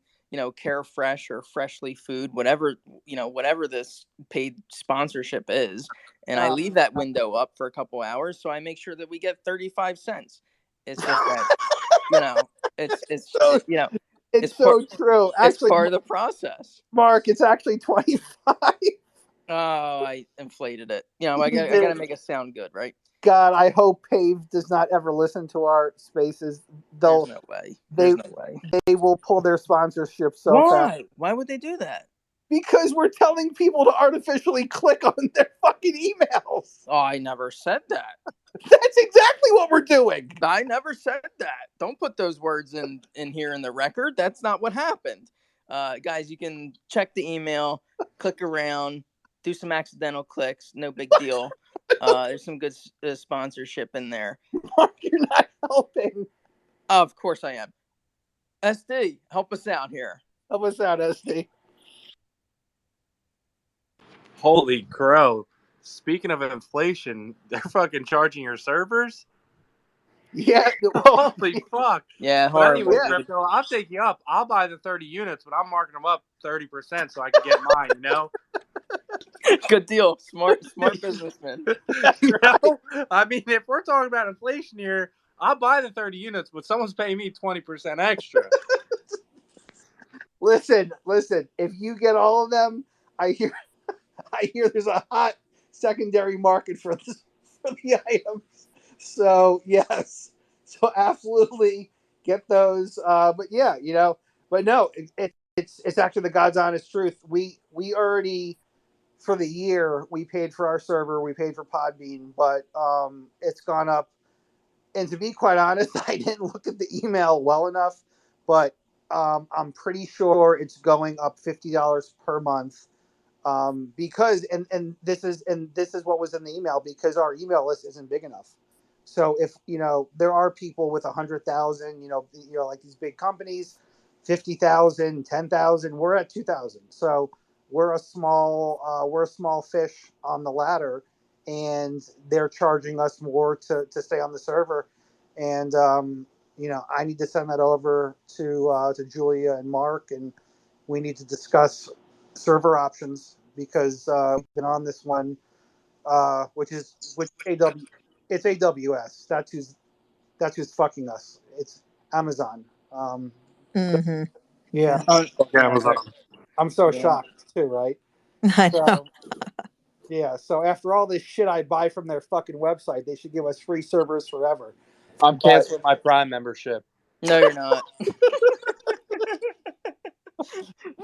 Care Fresh or Freshly Food, whatever this paid sponsorship is, and I leave that window up for a couple hours, so I make sure that we get 35 cents. It's just that, it's so true. Actually, it's part of the process. Mark, it's actually 25. Oh, I inflated it. I gotta make it sound good, right? God, I hope Pave does not ever listen to our spaces. There's no way. There's no way. They will pull their sponsorship so Why? fast. Why would they do that? Because we're telling people to artificially click on their fucking emails. Oh, I never said that. That's exactly what we're doing. I never said that. Don't put those words in here in the record. That's not what happened. Guys, you can check the email, click around, do some accidental clicks. No big deal. There's some good sponsorship in there. Mark, you're not helping. Of course I am. SD, help us out here. Help us out, SD. Holy crow. Speaking of inflation, they're fucking charging your servers? Yeah. Holy fuck. Yeah, But horrible. anyway, Crypto, I'll take you up. I'll buy the 30 units, but I'm marking them up 30% so I can get mine, Good deal. Smart businessman. I mean, if we're talking about inflation here, I'll buy the 30 units, but someone's paying me 20% extra. Listen. If you get all of them, I hear there's a hot secondary market for the items. So yes, so absolutely get those. But yeah, but no, it's actually the God's honest truth. We already, for the year, we paid for our server, we paid for Podbean, but it's gone up. And to be quite honest, I didn't look at the email well enough, but I'm pretty sure it's going up $50 per month. Because and this is what was in the email, because our email list isn't big enough. So if there are people with 100,000, like these big companies, 50,000, 10,000, we're at 2,000. So we're a small fish on the ladder, and they're charging us more to stay on the server. And I need to send that over to Julia and Mark, and we need to discuss server options, because we've been on this one, which it's AWS. That's who's fucking us. It's Amazon. Mm-hmm. Yeah. Amazon. I'm so Yeah. shocked too, right? I know. Yeah. So after all this shit I buy from their fucking website, they should give us free servers forever. I'm canceling my Prime membership. No, you're not.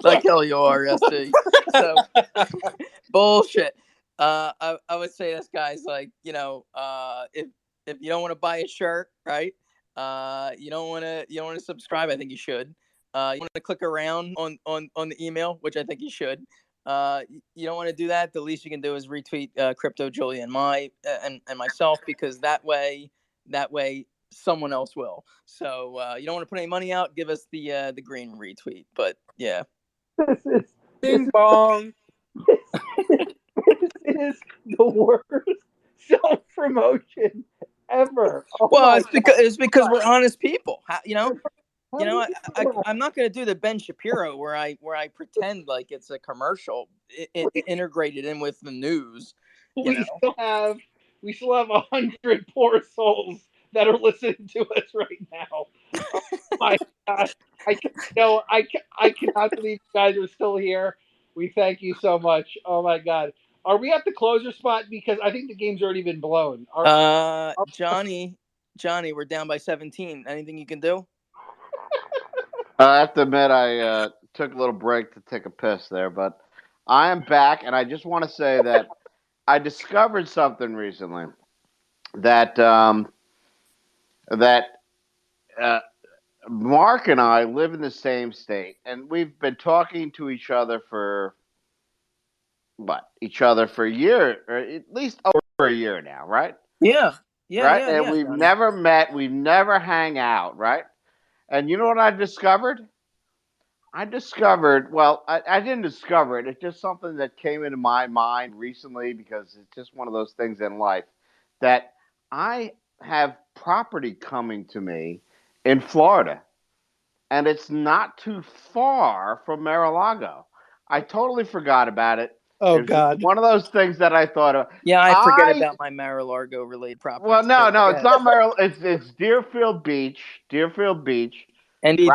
Like hell you are, SD. So bullshit. I would say this, guys, like, if you don't want to buy a shirt, right? You don't want to subscribe, I think you should. You want to click around on the email, which I think you should. You don't want to do that. The least you can do is retweet Crypto Julia and myself, because that way someone else will. So you don't want to put any money out, give us the green retweet. But yeah. Ding bong. This is the worst self-promotion ever. Oh Well, my it's because God. we're honest people. You know, How many people I'm not going to do the Ben Shapiro where I pretend like it's a commercial integrated in with the news. You know, we still have 100 poor souls that are listening to us right now. Oh my gosh. I cannot believe you guys are still here. We thank you so much. Oh my God. Are we at the closer spot? Because I think the game's already been blown. Johnny, we're down by 17. Anything you can do? I have to admit, I took a little break to take a piss there, but I am back, and I just want to say that I discovered something recently that that Mark and I live in the same state, and we've been talking to each other for a year, or at least over a year now, right? Yeah, Right, and we've Johnny. never met, we've never hang out, right? And you know what I discovered? Well, I didn't discover it. It's just something that came into my mind recently because it's just one of those things in life that I have property coming to me in Florida, and it's not too far from Mar-a-Lago. I totally forgot about it. Oh, It was just God. one of those things that I thought of. Yeah, I forget about my Mar-a-Lago related properties. Well, no, Go it's ahead. not Mar. It's Deerfield Beach, NBD.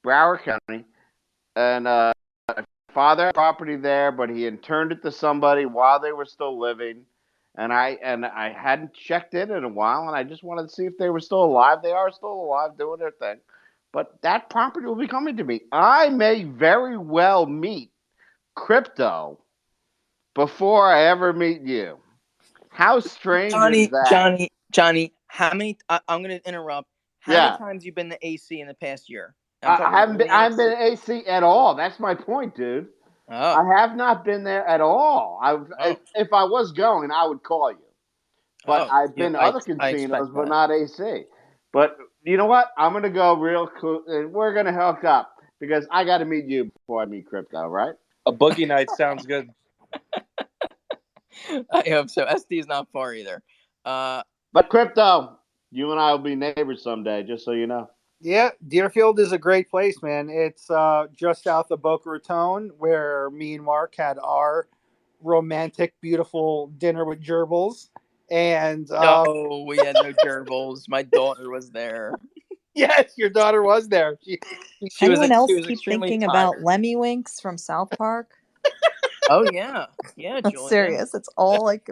Broward County, and father had property there, but he had turned it to somebody while they were still living, and I hadn't checked in a while, and I just wanted to see if they were still alive. They are still alive, doing their thing, but that property will be coming to me. I may very well meet Crypto before I ever meet you. How strange is that? Johnny, how many? I'm going to interrupt. How many times you been to AC in the past year? I haven't been to AC at all. That's my point, dude. Oh. I have not been there at all. If I was going, I would call you. But I've been to other casinos, but not AC. But you know what? I'm gonna go real cool, and we're gonna hook up because I got to meet you before I meet Crypto, right? A boogie night sounds good. I hope so. SD is not far either. But Crypto, you and I will be neighbors someday, just so you know. Yeah, Deerfield is a great place, man. It's just south of Boca Raton, where me and Mark had our romantic, beautiful dinner with gerbils. And no, we had no gerbils. My daughter was there. Yes, your daughter was there. She Anyone else was keep extremely thinking tired. about Lemmy Winks from South Park? Oh yeah, I'm Julia. serious. It's all like.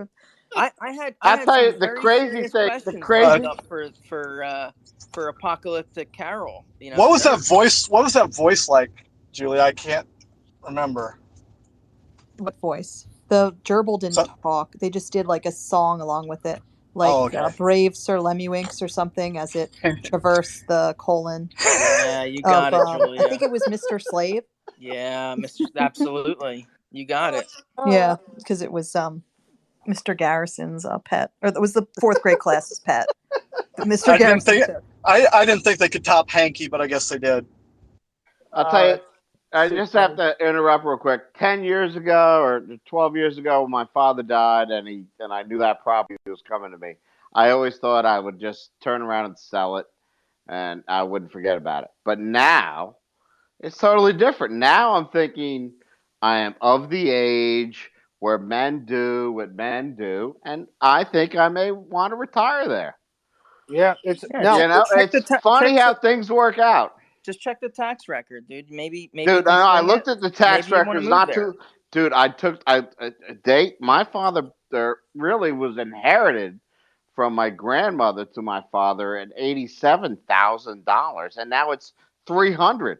I had tell you some the very crazy serious thing. questions lined up for Apocalyptic Carol. You know, What was that voice? What was that voice like, Julie? I can't remember. What voice? The gerbil didn't talk. They just did like a song along with it, like "Brave Sir Lemmywinks" or something, as it traversed the colon. Yeah, you got it, Julia. I think it was Mr. Slave. Yeah, absolutely. You got it. Yeah, because it was Mr. Garrison's pet, or it was the fourth grade class's pet. But Mr. Garrison took. I didn't think they could top Hanky, but I guess they did. I'll tell you, I just have to interrupt real quick. 10 years ago or 12 years ago, when my father died, and I knew that property was coming to me, I always thought I would just turn around and sell it, and I wouldn't forget about it. But now, it's totally different. Now I'm thinking I am of the age where men do what men do, and I think I may want to retire there. Yeah, it's funny how things work out. Just check the tax record, dude. Maybe. Dude, I looked at the tax records. Dude, I took a date. My father really was inherited from my grandmother to my father at $87,000, and now it's $300,000.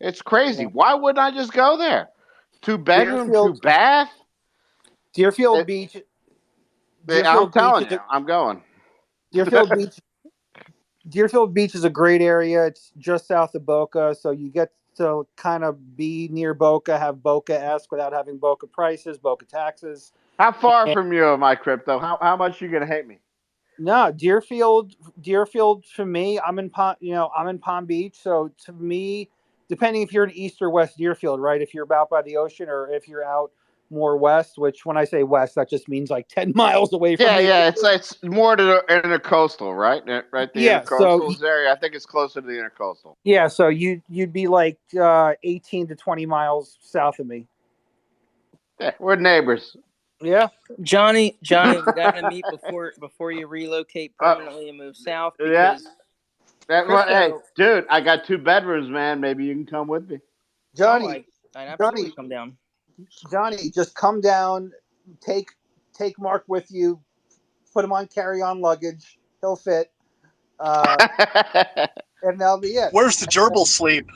It's crazy. Yeah. Why wouldn't I just go there? 2-bedroom, 2-bath. Deerfield Beach. I'm telling you, I'm going. Deerfield Beach. Deerfield Beach is a great area. It's just south of Boca, so you get to kind of be near Boca, have Boca-esque without having Boca prices, Boca taxes. How far from you am I, Crypto? How much you gonna hate me? No, Deerfield for me, I'm in Palm Beach, so to me, depending if you're in East or West Deerfield, right? If you're out by the ocean or if you're out more west, which when I say west, that just means like 10 miles away from Yeah, the yeah, ocean. it's more to the intercoastal, right? Right, the Yeah, so intercoastal area. I think it's closer to the intercoastal. yeah, so you'd be like 18 to 20 miles south of me. Yeah, we're neighbors. Yeah, Johnny, we gotta meet before you relocate permanently and move south Yeah. because Hey, crypto. dude, I got 2 bedrooms, man. Maybe you can come with me. Johnny, I'd absolutely Johnny, come down. Johnny, just come down, take Mark with you, put him on carry-on luggage. He'll fit. And that'll be it. Where's the gerbil sleep?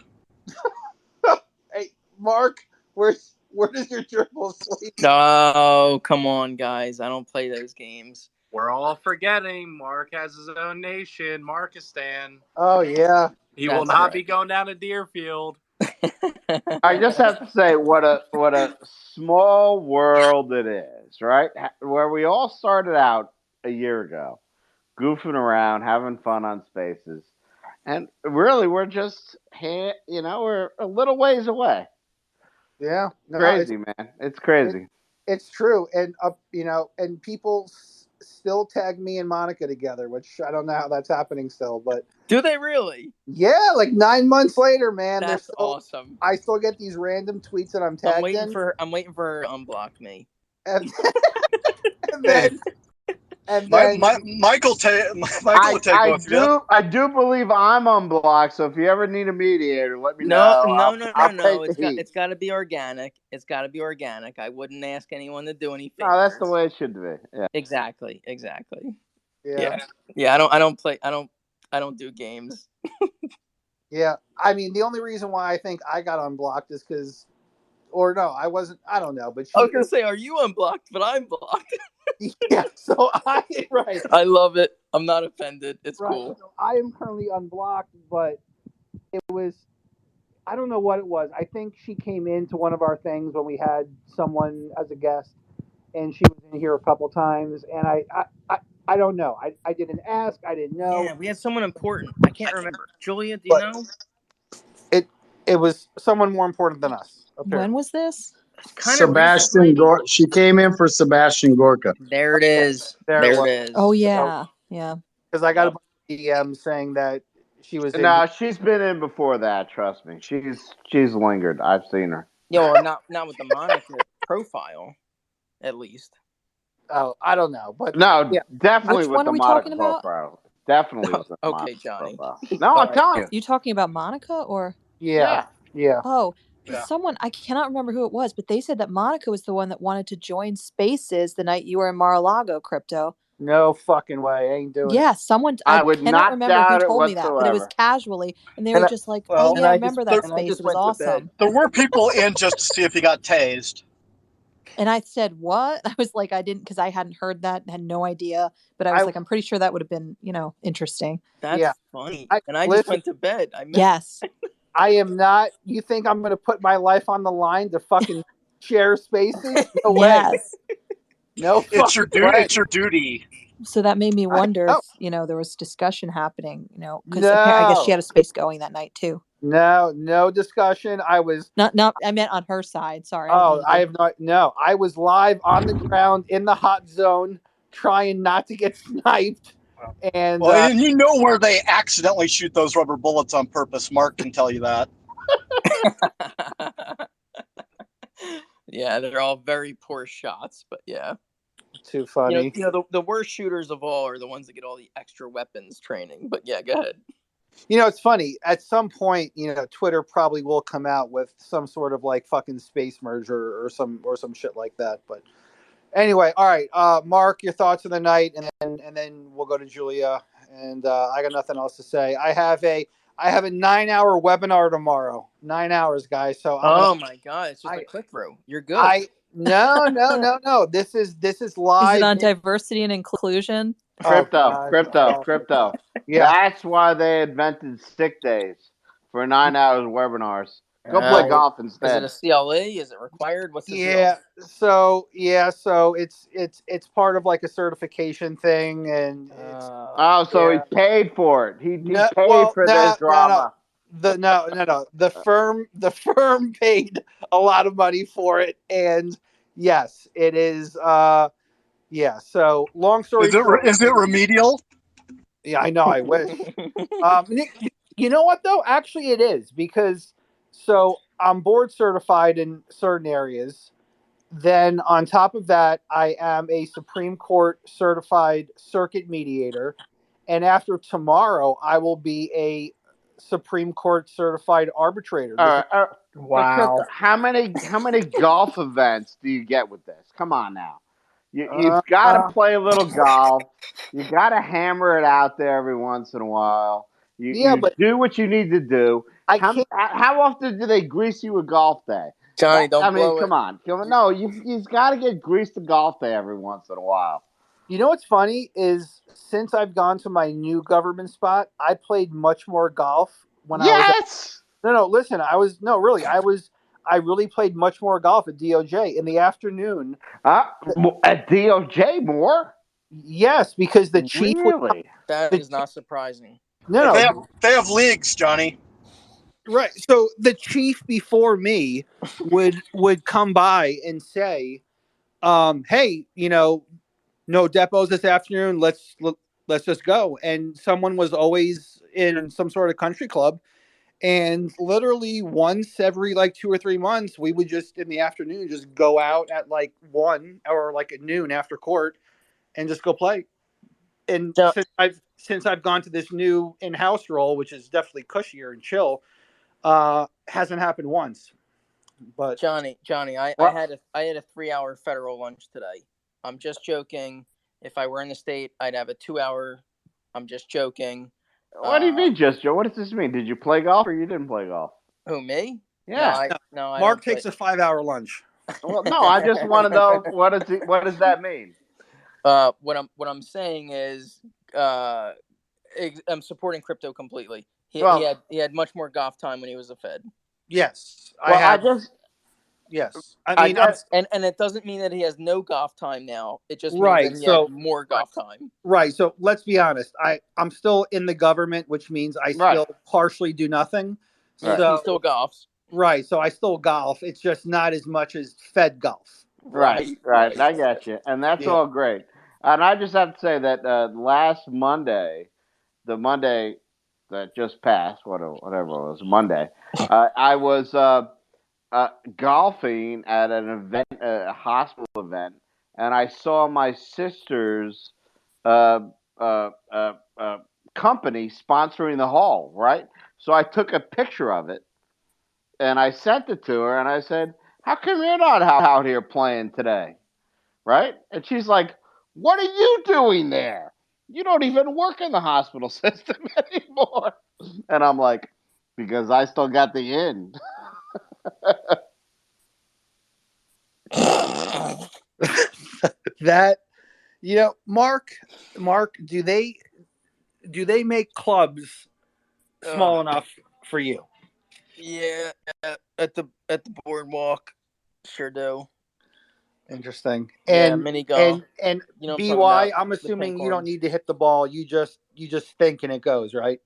Hey, Mark, where does your gerbil sleep? Oh, come on, guys! I don't play those games. We're all forgetting Mark has his own nation, Markistan. Oh yeah, he will not be going down to Deerfield. I just have to say what a small world it is, right? Where we all started out a year ago, goofing around, having fun on Spaces, and really we're just we're a little ways away. Yeah, no, Crazy, man. It's crazy. It's true, and and people still tag me and Monica together, which I don't know how that's happening still, but do they really? Yeah, like 9 months later, man. That's awesome. I still get these random tweets that I'm tagged I'm waiting in. for her to unblock me. And then Michael will take both of you. I do believe I'm unblocked, so if you ever need a mediator, let me No. know. I'll take the heat. It's got to be organic. It's got to be organic. I wouldn't ask anyone to do anything. No, that's the way it should be. Yeah. Exactly. Yeah. I don't play. I don't do games. Yeah, I mean, the only reason why I think I got unblocked is because, or no, I wasn't. I don't know, but I was gonna say, are you unblocked? But I'm blocked. Yeah, so right. I love it. I'm not offended. It's Right. cool. So I am currently unblocked, but it was, I don't know what it was. I think she came into one of our things when we had someone as a guest, and she was in here a couple times, and I don't know. I didn't ask. I didn't know. Yeah, we had someone important. I can't remember. Julia, do you know? It was someone more important than us. Apparently. When was this? Sebastian Gorka. She came in for Sebastian Gorka. There it is. There it is. Oh yeah, yeah. Because I got a bunch of DMs saying that she was in. No, she's been in before that. Trust me, she's lingered. I've seen her. Yo, not with the Monica profile, at least. Oh, I don't know, but no, yeah. definitely Which with one the are we Monica talking about? profile. Definitely with the Okay, Monica Johnny. profile. No, I'm telling you. You talking about Monica or? Yeah. Oh, someone, I cannot remember who it was, but they said that Monica was the one that wanted to join Spaces the night you were in Mar-a-Lago, Crypto. No fucking way, I ain't doing Yeah, it. someone. I I would cannot not remember doubt who it told me that, but it was whatsoever. casually, and they And were I- just like, well, "Oh yeah, I remember that and I space. just It was went to awesome." bed. There were people in just to see if he got tased. And I said, "What?" I was like, I didn't, because I hadn't heard that and had no idea. But I was like, I'm pretty sure that would have been, interesting. That's funny. And I just listen, went to bed. I missed Yes. I am not. You think I'm going to put my life on the line to fucking share Spaces? No way. Yes. No It's your fucking duty. way. It's your duty. So that made me wonder if, there was discussion happening, because I guess she had a space going that night too. No discussion. I was not. I meant on her side. Sorry. I have not. No, I was live on the ground in the hot zone, trying not to get sniped. And and you know where they accidentally shoot those rubber bullets on purpose. Mark can tell you that. Yeah, they're all very poor shots, but yeah. Too funny. The worst shooters of all are the ones that get all the extra weapons training. But yeah, go ahead. It's funny. At some point, Twitter probably will come out with some sort of like fucking space merger or some shit like that. But anyway, all right, Mark, your thoughts of the night, and then we'll go to Julia. And I got nothing else to say. I have a 9-hour webinar tomorrow. 9 hours, guys. So my god, it's just a click through. You're good. No. This is live. Is it on diversity and inclusion? Crypto. Yeah. That's why they invented sick days for 9 hours webinars. Go play Uh, golf is it instead. a CLE? Is it required? What's the Yeah. deal? So it's part of like a certification thing, and it's Oh, so he yeah. paid for it. He No, paid well, for this no, no, no. drama. No. The firm paid a lot of money for it, and yes, it is. Yeah. So long story short, Is it remedial? yeah, I know. I wish. You know what though? Actually, it is because so I'm board certified in certain areas. Then on top of that, I am a Supreme Court certified circuit mediator, and after tomorrow, I will be a Supreme Court certified arbitrator. All This right. is But Chris, wow. how many golf events do you get with this? Come on now. Uh, You've got to play a little golf. You got to hammer it out there every once in a while. yeah, You but do what you need to do. I How can't. how often do they grease you with golf day? Johnny, I don't mean, blow it. come on. No, you've got to get greased to golf day every once in a while. You know what's funny is since I've gone to my new government spot, I played much more golf when I was at. Yes. No, listen, I was no, really, I really played much more golf at DOJ in the afternoon. At DOJ more? Yes, because the chief would Really? That is not surprising. no, They have leagues, Johnny. right. So the chief before me would come by and say, "Hey, no depots this afternoon. Let's just go." And someone was always in some sort of country club. And literally once every like 2 or 3 months, we would just in the afternoon just go out at like 1 or like at noon after court and just go play. And Jo- since I've gone to this new in-house role, which is definitely cushier and chill, hasn't happened once. But Johnny, I well, had a 3-hour federal lunch today. I'm just joking. If I were in the state, I'd have a 2-hour. I'm just joking. What do you mean, just Joe? What does this mean? Did you play golf or you didn't play golf? Who, me? Yeah. No, I Mark don't play. takes a 5-hour lunch. Well, no, I just want to know what does that mean? What I'm saying is, I'm supporting crypto completely. He had much more golf time when he was a Fed. Yes, yes. I mean, and it doesn't mean that he has no golf time now. It just means right. that he So had more golf time. right. So let's be honest. I'm still in the government, which means I still partially do nothing. He still golfs. Right. So I still golf. It's just not as much as Fed golf. Right. I got you, and that's all great. And I just have to say that last Monday, the Monday that just passed, whatever it was, Monday, I was golfing at an event, a hospital event, and I saw my sister's uh, company sponsoring the hall. Right. So I took a picture of it and I sent it to her, and I said, "How come you're not out here playing today?" Right? And she's like, "What are you doing there? You don't even work in the hospital system anymore." And I'm like, "Because I still got the in." That Mark, do they make clubs small enough for you? Yeah, at the boardwalk, sure do. Interesting. Yeah, And mini golf. and You know what I'm talking BY, about, I'm the assuming pink you don't ones. need to hit the ball. You just think and it goes, right?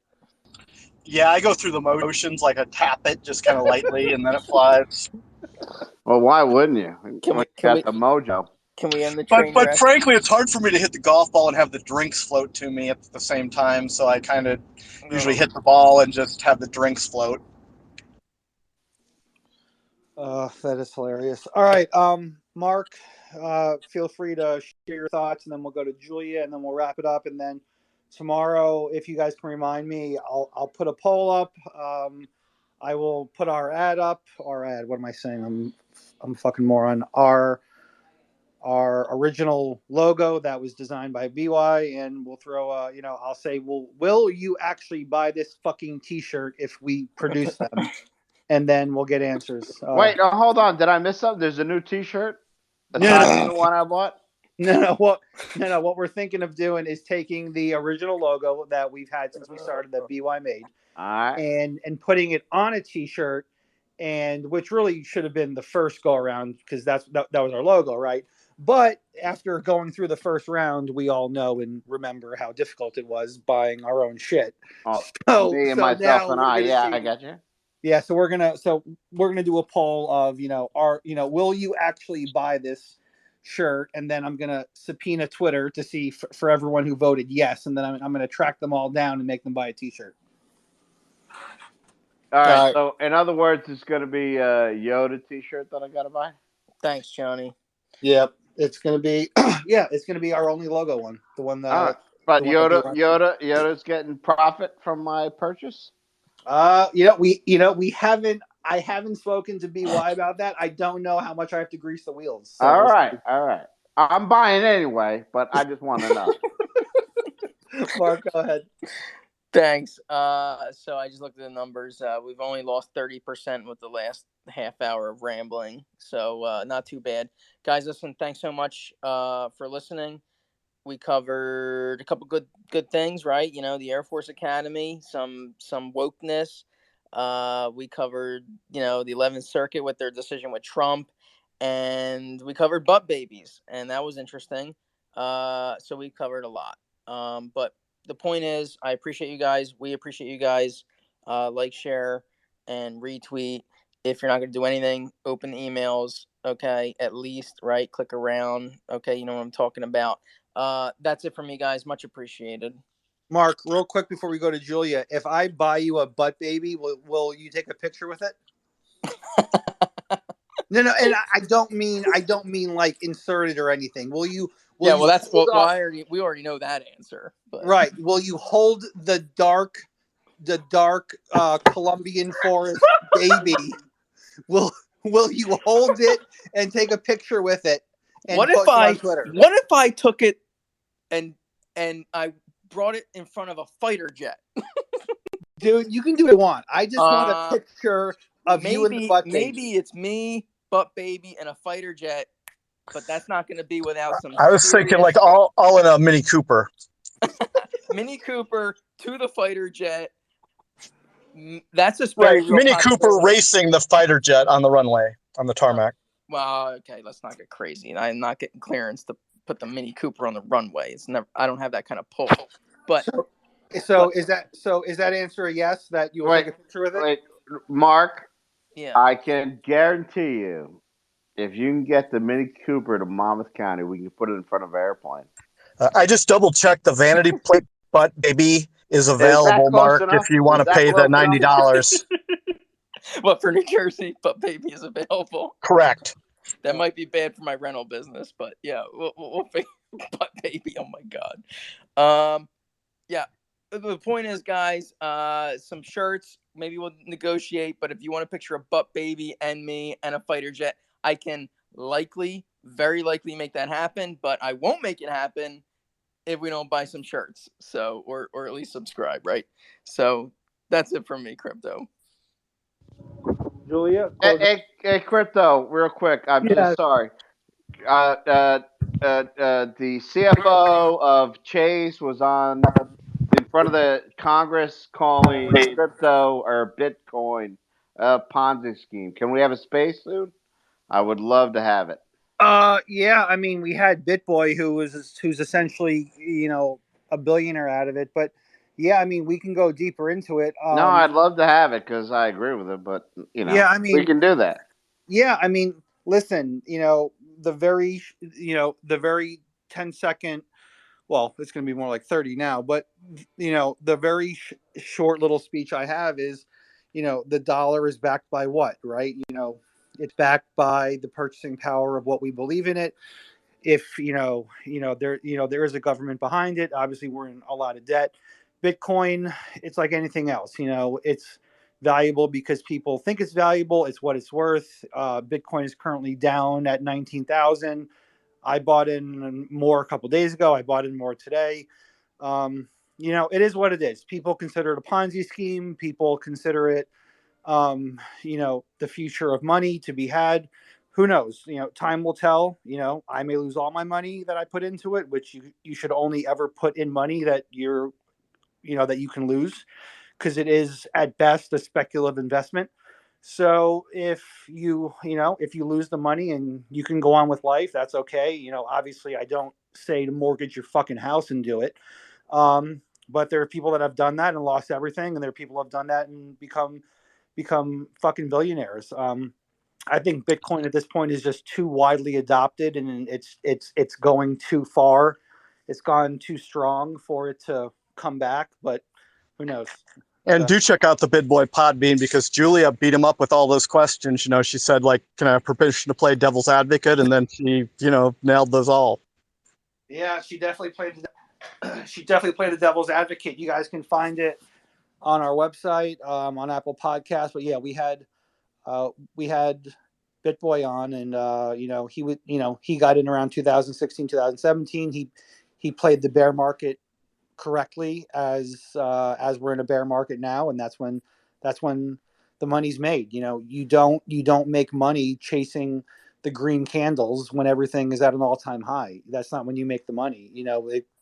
Yeah, I go through the motions like I tap it just kind of lightly and then it flies. Well, why wouldn't you? Can we got the mojo. Can we end the But train wreck? frankly, it's hard for me to hit the golf ball and have the drinks float to me at the same time. So I kind of usually hit the ball and just have the drinks float. That is hilarious. All right, Mark, feel free to share your thoughts, and then we'll go to Julia, and then we'll wrap it up. And then tomorrow, if you guys can remind me, I'll put a poll up. I will put our ad up. Our ad. What am I saying? I'm a fucking moron. Our original logo that was designed by BY, and we'll throw I'll say, will you actually buy this fucking T-shirt if we produce them? And then we'll get answers. Wait, hold on. Did I miss something? There's a new T-shirt aside from the one I bought. No. What we're thinking of doing is taking the original logo that we've had since we started, that BY made, and putting it on a T-shirt and which really should have been the first go around because that was our logo, right? But after going through the first round, we all know and remember how difficult it was buying our own shit. Oh, So me and so myself now and we're I. gonna Yeah, see. I got you. Yeah, so we're gonna do a poll of will you actually buy this shirt, and then I'm gonna subpoena Twitter to see for everyone who voted yes, and then I'm gonna track them all down and make them buy a T-shirt. All right. So, in other words, it's going to be a Yoda T-shirt that I got to buy. Thanks, Johnny. Yep, it's gonna be it's gonna be our only logo one, the one that. All right. But the one that they Yoda's getting profit from my purchase. I haven't spoken to BY about that. I don't know how much I have to grease the wheels. So All we'll right. see. All right. I'm buying anyway, but I just want to know. Mark, go ahead. Thanks. So I just looked at the numbers. We've only lost 30% with the last half hour of rambling. So not too bad. Guys, listen, thanks so much for listening. We covered a couple good things, right? You know, the Air Force Academy, some wokeness. We covered, the 11th Circuit with their decision with Trump, and we covered butt babies, and that was interesting. So we covered a lot. But the point is, I appreciate you guys. We appreciate you guys. Like, share, and retweet. If you're not going to do anything, open the emails. Okay, at least, right? Click around. Okay, you know what I'm talking about. That's it for me, guys. Much appreciated. Mark, real quick before we go to Julia, if I buy you a butt baby, will you take a picture with it? No, and I don't mean like insert it or anything. Will you? We already know that answer. But. Right. Will you hold the dark Colombian forest baby? Will you hold it and take a picture with it? And What if I took it and I brought it in front of a fighter jet? Dude, you can do what you want. I just want a picture of you and the butt baby. Maybe it's me, butt baby, and a fighter jet, but that's not going to be without some. I was thinking like all in a Mini Cooper. Mini Cooper to the fighter jet. That's a right. Mini Cooper racing the fighter jet on the runway on the tarmac. Well, okay, let's not get crazy. I'm not getting clearance to put the Mini Cooper on the runway. It's never. I don't have that kind of pull. But so is that answer a yes that you will take a picture with it? Wait, Mark. Yeah. I can guarantee you, if you can get the Mini Cooper to Monmouth County, we can put it in front of an airplane. I just double checked the vanity plate butt baby is available, Mark, if you want to pay the $90. Well, for New Jersey, butt baby is available. Correct. That might be bad for my rental business, but yeah, we'll figure butt baby. Oh my god. Yeah. The point is, guys, some shirts. Maybe we'll negotiate. But if you want a picture of butt baby and me and a fighter jet, I can very likely make that happen. But I won't make it happen if we don't buy some shirts. So, or at least subscribe, right? So that's it from me, Crypto. Julia? Hey, Crypto, real quick. I'm just sorry. The CFO of Chase was in front of the Congress calling crypto or Bitcoin a Ponzi scheme. Can we have a space soon? I would love to have it. Yeah. I mean, we had BitBoy who's essentially a billionaire out of it, but. Yeah, I mean, we can go deeper into it. No, I'd love to have it because I agree with it, but yeah, I mean, we can do that. Yeah, I mean, listen, the very 10-second, well, it's going to be more like 30 now, but the very short little speech I have is, the dollar is backed by what, right? It's backed by the purchasing power of what we believe in it. If there is a government behind it, obviously we're in a lot of debt. Bitcoin, it's like anything else. It's valuable because people think it's valuable. It's what it's worth. Bitcoin is currently down at 19,000. I bought in more a couple days ago. I bought in more today. It is what it is. People consider it a Ponzi scheme. People consider it, the future of money to be had. Who knows? Time will tell. I may lose all my money that I put into it, which you should only ever put in money that that you can lose, because it is at best a speculative investment. So if if you lose the money and you can go on with life, that's okay. Obviously I don't say to mortgage your fucking house and do it. But there are people that have done that and lost everything, and there are people who have done that and become fucking billionaires. I think Bitcoin at this point is just too widely adopted, and it's going too far. It's gone too strong for it to come back, but who knows? And do check out the Bid Boy Podbean, because Julia beat him up with all those questions. She said, like, can I have permission to play devil's advocate? And then she, nailed those all. Yeah, she definitely played the devil's advocate. You guys can find it on our website, on Apple Podcasts. But yeah, we had BitBoy on, and he got in around 2016, 2017. He played the bear market correctly, as we're in a bear market now, and that's when the money's made. You don't make money chasing the green candles when everything is at an all-time high. That's not when you make the money.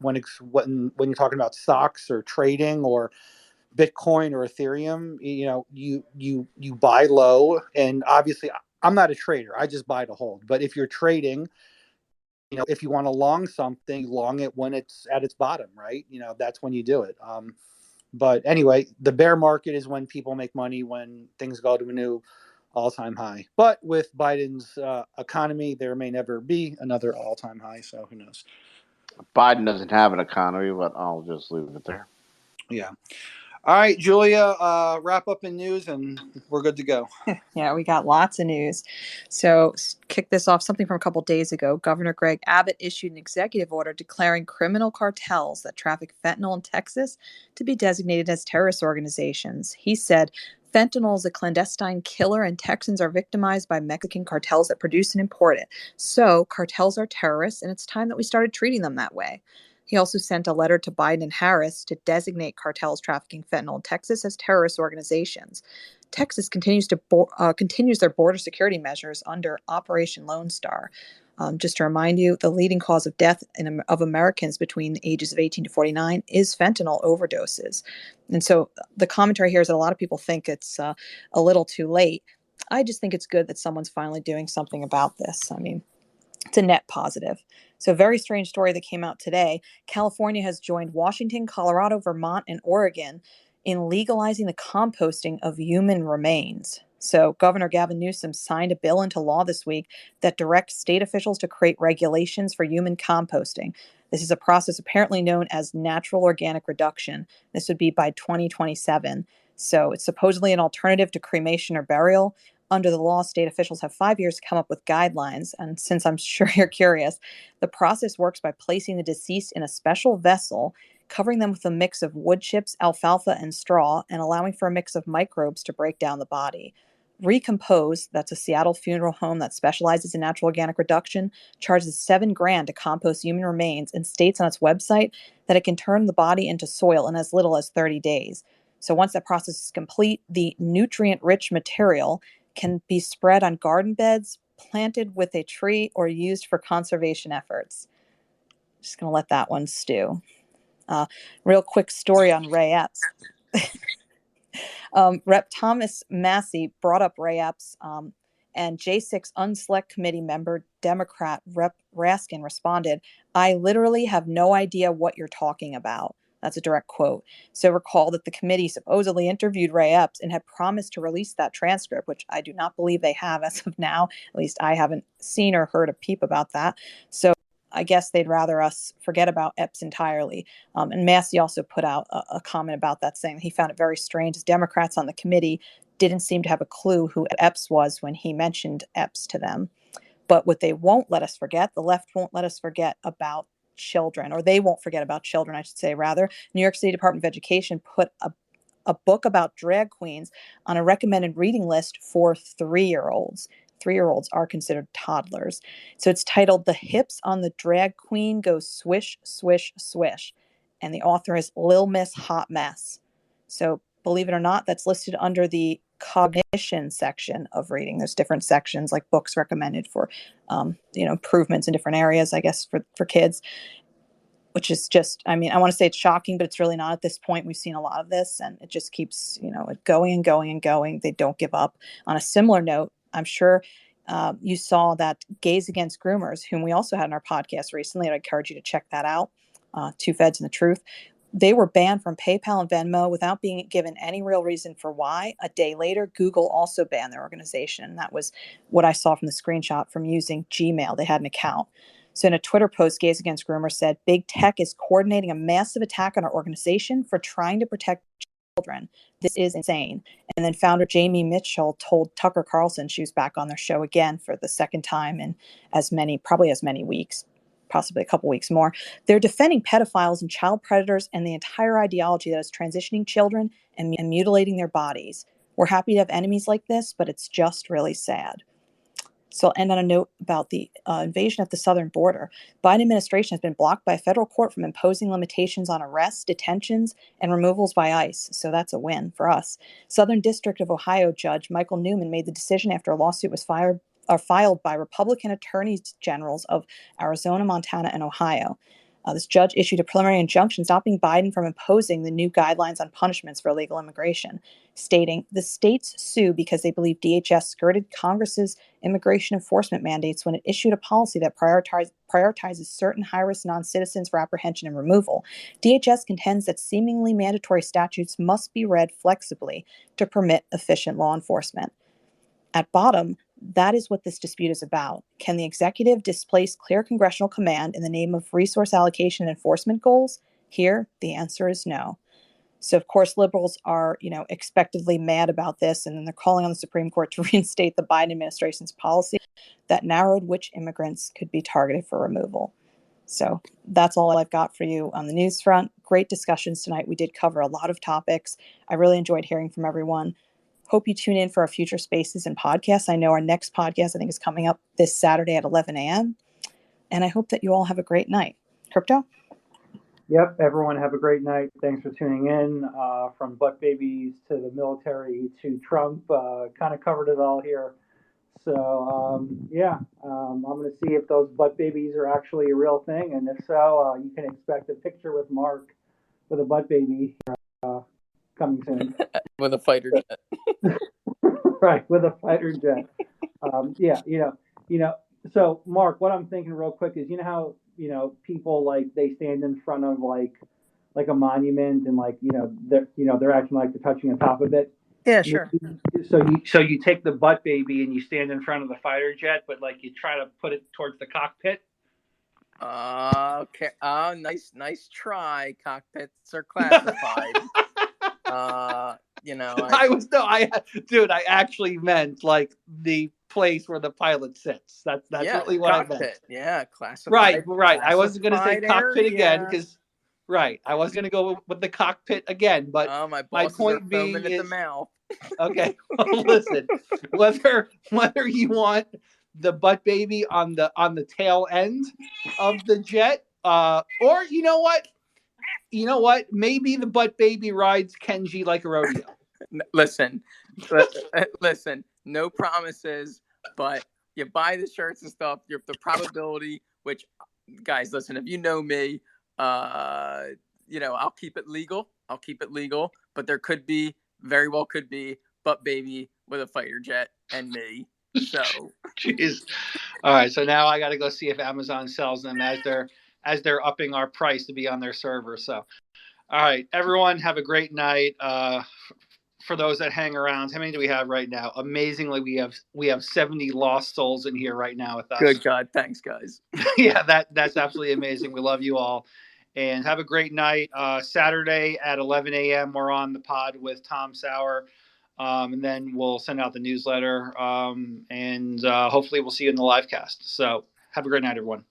When you're talking about stocks or trading or Bitcoin or Ethereum, you buy low, and obviously I'm not a trader. I just buy to hold. But if you're trading, if you want to long something, long it when it's at its bottom, right? That's when you do it. But anyway, the bear market is when people make money, when things go to a new all-time high. But with Biden's economy, there may never be another all-time high. So who knows? Biden doesn't have an economy, but I'll just leave it there. Yeah. All right, Julia, wrap up in news and we're good to go. Yeah, we got lots of news. So kick this off, something from a couple days ago. Governor Greg Abbott issued an executive order declaring criminal cartels that traffic fentanyl in Texas to be designated as terrorist organizations. He said, fentanyl is a clandestine killer and Texans are victimized by Mexican cartels that produce and import it. So cartels are terrorists, and it's time that we started treating them that way. He also sent a letter to Biden and Harris to designate cartels trafficking fentanyl in Texas as terrorist organizations. Texas continues their border security measures under Operation Lone Star. Just to remind you, the leading cause of death of Americans between the ages of 18 to 49 is fentanyl overdoses. And so the commentary here is that a lot of people think it's a little too late. I just think it's good that someone's finally doing something about this. I mean, it's a net positive. So, very strange story that came out today. California has joined Washington, Colorado, Vermont, and Oregon in legalizing the composting of human remains. So, Governor Gavin Newsom signed a bill into law this week that directs state officials to create regulations for human composting. This is a process apparently known as natural organic reduction. This would be by 2027. So, it's supposedly an alternative to cremation or burial. Under the law, state officials have 5 years to come up with guidelines. And since I'm sure you're curious, the process works by placing the deceased in a special vessel, covering them with a mix of wood chips, alfalfa, and straw, and allowing for a mix of microbes to break down the body. Recompose, that's a Seattle funeral home that specializes in natural organic reduction, charges $7,000 to compost human remains and states on its website that it can turn the body into soil in as little as 30 days. So once that process is complete, the nutrient-rich material can be spread on garden beds, planted with a tree, or used for conservation efforts. Just going to let that one stew. Real quick story on Ray Epps. Rep. Thomas Massey brought up Ray Epps, and J6 Unselect Committee member Democrat Rep. Raskin responded, "I literally have no idea what you're talking about." That's a direct quote. So recall that the committee supposedly interviewed Ray Epps and had promised to release that transcript, which I do not believe they have as of now. At least I haven't seen or heard a peep about that. So I guess they'd rather us forget about Epps entirely. And Massey also put out a comment about that, saying he found it very strange as Democrats on the committee didn't seem to have a clue who Epps was when he mentioned Epps to them. But what they won't let us forget, the left won't let us forget about children, or they won't forget about children, I should say, rather. New York City Department of Education put a book about drag queens on a recommended reading list for 3-year-olds. 3-year-olds are considered toddlers. So it's titled "The Hips on the Drag Queen Go Swish, Swish, Swish." And the author is Lil Miss Hot Mess. So believe it or not, that's listed under the cognition section of reading. There's different sections, like books recommended for improvements in different areas, I guess, for kids. which is just, I mean, I want to say it's shocking, but it's really not at this point. We've seen a lot of this, and it just keeps, going and going and going. They don't give up. On a similar note, I'm sure you saw that Gays Against Groomers, whom we also had in our podcast recently, and I encourage you to check that out, Two Feds and the Truth. They were banned from PayPal and Venmo without being given any real reason for why. A day later, Google also banned their organization. And that was what I saw from the screenshot from using Gmail. They had an account. So in a Twitter post, Gays Against Groomers said, "Big Tech is coordinating a massive attack on our organization for trying to protect children. This is insane." And then founder Jamie Mitchell told Tucker Carlson she was back on their show again for the second time in probably as many weeks, possibly a couple weeks more. They're defending pedophiles and child predators and the entire ideology that is transitioning children and mutilating their bodies. We're happy to have enemies like this, but it's just really sad. So I'll end on a note about the invasion at the southern border. Biden administration has been blocked by a federal court from imposing limitations on arrests, detentions, and removals by ICE. So that's a win for us. Southern District of Ohio Judge Michael Newman made the decision after a lawsuit was filed by Republican attorneys generals of Arizona, Montana, and Ohio. This judge issued a preliminary injunction stopping Biden from imposing the new guidelines on punishments for illegal immigration, stating the states sue because they believe DHS skirted Congress's immigration enforcement mandates when it issued a policy that prioritizes certain high-risk non-citizens for apprehension and removal. DHS contends that seemingly mandatory statutes must be read flexibly to permit efficient law enforcement. At bottom, that is what this dispute is about. Can the executive displace clear congressional command in the name of resource allocation and enforcement goals? Here, the answer is no. So, of course, liberals are, expectedly mad about this, and then they're calling on the Supreme Court to reinstate the Biden administration's policy that narrowed which immigrants could be targeted for removal. So that's all I've got for you on the news front. Great discussions tonight. We did cover a lot of topics. I really enjoyed hearing from everyone. Hope you tune in for our future spaces and podcasts. I know our next podcast, I think, is coming up this Saturday at 11 a.m. And I hope that you all have a great night. Crypto? Yep, everyone have a great night. Thanks for tuning in. From butt babies to the military to Trump, kind of covered it all here. So, I'm going to see if those butt babies are actually a real thing. And if so, you can expect a picture with Mark with a butt baby coming soon. With a fighter jet. Right, with a fighter jet. So Mark, what I'm thinking real quick is, how, people they stand in front of like a monument and they're acting like they're touching on top of it. Yeah, sure. So you take the butt baby and you stand in front of the fighter jet, but you try to put it towards the cockpit. Okay. Oh, nice try. Cockpits are classified. I actually meant the place where the pilot sits. That's really what cockpit. I meant. Yeah, classified. Right. I wasn't going to say cockpit area. again because, I was going to go with the cockpit again, but my point being at the mouth. Okay. Well, listen, whether you want the butt baby on the tail end of the jet, or you know what? Maybe the butt baby rides Kenji like a rodeo. Listen. No promises, but you buy the shirts and stuff. The probability, which, guys, listen. If you know me, I'll keep it legal. But there very well could be butt baby with a fighter jet and me. So, jeez. All right. So now I got to go see if Amazon sells them as they're upping our price to be on their server. So, all right, everyone, have a great night. For those that hang around, how many do we have right now? Amazingly, we have 70 lost souls in here right now with us. Good God, thanks, guys. Yeah, that's absolutely amazing. We love you all, and have a great night. Saturday at 11 a.m. we're on the pod with Tom Sauer, and then we'll send out the newsletter, and hopefully we'll see you in the live cast. So have a great night, everyone.